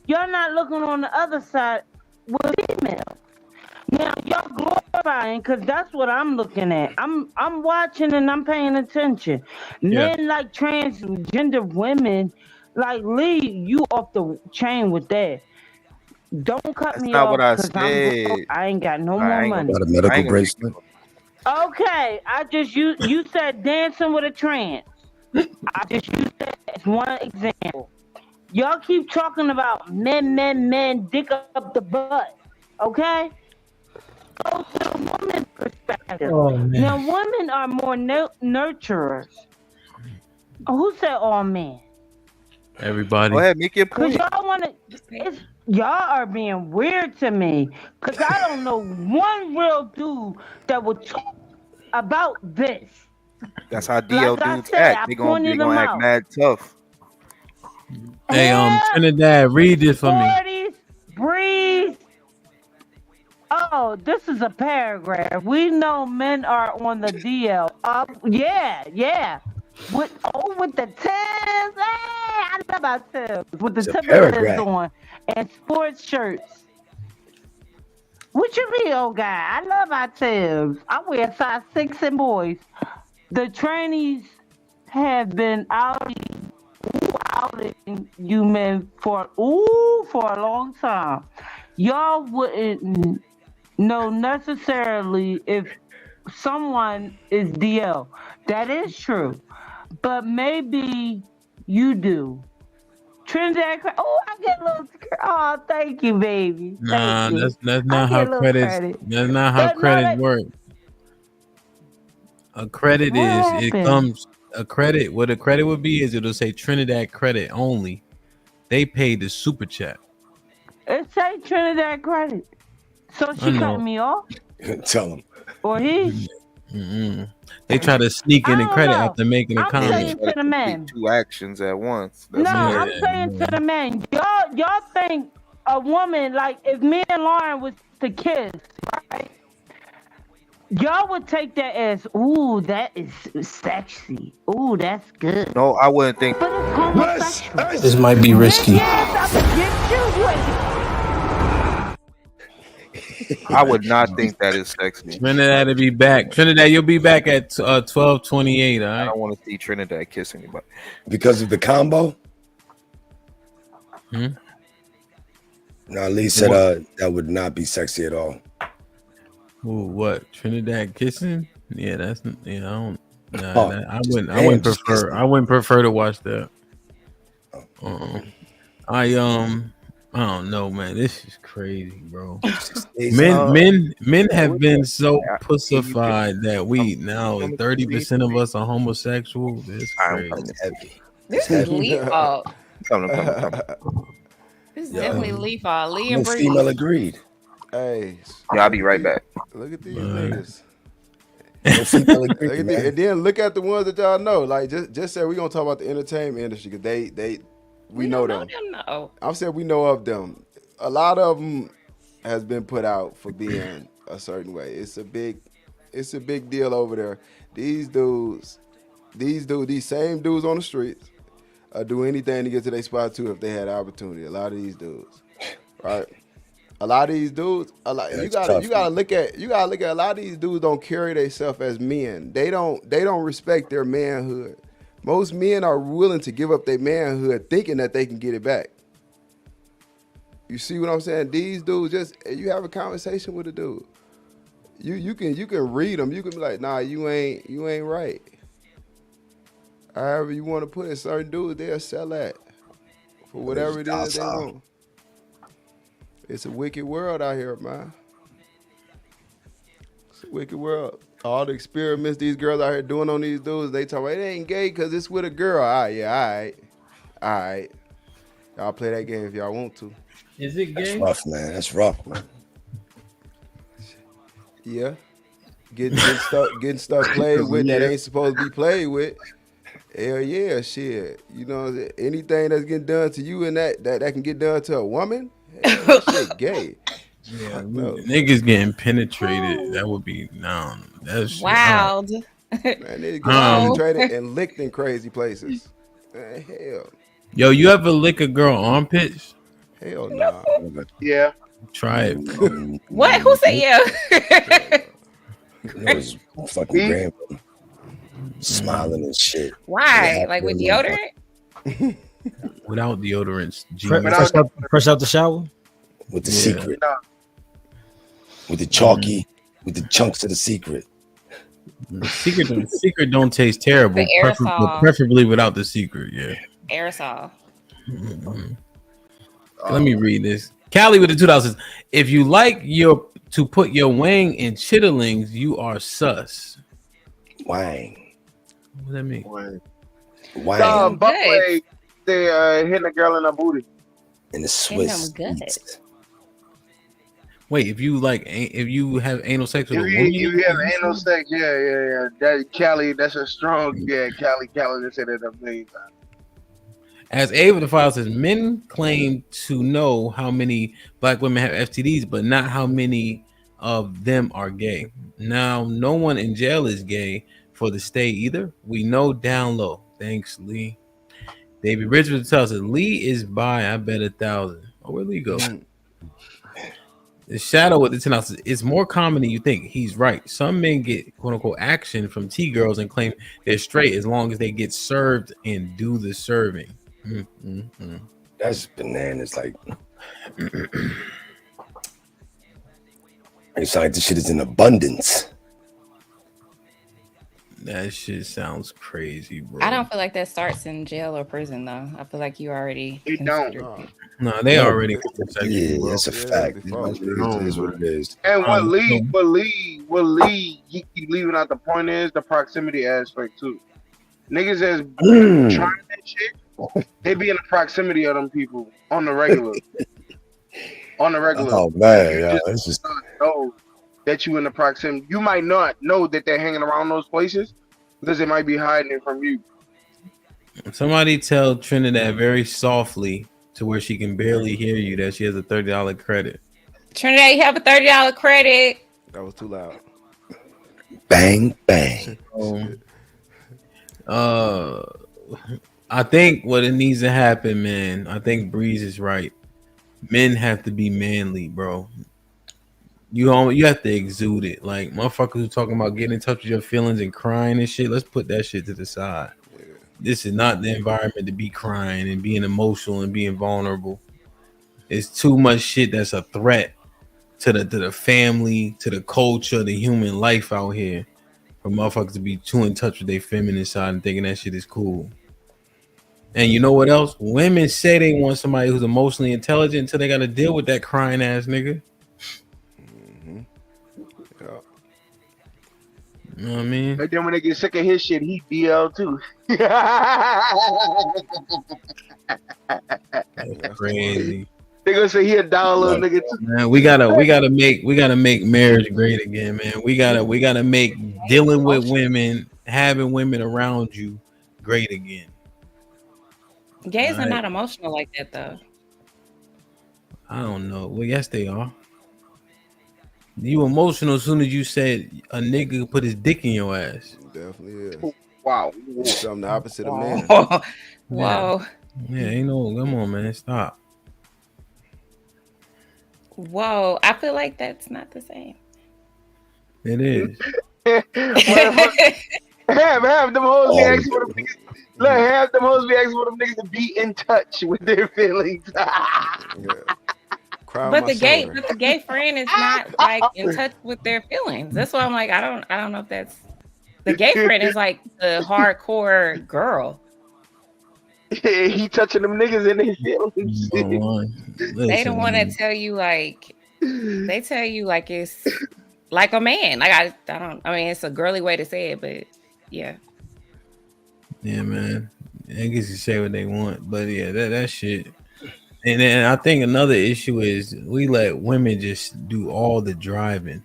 Y'all not looking on the other side with females. Now y'all glorifying because that's what I'm looking at. I'm watching and I'm paying attention. Men like transgender women, like Lee, you off the chain with that. Don't cut me not off. what I 'cause said. I ain't got no more money. Got a medical bracelet. Okay, you said dancing with a trans. I just used that as one example. Y'all keep talking about men, dick up the butt. Okay? Go to the woman's perspective. Oh, man. Now, women are more nurturers. Who said all men? Everybody. Go ahead, make your Because point. y'all want to... Y'all are being weird to me. Because I don't know one real dude that would talk about this. That's how DL Like I dudes said, act. I They gonna pointed them act out. mad tough. Hey, Trinidad, read this for me. 40s, breathe. Oh, this is a paragraph. We know men are on the DL. Yeah. With the Timbs. Hey, I love our Timbs. With the Timbs on and sports shirts. What you mean, old guy? I love our Timbs. I wear size 6 in boys. The trainees have been outing you men for a long time. Y'all wouldn't know necessarily if someone is DL. That is true. But maybe you do. Trinidad, I get a little. Oh, thank you, baby. Nah, Thank you. that's not how credits. That's not how credits work. A credit is it comes a credit. What a credit would be is it'll say Trinidad credit only. They paid the super chat. It say Trinidad credit. So she cut me off, Tell them. or he. Mm-mm. They try to sneak in the credit after making a I'm comment. saying to the men. Two actions at once. No, I'm saying to the men. Y'all think a woman, like if me and Lauren was to kiss, right? Y'all would take that as, ooh, that is sexy. Ooh, that's good. No, I wouldn't think. But it's homosexual. This might be risky. I would not think that is sexy. Trinidad to be back. Trinidad, you'll be back at 12:28. All right. I don't want to see Trinidad kiss anybody because of the combo. Hmm? No, Lee said that would not be sexy at all. Ooh, what? Trinidad kissing? Yeah, that's I don't. Nah, Oh, I just wouldn't just prefer. I wouldn't prefer to watch that. I don't know, man. This is crazy, bro. Men have been so pussified that we now 30% of us are homosexual. This is crazy. This is Lee fault. Come. This is definitely Lee fault. Lee and Most Bree. female agreed. Hey. Yeah, I'll be right back. Look at these niggas. And then look at the ones that y'all know. Like just say we're gonna talk about the entertainment industry because we know them. No. I'm saying we know of them. A lot of them has been put out for being a certain way. It's a big deal over there. These same dudes on the streets do anything to get to their spot too if they had the opportunity. A lot of these dudes, right? A lot of these dudes, you gotta look at a lot of these dudes don't carry themselves as men. They don't respect their manhood. Most men are willing to give up their manhood thinking that they can get it back. You see what I'm saying? These dudes you have a conversation with a dude. You can read them. You can be like, nah, you ain't right. However you want to put it, certain dudes they'll sell that for whatever it is they want. It's a wicked world out here, man. It's a wicked world. All the experiments these girls out here doing on these dudes, they talk about it ain't gay because it's with a girl. All right. Y'all play that game if y'all want to. Is it gay? That's rough, man. That's rough, man. Yeah. Getting stuff played with that ain't supposed to be played with. Hell yeah, shit. You know, anything that's getting done to you and that can get done to a woman, that shit gay. Yeah, no. Niggas getting penetrated. That would be That's wild. Man, niggas get penetrated and licked in crazy places. Man, hell. Yo, you ever lick a girl armpits? Hell no. Yeah. Try it. What? Who said yeah? It was fucking grandma smiling and shit. Why? Like with deodorant? Without deodorants. Fresh out the shower? With the secret. With the chalky, with the chunks of the secret. The secret don't taste terrible. Preferably without the secret, yeah. Aerosol. Let me read this. Callie with the $2. If you like to put your wang in chitterlings, you are sus. Wang. What does that mean? Wang. Buckway, they hitting a girl in her booty. In the Swiss. Wait, if you have anal sex with a woman, you have anal sex, yeah. That Callie, that's a strong, Callie, they said that a million times. As Ava the File says, men claim to know how many black women have STDs, but not how many of them are gay. Now, no one in jail is gay for the stay either. We know down low. Thanks, Lee. David Richards tells us Lee is bi. I bet 1,000. Oh, where'd Lee go? The Shadow with the 10 ounces. It's more common than you think. He's right. Some men get quote unquote action from T-girls and claim they're straight as long as they get served and do the serving. That's bananas. Like, it's like this shit is in abundance. That shit sounds crazy, bro. I don't feel like that starts in jail or prison though. I feel like you already. It don't. No, they already. Yeah, that's a fact. It is what it is. And what Lee, he keep leaving out the point is the proximity aspect too. Niggas that's trying that shit, they be in the proximity of them people on the regular. Oh man, yeah, it's just know that you in the proximity. You might not know that they're hanging around those places because they might be hiding it from you. Somebody tell Trinidad very softly to where she can barely hear you that she has a $30 credit. Trinidad, you have a $30 credit. That was too loud. Bang bang. I think what it needs to happen, man. I think Breeze is right. Men have to be manly, bro. You have to exude it. Like motherfuckers who talking about getting in touch with your feelings and crying and shit. Let's put that shit to the side. Yeah. This is not the environment to be crying and being emotional and being vulnerable. It's too much shit that's a threat to the family, to the culture, the human life out here. For motherfuckers to be too in touch with their feminine side and thinking that shit is cool. And you know what else? Women say they want somebody who's emotionally intelligent until they got to deal with that crying ass nigga. You know what I mean? But then when they get sick of his shit, he DL too. That's crazy. They gonna say he a dollar nigga too. Man, we gotta make marriage great again, man. We gotta make dealing with women, having women around you great again. Gays are not emotional like that, though. I don't know. Well, yes, they are. You emotional as soon as you said a nigga put his dick in your ass. Definitely is. Wow. Something the opposite of man. Whoa. Yeah, ain't no. Come on, man. Stop. Whoa. I feel like that's not the same. It is. Have them hoes be asking for them niggas. Look, have them hoes be asking for them niggas to be in touch with their feelings. But the gay friend is not like in touch with their feelings. That's why I'm like, I don't know if that's the gay friend is like the hardcore girl. He touching them niggas in their feelings. They don't want to tell you like they tell you like it's like a man. Like I mean it's a girly way to say it, but yeah. Yeah, man. I guess you say what they want, but yeah, that shit. And then I think another issue is we let women just do all the driving.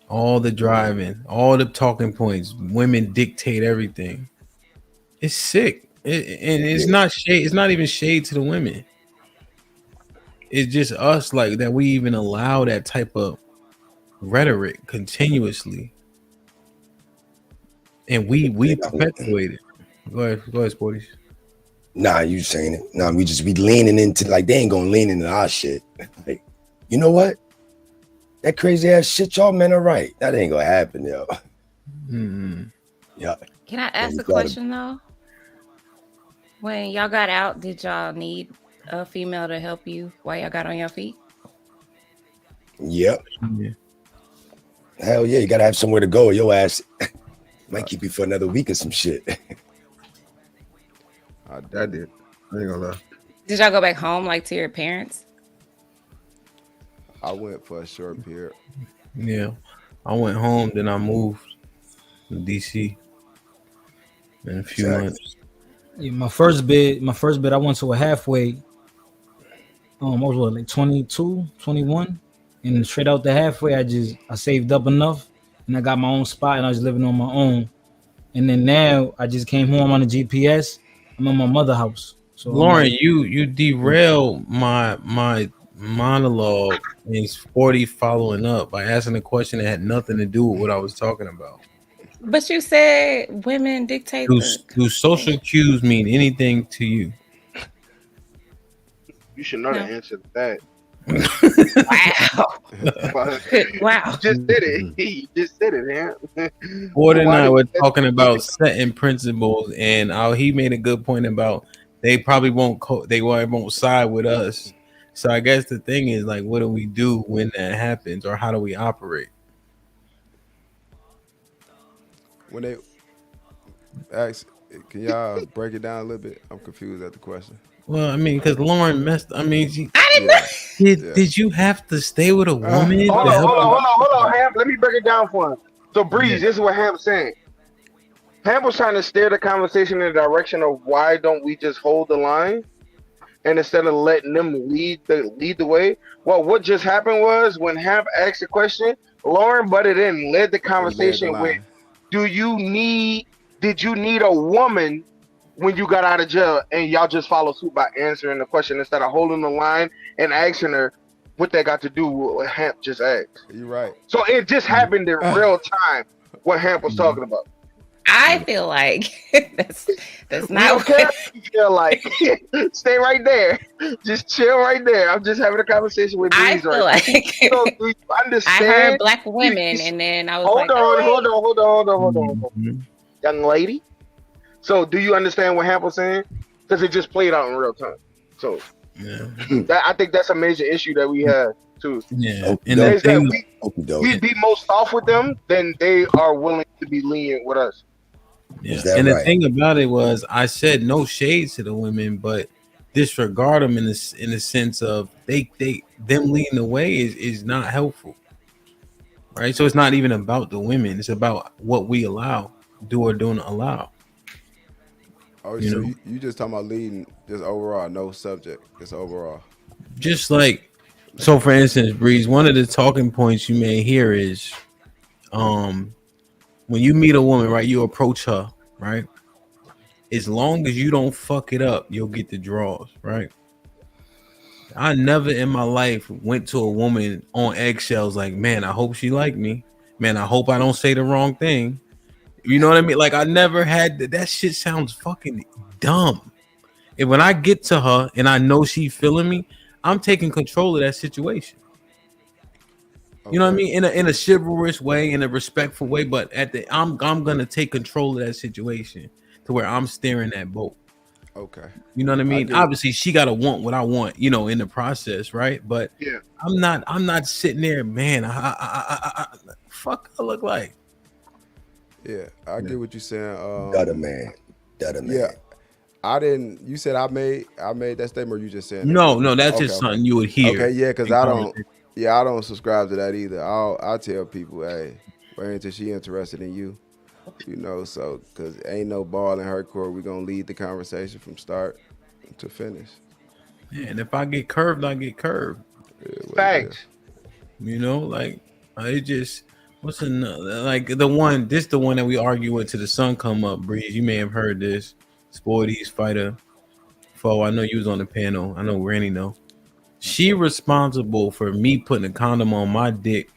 All the talking points. Women dictate everything. It's sick. And it's not shade. It's not even shade to the women. It's just us like that. We even allow that type of rhetoric continuously. And we perpetuate it. Go ahead, Sporties. Nah, you saying it. Nah, we leaning into like they ain't gonna lean into our shit. Like, you know what? That crazy ass shit y'all men are right. That ain't gonna happen, yo. Mm-hmm. Yeah. Can I ask a question though? When y'all got out, did y'all need a female to help you while y'all got on your feet? Yep. Yeah. Hell yeah, you gotta have somewhere to go. Your ass might keep you for another week or some shit. I did. I ain't gonna lie. Did y'all go back home like to your parents? I went for a short period. Yeah. I went home, then I moved to DC in a few months. Yeah, my first bid, I went to a halfway. I was like 22, 21. And straight out the halfway, I saved up enough and I got my own spot and I was living on my own. And then now I just came home on the GPS. I'm in my mother's house. So Lauren, you derailed my monologue and 40 following up by asking a question that had nothing to do with what I was talking about. But you said women dictate. Do social cues mean anything to you? You should know the answer to that. Wow. You just did it. He just did it, man. Ford and I were talking about setting principles, and he made a good point about they probably won't side with us. So I guess the thing is, like, what do we do when that happens, or how do we operate? When they ask, can y'all break it down a little bit? I'm confused at the question. Well, I mean, because Lauren messed. I mean, did you have to stay with a woman? Hold on, Ham. Let me break it down for him. So, Breeze, this is what Ham's saying. Ham was trying to steer the conversation in the direction of why don't we just hold the line, and instead of letting them lead the way. Well, what just happened was when Ham asked the question, Lauren butted in and led the conversation with, did you need a woman when you got out of jail? And y'all just follow suit by answering the question instead of holding the line and asking her what that got to do with what Hamp just asked. You're right. So it just happened in real time what Hamp was talking about. I feel like that's not what you feel like. Stay right there. Just chill right there. I'm just having a conversation with Breeze. I feel like so do you understand? I heard black women, and then I was hold on. Young lady. So do you understand what Hamp was saying? Because it just played out in real time. So I think that's a major issue that we have too. Yeah, and we'd be most off with them, then they are willing to be lenient with us. Yeah, and the thing about it was, I said no shades to the women, but disregard them in the sense of them leading the way is not helpful, right? So it's not even about the women; it's about what we allow, do or don't allow. Oh, so you just talking about leading, just overall, no subject, just overall. Just like, so for instance, Breeze, one of the talking points you may hear is, when you meet a woman, right, you approach her, right? As long as you don't fuck it up, you'll get the draws, right? I never in my life went to a woman on eggshells like, man, I hope she like me. Man, I hope I don't say the wrong thing. You know what I mean? Like, I never had that shit sounds fucking dumb. And when I get to her and I know she feeling me, I'm taking control of that situation. You know what I mean? In a chivalrous way, in a respectful way, but I'm gonna take control of that situation to where I'm steering that boat. Okay. You know what I mean? Obviously, she gotta want what I want, you know, in the process, right? But yeah, I'm not sitting there, man. Fuck, I look like. Yeah, I get what you're saying. Dutter man. Yeah, I didn't. You said I made that statement, or you just saying? No, that's just something you would hear. Okay, yeah, because I don't. Yeah, I don't subscribe to that either. I tell people, hey, wait until she interested in you. You know, so because ain't no ball in her court. We're gonna lead the conversation from start to finish. Yeah, and if I get curved, I get curved. Thanks. You know, like I just what's another like the one that we argue with till the sun come up, Breeze. You may have heard this. Sporty's fighter. Fo, I know you was on the panel. I know Randy know. She responsible for me putting a condom on my dick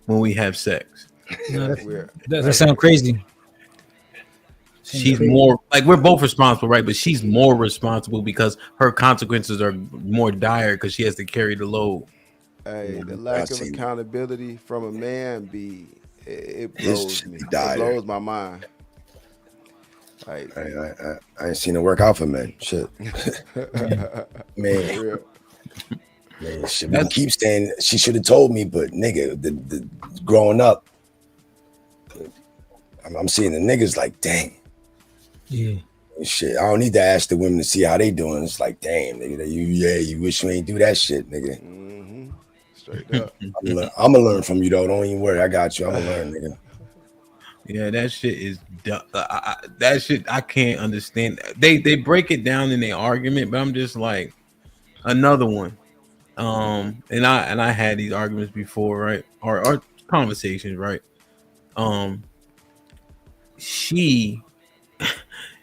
when we have sex. That's weird. That sounds crazy. She's more like we're both responsible, right? But she's more responsible because her consequences are more dire because she has to carry the load. Hey, the lack of accountability from a man it blows me. It blows my mind. Like, I ain't seen it work out for men. Shit. Man, shit, we keep saying she should have told me, but nigga, the growing up, I'm seeing the niggas like, dang. Yeah. Shit, I don't need to ask the women to see how they doing. It's like, damn, nigga, you wish you ain't do that shit, nigga. Mm-hmm. Straight up. I'm gonna learn from you though. Don't even worry, I got you. I'm gonna learn, nigga. Yeah, that shit is that shit. I can't understand. They break it down in their argument, but I'm just like another one. And I had these arguments before, right? Or conversations, right?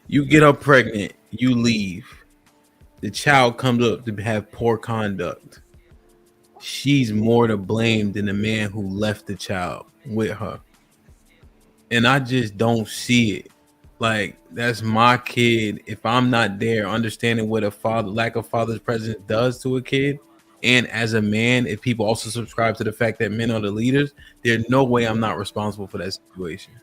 You get her pregnant, you leave. The child comes up to have poor conduct. She's more to blame than the man who left the child with her. And I just don't see it. Like, that's my kid. If I'm not there understanding what lack of father's presence does to a kid, and as a man, if people also subscribe to the fact that men are the leaders, there's no way I'm not responsible for that situation.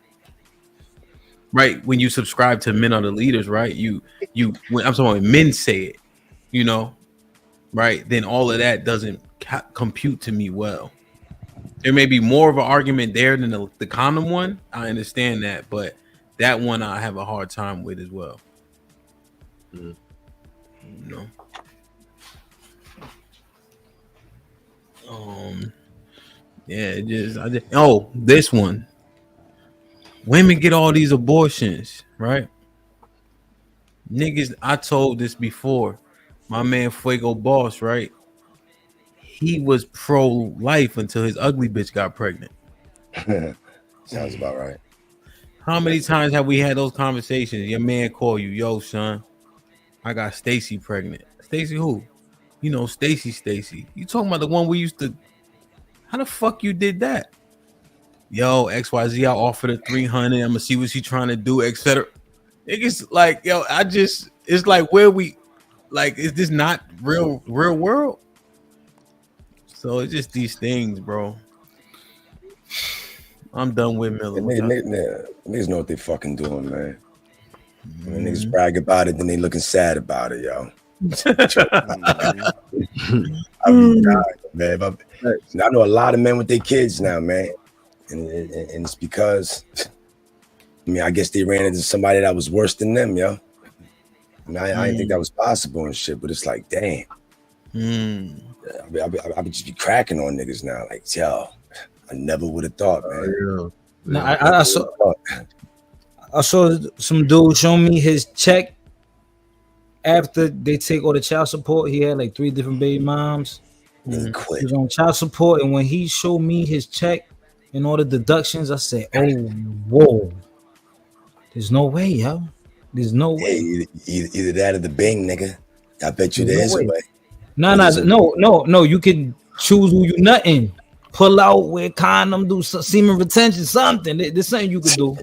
Right? When you subscribe to men are the leaders, right? When I'm talking when men say it, you know, right? Then all of that doesn't compute to me well. There may be more of an argument there than the condom one. I understand that, but that one I have a hard time with as well. You know. Yeah, this one. Women get all these abortions, right? Niggas, I told this before. My man Fuego Boss, right? He was pro-life until his ugly bitch got pregnant. Sounds about right. How many times have we had those conversations? Your man call you, yo, son, I got Stacy pregnant. Stacy who? You know, Stacy. You talking about the one we used to? How the fuck you did that? Yo, XYZ, I offered her 300. I'm gonna see what she trying to do, etc. It's like, yo, it's like where we, like, is this not real world? So it's just these things, bro. I'm done with Miller. Niggas know what they fucking doing, man. When niggas brag about it, then they looking sad about it, yo. I mean, man. I know a lot of men with their kids now, man. And it's because, I mean, I guess they ran into somebody that was worse than them, yo. I mean, I didn't think that was possible and shit, but it's like, damn. I would just be cracking on niggas now. Like, yo, I never would have thought, man. No, I saw some dude show me his check after they take all the child support. He had like 3 different baby moms. He was on child support, and when he showed me his check, and all the deductions. I said, oh, whoa. There's no way, yo. There's no way. Either that or the Bing, nigga. I bet you there is a way. No. You can choose who you nutting. Pull out, wear condom, do semen retention, something. There's something you could do.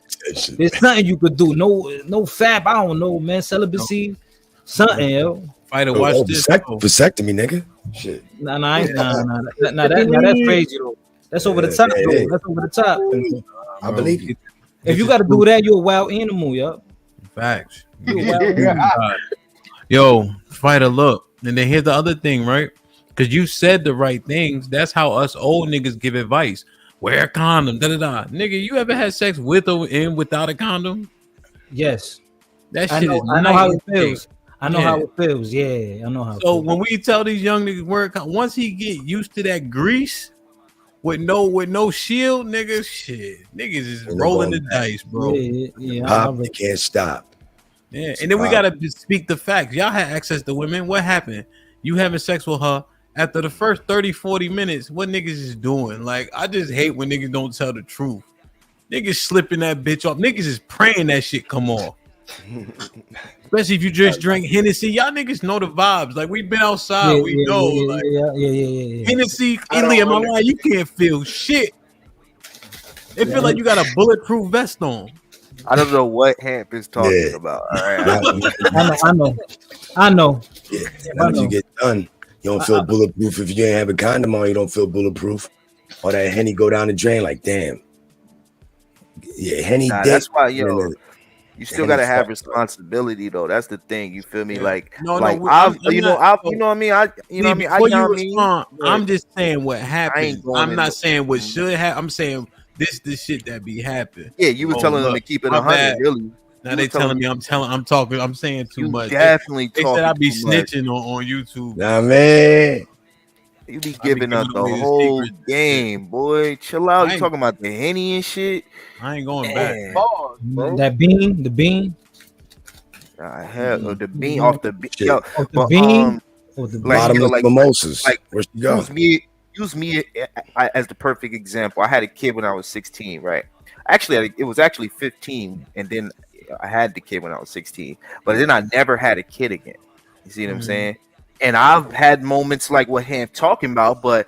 There's something you could do. No fap. I don't know, man. Celibacy, something, yo. Fighter, watch this. Vasectomy, nigga. Shit. Nah. That's crazy though. That's over the top, though. That's over the top. I believe you. If you got to do that, you're a wild animal, yo. Facts. Yo, Fighter, look. And then here's the other thing, right? Because you said the right things. That's how us old niggas give advice. Wear a condom, da-da-da. Nigga, you ever had sex with or in without a condom? Yes. That shit is I know how it feels. I know how it feels. Yeah, I know how. So when we tell these young niggas wear a condom, once he get used to that grease with no shield, niggas, shit, niggas is rolling the dice, bro. Yeah. Pop, you can't stop. Yeah, and then we gotta speak the facts. Y'all had access to women. What happened? You having sex with her after the first 30-40 minutes? What niggas is doing? Like, I just hate when niggas don't tell the truth. Niggas slipping that bitch off. Niggas is praying that shit come off. Especially if you just drink Hennessy. Y'all niggas know the vibes. Like, we been outside. We know. Yeah. Hennessy, Ely, am I lying? You can't feel shit. It feel like you got a bulletproof vest on. I don't know what Hamp is talking about. All right. I know. Yeah, once you get done, you don't feel bulletproof. If you ain't have a condom on, you don't feel bulletproof. Or that Henny go down the drain like, damn. Yeah, Henny. That's why, you still gotta have responsibility though. That's the thing. You feel me? Yeah. Like, No, like I'm you know what I mean. Before you respond, I'm just saying what happened. I'm not saying what should happen. I'm saying this shit that be happening. Yeah, you were telling them to keep it 100. Really. Now they telling me I'm saying too much. Definitely they said I be snitching on YouTube. Nah, man. You be giving up the whole game, boy. Chill out. You talking about the Henny and shit. I ain't going back. The bean. I have the bean off the bean. Yo, the bean. Bottomless mimosas. Like, where's she go? Use me as the perfect example. I had a kid when I was 16, right? Actually, it was actually 15, and then I had the kid when I was 16. But then I never had a kid again. You see what I'm saying? And I've had moments like what Hamp talking about, but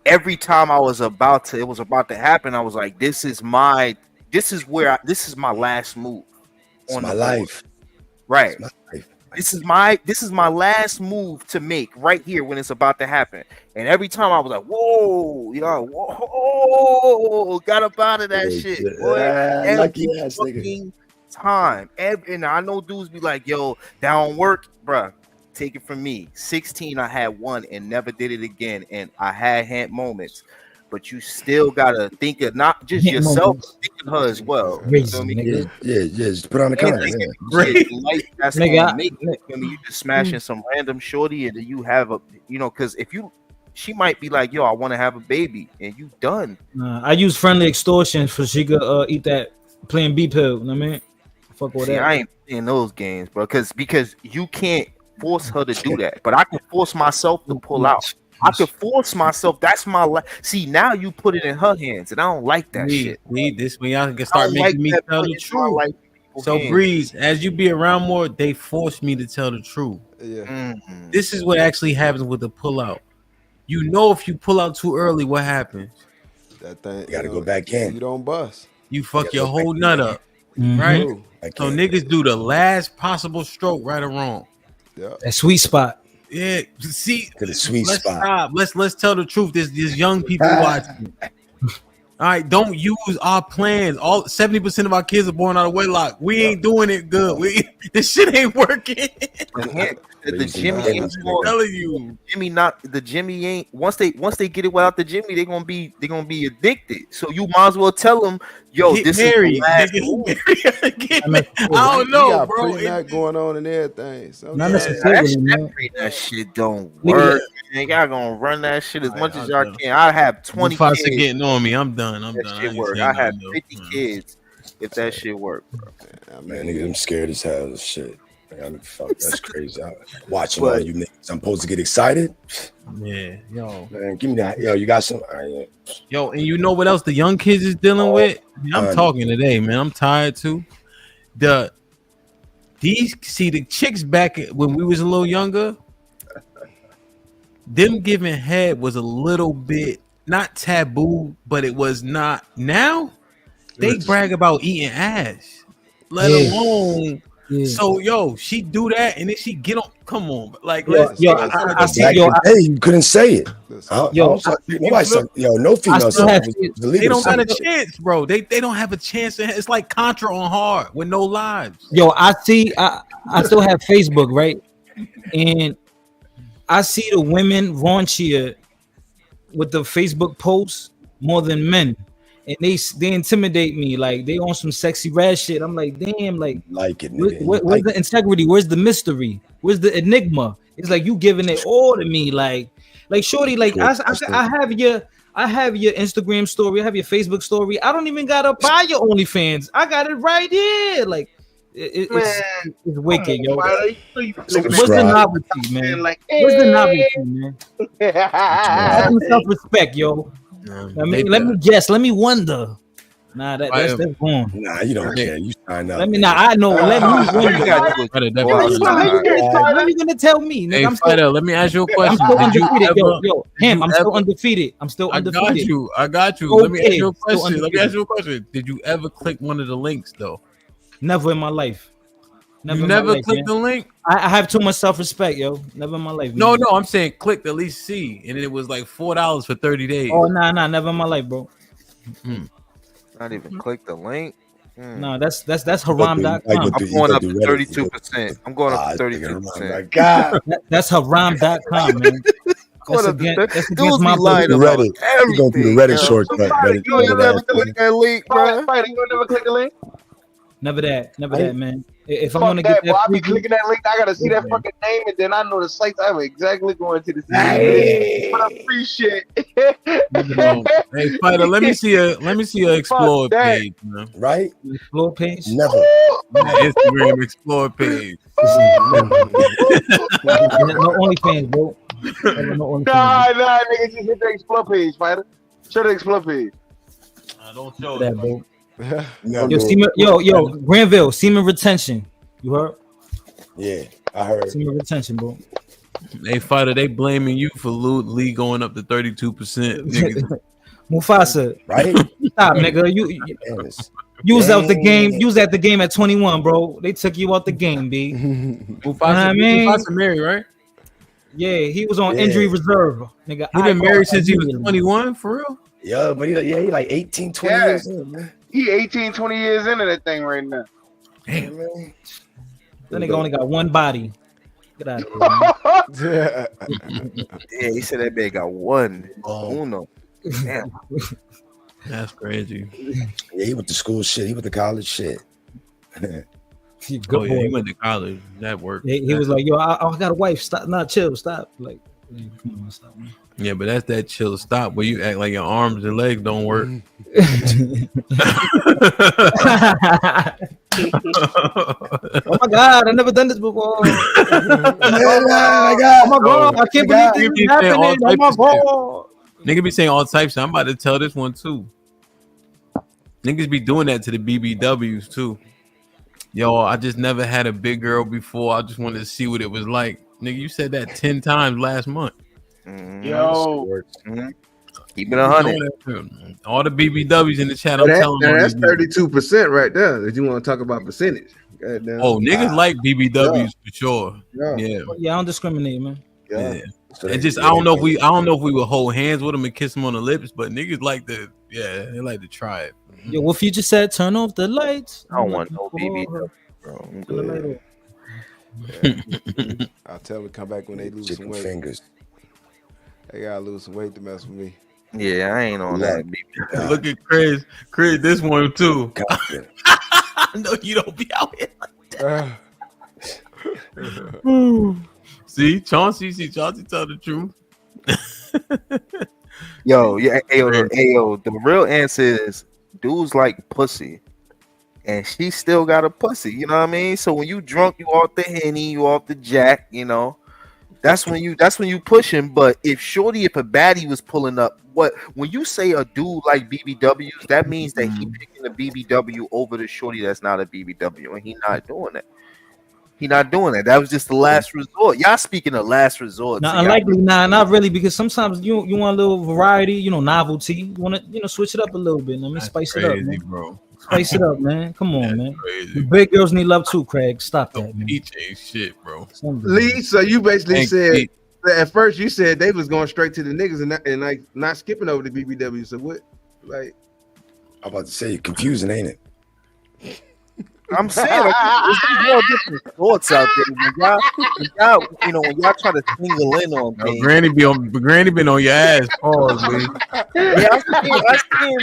every time it was about to happen, I was like, this is my last move. On my life. Right. This is my last move to make right here when it's about to happen. And every time I was like, whoa, got up out of that shit. Boy. Lucky ass nigga. Time. And I know dudes be like, yo, that don't work, bruh. Take it from me. 16, I had one and never did it again. And I had Hamp moments. But you still gotta think of not just yourself, but think of her as well. You feel me? Yeah, just put on the condom. That's gonna make it. You just smashing some random shorty and you have because she might be like, yo, I want to have a baby, and you done. I use friendly extortion for she could eat that Plan B pill. You know what I mean? Fuck with that. I ain't playing those games, bro, because you can't force her to do that, but I can force myself to pull out. I could force myself. That's my see. Now you put it in her hands, and I don't like that shit. This when y'all can start making me tell the truth. So Breeze, as you be around more, they force me to tell the truth. Yeah. This is what actually happens with the pullout. You know, if you pull out too early, what happens? That thing, you gotta go back in. You don't bust. You fuck your whole nut up, right? So niggas do the last possible stroke, right or wrong. Yeah. That sweet spot. Yeah, see, to the sweet let's spot. Stop. Let's tell the truth. There's young people watching. All right, don't use our plans. All 70% of our kids are born out of wedlock. We ain't doing it good. This shit ain't working. The Jimmy ain't telling you. Jimmy ain't once they get it without the Jimmy, they're gonna be addicted. So you might as well tell them, yo, Get this married. is the last move. I don't know, bro. Not going on and everything. So that shit don't work. Man. Y'all gonna run that shit as much as y'all can. I have 20 kids. Getting on me. I'm done. Shit work. I have 50 kids. If that shit work, bro. Man, nigga, I'm scared as hell. Shit. Fuck, that's crazy. Watching all you niggas. I'm supposed to get excited. Yeah, yo, man, give me that. Yo, you got some? Yo, and you know what else the young kids is dealing with? I'm talking today, man. I'm tired too. The chicks back when we was a little younger, them giving head was a little bit not taboo, but it was not. Now they brag about eating ass, let alone. Yeah. So yo, she do that and then she get on. Come on, like I see. You couldn't say it. No female. They don't got a chance, bro. They don't have a chance. It's like Contra on hard with no lives. Yo, I still have Facebook, right? And I see the women raunchier with the Facebook posts more than men. And they intimidate me, like they on some sexy rat shit. I'm like, damn, like it. Where's the integrity? Where's the mystery? Where's the enigma? It's like you giving it all to me, like shorty, like I have your Instagram story, I have your Facebook story. I don't even gotta buy your OnlyFans. I got it right here, like. It's wicked, yo. What's the novelty, man? What's the novelty, man? Have some self-respect, yo. Let me guess. Let me wonder. Nah, that's gone. Nah, you don't care. You signed up. Let me. Nah, I know. Let me wonder. How you gonna tell me? Hey, I'm still, let me ask you a question. I'm still undefeated. I'm still undefeated. I'm still undefeated. I got you. Okay, let me ask you a question. Did you ever click one of the links though? Never in my life. Never clicked the link? I have too much self-respect, yo. Never in my life. No, I'm saying click at least see, and it was like $4 for 30 days. Oh, nah, never in my life, bro. Not even click the link. No, that's haram.com. I'm going up to 32%. I'm going up to 32%. God, that's haram.com, man. That's against my Reddit. We're going through the Reddit shortcut. You never click that link, bro. You never click the link. Never that, man. If I'm gonna get that, I'll be clicking that link. I gotta see that fucking name, and then I know the sites I'm exactly going to. The free shit. Hey, Fighter, let me see a explore page, man. Right? Explore page? Never. Instagram explore page. No OnlyFans, bro. Nah, nigga, just hit the explore page, Fighter. Show the explore page. I don't show that, it, bro. Yo, Granville, semen retention. You heard? Yeah, I heard. Semen retention, bro. They Fighter, they blaming you for Lee going up to 32%. Mufasa, right? Stop, nigga. You was out the game. You was at the game at 21, bro. They took you out the game, B. Mufasa married, right? Yeah, he was on injury reserve, nigga. He been married since he was 21, for real? Yeah, but he like 18, 20 years in, man. He 18, 20 years into that thing right now. Damn, man. That nigga only got one body. Get out of here. Yeah, he said that man got one. Uno. Damn. That's crazy. Yeah, he went to school shit. He went to college shit. He went to college. That worked. He was like, yo, I got a wife. Stop. Not chill. Stop. Like, come on, stop, man. Yeah, but that's that chill stop where you act like your arms and legs don't work. Oh my God, I've never done this before. Oh my God, I can't believe this is happening. Oh my God. Niggas be saying all types. I'm about to tell this one too. Niggas be doing that to the BBWs too. Yo, I just never had a big girl before. I just wanted to see what it was like. Nigga, you said that 10 times last month. Yo, keep it 100. All the BBWs in the chat, I'm telling you. That's 32% right there. If you want to talk about percentage. Goddamn. Oh, niggas like BBWs for sure. Yeah, I don't discriminate, man. Yeah. And just I don't know if we would hold hands with them and kiss them on the lips, but niggas like they like to try it. Yo, what Future said, turn off the lights. I don't want no BBW, bro. I'm good. I'll tell them to come back when they lose some weight. Fingers. They gotta lose some weight to mess with me. Yeah, I ain't on that. Look at Chris, this one too. I know you don't be out here like that. See, Chauncey tell the truth. Yo, the real answer is dudes like pussy. and she still got a pussy. You know what I mean? So when you drunk, you off the Henny, you off the Jack. You know, that's when you pushing. But if a baddie was pulling up, when you say a dude like BBWs, that means that he picking a BBW over the shorty that's not a BBW, and he not doing that. He not doing that. That was just the last resort. Y'all speaking of last resort. Nah, unlikely, not really, because sometimes you want a little variety, novelty. You want to, switch it up a little bit. Let me spice it up, man. Bro. Spice it up, man. Come on, man. The big girls need love too, Craig. Stop that, man. ain't shit, bro. Lee, so you basically said at first you said they was going straight to the niggas and like not skipping over the BBW. So what? Like, I'm about to say, confusing, ain't it? I'm saying, there's more different thoughts out there. When y'all try to single in on things. Granny been on your ass. Pause, man. Yeah, I seen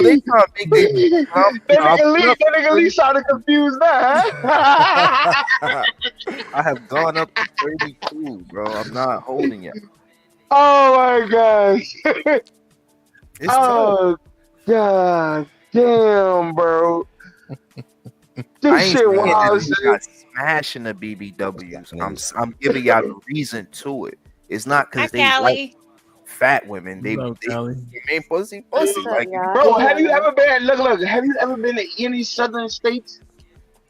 they try to make it. That nigga Lee started confused now. I have gone up to 32, bro. I'm not holding it. Oh my gosh. Oh god damn, bro. This shit wild. Smashing the BBWs. I'm giving y'all the reason to it. It's not because they like fat women. They remain pussy. Like, bro, have you ever been? Look. Have you ever been to any southern states?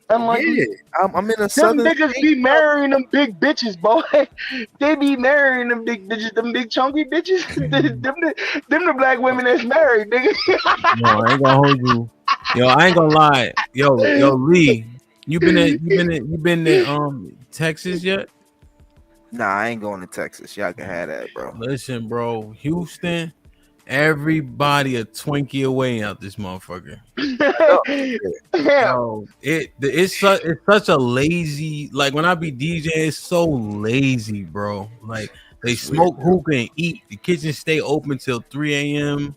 Yeah, I'm in a southern. Them niggas be marrying them big bitches, boy. They be marrying them big bitches, them big chunky bitches. them the black women that's married, nigga. No, I ain't gonna hold you. Yo, I ain't gonna lie. Yo, Lee, you been to Texas yet? Nah, I ain't going to Texas. Y'all can have that, bro. Listen, bro, Houston, everybody a Twinkie away out this motherfucker. Yo, it's such a lazy. Like when I be DJ, it's so lazy, bro. Like they smoke hookah and eat. The kitchen stay open till 3 a.m.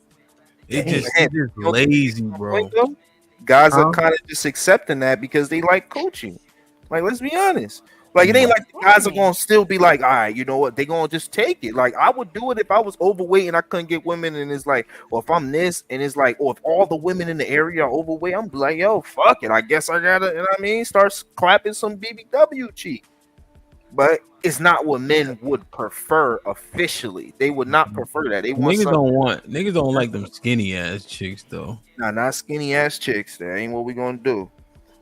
It's just lazy, bro. Guys are kind of just accepting that because they like coaching. Like, let's be honest. Like, it ain't like the guys are gonna still be like, all right, you know what? They gonna just take it. Like, I would do it if I was overweight and I couldn't get women, and it's like, or if I'm this, and it's like, or if all the women in the area are overweight, I'm like, yo, fuck it. I guess I gotta, you know what I mean? Start clapping some BBW cheek. But it's not what men would prefer officially. They would not prefer that. They want niggas don't like them skinny ass chicks though. Nah, not skinny ass chicks. That ain't what we gonna do.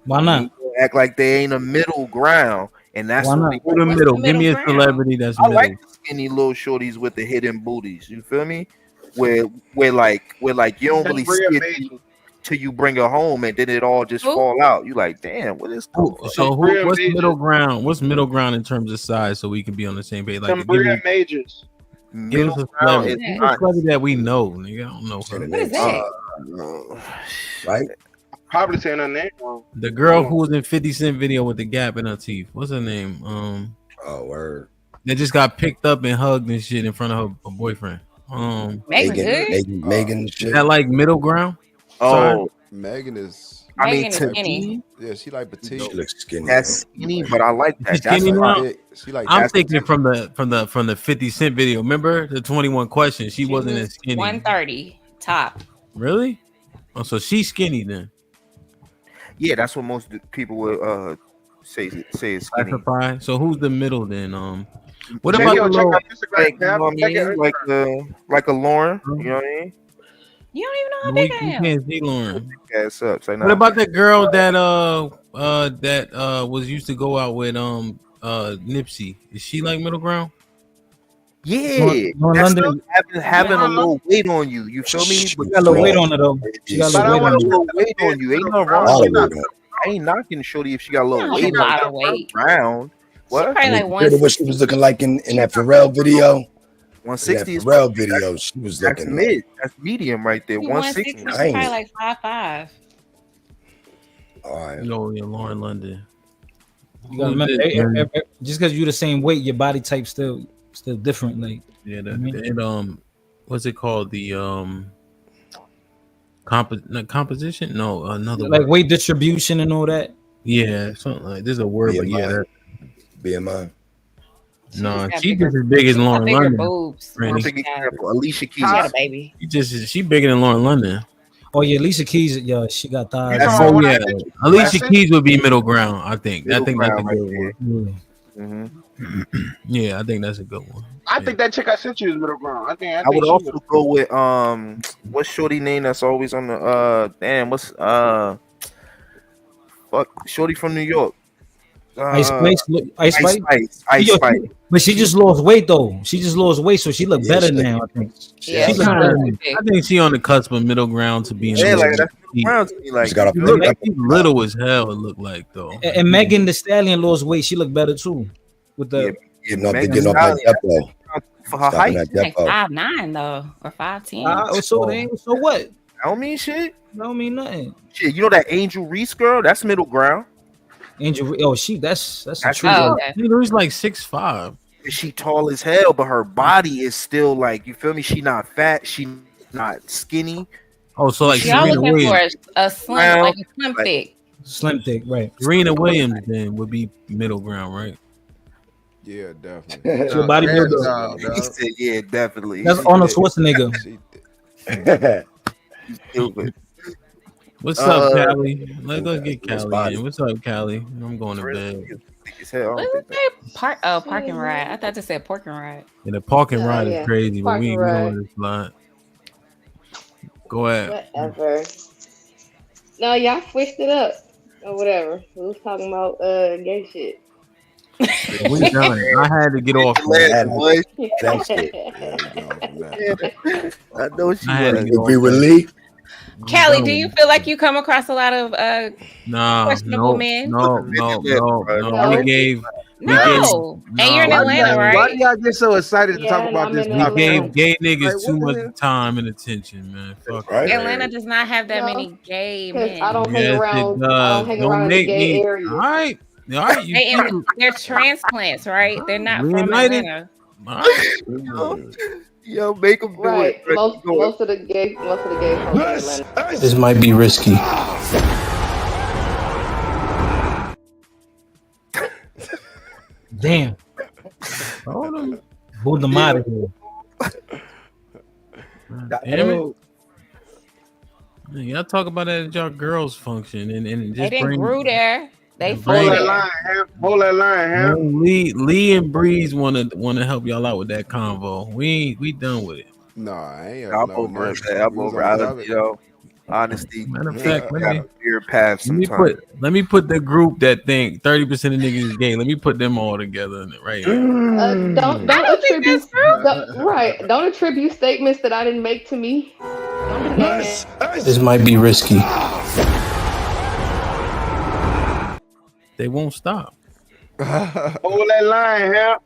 Why not? Act like they ain't a middle ground, and that's what we the middle. Give me a celebrity that's I middle. like the skinny little shorties with the hidden booties. You feel me? Where like you don't really see it till you bring her home, and then it all just fall out. You like, damn, what is cool? So what's middle ground? What's middle ground in terms of size, so we can be on the same page? Like, Bria Majors. Give us a celebrity that we know. Nigga, I don't know her. What is that? Right? Probably saying her name wrong. The girl who was in 50 Cent video with the gap in her teeth. What's her name? Oh, word. That just got picked up and hugged and shit in front of her boyfriend. Megan shit. That like middle ground. Oh, Megan is. I mean, skinny. Yeah, she like petite. She looks skinny. That's skinny, but I like that. She's skinny now? She like. I'm thinking from the 50 Cent video. Remember the 21 questions? She wasn't as skinny. 130 top. Really? Oh, so she's skinny then. Yeah, that's what most people would say is skinny. Classify. So who's the middle then? What Check about out the low? like, you know what I mean? Like a Lauren, you know what I mean? You don't even know how big I am. You can't see Lauren. Ass up. Say What about that girl that was used to go out with Nipsey? Is she like middle ground? Yeah, that's having a little weight on you. You feel me? She got a little weight on her though. She got a little weight on you. Ain't no wrong. I ain't knocking shorty if she got a little weight on her. Round. What? Probably like What she was looking like in that Pharrell video. 160 is Pharrell video. She was looking. That's mid. That's medium right there. 160. Probably like 5'5". All right. No, you're Lauren London. You gotta remember, just because you're the same weight, your body type still different. Like, yeah, what's it called? The composition? No, another like word. weight distribution and all that. Yeah, something like there's a word, but yeah, that BMI. No, she just as big as Lauren London. Boobs. Alicia Keys. She had a baby. She bigger than Lauren London. Oh yeah, Alicia Keys. Yeah, she got thighs. Oh yeah, Alicia Keys would be middle ground. I think. I think that's a good one. Yeah, I think that's a good one. I think that chick I sent you is middle ground. I think I would she also go with what's shorty name that's always on the what's fuck shorty from New York. Ice Spice. Ice Spice. But she just lost weight though. She just lost weight, so she look better now. I think. Yeah, I think she on the cusp of middle ground to being. Yeah, like that's middle ground to me. Like, she's little as hell. It looked like though. And Megan Thee Stallion lost weight. She looked better too. With the getting off that depot. For her height, she's like 5'9" though, or 5'10". So what? I don't mean shit. Don't mean nothing. Shit, you know that Angel Reese girl? That's middle ground. Angel, that's a true. He's like 6'5". She tall as hell, but her body is still like, you feel me? She not fat. She not skinny. Oh, so like y'all Serena looking Williams. for a slim, like a slim thick. Slim thick, right? Serena Williams then would be middle ground, right? Yeah, definitely. Your body builder. He said, yeah, definitely. That's Arnold Schwarzenegger. Stupid. What's up, Callie? Let's go get Callie in. What's up, Callie? I'm going to bed. What did it say? Parking ride. I thought it said parking ride. And the parking ride yeah. is crazy, but we Parking ride. know this line. Go ahead. Whatever. No, y'all switched it up or whatever. We was talking about gay shit. We done. I had to get off. I know she agree with Lee. Callie, do you feel like you come across a lot of questionable men? No. We gave. No, and you're in Atlanta, right? Why do y'all get so excited to talk about this? We gave gay niggas too much time and attention, man. Fuck right. Atlanta does not have that many gay men. I don't hang around. I don't hang around in the gay area. All right. They're transplants, right? They're not from Reunited. Atlanta. Yo, make them do Right. it. Most of the gay folks in Atlanta. This might be risky. Damn. Hold them out of here. Damn it. Man, y'all talk about that at y'all girls' function and just They didn't bring. grew there. They Hold flew that there. line, Hold that line, Ham. Lee and Breeze want to help y'all out with that convo. We done with it. No, I ain't. I'm over it. I'm over it. You know, honesty. Matter of fact, got a weird path sometimes. let me put the group that think 30% of niggas is gay. Let me put them all together in it right here. Don't attribute. Don't attribute statements that I didn't make to me. Don't do that. This might be risky. They won't stop. Hold that line, Ham.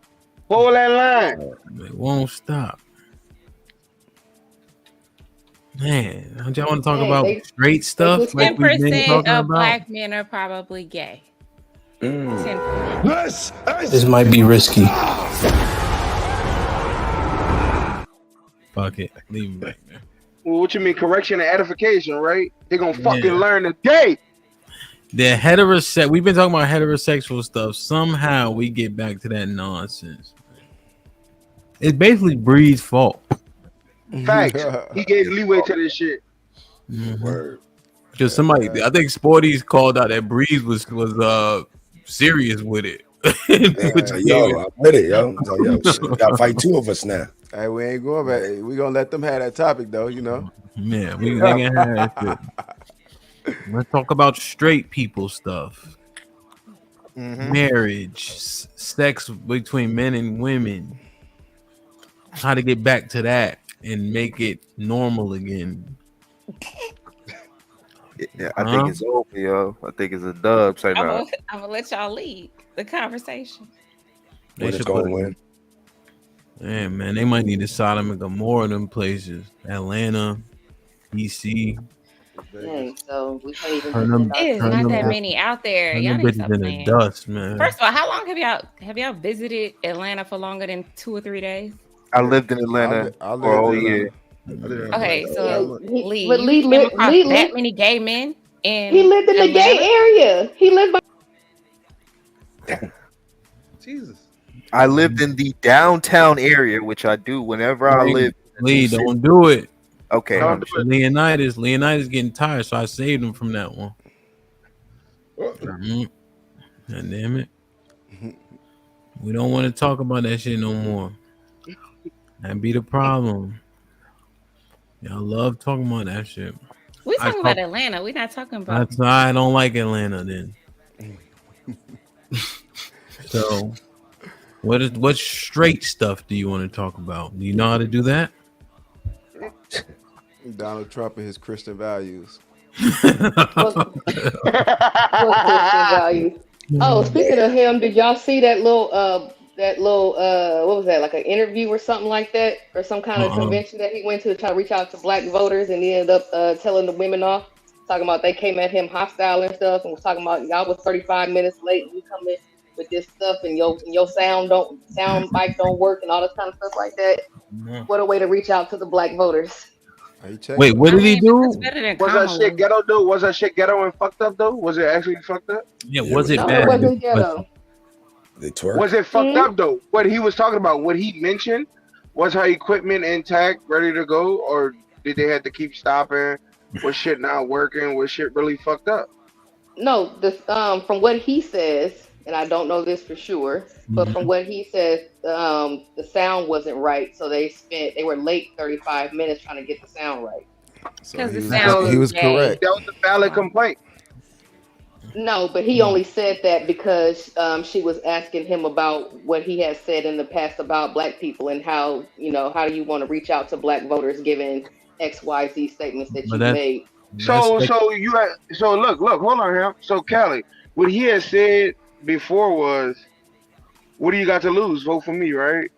Hold that line. They won't stop. Man, don't y'all want to talk about straight stuff? Like we've been 10% talking of about? black men are probably gay. 10%. This might be risky. Fuck it, leave it back there. Well, what you mean, correction and edification, right? They're gonna fucking learn the gay. The we've been talking about heterosexual stuff. Somehow we get back to that nonsense. It's basically Bree's fault. Facts. He gave leeway to this shit. Because somebody, I think Sporty's called out that Breeze was serious with it. Yo, I'm with it, yo. So, yo, gotta fight two of us now. Hey, we ain't going back. We gonna let them have that topic though, you know. Yeah, we can have that shit. Let's talk about straight people stuff. Marriage, sex between men and women. How to get back to that and make it normal again. Yeah, I think it's over, yo. I think it's a dub. Say I'm no. gonna let y'all lead the conversation. They should go win. Yeah, man, they might need to Sodom and Gomorrah them places. Atlanta, DC. Dang, so we can't even. It's not that many out there. Y'all need to stop in the playing. dust, man. First of all, how long have y'all visited Atlanta for longer than 2 or 3 days? I lived in Atlanta for a whole year. Okay, so Lee, But Lee you came lived- across Lee that lived- many gay men, and He lived in the gay area. He lived by. Jesus. I lived in the downtown area, which I do whenever I live. Lee, don't do it. Okay. Leonidas getting tired, so I saved him from that one. God damn it. We don't want to talk about that shit no more. That'd be the problem. Y'all love talking about that shit. We talking about Atlanta. We're not talking about. That's why I don't like Atlanta then. So, what straight stuff do you want to talk about? Do you know how to do that? Donald Trump and his Christian values. What Christian values? Oh, speaking of him, did y'all see that little what was that, like an interview or something like that, or some kind of convention that he went to try to reach out to black voters, and he ended up telling the women off, talking about they came at him hostile and stuff, and was talking about y'all was 35 minutes late, and you come in with this stuff, and your sound bite don't work, and all this kind of stuff like that. What a way to reach out to the black voters. Wait, what did he do? Was that shit ghetto though? Was that shit ghetto and fucked up though? Was it actually fucked up? Yeah, was it No, bad? it wasn't ghetto. They twerk. Was it fucked up though? What he was talking about, what he mentioned, was her equipment intact, ready to go, or did they have to keep stopping? Was shit not working? Was shit really fucked up? No, from what he says, and I don't know this for sure, but from what he says, the sound wasn't right, so they were late 35 minutes trying to get the sound right. So he was correct. That was a valid complaint. No, but he only said that because she was asking him about what he has said in the past about black people and how do you want to reach out to black voters given XYZ statements that you made. So look, hold on here. So Callie, what he had said before was, what do you got to lose? Vote for me, right?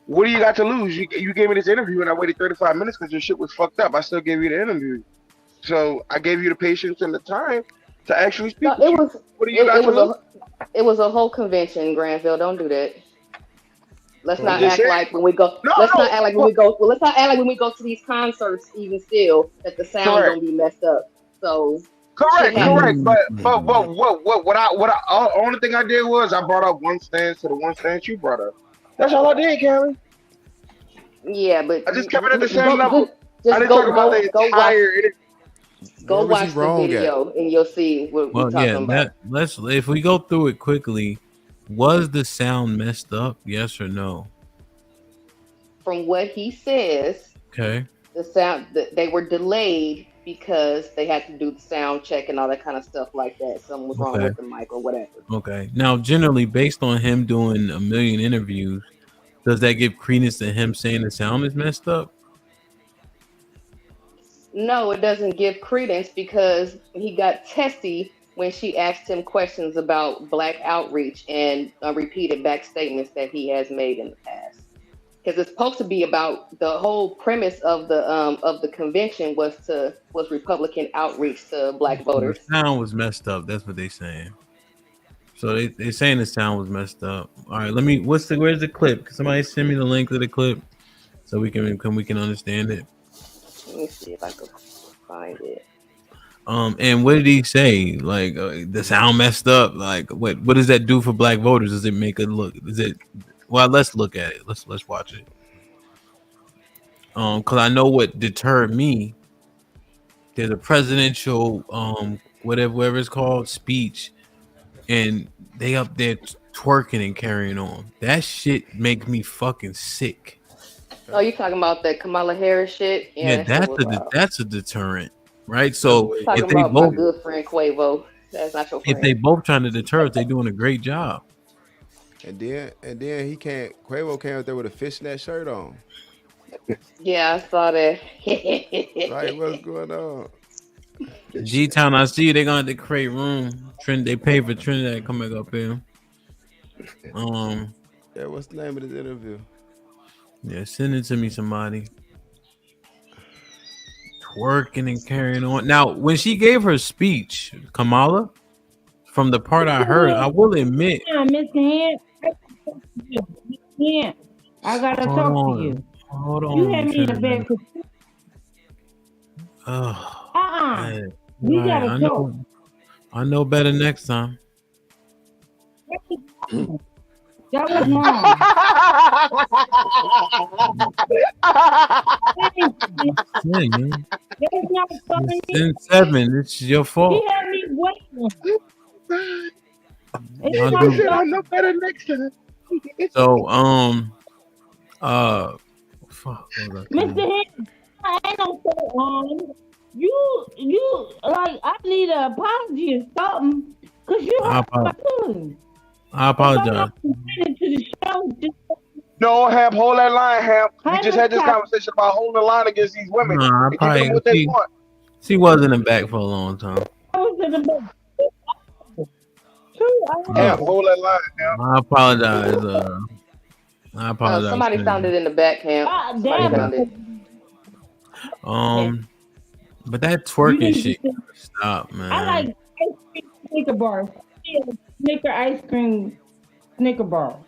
What do you got to lose? You gave me this interview and I waited 35 minutes because your shit was fucked up. I still gave you the interview. So I gave you the patience and the time to actually speak. No, it was a whole convention, Granville. Don't do that. Let's not act like when we go. Let's not act like when we go to these concerts, even still, that the sound don't be messed up. So correct. But the only thing I did was I brought up one stance to the one stance you brought up. That's all I did, Callie. Yeah, but I just kept it at the same level. I didn't talk about the entire. Go watch the video and you'll see what we're talking about. If we go through it quickly, was the sound messed up? Yes or no? From what he says, okay, the sound they were delayed because they had to do the sound check and all that kind of stuff like that. Something was wrong with the mic or whatever. Okay. Now, generally, based on him doing a million interviews, does that give credence to him saying the sound is messed up? No, it doesn't give credence because he got testy when she asked him questions about black outreach and repeated back statements that he has made in the past. Because it's supposed to be about the whole premise of the convention was Republican outreach to black voters. The sound was messed up. That's what they're saying. So they're saying the sound was messed up. All right, where's the clip? Can somebody send me the link to the clip so we can understand it? Let me see if I can find it. And what did he say? Like the sound messed up. Like what does that do for black voters? Does it make it look? Well, let's look at it. Let's watch it. Because I know what deterred me. There's a presidential whatever it's called speech, and they up there twerking and carrying on. That shit make me fucking sick. Oh, you talking about that Kamala Harris shit? Yeah, that's a deterrent, right? So talking if they about both, my good friend Quavo, that's not your friend. if they both trying to deter us, they doing a great job. And then Quavo came out there with a fishnet shirt on. Yeah, I saw that. Right, what's going on? G-Town, I see you. They're gonna have to create room. They pay for Trinidad to come back up here. Yeah, what's the name of this interview? Yeah, send it to me, somebody. Twerking and carrying on. Now, when she gave her speech, Kamala, from the part I heard, I will admit. Yeah, Miss Hand. Yeah, I gotta talk to you. Hold on. You had me in a bed. We gotta talk. I know better next time. That was wrong. Sin, man. That's not funny. Sin 7. It's your fault. He had me waiting. It's I'll not do- funny. I know better next time. So, fuck. What was I saying? Mr. Henry, I ain't no so you like I need an apology or something because you I hurt my apologize. feelings. I apologize. To the show, just No, Hamp, hold that line, Hamp. We Hey, just had this Mr. conversation about holding the line against these women Nah, I and giving them probably what they want. she was in the back for a long time. I was in the back. Hamp, hold that line, Hamp. I apologize. I apologize. Somebody sounded in the back, Hamp. Somebody Damn sounded. But that twerking shit gotta stop, man. I like ice cream Snicker bars. Yeah, Snicker ice cream Snicker bar.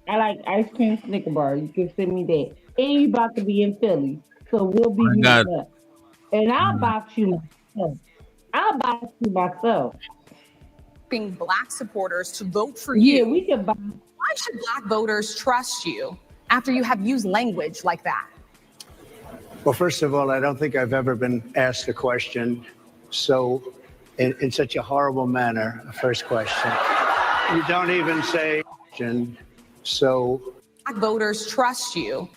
I like ice cream Snicker bar. You can send me that. And you about to be in Philly, so we'll be meeting up. And I'll box you myself. I'll box you myself. Being Black supporters to vote for you. Yeah, we can box. Why should Black voters trust you after you have used language like that? Well, first of all, I don't think I've ever been asked a question so in such a horrible manner. First question. You don't even say so. Black voters trust you.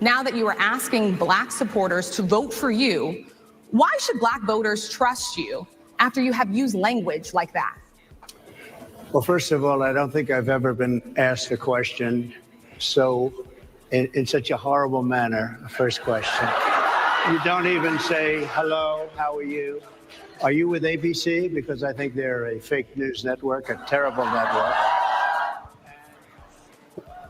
Now that you are asking Black supporters to vote for you, why should Black voters trust you after you have used language like that? Well, first of all, I don't think I've ever been asked a question so in such a horrible manner. First question. You don't even say, hello, how are you? Are you with ABC? Because I think they're a fake news network, a terrible network.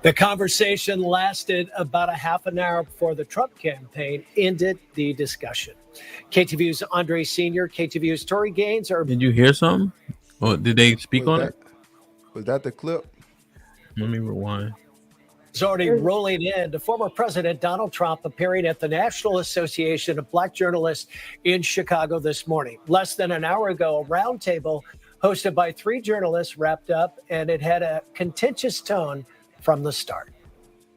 The conversation lasted about a half an hour before the Trump campaign ended the discussion. KTVU's Andre Sr., KTVU's Tory Gaines are... Did you hear something? Or did they speak on it? Was that the clip? Let me rewind. Is already rolling in to former President Donald Trump appearing at the National Association of Black Journalists in Chicago this morning. Less than an hour ago, a roundtable hosted by 3 journalists wrapped up, and it had a contentious tone from the start.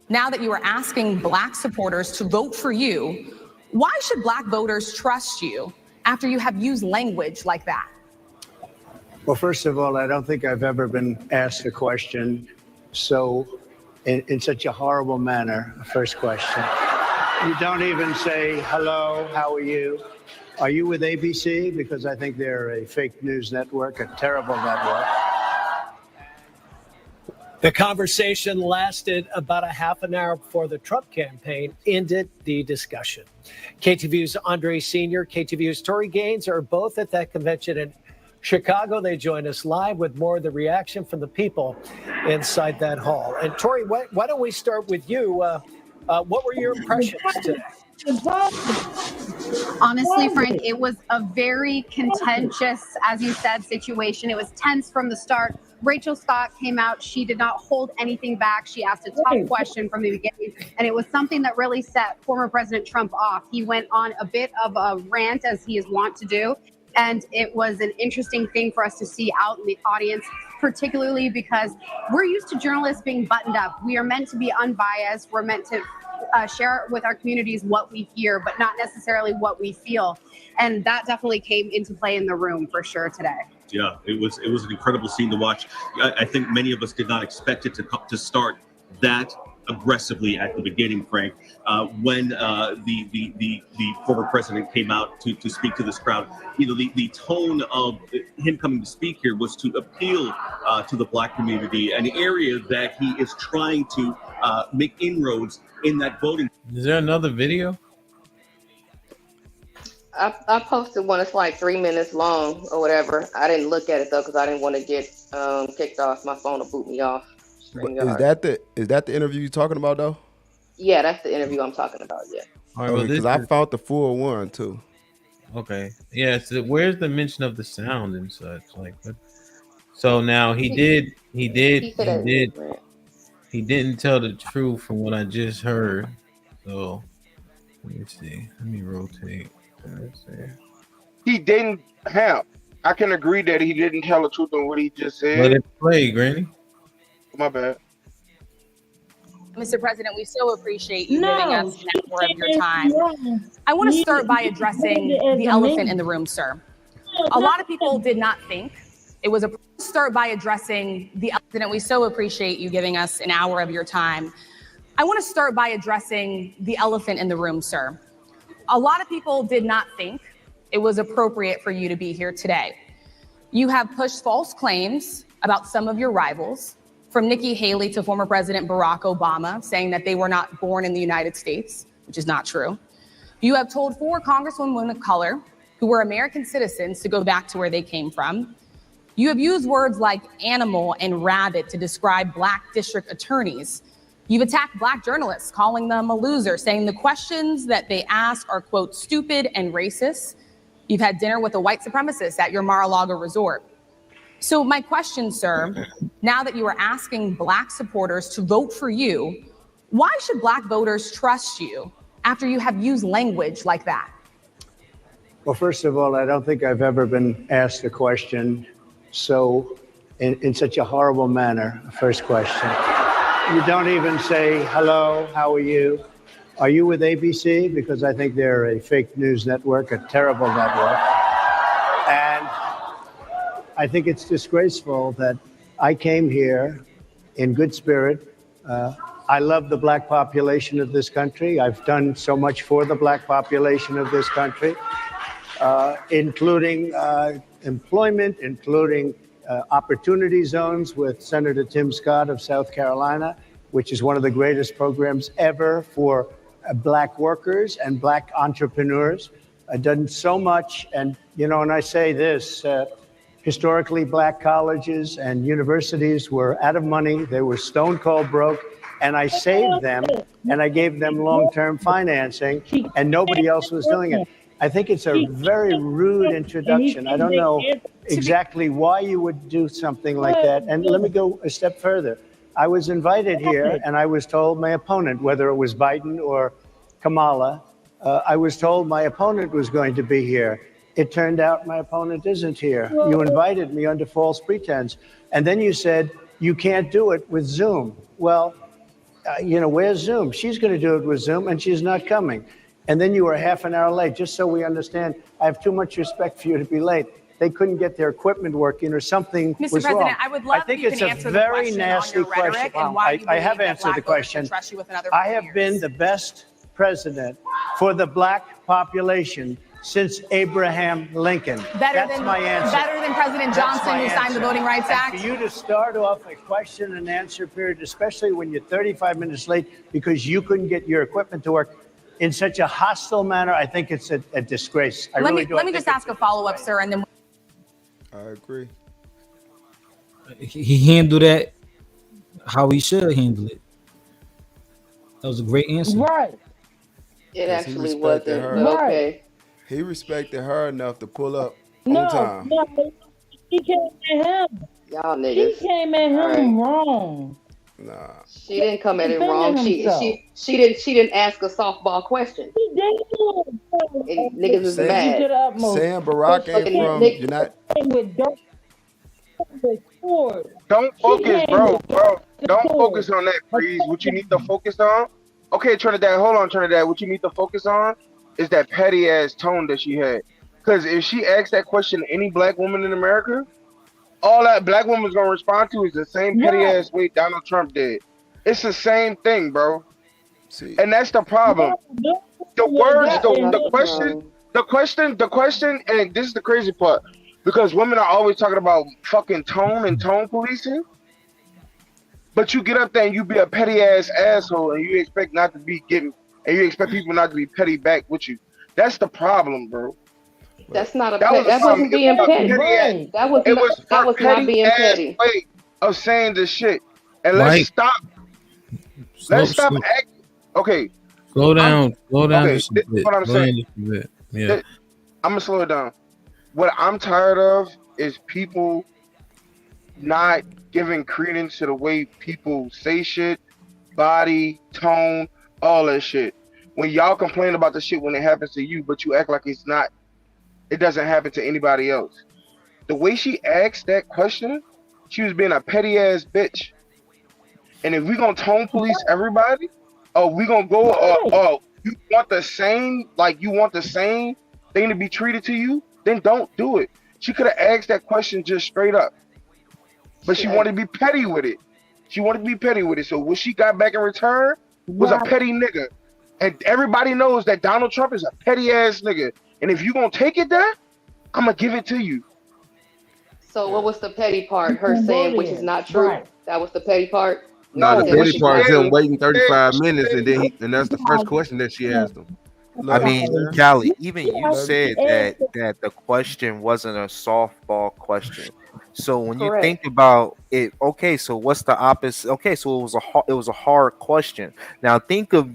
Now that you are asking Black supporters to vote for you, why should Black voters trust you after you have used language like that? Well, first of all, I don't think I've ever been asked a question so in such a horrible manner. First question. You don't even say, hello, how are you? Are you with ABC? Because I think they're a fake news network, a terrible network. The conversation lasted about a half an hour before the Trump campaign ended the discussion. KTVU's Andre Sr., KTVU's Tory Gaines are both at that convention in Chicago. They join us live with more of the reaction from the people inside that hall. And Tory, why don't we start with you? What were your impressions today? Honestly, Frank, it was a very contentious, as you said, situation. It was tense from the start. Rachel Scott came out. She did not hold anything back. She asked a tough question from the beginning, and it was something that really set former President Trump off. He went on a bit of a rant, as he is wont to do, and it was an interesting thing for us to see out in the audience, particularly because we're used to journalists being buttoned up. We are meant to be unbiased. We're meant to share with our communities what we hear, but not necessarily what we feel. And that definitely came into play in the room for sure today. Yeah, it was an incredible scene to watch. I think many of us did not expect it to start that aggressively at the beginning, Frank. When the former president came out to speak to this crowd, the tone of him coming to speak here was to appeal to the Black community, an area that he is trying to make inroads in that voting. Is there another video? I posted one. It's like 3 minutes long or whatever. I didn't look at it though because I didn't want to get kicked off. My phone will boot me off. Is that the interview you're talking about though? Yeah, that's the interview I'm talking about. Yeah. All right, well, Because I found the full one too. Okay. Yeah. So where's the mention of the sound and such? Like, so now he didn't tell the truth from what I just heard. So let me see. Let me rotate. He didn't have. I can agree that he didn't tell the truth on what he just said. Let it play, Granny. My bad. Mr. President, we so appreciate you giving No, us an hour of your time. I want to start by addressing the elephant in the room, sir. A lot of people did not think it was a start by addressing the elephant. We so appreciate you giving us an hour of your time. I want to start by addressing the elephant in the room, sir. A lot of people did not think it was appropriate for you to be here today. You have pushed false claims about some of your rivals, from Nikki Haley to former President Barack Obama, saying that they were not born in the United States, which is not true. You have told 4 congresswomen of color who were American citizens to go back to where they came from. You have used words like animal and rabbit to describe Black district attorneys. You've attacked Black journalists, calling them a loser, saying the questions that they ask are, quote, stupid and racist. You've had dinner with a white supremacist at your Mar-a-Lago resort. So my question, sir, now that you are asking Black supporters to vote for you, why should Black voters trust you after you have used language like that? Well, first of all, I don't think I've ever been asked a question so in such a horrible manner. First question. You don't even say, hello, how are you? Are you with ABC? Because I think they're a fake news network, a terrible network. And I think it's disgraceful that I came here in good spirit. I love the Black population of this country. I've done so much for the Black population of this country, including employment, including opportunity zones with Senator Tim Scott of South Carolina, which is one of the greatest programs ever for Black workers and Black entrepreneurs. I've done so much. And, you know, and I say this, historically Black colleges and universities were out of money. They were stone cold broke. And I saved them and I gave them long-term financing and nobody else was doing it. I think it's a very rude introduction. I don't know exactly why you would do something like that. And let me go a step further. I was invited here and I was told my opponent, whether it was Biden or Kamala, I was told my opponent was going to be here. It turned out my opponent isn't here. You invited me under false pretense. And then you said, you can't do it with Zoom. Well, you know, where's Zoom? She's going to do it with Zoom and she's not coming. And then you were half an hour late, just so we understand. I have too much respect for you to be late. They couldn't get their equipment working or something was President, wrong. I would love think if you it's can a answer very the question nasty on your rhetoric question. and why you I have believe that answered the Black voters should question. trust you with another I 4 have years. been the best president for the Black population since Abraham Lincoln. That's my answer. Better than President That's Johnson, my who signed the answer. Voting Rights And Act? for you to start off a question and answer period, especially when you're 35 minutes late because you couldn't get your equipment to work in such a hostile manner, I think it's a disgrace. I really do. Let me just ask a follow-up, sir, and then I agree. He handled that how he should handle it. That was a great answer. Right. It 'Cause he actually respected wasn't. her. But okay. He respected her enough to pull up No, on time. no, she came at him. Y'all She niggas. came at him wrong. Nah. She didn't come at him Defending wrong. himself. She didn't ask a softball question. He did. And niggas is Saying- mad. Saying Barack ain't from Nick- United. With dirt, with sword. Don't She focus, came bro. with Bro, don't sword. focus on that, please. What you need to focus on? Okay, Trinidad, hold on, Trinidad. What you need to focus on is that petty ass tone that she had. Because if she asked that question to any Black woman in America, all that Black woman's gonna respond to is the same petty ass way Donald Trump did. It's the same thing, bro. And that's the problem. The words, the question, and this is the crazy part, because women are always talking about fucking tone and tone policing. But you get up there and you be a petty ass asshole and you expect not to be getting, and you expect people not to be petty back with you. That's the problem, bro. That's not a That petty. was That wasn't being petty. ass- That was it not. was That her was not being ass petty. way of saying this shit. And Right. let's stop. Let's stop acting. Okay. Slow down. Slow down Okay, just a this is bit. what I'm Slow down saying. just a bit. Yeah. I'm gonna slow it down. What I'm tired of is people not giving credence to the way people say shit, body, tone, all that shit. When y'all complain about the shit when it happens to you, but you act like it's not, it doesn't happen to anybody else. The way she asked that question, she was being a petty ass bitch. And if we're gonna tone police everybody, we gonna go you want the same thing to be treated to you, then don't do it. She could have asked that question just straight up. But she wanted to be petty with it. So what she got back in return was a petty nigga. And everybody knows that Donald Trump is a petty ass nigga. And if you gonna take it there, I'm gonna give it to you. So what was the petty part? Her saying which is not true. Right. That was the petty part. No, the petty part is him waiting 35 minutes, and then and that's the first question that she asked him. I mean, Callie, even you said that the question wasn't a softball question. So when you think about it, okay, so what's the opposite? Okay, so it was a hard question. Now think of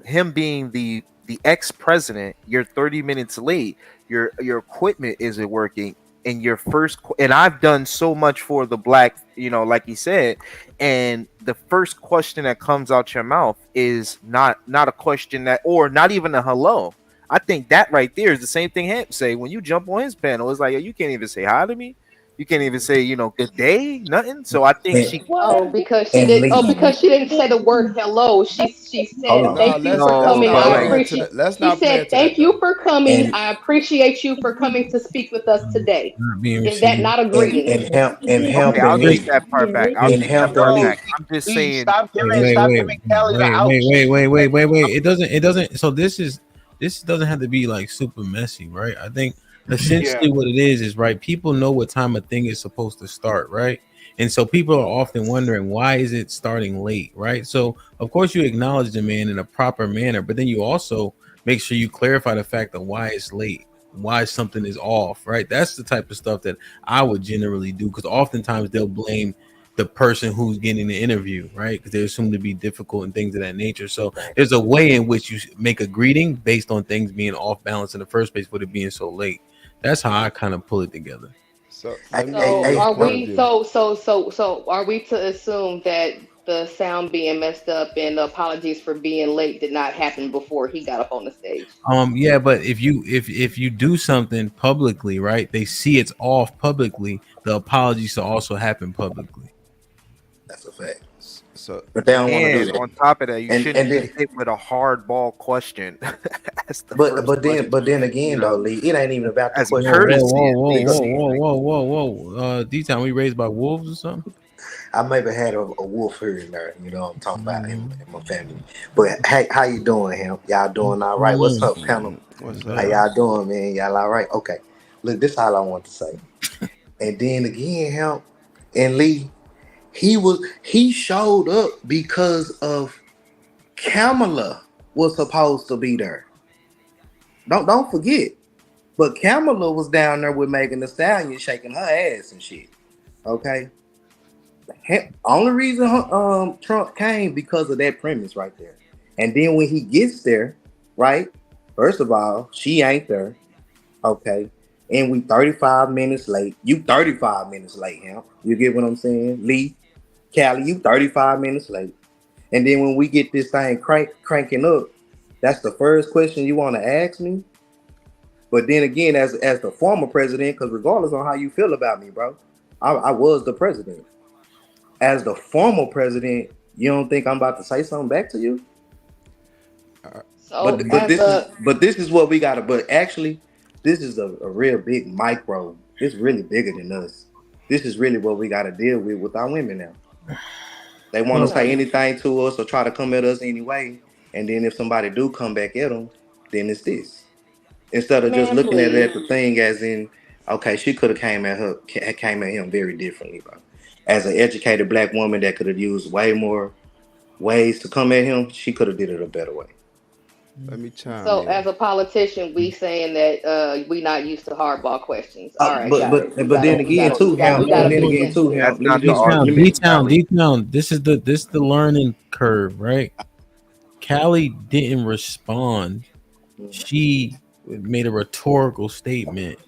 him being the ex-president. You're 30 minutes late. Your equipment isn't working. And and I've done so much for the black, like he said, and the first question that comes out your mouth is not a question or not even a hello. I think that right there is the same thing Hamp say when you jump on his panel. It's like, you can't even say hi to me. You can't even say, good day, nothing. So I think because she didn't say the word hello. She said thank you for coming. I appreciate. She said thank you for coming. I appreciate you for coming to speak with us today. Is that not a greeting? I'll take that part back. I'm just saying. Stop giving Kelly the out. Wait. It doesn't. So this doesn't have to be like super messy, right? I think essentially what it is right. People know what time a thing is supposed to start, right? And so people are often wondering, why is it starting late, right? So of course you acknowledge the man in a proper manner, but then you also make sure you clarify the fact of why it's late, why something is off, right? That's the type of stuff that I would generally do, because oftentimes they'll blame the person who's getting the interview, right? Because they assume to be difficult and things of that nature. So there's a way in which you make a greeting based on things being off balance in the first place, with it being so late. That's how I kind of pull it together. So are we to assume that the sound being messed up and the apologies for being late did not happen before he got up on the stage? Yeah, but if you do something publicly, right, they see it's off publicly, the apologies to also happen publicly. That's a fact. So, but they don't want to do that. On top of that, you shouldn't hit with a hardball question. but then again, though, Lee, it ain't even about the question. Whoa. D-Town, we raised by wolves or something? I maybe had a wolf here and there, I'm talking about in my family. But hey, how you doing, Hemp? Y'all doing all right? What's up, panel? How y'all doing, man? Y'all all right? Okay. Look, this is all I want to say. And then again, Hemp and Lee, he showed up because of Kamala was supposed to be there. Don't forget. But Kamala was down there with Megan Thee Stallion shaking her ass and shit. Okay. Only reason Trump came because of that premise right there. And then when he gets there, right? First of all, she ain't there. Okay. And we 35 minutes late. You 35 minutes late, Hemp. You get what I'm saying? Lee, Callie, you 35 minutes late. And then when we get this thing cranking up, that's the first question you want to ask me. But then again, as the former president, because regardless on how you feel about me, bro, I was the president. As the former president, you don't think I'm about to say something back to you? But this is what we got to. But actually, this is a real big micro. It's really bigger than us. This is really what we got to deal with our women now. They want to say anything to us or try to come at us anyway. And then if somebody do come back at them, then it's this. Instead of just looking at the thing as in, okay, she could have came at him very differently, bro. As an educated black woman that could have used way more ways to come at him, she could have did it a better way. Let me chime So in. as a politician, we saying that we not used to hardball questions. All right, but then again too, D-Town, this is the learning curve, right? Callie didn't respond. She made a rhetorical statement.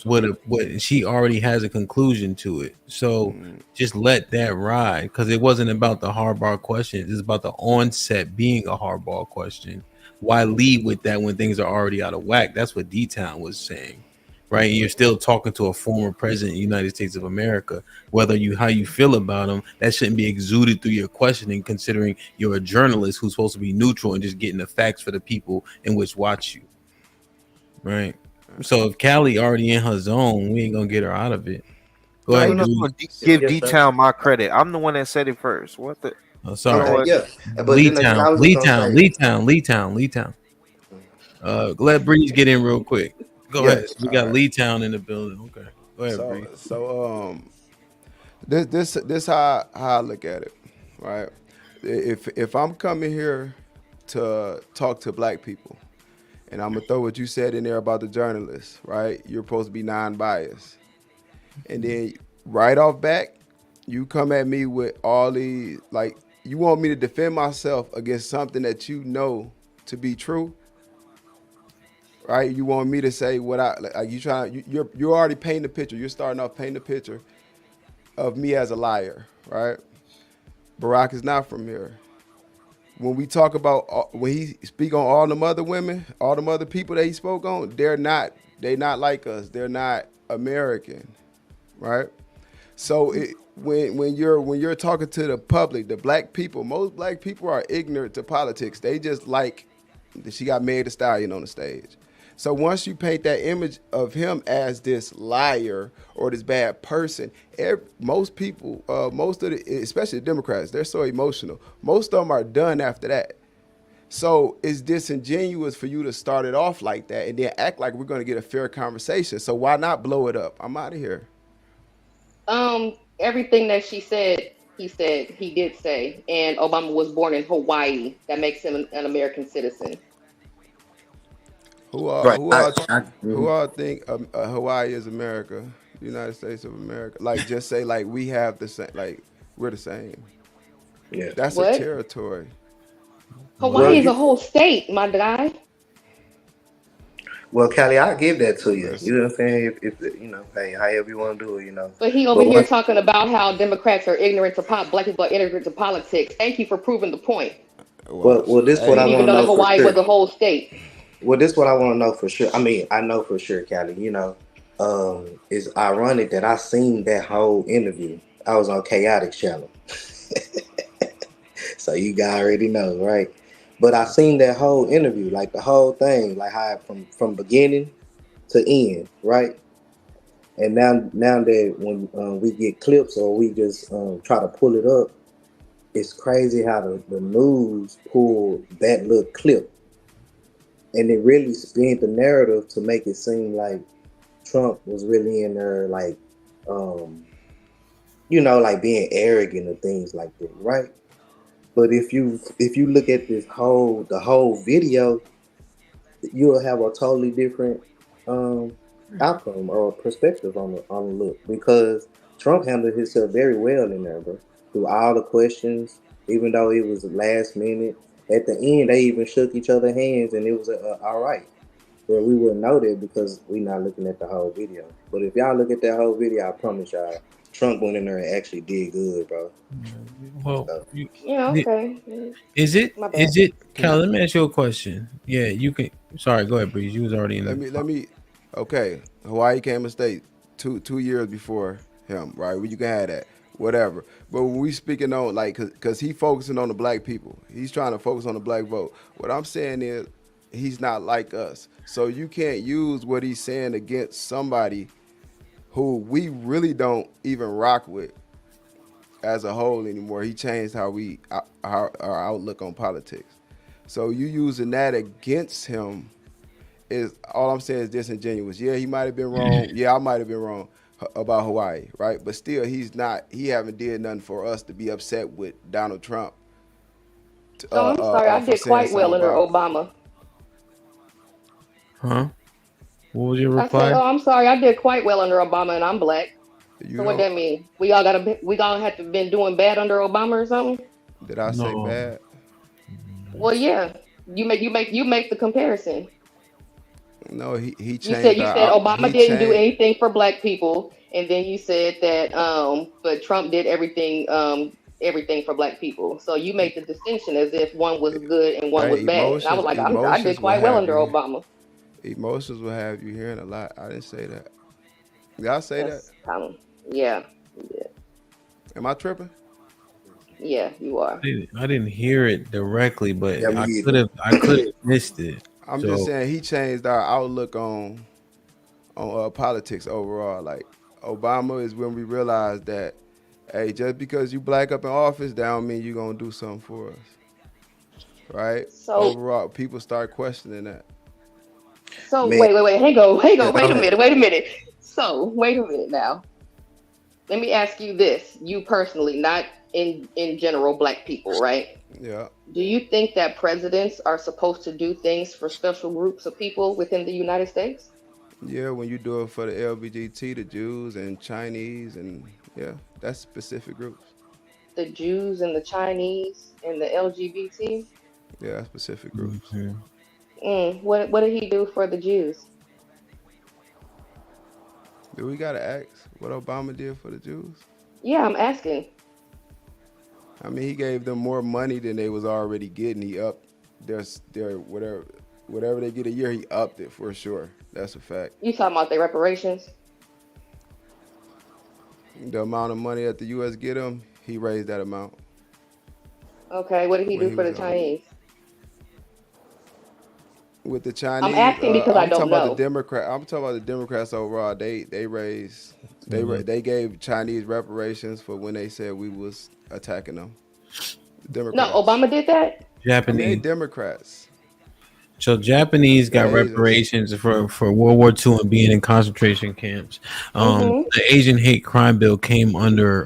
What she already has a conclusion to it. So just let that ride, because it wasn't about the hardball question. It's about the onset being a hardball question. Why lead with that when things are already out of whack? That's what D-Town was saying. right? You're still talking to a former president of the United States of America. Whether how you feel about him, that shouldn't be exuded through your questioning, considering you're a journalist who's supposed to be neutral and just getting the facts for the people in which watch you, right? So if Callie already in her zone, we ain't gonna get her out of it. Go ahead. No, give D-Town my credit. I'm the one that said it first. What the? Oh, sorry. Lee Town. Let Breeze get in real quick. Go ahead. We got Lee Town in the building. Okay. Go ahead, Breeze. So this how I look at it, right? If I'm coming here to talk to black people, and I'm gonna throw what you said in there about the journalists, right? You're supposed to be non-biased, and then right off back, you come at me with all these, like, you want me to defend myself against something that you know to be true, right? You want me to say what you're already painting the picture. You're starting off painting the picture of me as a liar, right? Barack is not from here. When we talk about, when he speak on all them other women, all them other people that he spoke on, they're not like us. They're not American, right? So when you're talking to the public, the black people, most black people are ignorant to politics. They just like that she got Meg Thee Stallion on the stage. So once you paint that image of him as this liar or this bad person, most people, especially the Democrats, they're so emotional. Most of them are done after that. So it's disingenuous for you to start it off like that and then act like we're going to get a fair conversation. So why not blow it up? I'm out of here. Everything that he did say, and Obama was born in Hawaii. That makes him an American citizen. Who all think Hawaii is America, United States of America? Like, just say like we have the same, like we're the same. Yeah, that's a territory. Hawaii is a whole state, my guy. Well, Callie, I'll give that to you. You know what I'm saying? If hey, however you want to do it, But he over here talking about how Democrats are ignorant to black people are ignorant to politics. Thank you for proving the point. Well, this what I want to know. Even though Hawaii was a whole state. Well, this is what I want to know for sure. I mean, I know for sure, Callie. It's ironic that I seen that whole interview. I was on Chaotic channel, so you guys already know, right? But I seen that whole interview, like the whole thing, like how from beginning to end, right? And now that when we get clips or we just try to pull it up, it's crazy how the news pulled that little clip. And it really spin the narrative to make it seem like Trump was really in there, like, like being arrogant and things like that, right? But if you look at the whole video, you'll have a totally different outcome or perspective on the look, because Trump handled himself very well in there, bro. Through all the questions, even though it was last minute. At the end, they even shook each other's hands, and it was all right. But we wouldn't know that because we're not looking at the whole video. But if y'all look at that whole video, I promise y'all, Trump went in there and actually did good, bro. Well, okay. Is it? Cal, let me ask you a question. Yeah, you can. Sorry, go ahead, Breeze. You was already in there. Let me. Okay, Hawaii came a state 2 years before him, right? Well, you can have that. Whatever. But when we speaking on, like, because he focusing on the black people, he's trying to focus on the black vote. What I'm saying is he's not like us. So you can't use what he's saying against somebody who we really don't even rock with as a whole anymore. He changed our outlook on politics. So you using that against him is, all I'm saying is disingenuous. Yeah, he might have been wrong. Yeah, I might have been wrong about Hawaii, right? But still, he haven't did nothing for us to be upset with Donald Trump. I'm sorry, I did quite well under Obama. Huh? What was your reply? I said, I'm sorry, I did quite well under Obama, and I'm black. So what that mean? We all have to been doing bad under Obama or something? Did I say bad? Well, yeah. You make the comparison. No, he changed. You said Obama didn't do anything for black people, and then you said that but Trump did everything for black people. So you made the distinction as if one was good and one was bad. And I was like, I did quite well under Obama. Emotions will have you hearing a lot. I didn't say that. Did I say That's yeah. Am I tripping? Yeah, you are. I didn't hear it directly, but Yeah, me I either. could have missed it. I'm So just saying he changed our outlook on politics overall. Like Obama is when we realized that, hey, just because you black up in office, that don't mean you're gonna do something for us, right? So Overall, people start questioning that. So Man, wait, hang on, yeah, wait go a ahead. minute. So wait a minute now. Let me ask you this: you personally, not in general, black people, right? Yeah. Do you think that presidents are supposed to do things for special groups of people within the United States? Yeah, when you do it for the LGBT, the Jews and Chinese, and yeah, that's specific groups. The Jews and the Chinese and the LGBT. Yeah, that's specific groups. What did he do for the Jews? Do we gotta ask what Obama did for the Jews? Yeah, I'm asking. I mean, he gave them more money than they was already getting. He upped their whatever they get a year. He upped it for sure. That's a fact. You talking about the reparations? The amount of money that the U.S. get them, he raised that amount. Okay, what did he When do he for the was on. Chinese? With the Chinese, I'm asking because I I'm don't talking about know. the Democrat. I'm talking about the Democrats overall. They gave Chinese reparations for when they said we was attacking them. The No, Democrats. Obama did that. I mean, they Japanese. Democrats. So Japanese got The Asians. reparations for World War II and being in concentration camps. The Asian hate crime bill came under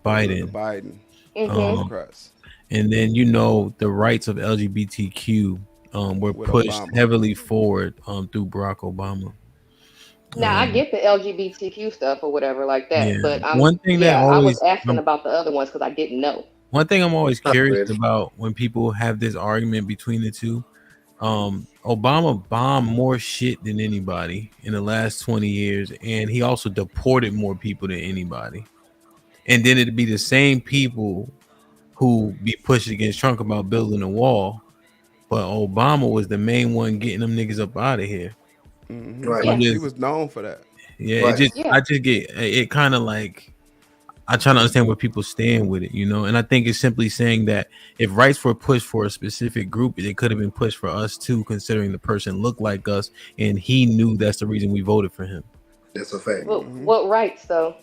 Biden. Biden. Democrats. And then the rights of LGBTQ were With pushed Obama. heavily forward through Barack Obama. Now I get the LGBTQ stuff or whatever like that, Yeah. but One thing that I was always asking about the other ones because I didn't know. One thing I'm always Not curious really. about when people have this argument between the two, Obama bombed more shit than anybody in the last 20 years, and he also deported more people than anybody. And then it'd be the same people who be pushing against Trump about building a wall, but Obama was the main one getting them niggas up out of here. Right. So He was known for that. yeah, Right. I just get it kind of like I try to understand where people stand with it, and I think it's simply saying that if rights were pushed for a specific group, it could have been pushed for us too, considering the person looked like us and he knew that's the reason we voted for him. That's a fact. What rights though?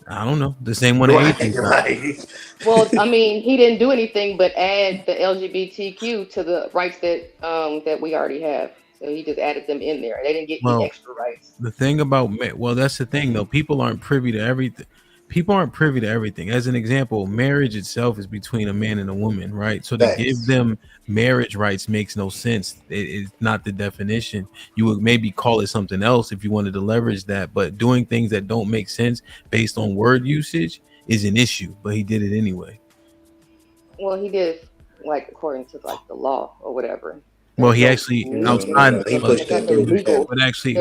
I don't know, the same one. Right. Well, I mean, he didn't do anything but add the LGBTQ to the rights that we already have. So he just added them in there. They didn't get any extra rights. The thing about that's the thing though. People aren't privy to everything. As an example, marriage itself is between a man and a woman, right? So to give them marriage rights makes no sense. It's not the definition. You would maybe call it something else if you wanted to leverage that, but doing things that don't make sense based on word usage is an issue. But he did it anyway. Well, he did like according to like the law or whatever. Well, he actually outside, he pushed that through. but actually,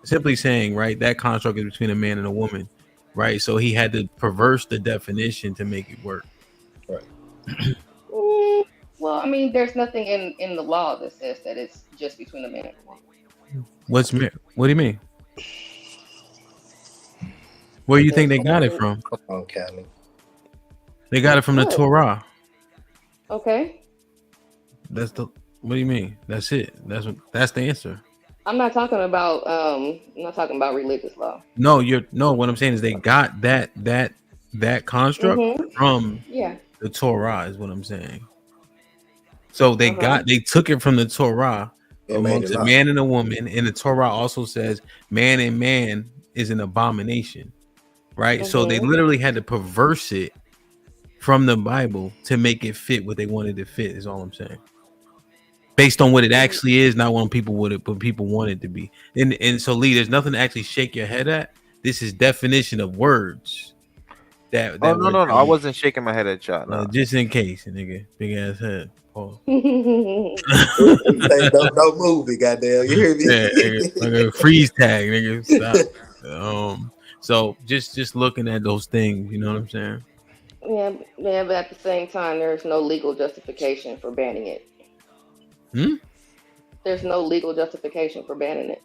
simply saying, right, that construct is between a man and a woman, right? So he had to perverse the definition to make it work. Right. Well, I mean, there's nothing in the law that says that it's just between a man and a woman. What do you mean? Where do you think they got it from? Come on, Callie. They got it from the Torah. Okay. What do you mean? That's it. That's the answer. I'm not talking about religious law. No, what I'm saying is they got that construct from the Torah is what I'm saying. So they took it from the Torah amongst a man and a woman, and the Torah also says man and man is an abomination, right? So they literally had to perverse it from the Bible to make it fit what they wanted to fit, is all I'm saying. Based on what it actually is, not what people want it to be. And so, Lee, there's nothing to actually shake your head at. This is definition of words. No. I wasn't shaking my head at y'all. No. Just in case, nigga. Big ass head. Pause. Don't move it, goddamn. You hear me? Yeah, nigga, like a freeze tag, nigga. Stop. So just looking at those things, you know what I'm saying? Yeah, but at the same time, there's no legal justification for banning it. there's no legal justification for banning it.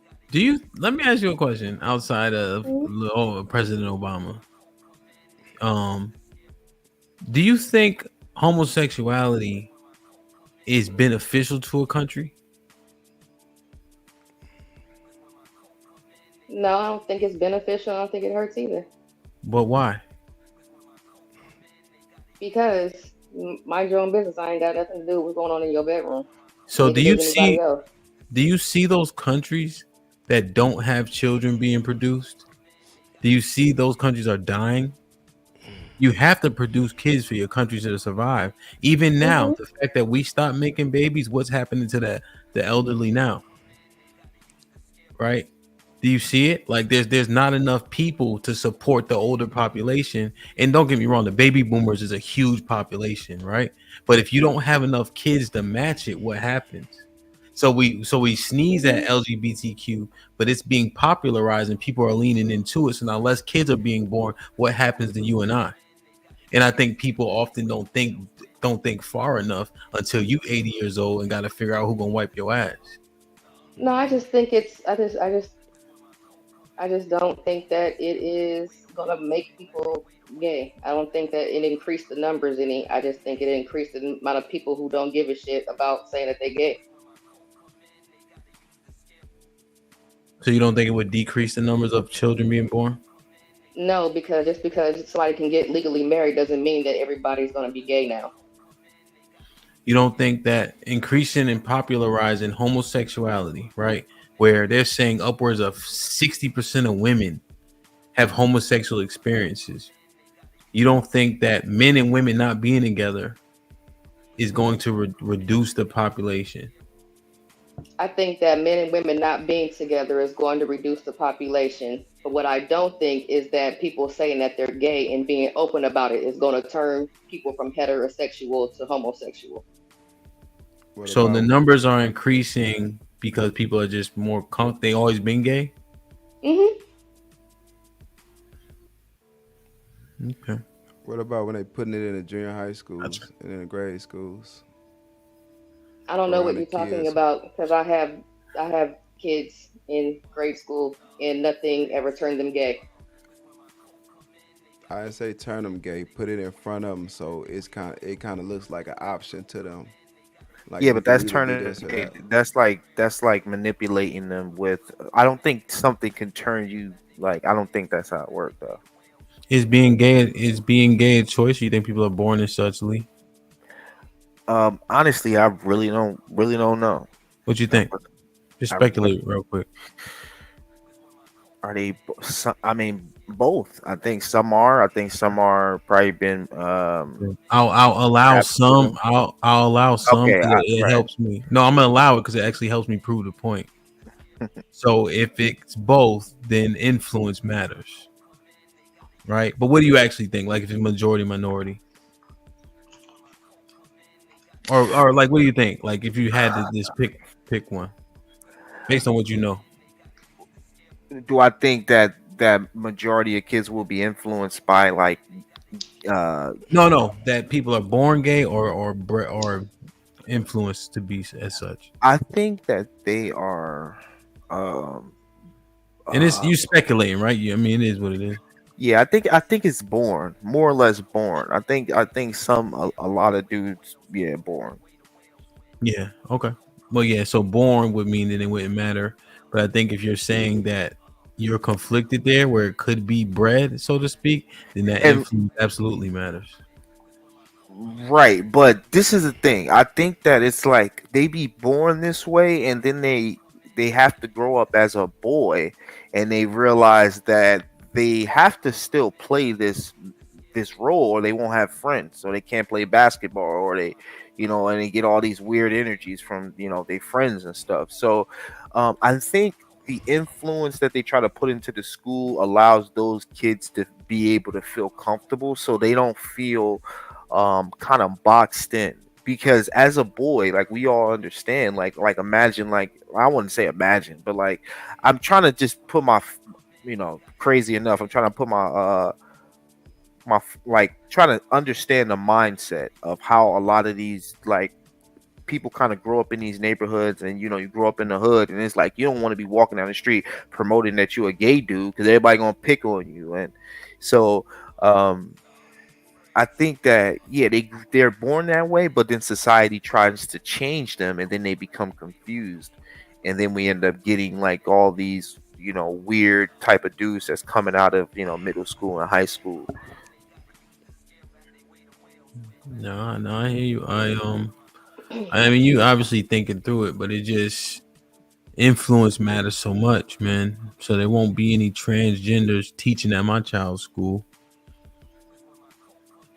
Let me ask you a question outside of President Obama. Do you think homosexuality is beneficial to a country? No, I don't think it's beneficial. I don't think it hurts either. But why? Because mind your own business. I ain't got nothing to do with what's going on in your bedroom. So do you see? Else. Do you see those countries that don't have children being produced? Do you see those countries are dying? You have to produce kids for your countries to survive. Even now, the fact that we stopped making babies, what's happening to the elderly now? Right? Do you see it? Like there's not enough people to support the older population. And don't get me wrong, the baby boomers is a huge population, right? But if you don't have enough kids to match it, what happens? So we sneeze at LGBTQ, but it's being popularized and people are leaning into it. So now less kids are being born. What happens to you and I? And I think people often don't think far enough until you 80 years old and got to figure out who's gonna wipe your ass. No, I just think it's. I just don't think that it is gonna make people gay. I don't think that it increased the numbers any. I just think it increased the amount of people who don't give a shit about saying that they're gay. So you don't think it would decrease the numbers of children being born? No, because just because somebody can get legally married doesn't mean that everybody's gonna be gay now. You don't think that increasing and popularizing homosexuality, right? Where they're saying upwards of 60% of women have homosexual experiences. You don't think that men and women not being together is going to reduce the population? I think that men and women not being together is going to reduce the population. But what I don't think is that people saying that they're gay and being open about it is going to turn people from heterosexual to homosexual. So the numbers are increasing because people are just more they always been gay? Okay. What about when they putting it in the junior high schools and in the grade schools? I don't know what you're talking about because I have kids in grade school and nothing ever turned them gay. I say turn them gay, put it in front of them so it kind of looks like an option to them. Like yeah, but that's turning. That's like manipulating them with. I don't think something can turn you. Like I don't think that's how it works though. Is being gay a choice? You think people are born as such, Lee? Honestly, I really don't know. What you think? Just speculate real quick. Are they? I mean, both. I think some are. I think some are probably been. I'll allow some. I'll allow some. Okay, it helps me. No, I'm gonna allow it because it actually helps me prove the point. So if it's both, then influence matters, right? But what do you actually think? Like if it's majority, minority, or like what do you think? Like if you had to just pick one, based on what you know. Do I think that majority of kids will be influenced by like no that people are born gay or influenced to be as such? I think that they are and it's you speculating, right? I mean it is what it is. Yeah, I think it's born, more or less born. I think a lot of dudes born. Yeah, okay. Well yeah, so born would mean that it wouldn't matter. But I think if you're saying that you're conflicted there where it could be bred, so to speak, then that influence absolutely matters. Right, but this is the thing. I think that it's like they be born this way and then they have to grow up as a boy and they realize that they have to still play this role or they won't have friends. So they can't play basketball or they and they get all these weird energies from their friends and stuff. So I think the influence that they try to put into the school allows those kids to be able to feel comfortable so they don't feel kind of boxed in. Because as a boy, like we all understand, like imagine, like I wouldn't say imagine, but like I'm trying to just put my crazy enough. I'm trying to put my trying to understand the mindset of how a lot of these like people kind of grow up in these neighborhoods, and you grow up in the hood, and it's like you don't want to be walking down the street promoting that you a gay dude because everybody gonna pick on you. And so I think that they're born that way, but then society tries to change them, and then they become confused, and then we end up getting like all these weird type of dudes that's coming out of middle school and high school. No, I hear you. I mean, you obviously thinking through it, but it just influence matters so much, man. So there won't be any transgenders teaching at my child's school.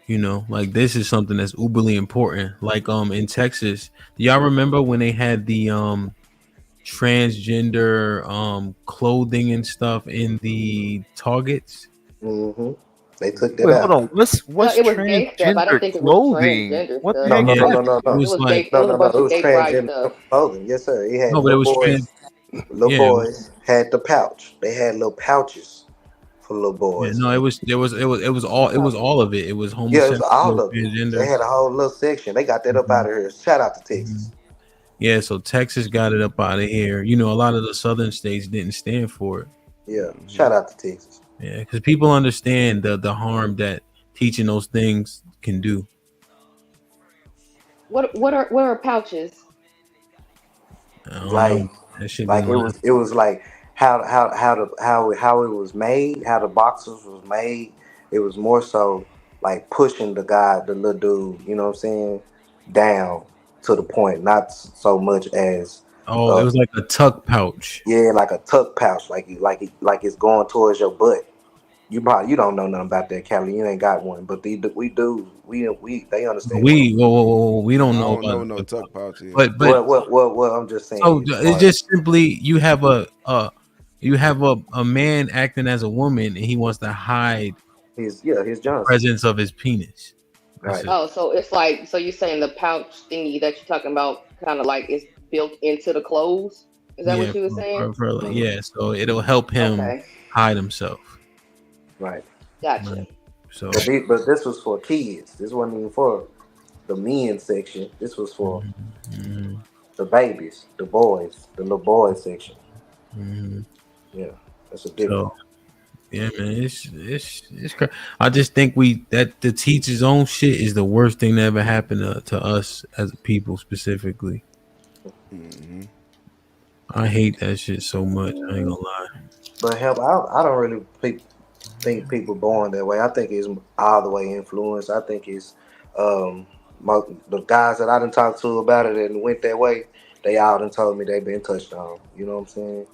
Like this is something that's uberly important. Like in Texas, do y'all remember when they had the transgender clothing and stuff in the Targets? Mm-hmm. They took that Wait, out. hold on. What's it was gay stuff. I don't transgender think it was clothing? transgender What the stuff. heck? No. It was like It was a bunch It of was gay pride transgender stuff. clothing. Yes, sir. He had no, but it was little yeah, boys had the pouch. They had little pouches for little yeah, boys. no, it was all of it. It was Yeah, it was all homosexual, of it. transgender. They had a whole little section. They got that up out of here. Shout out to Texas. Yeah, so Texas got it up out of here. A lot of the southern states didn't stand for it. Yeah, shout out to Texas. Yeah, because people understand the harm that teaching those things can do. What are pouches? Like it was like how it was made, how the boxes was made. It was more so like pushing the little dude, you know what I'm saying, down to the point, not so much as it was like a tuck pouch. Yeah, like a tuck pouch, like it's going towards your butt. You don't know nothing about that, Cali. You ain't got one, but they understand. We don't know about no tuck pouch. But I'm just saying. So it's just simply you have a man acting as a woman, and he wants to hide his Johnson presence of his penis. Right. Oh, so it's like, so you're saying the pouch thingy that you're talking about kind of like it's built into the clothes? Is that what you were saying? Yeah, so it'll help him hide himself. Right. Gotcha. So, but this was for kids. This wasn't even for the men section. This was for the babies, the boys, the little boys section. Yeah, that's a difference. Yeah, man, it's crazy. I just think that the teacher's own shit is the worst thing that ever happened to us as a people specifically. I hate that shit so much. I ain't gonna lie. But I don't really think people born that way. I think it's all the way influence. I think it's the guys that I done talked to about it and went that way. They all done told me they've been touched on. You know what I'm saying?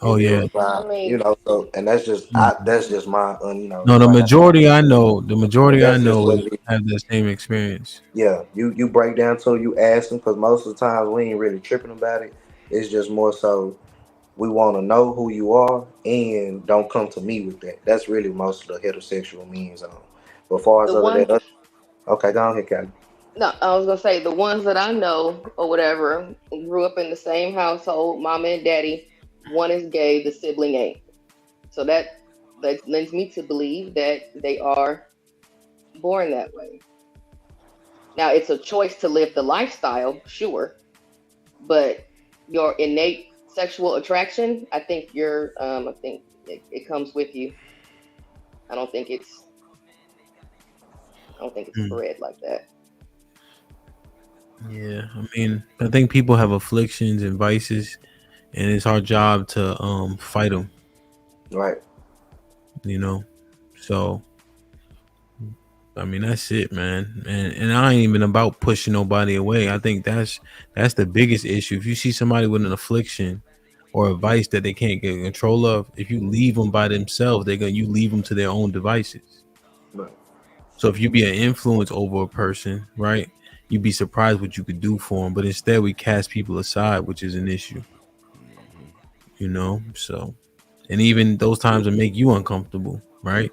Oh yeah. So, and that's just my No, the majority I know have the same experience. Yeah, you break down to you ask them, because most of the times we ain't really tripping about it. It's just more so we want to know who you are and don't come to me with that. That's really most of the heterosexual men's on. But as far as okay, go on here, Callie. No, I was gonna say the ones that I know or whatever grew up in the same household, mama and daddy. One is gay, the sibling ain't. So that lends me to believe that they are born that way. Now it's a choice to live the lifestyle, sure, but your innate sexual attraction, I think it comes with you. I don't think it's bred like that. Yeah, I mean, I think people have afflictions and vices, and it's our job to fight them. Right. So I mean, that's it, man. And I ain't even about pushing nobody away. I think that's the biggest issue. If you see somebody with an affliction or a vice that they can't get control of, if you leave them by themselves, you leave them to their own devices. Right. So if you be an influence over a person, right, you'd be surprised what you could do for them. But instead, we cast people aside, which is an issue. So, and even those times will make you uncomfortable, right?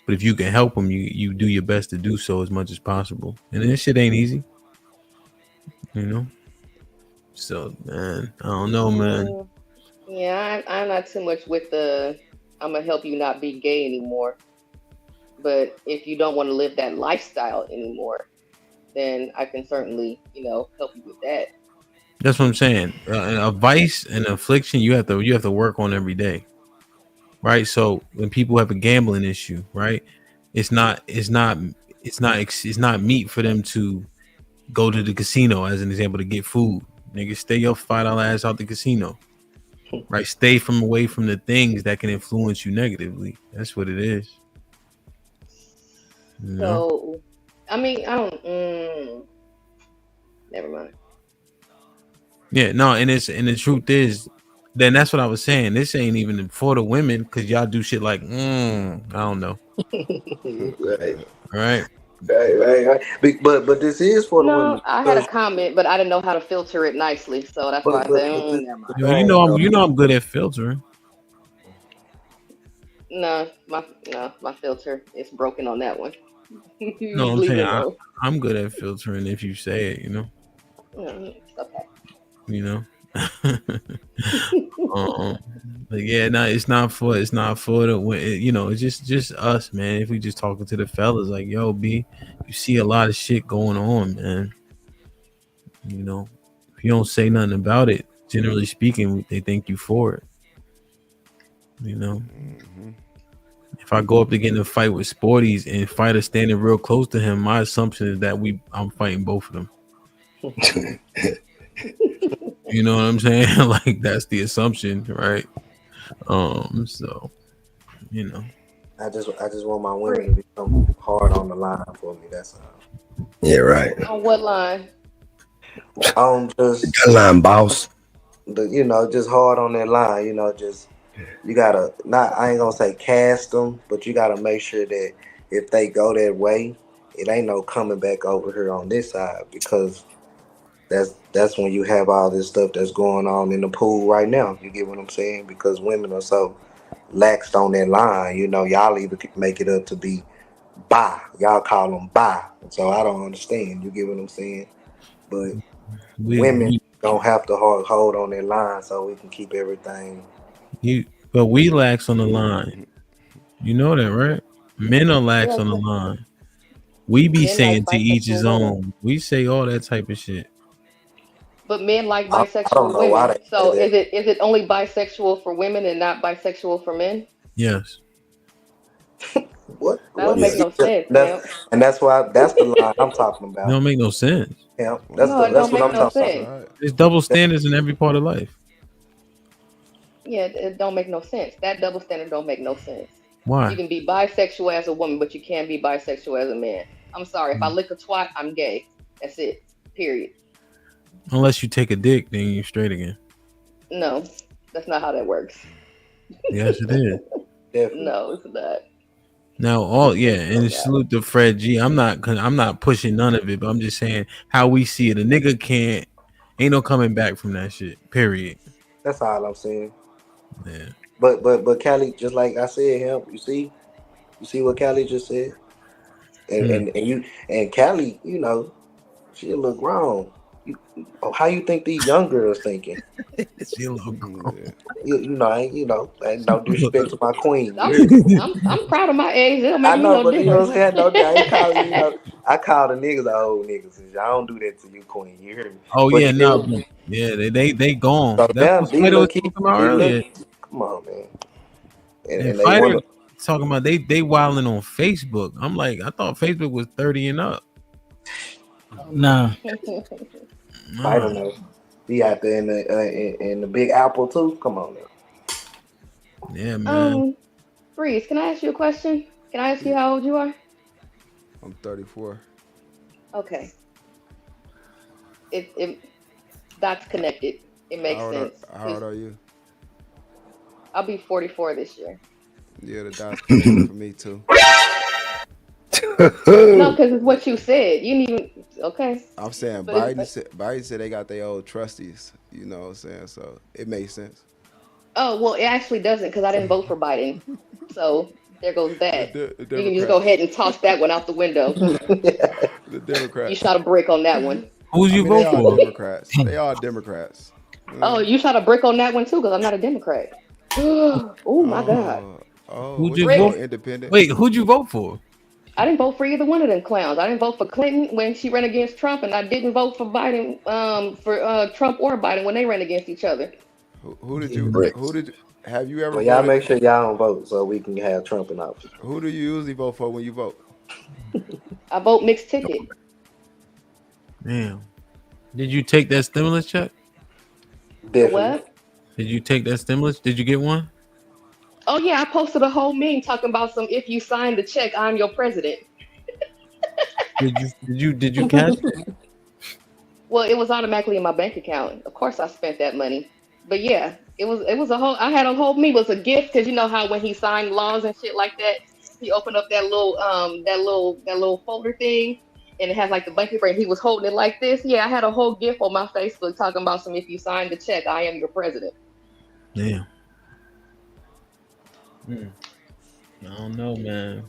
But if you can help them, you do your best to do so as much as possible. And this shit ain't easy, So, man, I don't know, man. Yeah, I'm not too much with I'm gonna help you not be gay anymore. But if you don't want to live that lifestyle anymore, then I can certainly, help you with that. That's what I'm saying. A vice and affliction you have to work on every day, right? So when people have a gambling issue, right, it's not meat for them to go to the casino, as an example, to get food. Nigga, stay your $5 ass out the casino, right? Stay away from the things that can influence you negatively. That's what it is. You know? So, I mean, I don't. Never mind. Yeah, no, and the truth is, then that's what I was saying. This ain't even for the women because y'all do shit like, I don't know. Right. Right. But this is for the No, women. I had a comment, but I didn't know how to filter it nicely, so that's why I said, never mind. Yo, you know I'm good at filtering. No, my filter is broken on that one. No, I'm saying I'm good at filtering if you say it, No, it's okay. you know. But yeah, no, it's not for the, it's just us, man. If we just talking to the fellas, like, yo, B, you see a lot of shit going on, man. You know, if you don't say nothing about it, generally speaking, they think you for it. You know, if I go up to get in a fight with Sporties and fighter standing real close to him, my assumption is that I'm fighting both of them. You know what I'm saying? Like, that's the assumption, right? So, I just want my women to become hard on the line for me. That's all. Yeah, right. On what line? Just line, boss. Just hard on that line. You gotta I ain't gonna say cast them, but you gotta make sure that if they go that way, it ain't no coming back over here on this side, because that's when you have all this stuff that's going on in the pool right now. You get what I'm saying? Because women are so laxed on that line. Y'all either make it up to be bye. Y'all call them bye. So I don't understand. You get what I'm saying? But women don't have to hold on that line so we can keep everything. But we lax on the line. You know that, right? Men are lax on the line. We be saying to each his own. We say all that type of shit. But men like bisexual women. So is it only bisexual for women and not bisexual for men? Yes. What? That don't make no sense. That's the line I'm talking about. It don't make no sense. Yeah, that's what I'm talking about. There's double standards in every part of life. Yeah, it don't make no sense. That double standard don't make no sense. Why? You can be bisexual as a woman, but you can't be bisexual as a man. I'm sorry. If I lick a twat, I'm gay. That's it. Period. Unless you take a dick, then you're straight again. No, that's not how that works. Yes, it is. No, it's not. Now, and salute to Fred G. I'm not pushing none of it, but I'm just saying how we see it. A nigga ain't no coming back from that shit. Period. That's all I'm saying. Yeah. But Callie, just like I said, you see what Callie just said, and Callie, she a little grown. How you think these young girls thinking? She a little grown. Ain't no disrespect to my queen. I'm proud of my age. It'll make I know, but difference. you know what I'm saying? No, I ain't calling I call the niggas old niggas. I don't do that to you, queen. You hear me? Oh, But yeah, no. Yeah, they gone. So That's what Fighter was talking about earlier. Come on, man. And Fighter talking about they wilding on Facebook. I'm like, I thought Facebook was 30 and up. Nah. I don't know. He out there in the Big Apple too. Come on now. Yeah, man. Freeze, can I ask you a question? Can I ask you how old you are? I'm 34. Okay. That's connected. It makes sense. How old are you? I'll be 44 this year. Yeah, the dots connected for me too. No, because it's what you said. You need. Okay. I'm saying Biden said they got their old trustees. You know what I'm saying? So it makes sense. Oh well, it actually doesn't, because I didn't vote for Biden. So there goes that. The You can just go ahead and toss that one out the window. The Democrats. You shot a brick on that one. Who's you vote for? Democrats. They are Democrats. Oh, you shot a brick on that one too, because I'm not a Democrat. Oh my God. Who'd you vote? Independent. Wait, who'd you vote for? I didn't vote for either one of them clowns. I didn't vote for Clinton when she ran against Trump, and I didn't vote for Biden, for Trump or Biden when they ran against each other. Who did you? Have you ever? Well, y'all voted? make sure y'all don't vote so we can have Trump in office. Who do you usually vote for when you vote? I vote mixed ticket. Damn. Did you take that stimulus check? What? Did you take that stimulus? Did you get one? Oh yeah, I posted a whole meme talking about some. If you sign the check, I'm your president. Did you cash it? Well, it was automatically in my bank account. Of course, I spent that money. But yeah, it was a whole. I had a whole meme. It was a gift because you know how when he signed laws and shit like that, he opened up that little folder thing, and it has like the blanket paper, and he was holding it like this. Yeah, I had a whole gift on my Facebook talking about some. If you sign the check, I am your president. Damn. I don't know, man.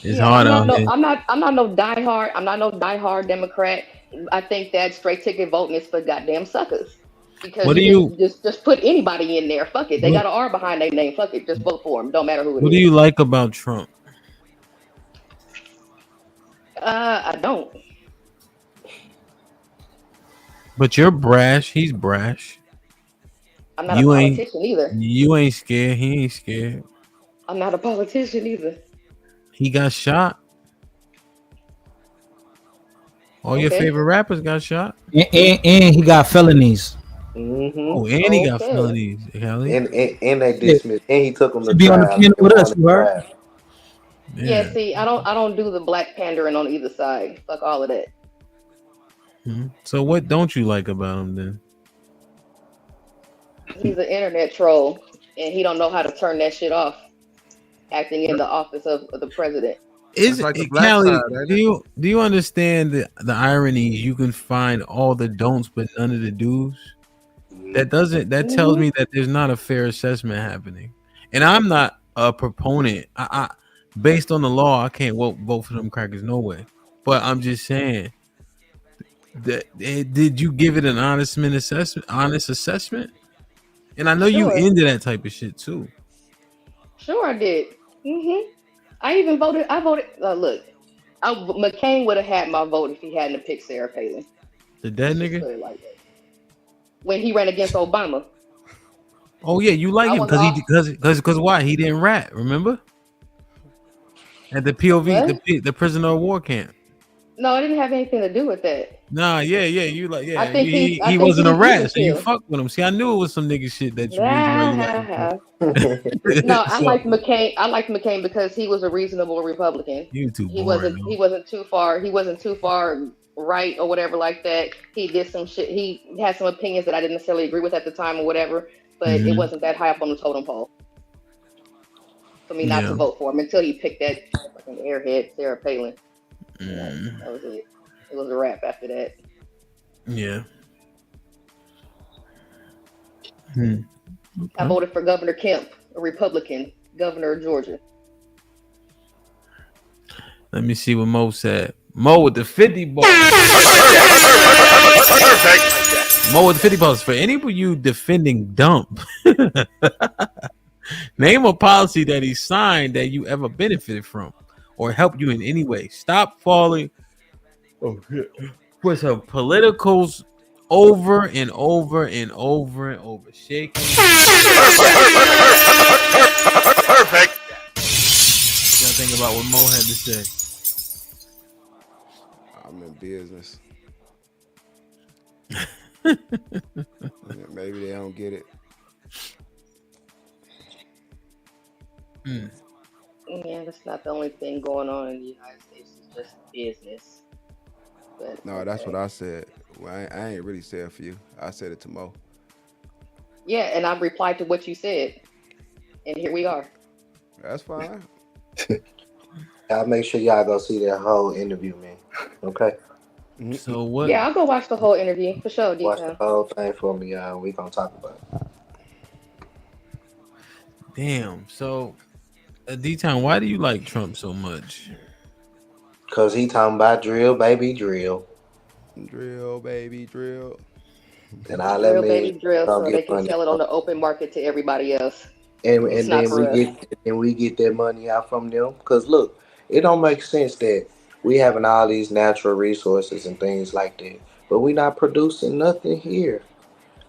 It's hard out here. I'm not no diehard Democrat. I think that straight ticket voting is for goddamn suckers. Because What do you just put anybody in there. Fuck it. They got an R behind their name. Fuck it. Just vote for them. Don't matter who it is. What do you like about Trump? I don't. But you're brash. He's brash. I'm not a politician either. You ain't scared. He ain't scared. I'm not a politician either. He got shot. All your favorite rappers got shot. And he got felonies. Mm-hmm. Oh, and he got felonies. And they dismissed. And he took them to be on the trial. piano with us, you heard? Yeah, see, I don't do the black pandering on either side. Fuck all of that. So what don't you like about him then? He's an internet troll, and he don't know how to turn that shit off. Acting in the office of the president. Is like Callie, do you understand the irony? You can find all the don'ts, but none of the do's. That tells me that there's not a fair assessment happening. And I'm not a proponent. I based on the law, I can't vote for them crackers, no way. But I'm just saying, did you give it an honest assessment? And I know you into that type of shit too. Sure, I did. I even voted. I voted. Look, McCain would have had my vote if he hadn't picked Sarah Palin. The dead nigga? Put it like that. When he ran against Obama. Oh yeah, you like him because why? He didn't rat. Remember? At the POV, the prisoner of war camp. No, it didn't have anything to do with that. Nah, you like I think he wasn't a rat, so you fucked with him. See, I knew it was some nigga shit that you No, I liked McCain. I liked McCain because he was a reasonable Republican. He He wasn't too far right or whatever like that. He did some shit. He had some opinions that I didn't necessarily agree with at the time or whatever, but it wasn't that high up on the totem pole for me not to vote for him until he picked that fucking airhead Sarah Palin. That was it. It was a wrap after that. Yeah. I voted for Governor Kemp, a Republican, governor of Georgia. Let me see what Mo said. Mo with the 50 balls. Mo with the 50 balls. For any of you defending Dump, name a policy that he signed that you ever benefited from or helped you in any way. Stop falling for some politicals over and over and over and over. Shaking. Perfect. You gotta think about what Mo had to say. I'm in business. Maybe they don't get it. Yeah, that's not the only thing going on in the United States. It's just business. But, no, that's what I said. Well, I ain't really said for you. I said it to Mo. Yeah, and I replied to what you said. And here we are. That's fine. I'll make sure y'all go see that whole interview, man. Okay? So what? Yeah, I'll go watch the whole interview for sure. Watch the whole thing for me, y'all. We gonna talk about it. Damn. So, D-Town, why do you like Trump so much? Cause he talking about drill, baby, drill. Drill, baby, drill. And I let me baby drill so they can sell it on the open market to everybody else. And then we get that money out from them. Cause look, It don't make sense that we having all these natural resources and things like that, but we not producing nothing here.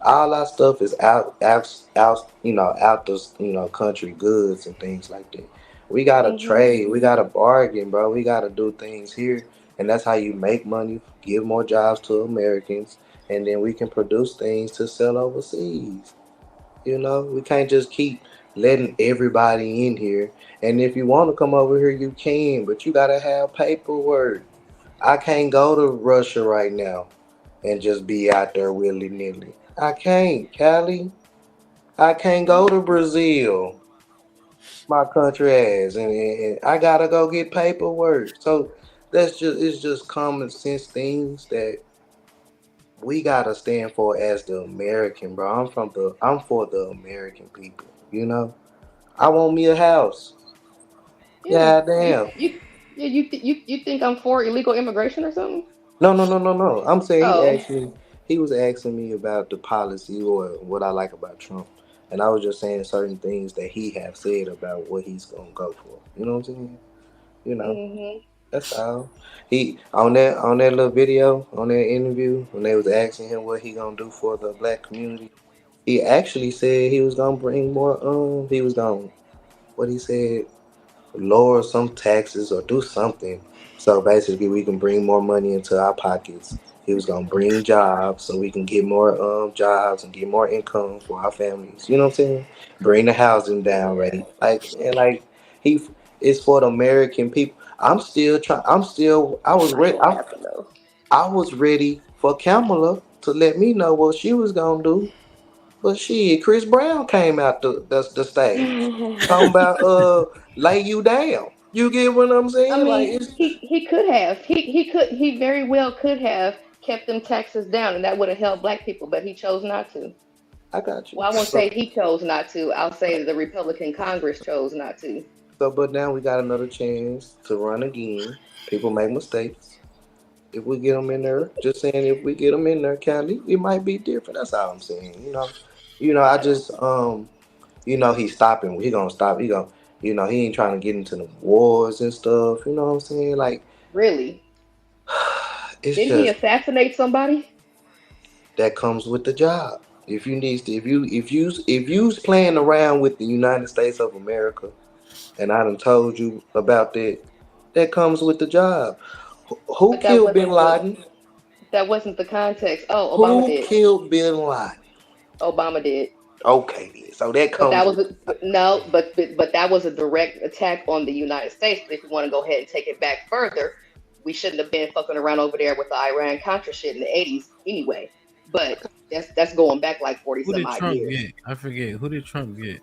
All our stuff is out the country goods and things like that. We gotta trade, we gotta bargain, bro. We gotta do things here, and that's how you make money, give more jobs to Americans, and then we can produce things to sell overseas. We can't just keep letting everybody in here. And if you want to come over here, you can, but you gotta have paperwork. I can't go to Russia right now and just be out there willy nilly. I can't, Cali. I can't go to Brazil, my country ass, and I gotta go get paperwork. So it's just common sense things that we gotta stand for as the American, bro. I'm for the American people. I want me a house. Yeah. Yeah, damn. You think I'm for illegal immigration or something? No. I'm saying Oh. he was asking me about the policy or what I like about Trump, and I was just saying certain things that he have said about what he's gonna go for. You know what I'm saying? You know, that's all. He on that little video on that interview when they was asking him what he gonna do for the black community. He actually said he was gonna bring more. He was gonna what he said lower some taxes or do something. So basically, we can bring more money into our pockets. He was gonna bring jobs so we can get more jobs and get more income for our families. You know what I'm saying? Bring the housing down rate. He it's for the American people. I'm still trying. I was ready. I was ready for Kamala to let me know what she was gonna do. But shit, Chris Brown came out the stage talking about lay you down. You get what I'm I saying? Like mean, it's he could have. He very well could have kept them taxes down, and that would have helped black people, but he chose not to. I got you. Well, I won't say he chose not to. I'll say the Republican Congress chose not to. But now we got another chance to run again. People make mistakes. If we get them in there, just saying, if we get them in there, Cali, it might be different. That's all I'm saying. I just he's stopping. He gonna stop. He ain't trying to get into the wars and stuff. You know what I'm saying? Like Really? it's Didn't he just assassinate somebody? that comes with the job. If you's playing around with the United States of America, and I done told you about that, that comes with the job. Who But that killed Bin wasn't the Laden? that wasn't the context. Oh, Obama Who did. killed Bin Laden? Obama did. Okay, then. So that But comes that was with no, but that was a direct attack on the United States. But if you want to go ahead and take it back further, we shouldn't have been fucking around over there with the Iran Contra shit in the '80s anyway. But that's going back like 40 Who some did odd Trump years. get? I forget. Who did Trump get?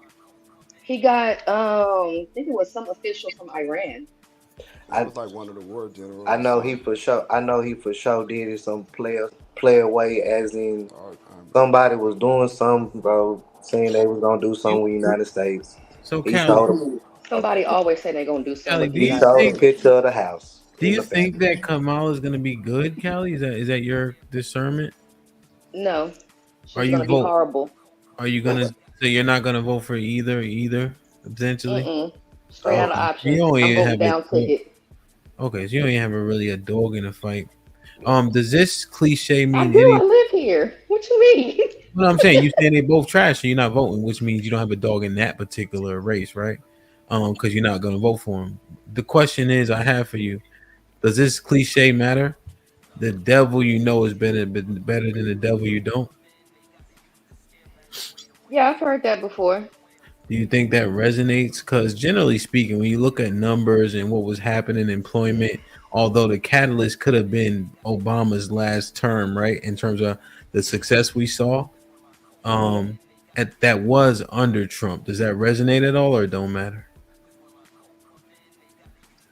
He got I think it was some official from Iran. It was like one of the war generals. I know he for sure did it some player way, as in somebody was doing something, bro, saying they was gonna do something with the United States. So He Callie, showed him. Somebody always say they're gonna do something Callie, with the do you United Showed a States. picture of the house. do you think that Kamala is going to be good, Callie? Is that your discernment? No, Are she's you gonna be vote? horrible. Are you gonna? So you're not gonna vote for either potentially? Straight out of Okay. options. You don't I'm even voting have down ticket. Okay, so you don't even have a dog in the fight. Does this cliche I mean do. any? I live here. What you mean? What I'm saying, you saying they both trash, so you're not voting, which means you don't have a dog in that particular race, right? Because you're not gonna vote for him. The question is, I have for you: does this cliche matter? The devil you know is better than the devil you don't. Yeah, I've heard that before. Do you think that resonates? Because generally speaking, when you look at numbers and what was happening in employment, although the catalyst could have been Obama's last term, right, in terms of the success we saw, that was under Trump. Does that resonate at all, or it don't matter?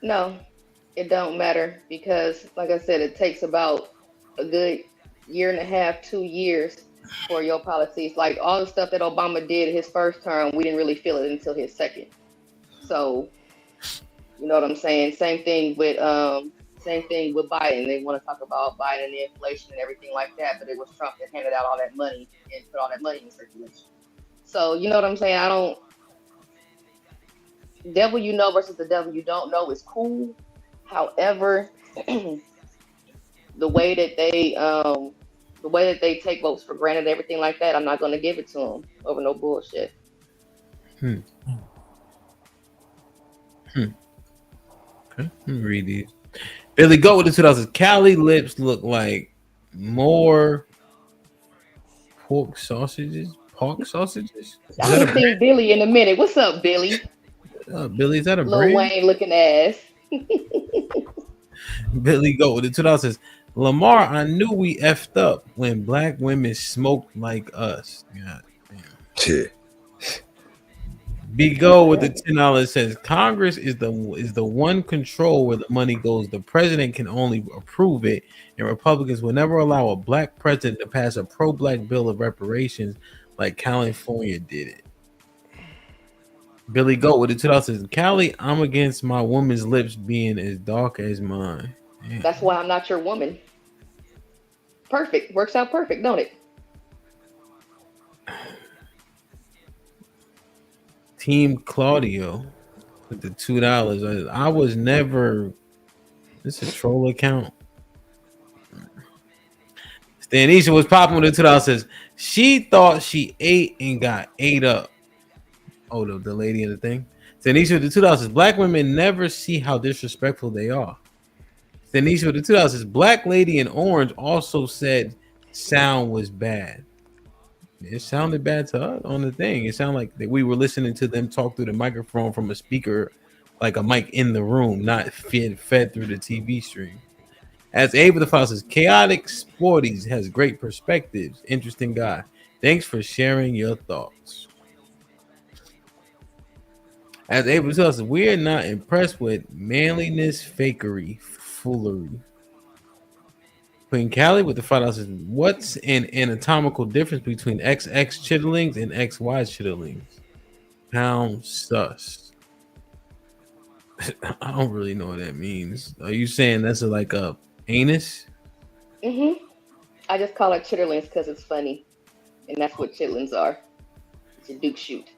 No, it don't matter because, like I said, it takes about a good year and a half, 2 years for your policies. Like all the stuff that Obama did in his first term, we didn't really feel it until his second. So, you know what I'm saying? Same thing with Biden. They want to talk about Biden and the inflation and everything like that, but it was Trump that handed out all that money and put all that money in circulation. So, you know what I'm saying? devil you know versus the devil you don't know is cool. However, the way that they take votes for granted, everything like that, I'm not going to give it to them over no bullshit. Okay, let me read these. Billy Goat with the 2000s. Cali lips look like more pork sausages. Pork sausages? I haven't seen Billy in a minute. What's up, Billy? Billy, is that a Lil brand? Wayne looking ass. Billy Goat with the 2000s. Lamar, I knew we effed up when black women smoked like us. God damn. Big Go with the $10 says Congress is the one control where the money goes. The president can only approve it, and Republicans will never allow a black president to pass a pro-black bill of reparations like California did it. Billy Goat with the $2 says Cali, I'm against my woman's lips being as dark as mine. Damn. That's why I'm not your woman. Perfect. Works out perfect, don't it? Team Claudio with the $2. I was never. This is a troll account. Stanisha was popping with the $2. Says she thought she ate and got ate up. Oh, the lady in the thing. Stanisha with the $2 says black women never see how disrespectful they are. Stanisha with the $2 says black lady in orange also said sound was bad. It sounded bad to us on the thing. It sounded like that we were listening to them talk through the microphone from a speaker, like a mic in the room, not fed through the TV stream. As Abe the File says, chaotic sporties has great perspectives. Interesting guy. Thanks for sharing your thoughts. As Abe the File says, we're not impressed with manliness, fakery, foolery. Queen Callie with the $5 says, what's an anatomical difference between XX chitterlings and XY chitterlings? Pound sus. I don't really know what that means. Are you saying that's like a anus? Mm-hmm. I just call it chitterlings because it's funny. And that's what chitlins are. It's a Duke shoot.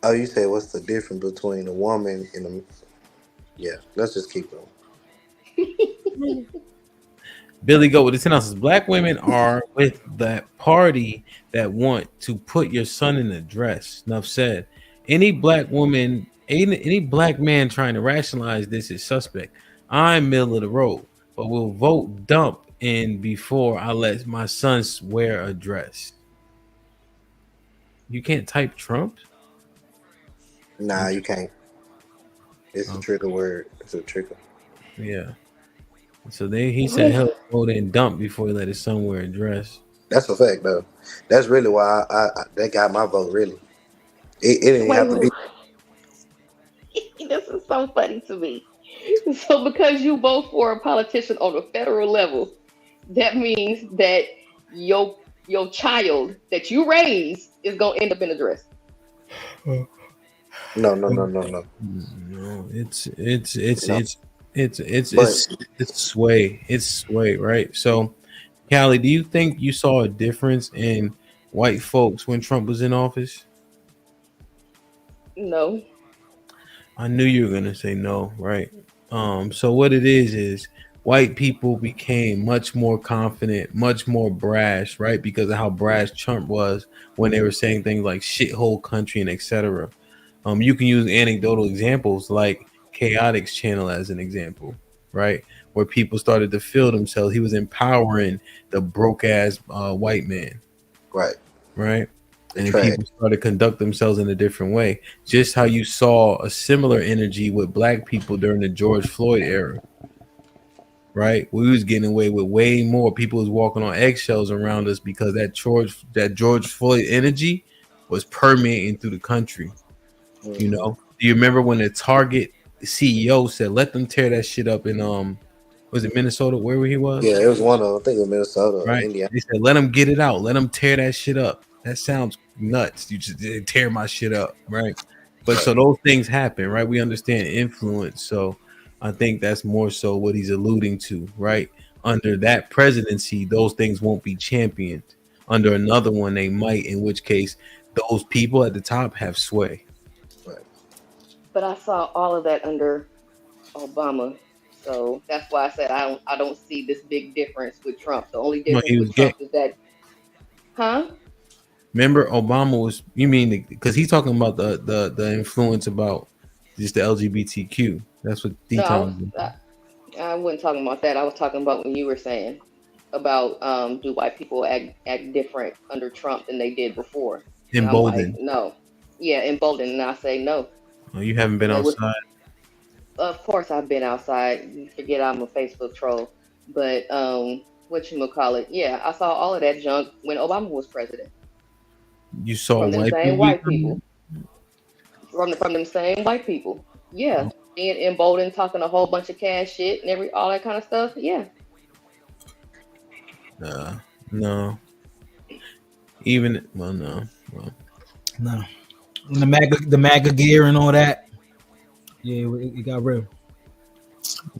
Oh, you say what's the difference between a woman and a... Yeah, let's just keep going. Billy Goat with the 10 ounces. Black women are with that party that want to put your son in a dress. Enough said. Any black woman, any black man trying to rationalize this is suspect. I'm middle of the road, but will vote dump in before I let my sons wear a dress. You can't type Trump? Nah, you can't. It's a trigger word. It's a trigger. Yeah. So he said he'll vote and dump before he let his son wear a dress. That's a fact, though. That's really why I that got my vote. Really, it didn't have to be. This is so funny to me. So because you vote for a politician on a federal level, that means that your child that you raise is gonna end up in a dress. No. No, it's sway. It's sway, right? So, Callie, do you think you saw a difference in white folks when Trump was in office? No. I knew you were gonna say no, right? So what it is white people became much more confident, much more brash, right? Because of how brash Trump was when they were saying things like shithole country and etc. You can use anecdotal examples like Chaotic's channel as an example, right? Where people started to feel themselves. He was empowering the broke ass white man, right? And then people started to conduct themselves in a different way. Just how you saw a similar energy with black people during the George Floyd era, right? We was getting away with way more. People was walking on eggshells around us because that George Floyd energy was permeating through the country. Mm-hmm. You know, do you remember when the Target CEO said, "Let them tear that shit up"? In was it Minnesota? Where he was? Yeah, it was one of, I think it was Minnesota, right? Indiana. They said, "Let them get it out. Let them tear that shit up." That sounds nuts. You just tear my shit up, right? But so those things happen, right? We understand influence. So I think that's more so what he's alluding to, right? Under that presidency, those things won't be championed. Under another one, they might, in which case those people at the top have sway. Right. But I saw all of that under Obama. So that's why I said I don't see this big difference with Trump. The only No, difference he was with gay. Trump is that, huh? Remember, Obama was. You mean because he's talking about the influence about just the LGBTQ. That's what No, D-Town. I wasn't talking about that. I was talking about when you were saying about do white people act different under Trump than they did before? And I'm like, Emboldened. no. Yeah, emboldened, and I say no. Oh, you haven't been It was, outside. of course, I've been outside. You forget I'm a Facebook troll, but what you call it? Yeah, I saw all of that junk when Obama was president You saw from them white same people. white people, from them same white people. Yeah, being emboldened, talking a whole bunch of cash shit and all that kind of stuff. Yeah. No. Even no. No. And the MAGA gear and all that. Yeah, it got real.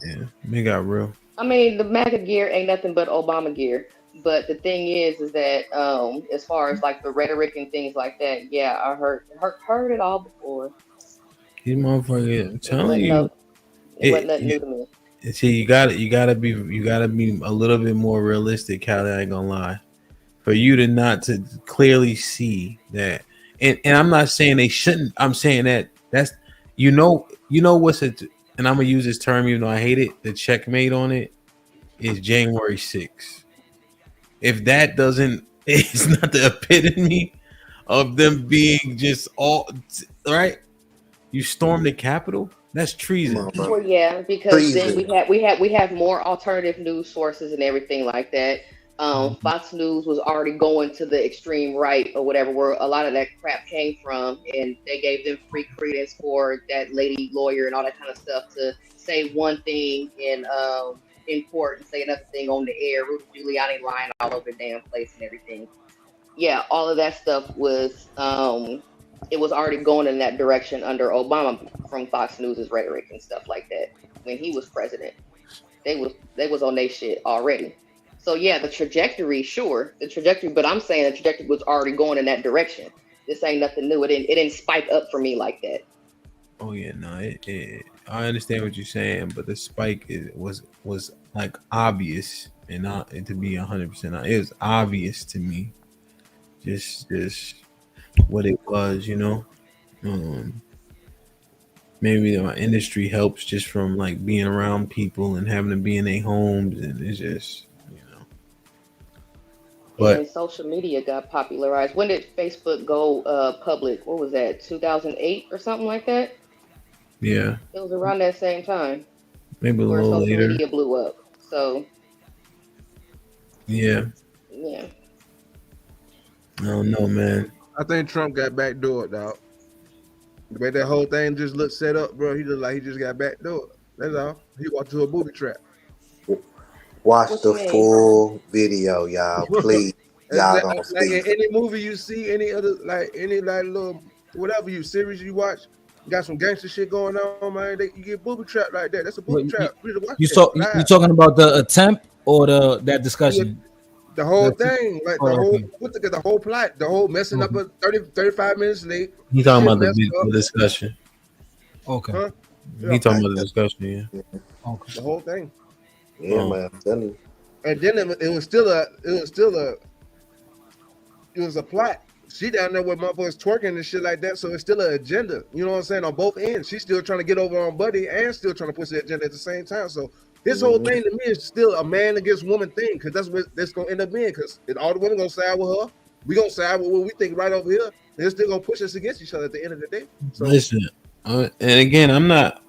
Yeah, it got real. I mean, the MAGA gear ain't nothing but Obama gear. But the thing is that as far as like the rhetoric and things like that, yeah, I heard it all before. These motherfuckers, I'm It telling wasn't you, it wasn't nothing new to me. see, you gotta be a little bit more realistic, Callie. I ain't gonna lie. For you to not to clearly see that, and I'm not saying they shouldn't. I'm saying that's what's it, and I'm gonna use this term even though I hate it. The checkmate on it is January 6th. If that doesn't, it's not the epitome of them being just all right. You storm the Capitol. That's treason. Well, yeah, because then we have more alternative news sources and everything like that. Fox News was already going to the extreme right or whatever, where a lot of that crap came from, and they gave them free credence for that lady lawyer and all that kind of stuff to say one thing in court and say another thing on the air. Rudy Giuliani lying all over the damn place and everything. Yeah, all of that stuff was it was already going in that direction under Obama from Fox News's rhetoric and stuff like that when he was president. They was on their shit already. So yeah, the trajectory, but I'm saying the trajectory was already going in that direction. This ain't nothing new. It didn't spike up for me like that. Oh yeah, no, I understand what you're saying, but the spike was like obvious, and not to be 100%. It was obvious to me, just what it was, Maybe my industry helps just from like being around people and having to be in their homes, and it's just. But and social media got popularized. When did Facebook go public? What was that? 2008 or something like that? Yeah. It was around that same time. Maybe a where little social later. media blew up. So Yeah. yeah. I don't know, man. I think Trump got backdoored, dog. The way that whole thing just looked set up, bro, he looked like he just got backdoored. That's all. He walked to a booby trap. Watch the full video, y'all. Please. Y'all don't like see. in any movie you see, any other any little whatever series you watch, you got some gangster shit going on, man. You get booby trapped like that. That's a booby trap. You talking about the attempt or that discussion? The whole thing, like put together the whole plot, the whole messing up 35 minutes late. He's talking about the discussion. Okay. Huh? He talking about the discussion, yeah. Okay. The whole thing. Yeah, man. I'm telling you. And then it was a plot. She down there with motherfuckers twerking and shit like that, so it's still an agenda. You know what I'm saying? On both ends, she's still trying to get over on Buddy and still trying to push the agenda at the same time. So this whole thing to me is still a man against woman thing, because that's what that's gonna end up being. Because all the women gonna side with her, we gonna side with what we think right over here. They're still gonna push us against each other at the end of the day. So Listen, and again, I'm not.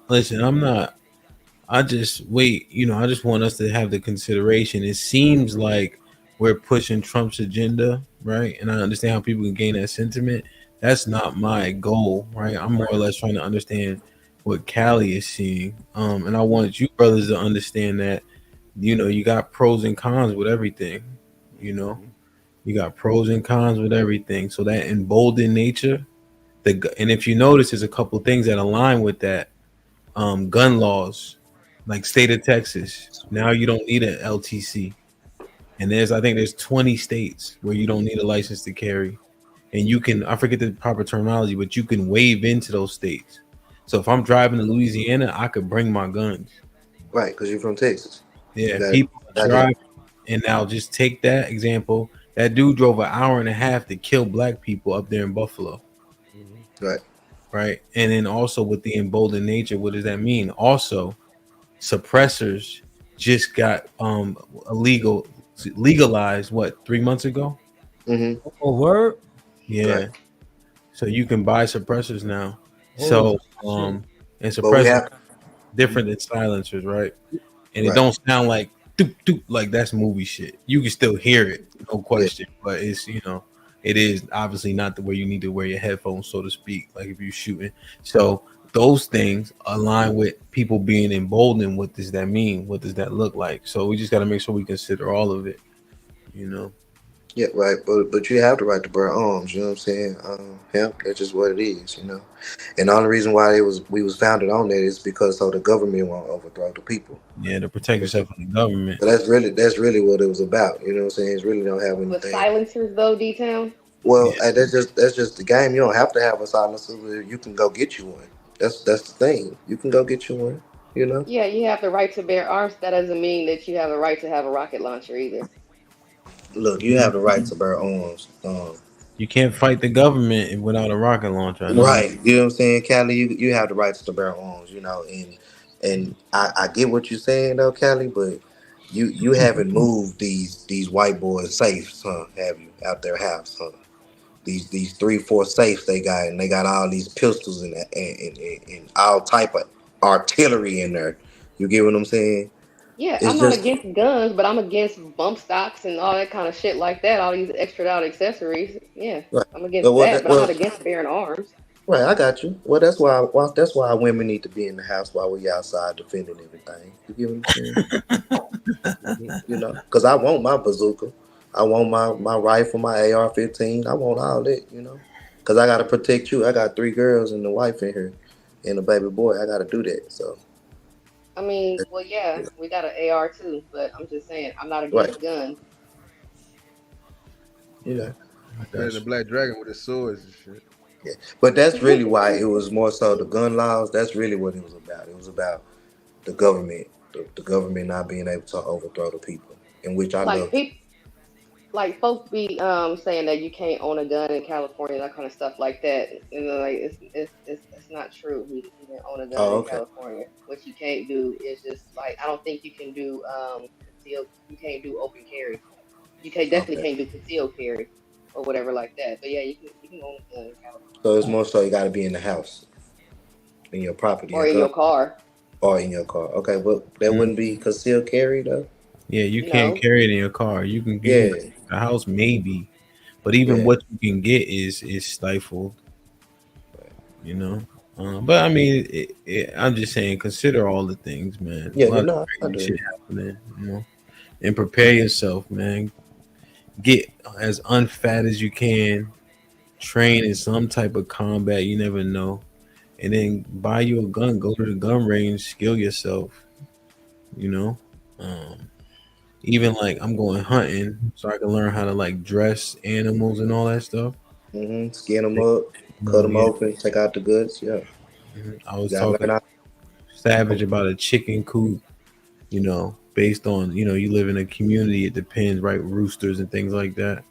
I just wait. I just want us to have the consideration. It seems like we're pushing Trump's agenda, right? And I understand how people can gain that sentiment. That's not my goal, right? I'm more or less trying to understand what Callie is seeing. And I want you brothers to understand that, you got pros and cons with everything. You got pros and cons with everything. So that emboldened nature, and if you notice, there's a couple things that align with that. Gun laws, like state of Texas. Now you don't need an LTC. And I think there's 20 states where you don't need a license to carry. And you can, I forget the proper terminology, but you can waive into those states. So if I'm driving to Louisiana, I could bring my guns. Right, because you're from Texas. Yeah, people drive, and now just take that example. That dude drove an hour and a half to kill black people up there in Buffalo. Right. Right. And then also with the emboldened nature, what does that mean? Also, suppressors just got legalized 3 months ago? Mm-hmm. Oh, word? Yeah. Right. So you can buy suppressors now. So and suppressors different than silencers, right? And it don't sound like doop, doop, like that's movie shit. You can still hear it, no question. But it's it is obviously not the way you need to wear your headphones, so to speak, like if you're shooting. So those things align with people being emboldened. What does that mean? What does that look like? So we just got to make sure we consider all of it, Yeah, right. But you have the right to bear arms. You know what I'm saying? That's just what it is. And the only reason why we was founded on that is because so the government won't overthrow the people. Yeah, to protect yourself from the government. So that's really what it was about. You know what I'm saying? It's really don't have anything. With silencers though, D-Town? Well, that's just the game. You don't have to have a silencer. You can go get you one. That's the thing. You can go get you one. Yeah, you have the right to bear arms. That doesn't mean that you have the right to have a rocket launcher either. Look, you have the right to bear arms. You can't fight the government without a rocket launcher. Right. You know what I'm saying, Callie? You have the right to bear arms, and I get what you're saying though, Callie, but you haven't moved these white boys safes, huh? Have you out their house, huh? These 3-4 safes they got, and they got all these pistols and all type of artillery in there. You get what I'm saying? Yeah, I'm not against guns, but I'm against bump stocks and all that kind of shit like that. All these extra out accessories. Yeah, right. I'm against that, but I'm not against bearing arms. Right, I got you. Well, that's why women need to be in the house while we outside defending everything. You get what I'm saying? Because I want my bazooka, I want my rifle, my AR-15. I want all that, because I got to protect you. I got 3 girls and a wife in here, and a baby boy. I got to do that. So. I mean, well, yeah, we got an AR too, but I'm just saying, I'm not against guns. Yeah. There's a black dragon with his swords and shit. Yeah, but that's really why it was more so the gun laws. That's really what it was about. It was about the government, the government not being able to overthrow the people, in which I love. Like folks be saying that you can't own a gun in California, that kind of stuff like that. And like it's not true. You can own a gun in California. What you can't do is just like I don't think you can do concealed. You can't do open carry. You definitely can't do concealed carry or whatever like that. But yeah, you can own a gun in California. So it's more so you got to be in the house, in your property, or in your car. Or in your car. Okay, but that wouldn't be concealed carry though. Yeah, you can't carry it in your car. You can get it in the house maybe, but even what you can get is stifled. But I mean, I'm just saying, consider all the things, man. Yeah, a lot of crazy shit happening, and prepare yourself, man. Get as unfat as you can. Train in some type of combat. You never know, and then buy you a gun. Go to the gun range. Skill yourself. Even like I'm going hunting so I can learn how to like dress animals and all that stuff. Skin them up, cut them open, take out the guts. Yeah. I was talking savage about a chicken coop, based on, you live in a community. It depends, right? Roosters and things like that.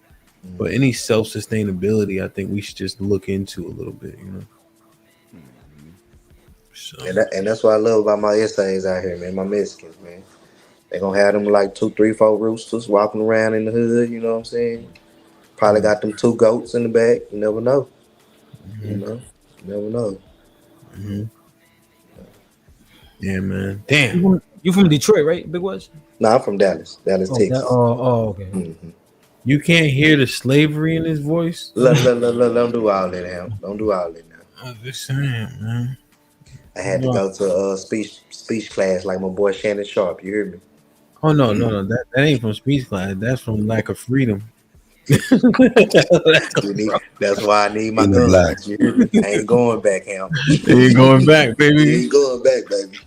But any self-sustainability, I think we should just look into a little bit, So. And that's what I love about my essays out here, man. My Mexicans, man. They gonna have them like 2, 3, 4 roosters walking around in the hood. You know what I'm saying? Probably got them 2 goats in the back. You never know. You never know. Yeah, man. Damn. You from Detroit, right, Big West? No, I'm from Dallas, Texas. Okay. You can't hear the slavery in his voice. Don't do all that, Ham. Don't do all that now. I'm just saying, man. I had to go to speech class like my boy Shannon Sharp. You hear me? Oh no, that ain't from speech class. That's from lack of freedom. That's why I need my guns. You hear me? I ain't going back, Ham. Ain't going back, baby. Ain't going back, baby.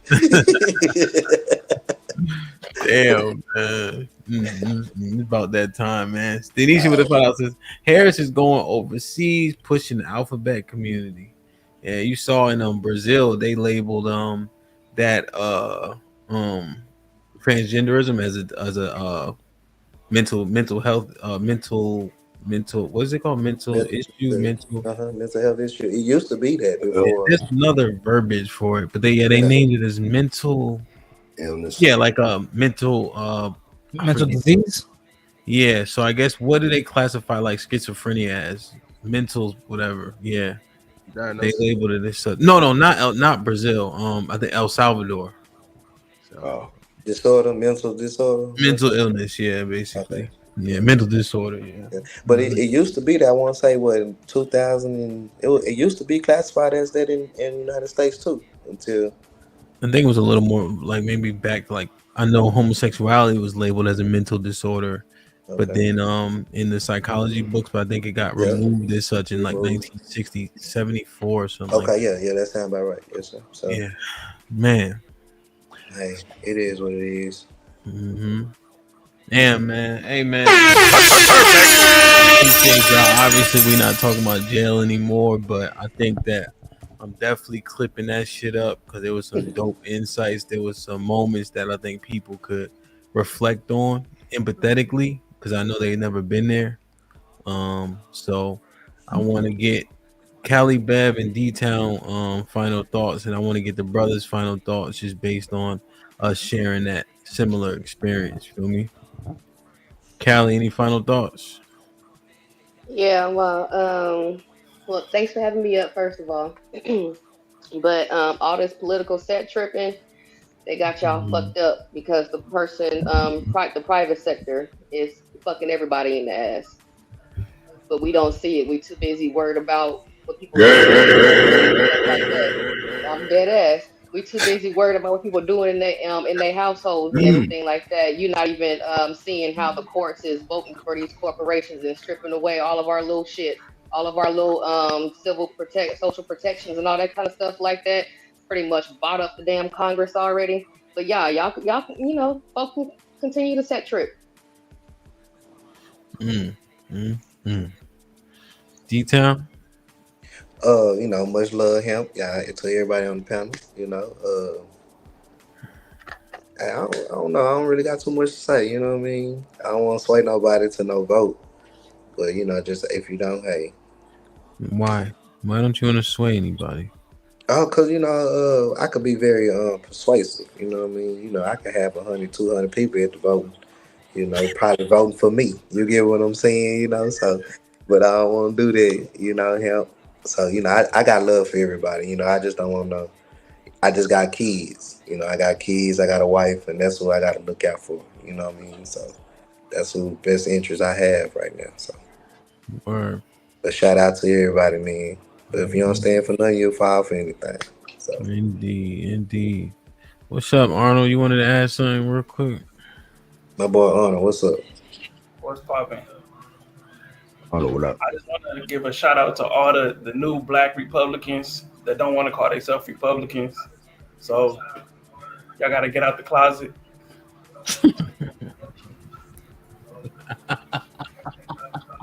Damn, man. It's about that time, man. Denisha with the files says Harris is going overseas, pushing the alphabet community. Yeah, you saw in Brazil they labeled that transgenderism as a mental health mental what is it called mental issue mental mental health issue. It used to be that yeah, before. there's another verbiage for it, but they Yeah. named it as mental illness. Yeah, like mental I Mental forget. disease. Yeah, so I guess what do they classify like schizophrenia as? Mental whatever. Yeah. They Diagnosis. labeled it as no, not Brazil. I think El Salvador. Oh. Disorder, mental disorder. Mental illness, yeah, basically. Yeah, mental disorder, yeah. But it used to be that I want to say what in 2000 and it used to be classified as that in the United States too until I think it was a little more like maybe back like I know homosexuality was labeled as a mental disorder, but Okay. then in the psychology books, but I think it got Yeah. removed as such in like Removed. 1960, 74 or something like Okay, that. yeah, that sounds about right. Yes, sir. So Yeah. Man. hey, it is what it is. Mm-hmm. Yeah, man. Hey, man. Obviously, we're not talking about jail anymore, but I think that I'm definitely clipping that shit up because there was some dope insights. There was some moments that I think people could reflect on empathetically because I know they've never been there. So I want to get Cali Bev and D-Town final thoughts, and I want to get the brothers' final thoughts just based on us sharing that similar experience. Feel me? Callie, any final thoughts? Yeah, well, thanks for having me up, first of all. But all this political set tripping, they got y'all fucked up because the person, the private sector is fucking everybody in the ass. But we don't see it. We too busy worried about what people do and stuff like that. I'm dead ass. We too busy worried about what people doing in their households and everything like that. You're not even seeing how the courts is voting for these corporations and stripping away all of our little shit, all of our little social protections and all that kind of stuff like that. Pretty much bought up the damn Congress already. But yeah, y'all, folks can continue to set trip. D-Town? Much love him. Yeah, to everybody on the panel, I don't know. I don't really got too much to say, you know what I mean? I don't want to sway nobody to no vote. But, just if you don't, hey. Why? Why don't you want to sway anybody? Oh, because, I could be very persuasive, you know what I mean? I could have 100, 200 people at the voting, probably voting for me. You get what I'm saying, so, but I don't want to do that, help. So, I got love for everybody, I just don't want to I just got kids, I got kids, I got a wife, and that's who I got to look out for, you know what I mean? So, that's who best interest I have right now, so. Word. But shout out to everybody, man. But if you don't stand for nothing, you'll fall for anything. So. Indeed. What's up, Arnold? You wanted to add something real quick? My boy Arnold, what's up? What's popping? Arnold, what up? I just want to give a shout out to all the new black Republicans that don't want to call themselves Republicans. So y'all got to get out the closet.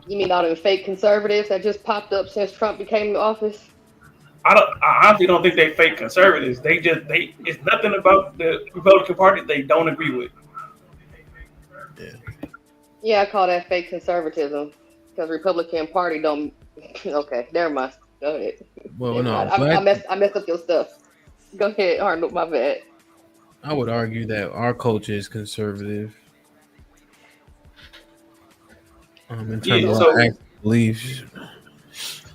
You mean all them fake conservatives that just popped up since Trump became in office? I honestly don't think they fake conservatives. It's nothing about the Republican Party they don't agree with. Yeah, I call that fake conservatism because Republican Party don't. Okay, never mind. Go ahead. Well, no, I messed up your stuff. Go ahead, Arnold. My bad. I would argue that our culture is conservative. In terms of our beliefs.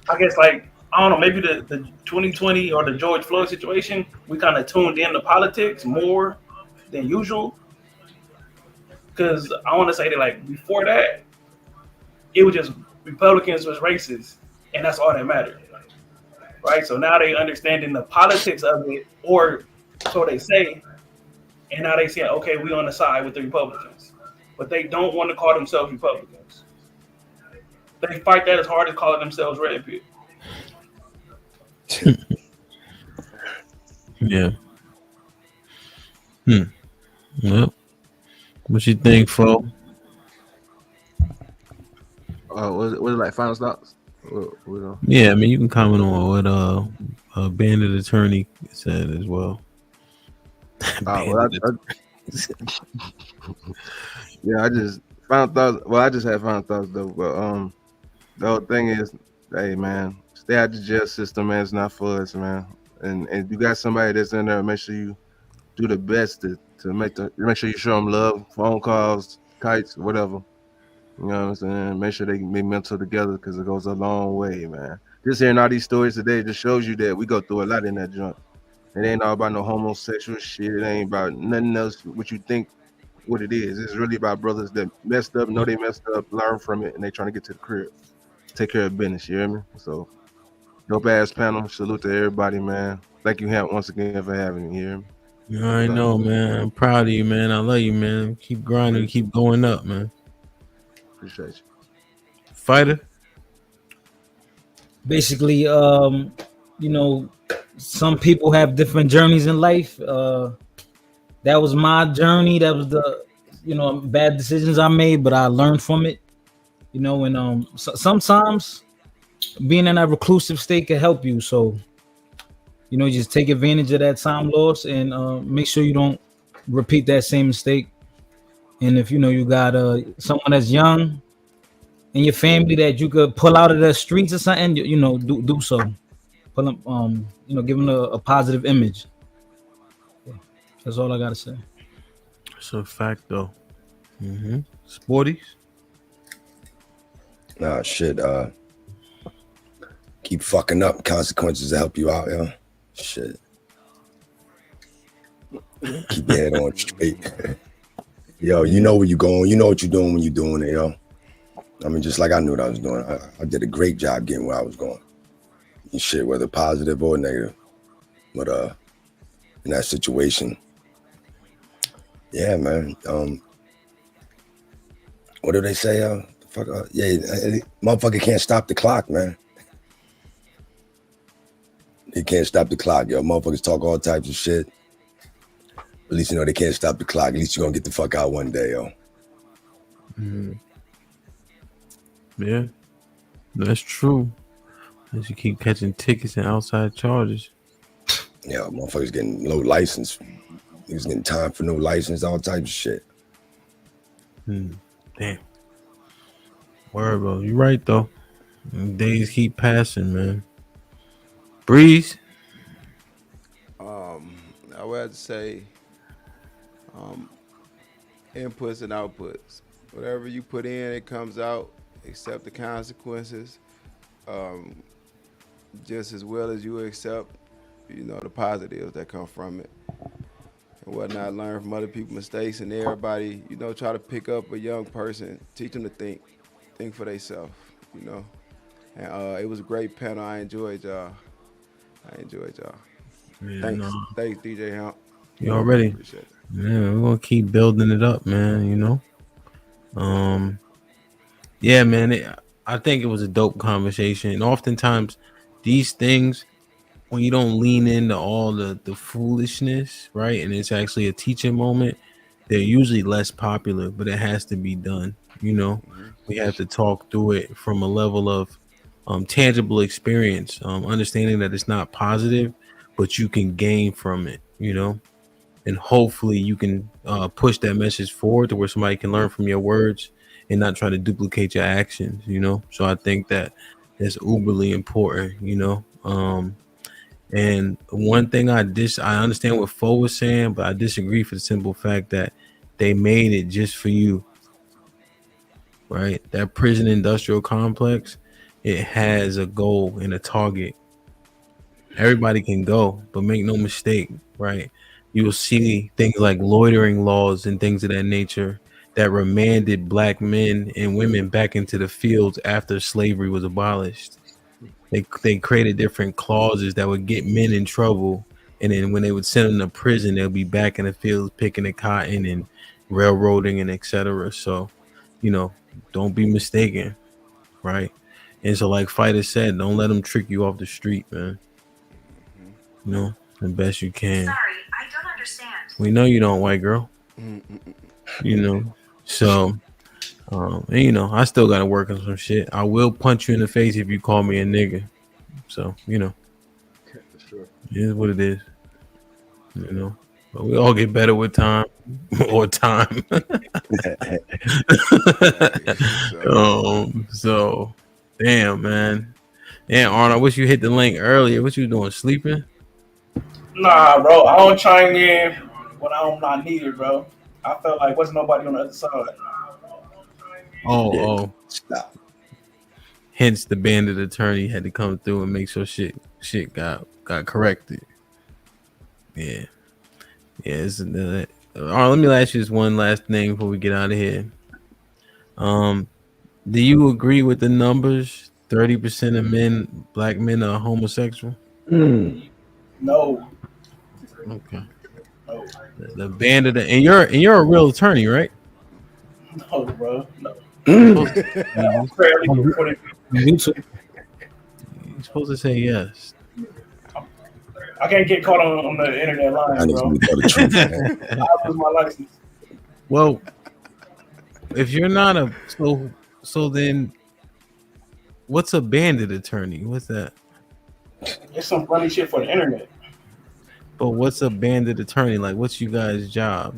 I guess, I don't know, maybe the 2020 or the George Floyd situation, we kind of tuned into politics more than usual. Because I want to say that, before that, it was just Republicans was racist, and that's all that mattered. Right? So now they understanding the politics of it, or so they say, and now they say, okay, we on the side with the Republicans. But they don't want to call themselves Republicans. They fight that as hard as calling themselves red pill. Yeah. Well, what you think, Flo? Was it like final thoughts? Yeah, I mean, you can comment on what Bandit Attorney said as well. Well, yeah, I just found thoughts. Well, I just had found thoughts though. But the whole thing is, hey man, stay out the jail system, man. It's not for us, man. And you got somebody that's in there, make sure you do the best to make sure you show them love, phone calls, kites, whatever. You know what I'm saying? Make sure they can be mental together because it goes a long way, man. Just hearing all these stories today just shows you that we go through a lot in that joint. It ain't all about no homosexual shit. It ain't about nothing else what you think what it is. It's really about brothers that messed up, know they messed up, learn from it, and they trying to get to the crib. Take care of business, you hear me? So dope ass panel. Salute to everybody, man. Thank you once again for having me here. You already know, man. I'm proud of you, man. I love you, man. Keep grinding, keep going up, man. Appreciate you. Fighter. Basically, you know, some people have different journeys in life. That was my journey. That was the, you know, bad decisions I made, but I learned from it. You know, and sometimes being in that reclusive state can help you. So, you know, just take advantage of that time loss and make sure you don't repeat that same mistake. And if you know you got someone that's young in your family that you could pull out of the streets or something, you know, do so. Pull them, you know, give them a positive image. Yeah, that's all I gotta say. It's a fact, though. Sporties. Nah, shit. Keep fucking up. Consequences to help you out, yo. Shit. Keep your head on straight. Yo, you know where you're going. You know what you're doing when you're doing it, yo. I mean, just like I knew what I was doing. I did a great job getting where I was going. And shit, whether positive or negative. But in that situation, yeah, man. What do they say? Motherfucker can't stop the clock, man. He can't stop the clock, yo. Motherfuckers talk all types of shit. At least you know they can't stop the clock. At least you're gonna get the fuck out one day, yo. Yeah, that's true. As you keep catching tickets and outside charges. Yeah, motherfuckers getting low license. He was getting time for no license, all types of shit. Damn. Word, bro. You're right, though. Days keep passing, man. Breeze. I would have to say inputs and outputs. Whatever you put in, it comes out. Accept the consequences. Just as well as you accept, you know, the positives that come from it. And whatnot, learn from other people's mistakes, and everybody, you know, try to pick up a young person, teach them to think for themselves, you know. And it was a great panel. I enjoyed y'all. Yeah, Thanks, DJ Hamp. You already. Appreciate it. Yeah, we're gonna keep building it up, man. You know. Yeah, man. I think it was a dope conversation. And oftentimes, these things, when you don't lean into all the foolishness, right, and it's actually a teaching moment, they're usually less popular. But it has to be done. You know, we have to talk through it from a level of tangible experience, understanding that it's not positive, but you can gain from it. You know. And hopefully you can push that message forward to where somebody can learn from your words and not try to duplicate your actions, you know? So I think that is uberly important, you know? And one thing I understand what Fo was saying, but I disagree for the simple fact that they made it just for you, right? That prison industrial complex, it has a goal and a target. Everybody can go, but make no mistake, right? You will see things like loitering laws and things of that nature that remanded black men and women back into the fields after slavery was abolished. They created different clauses that would get men in trouble, and then when they would send them to prison, they'll be back in the fields picking the cotton and railroading and etc. So, you know, don't be mistaken, right? And so, like Fighter said, don't let them trick you off the street, man. You know, the best you can. Sorry, I don't understand. We know you don't, white girl. You know, so And, you know, I still got to work on some shit. I will punch you in the face if you call me a nigga. So, you know, it is what it is. You know, but we all get better with time or time. So, damn, man. Damn, Arnold, I wish you hit the link earlier. What you doing, sleeping? Nah, bro, I don't chime in when I'm not needed, bro. I felt like wasn't nobody on the other side. Oh. Hence, the bandit attorney had to come through and make sure shit got corrected. Yeah. Let me ask you this one last thing before we get out of here. Do you agree with the numbers? 30% of black men are homosexual? No. Okay. No. The bandit, and you're a real attorney, right? No, bro. No. You're supposed to say yes. I can't get caught on the internet line, bro. I lose my license. Well, if you're not so then what's a bandit attorney? What's that? It's some funny shit for the internet. But what's a bandit attorney? Like, what's you guys' job?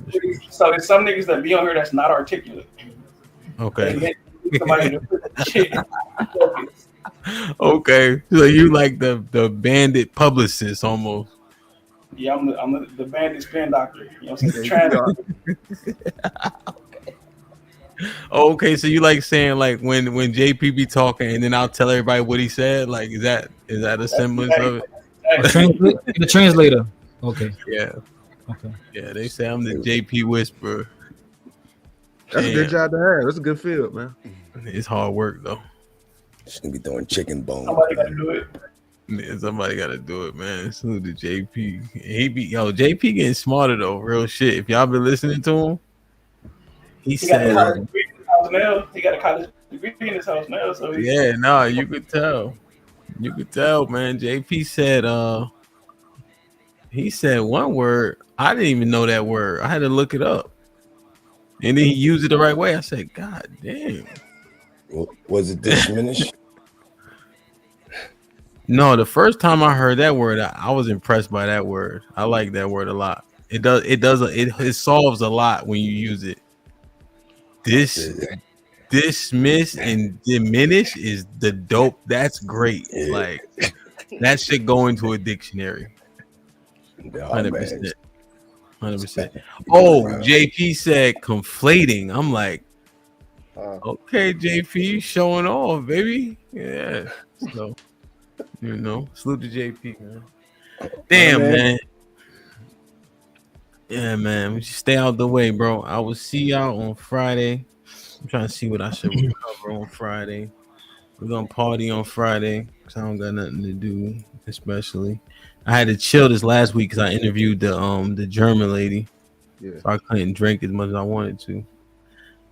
So there's some niggas that be on here that's not articulate. Okay. Somebody to put that shit in focus. Okay, so you like the bandit publicist almost. Yeah, I'm the bandit spin doctor. You know what I'm saying? Okay, so you like saying like when JP be talking and then I'll tell everybody what he said. Like, is that a semblance of it? The translator. Okay. Yeah. Okay. Yeah, they say I'm the JP whisperer. That's a good job to have. That's a good field, man. It's hard work though. Just gonna be throwing chicken bones. Somebody got to do it. Yeah, somebody got to do it, man. Salute to JP. JP getting smarter though, real shit. If y'all been listening to him, he said, he got a college degree in his house now. So yeah, no, you could tell. You could tell, man. JP said, he said one word. I didn't even know that word. I had to look it up. And then he used it the right way. I said, God damn. Was it diminished? No, the first time I heard that word, I was impressed by that word. I like that word a lot. It solves a lot when you use it. Dismiss and diminish is the dope. That's great. Like that should go into a dictionary. 100%. 100%. Oh, JP said conflating. I'm like, okay, JP, showing off, baby. Yeah. So, you know, salute to JP, man. Damn, man. Yeah, man. We should stay out the way, bro. I will see y'all on Friday. I'm trying to see what I should cover on Friday. We're gonna party on Friday because I don't got nothing to do, especially. I had to chill this last week because I interviewed the German lady. Yeah. So I couldn't drink as much as I wanted to.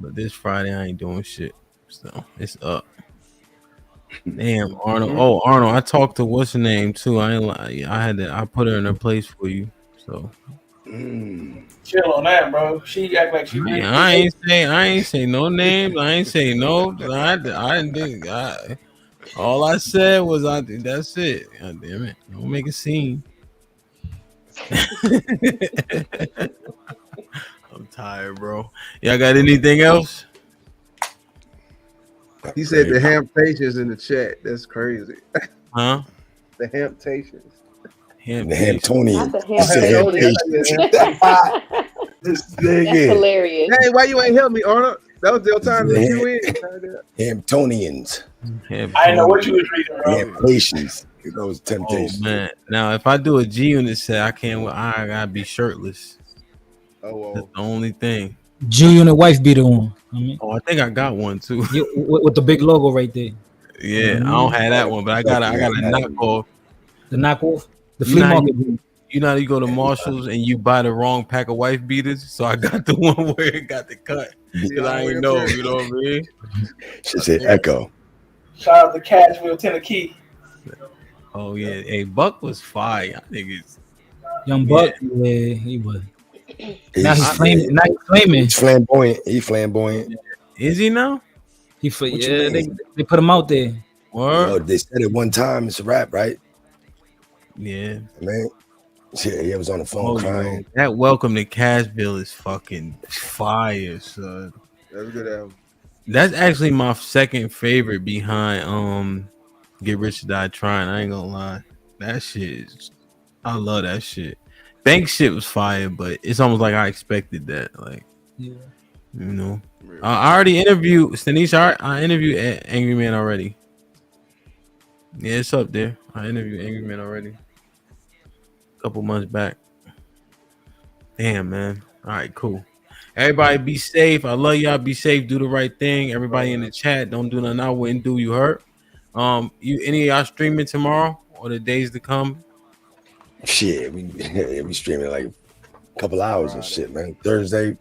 But this Friday I ain't doing shit. So it's up. Damn, Arnold. Oh, Arnold, I talked to what's her name too. I put her in her place for you. So chill on that, bro. She act like she. Man, I ain't say no names. I ain't say no. I didn't. All I said was that's it. God damn it! Don't make a scene. I'm tired, bro. Y'all got anything else? He said the Hamptations in the chat. That's crazy. Huh? The Hamptations. The Hamptonian. This nigga. That's hilarious. Hey, why you ain't help me, Arnold? That was the time that you in. Hamptonians. I didn't know what you was reading, bro. Hamptations. Those temptations. Oh, man. Now, if I do a G unit set, I gotta be shirtless. Oh, that's the only thing. G unit wife beater on. I think I got one too. Yeah, with the big logo right there. Yeah, I don't have that one, but I got a knockoff. The knockoff. The flea market. You know how you go to Marshalls and you buy the wrong pack of wife beaters? So I got the one where it got the cut. Because I ain't know, you know what I mean? She said Echo. Shout out to Cashville, Tennessee. Oh, yeah. Hey, Buck was fire. I think it's Young Buck, yeah he was. Now he's flaming. He's flamboyant. He's flamboyant. Is he now? He for yeah. They put him out there. Yo, they said it one time. It's a rap, right? Yeah, man. Yeah, he was on the phone crying. Yo, that Welcome to Cashville is fucking fire, son. That's a good album. That's actually my second favorite behind Get Rich or Die Trying. I ain't gonna lie. That shit is, I love that shit. Bank shit was fire, but it's almost like I expected that. Like, yeah. You know. I already interviewed Stanisha. I interviewed Angry Man already. Yeah, it's up there. I interviewed Angry Man already. A couple months back. Damn, man. All right, cool. Everybody be safe. I love y'all. Be safe. Do the right thing. Everybody in the chat, don't do nothing I wouldn't do. You hurt. You any of y'all streaming tomorrow or the days to come? Shit, we streaming like a couple hours and shit, man. Thursday,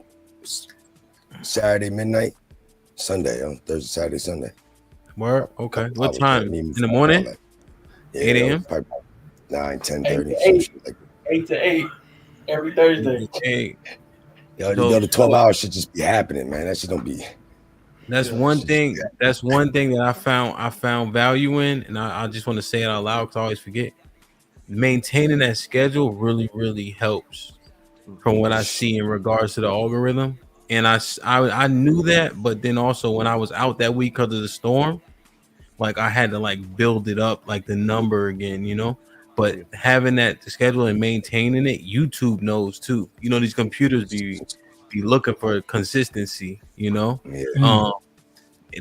Saturday midnight, Sunday on Thursday, Saturday, Sunday. Word. Okay. What time? In the morning? Yeah, 8 a.m. 9, 10:30. 8 to 8 every Thursday. 8. Yo, the 12 hours should just be happening, man. That shit don't be. That's one thing. That's one thing that I found value in, and I just want to say it out loud because I always forget. Maintaining that schedule really, really helps from what I see in regards to the algorithm. And I knew that, but then also when I was out that week because of the storm, like I had to like build it up, like the number again, you know. But having that schedule and maintaining it, YouTube knows too. You know, these computers be looking for consistency, you know.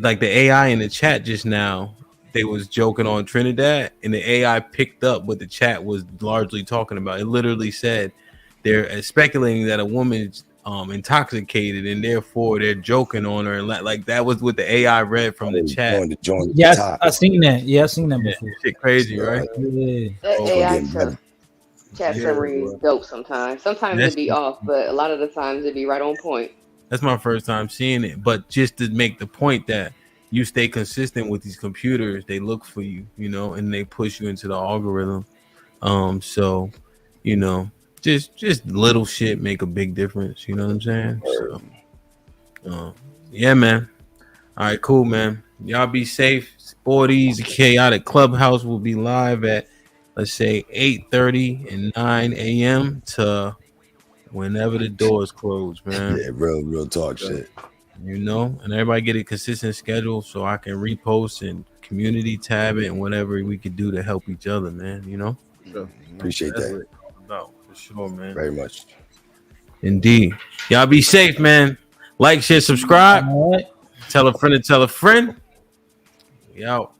Like the AI in the chat just now, they was joking on Trinidad, and the AI picked up what the chat was largely talking about. It literally said they're speculating that a woman's intoxicated, and therefore they're joking on her. And like that was what the AI read from the chat. Yes, I seen that. Yeah, I seen that before. Shit crazy, right? Yeah. That AI chat summary is dope sometimes. Sometimes it be off, but a lot of the times it be right on point. That's my first time seeing it, but just to make the point that you stay consistent with these computers, they look for you, you know, and they push you into the algorithm. So, you know, just little shit make a big difference. You know what I'm saying? So, yeah, man. All right, cool, man. Y'all be safe. Sporties, the Chaotic Clubhouse will be live at, let's say, 8:30 and 9 a.m. to whenever the doors close, man. Yeah, real talk shit. You know, and everybody get a consistent schedule so I can repost and community tab it and whatever we could do to help each other, man. You know? Sure. Appreciate That's that. what it's all about, for sure, man. Very much. Indeed. Y'all be safe, man. Like, share, subscribe. Tell a friend to tell a friend. We out.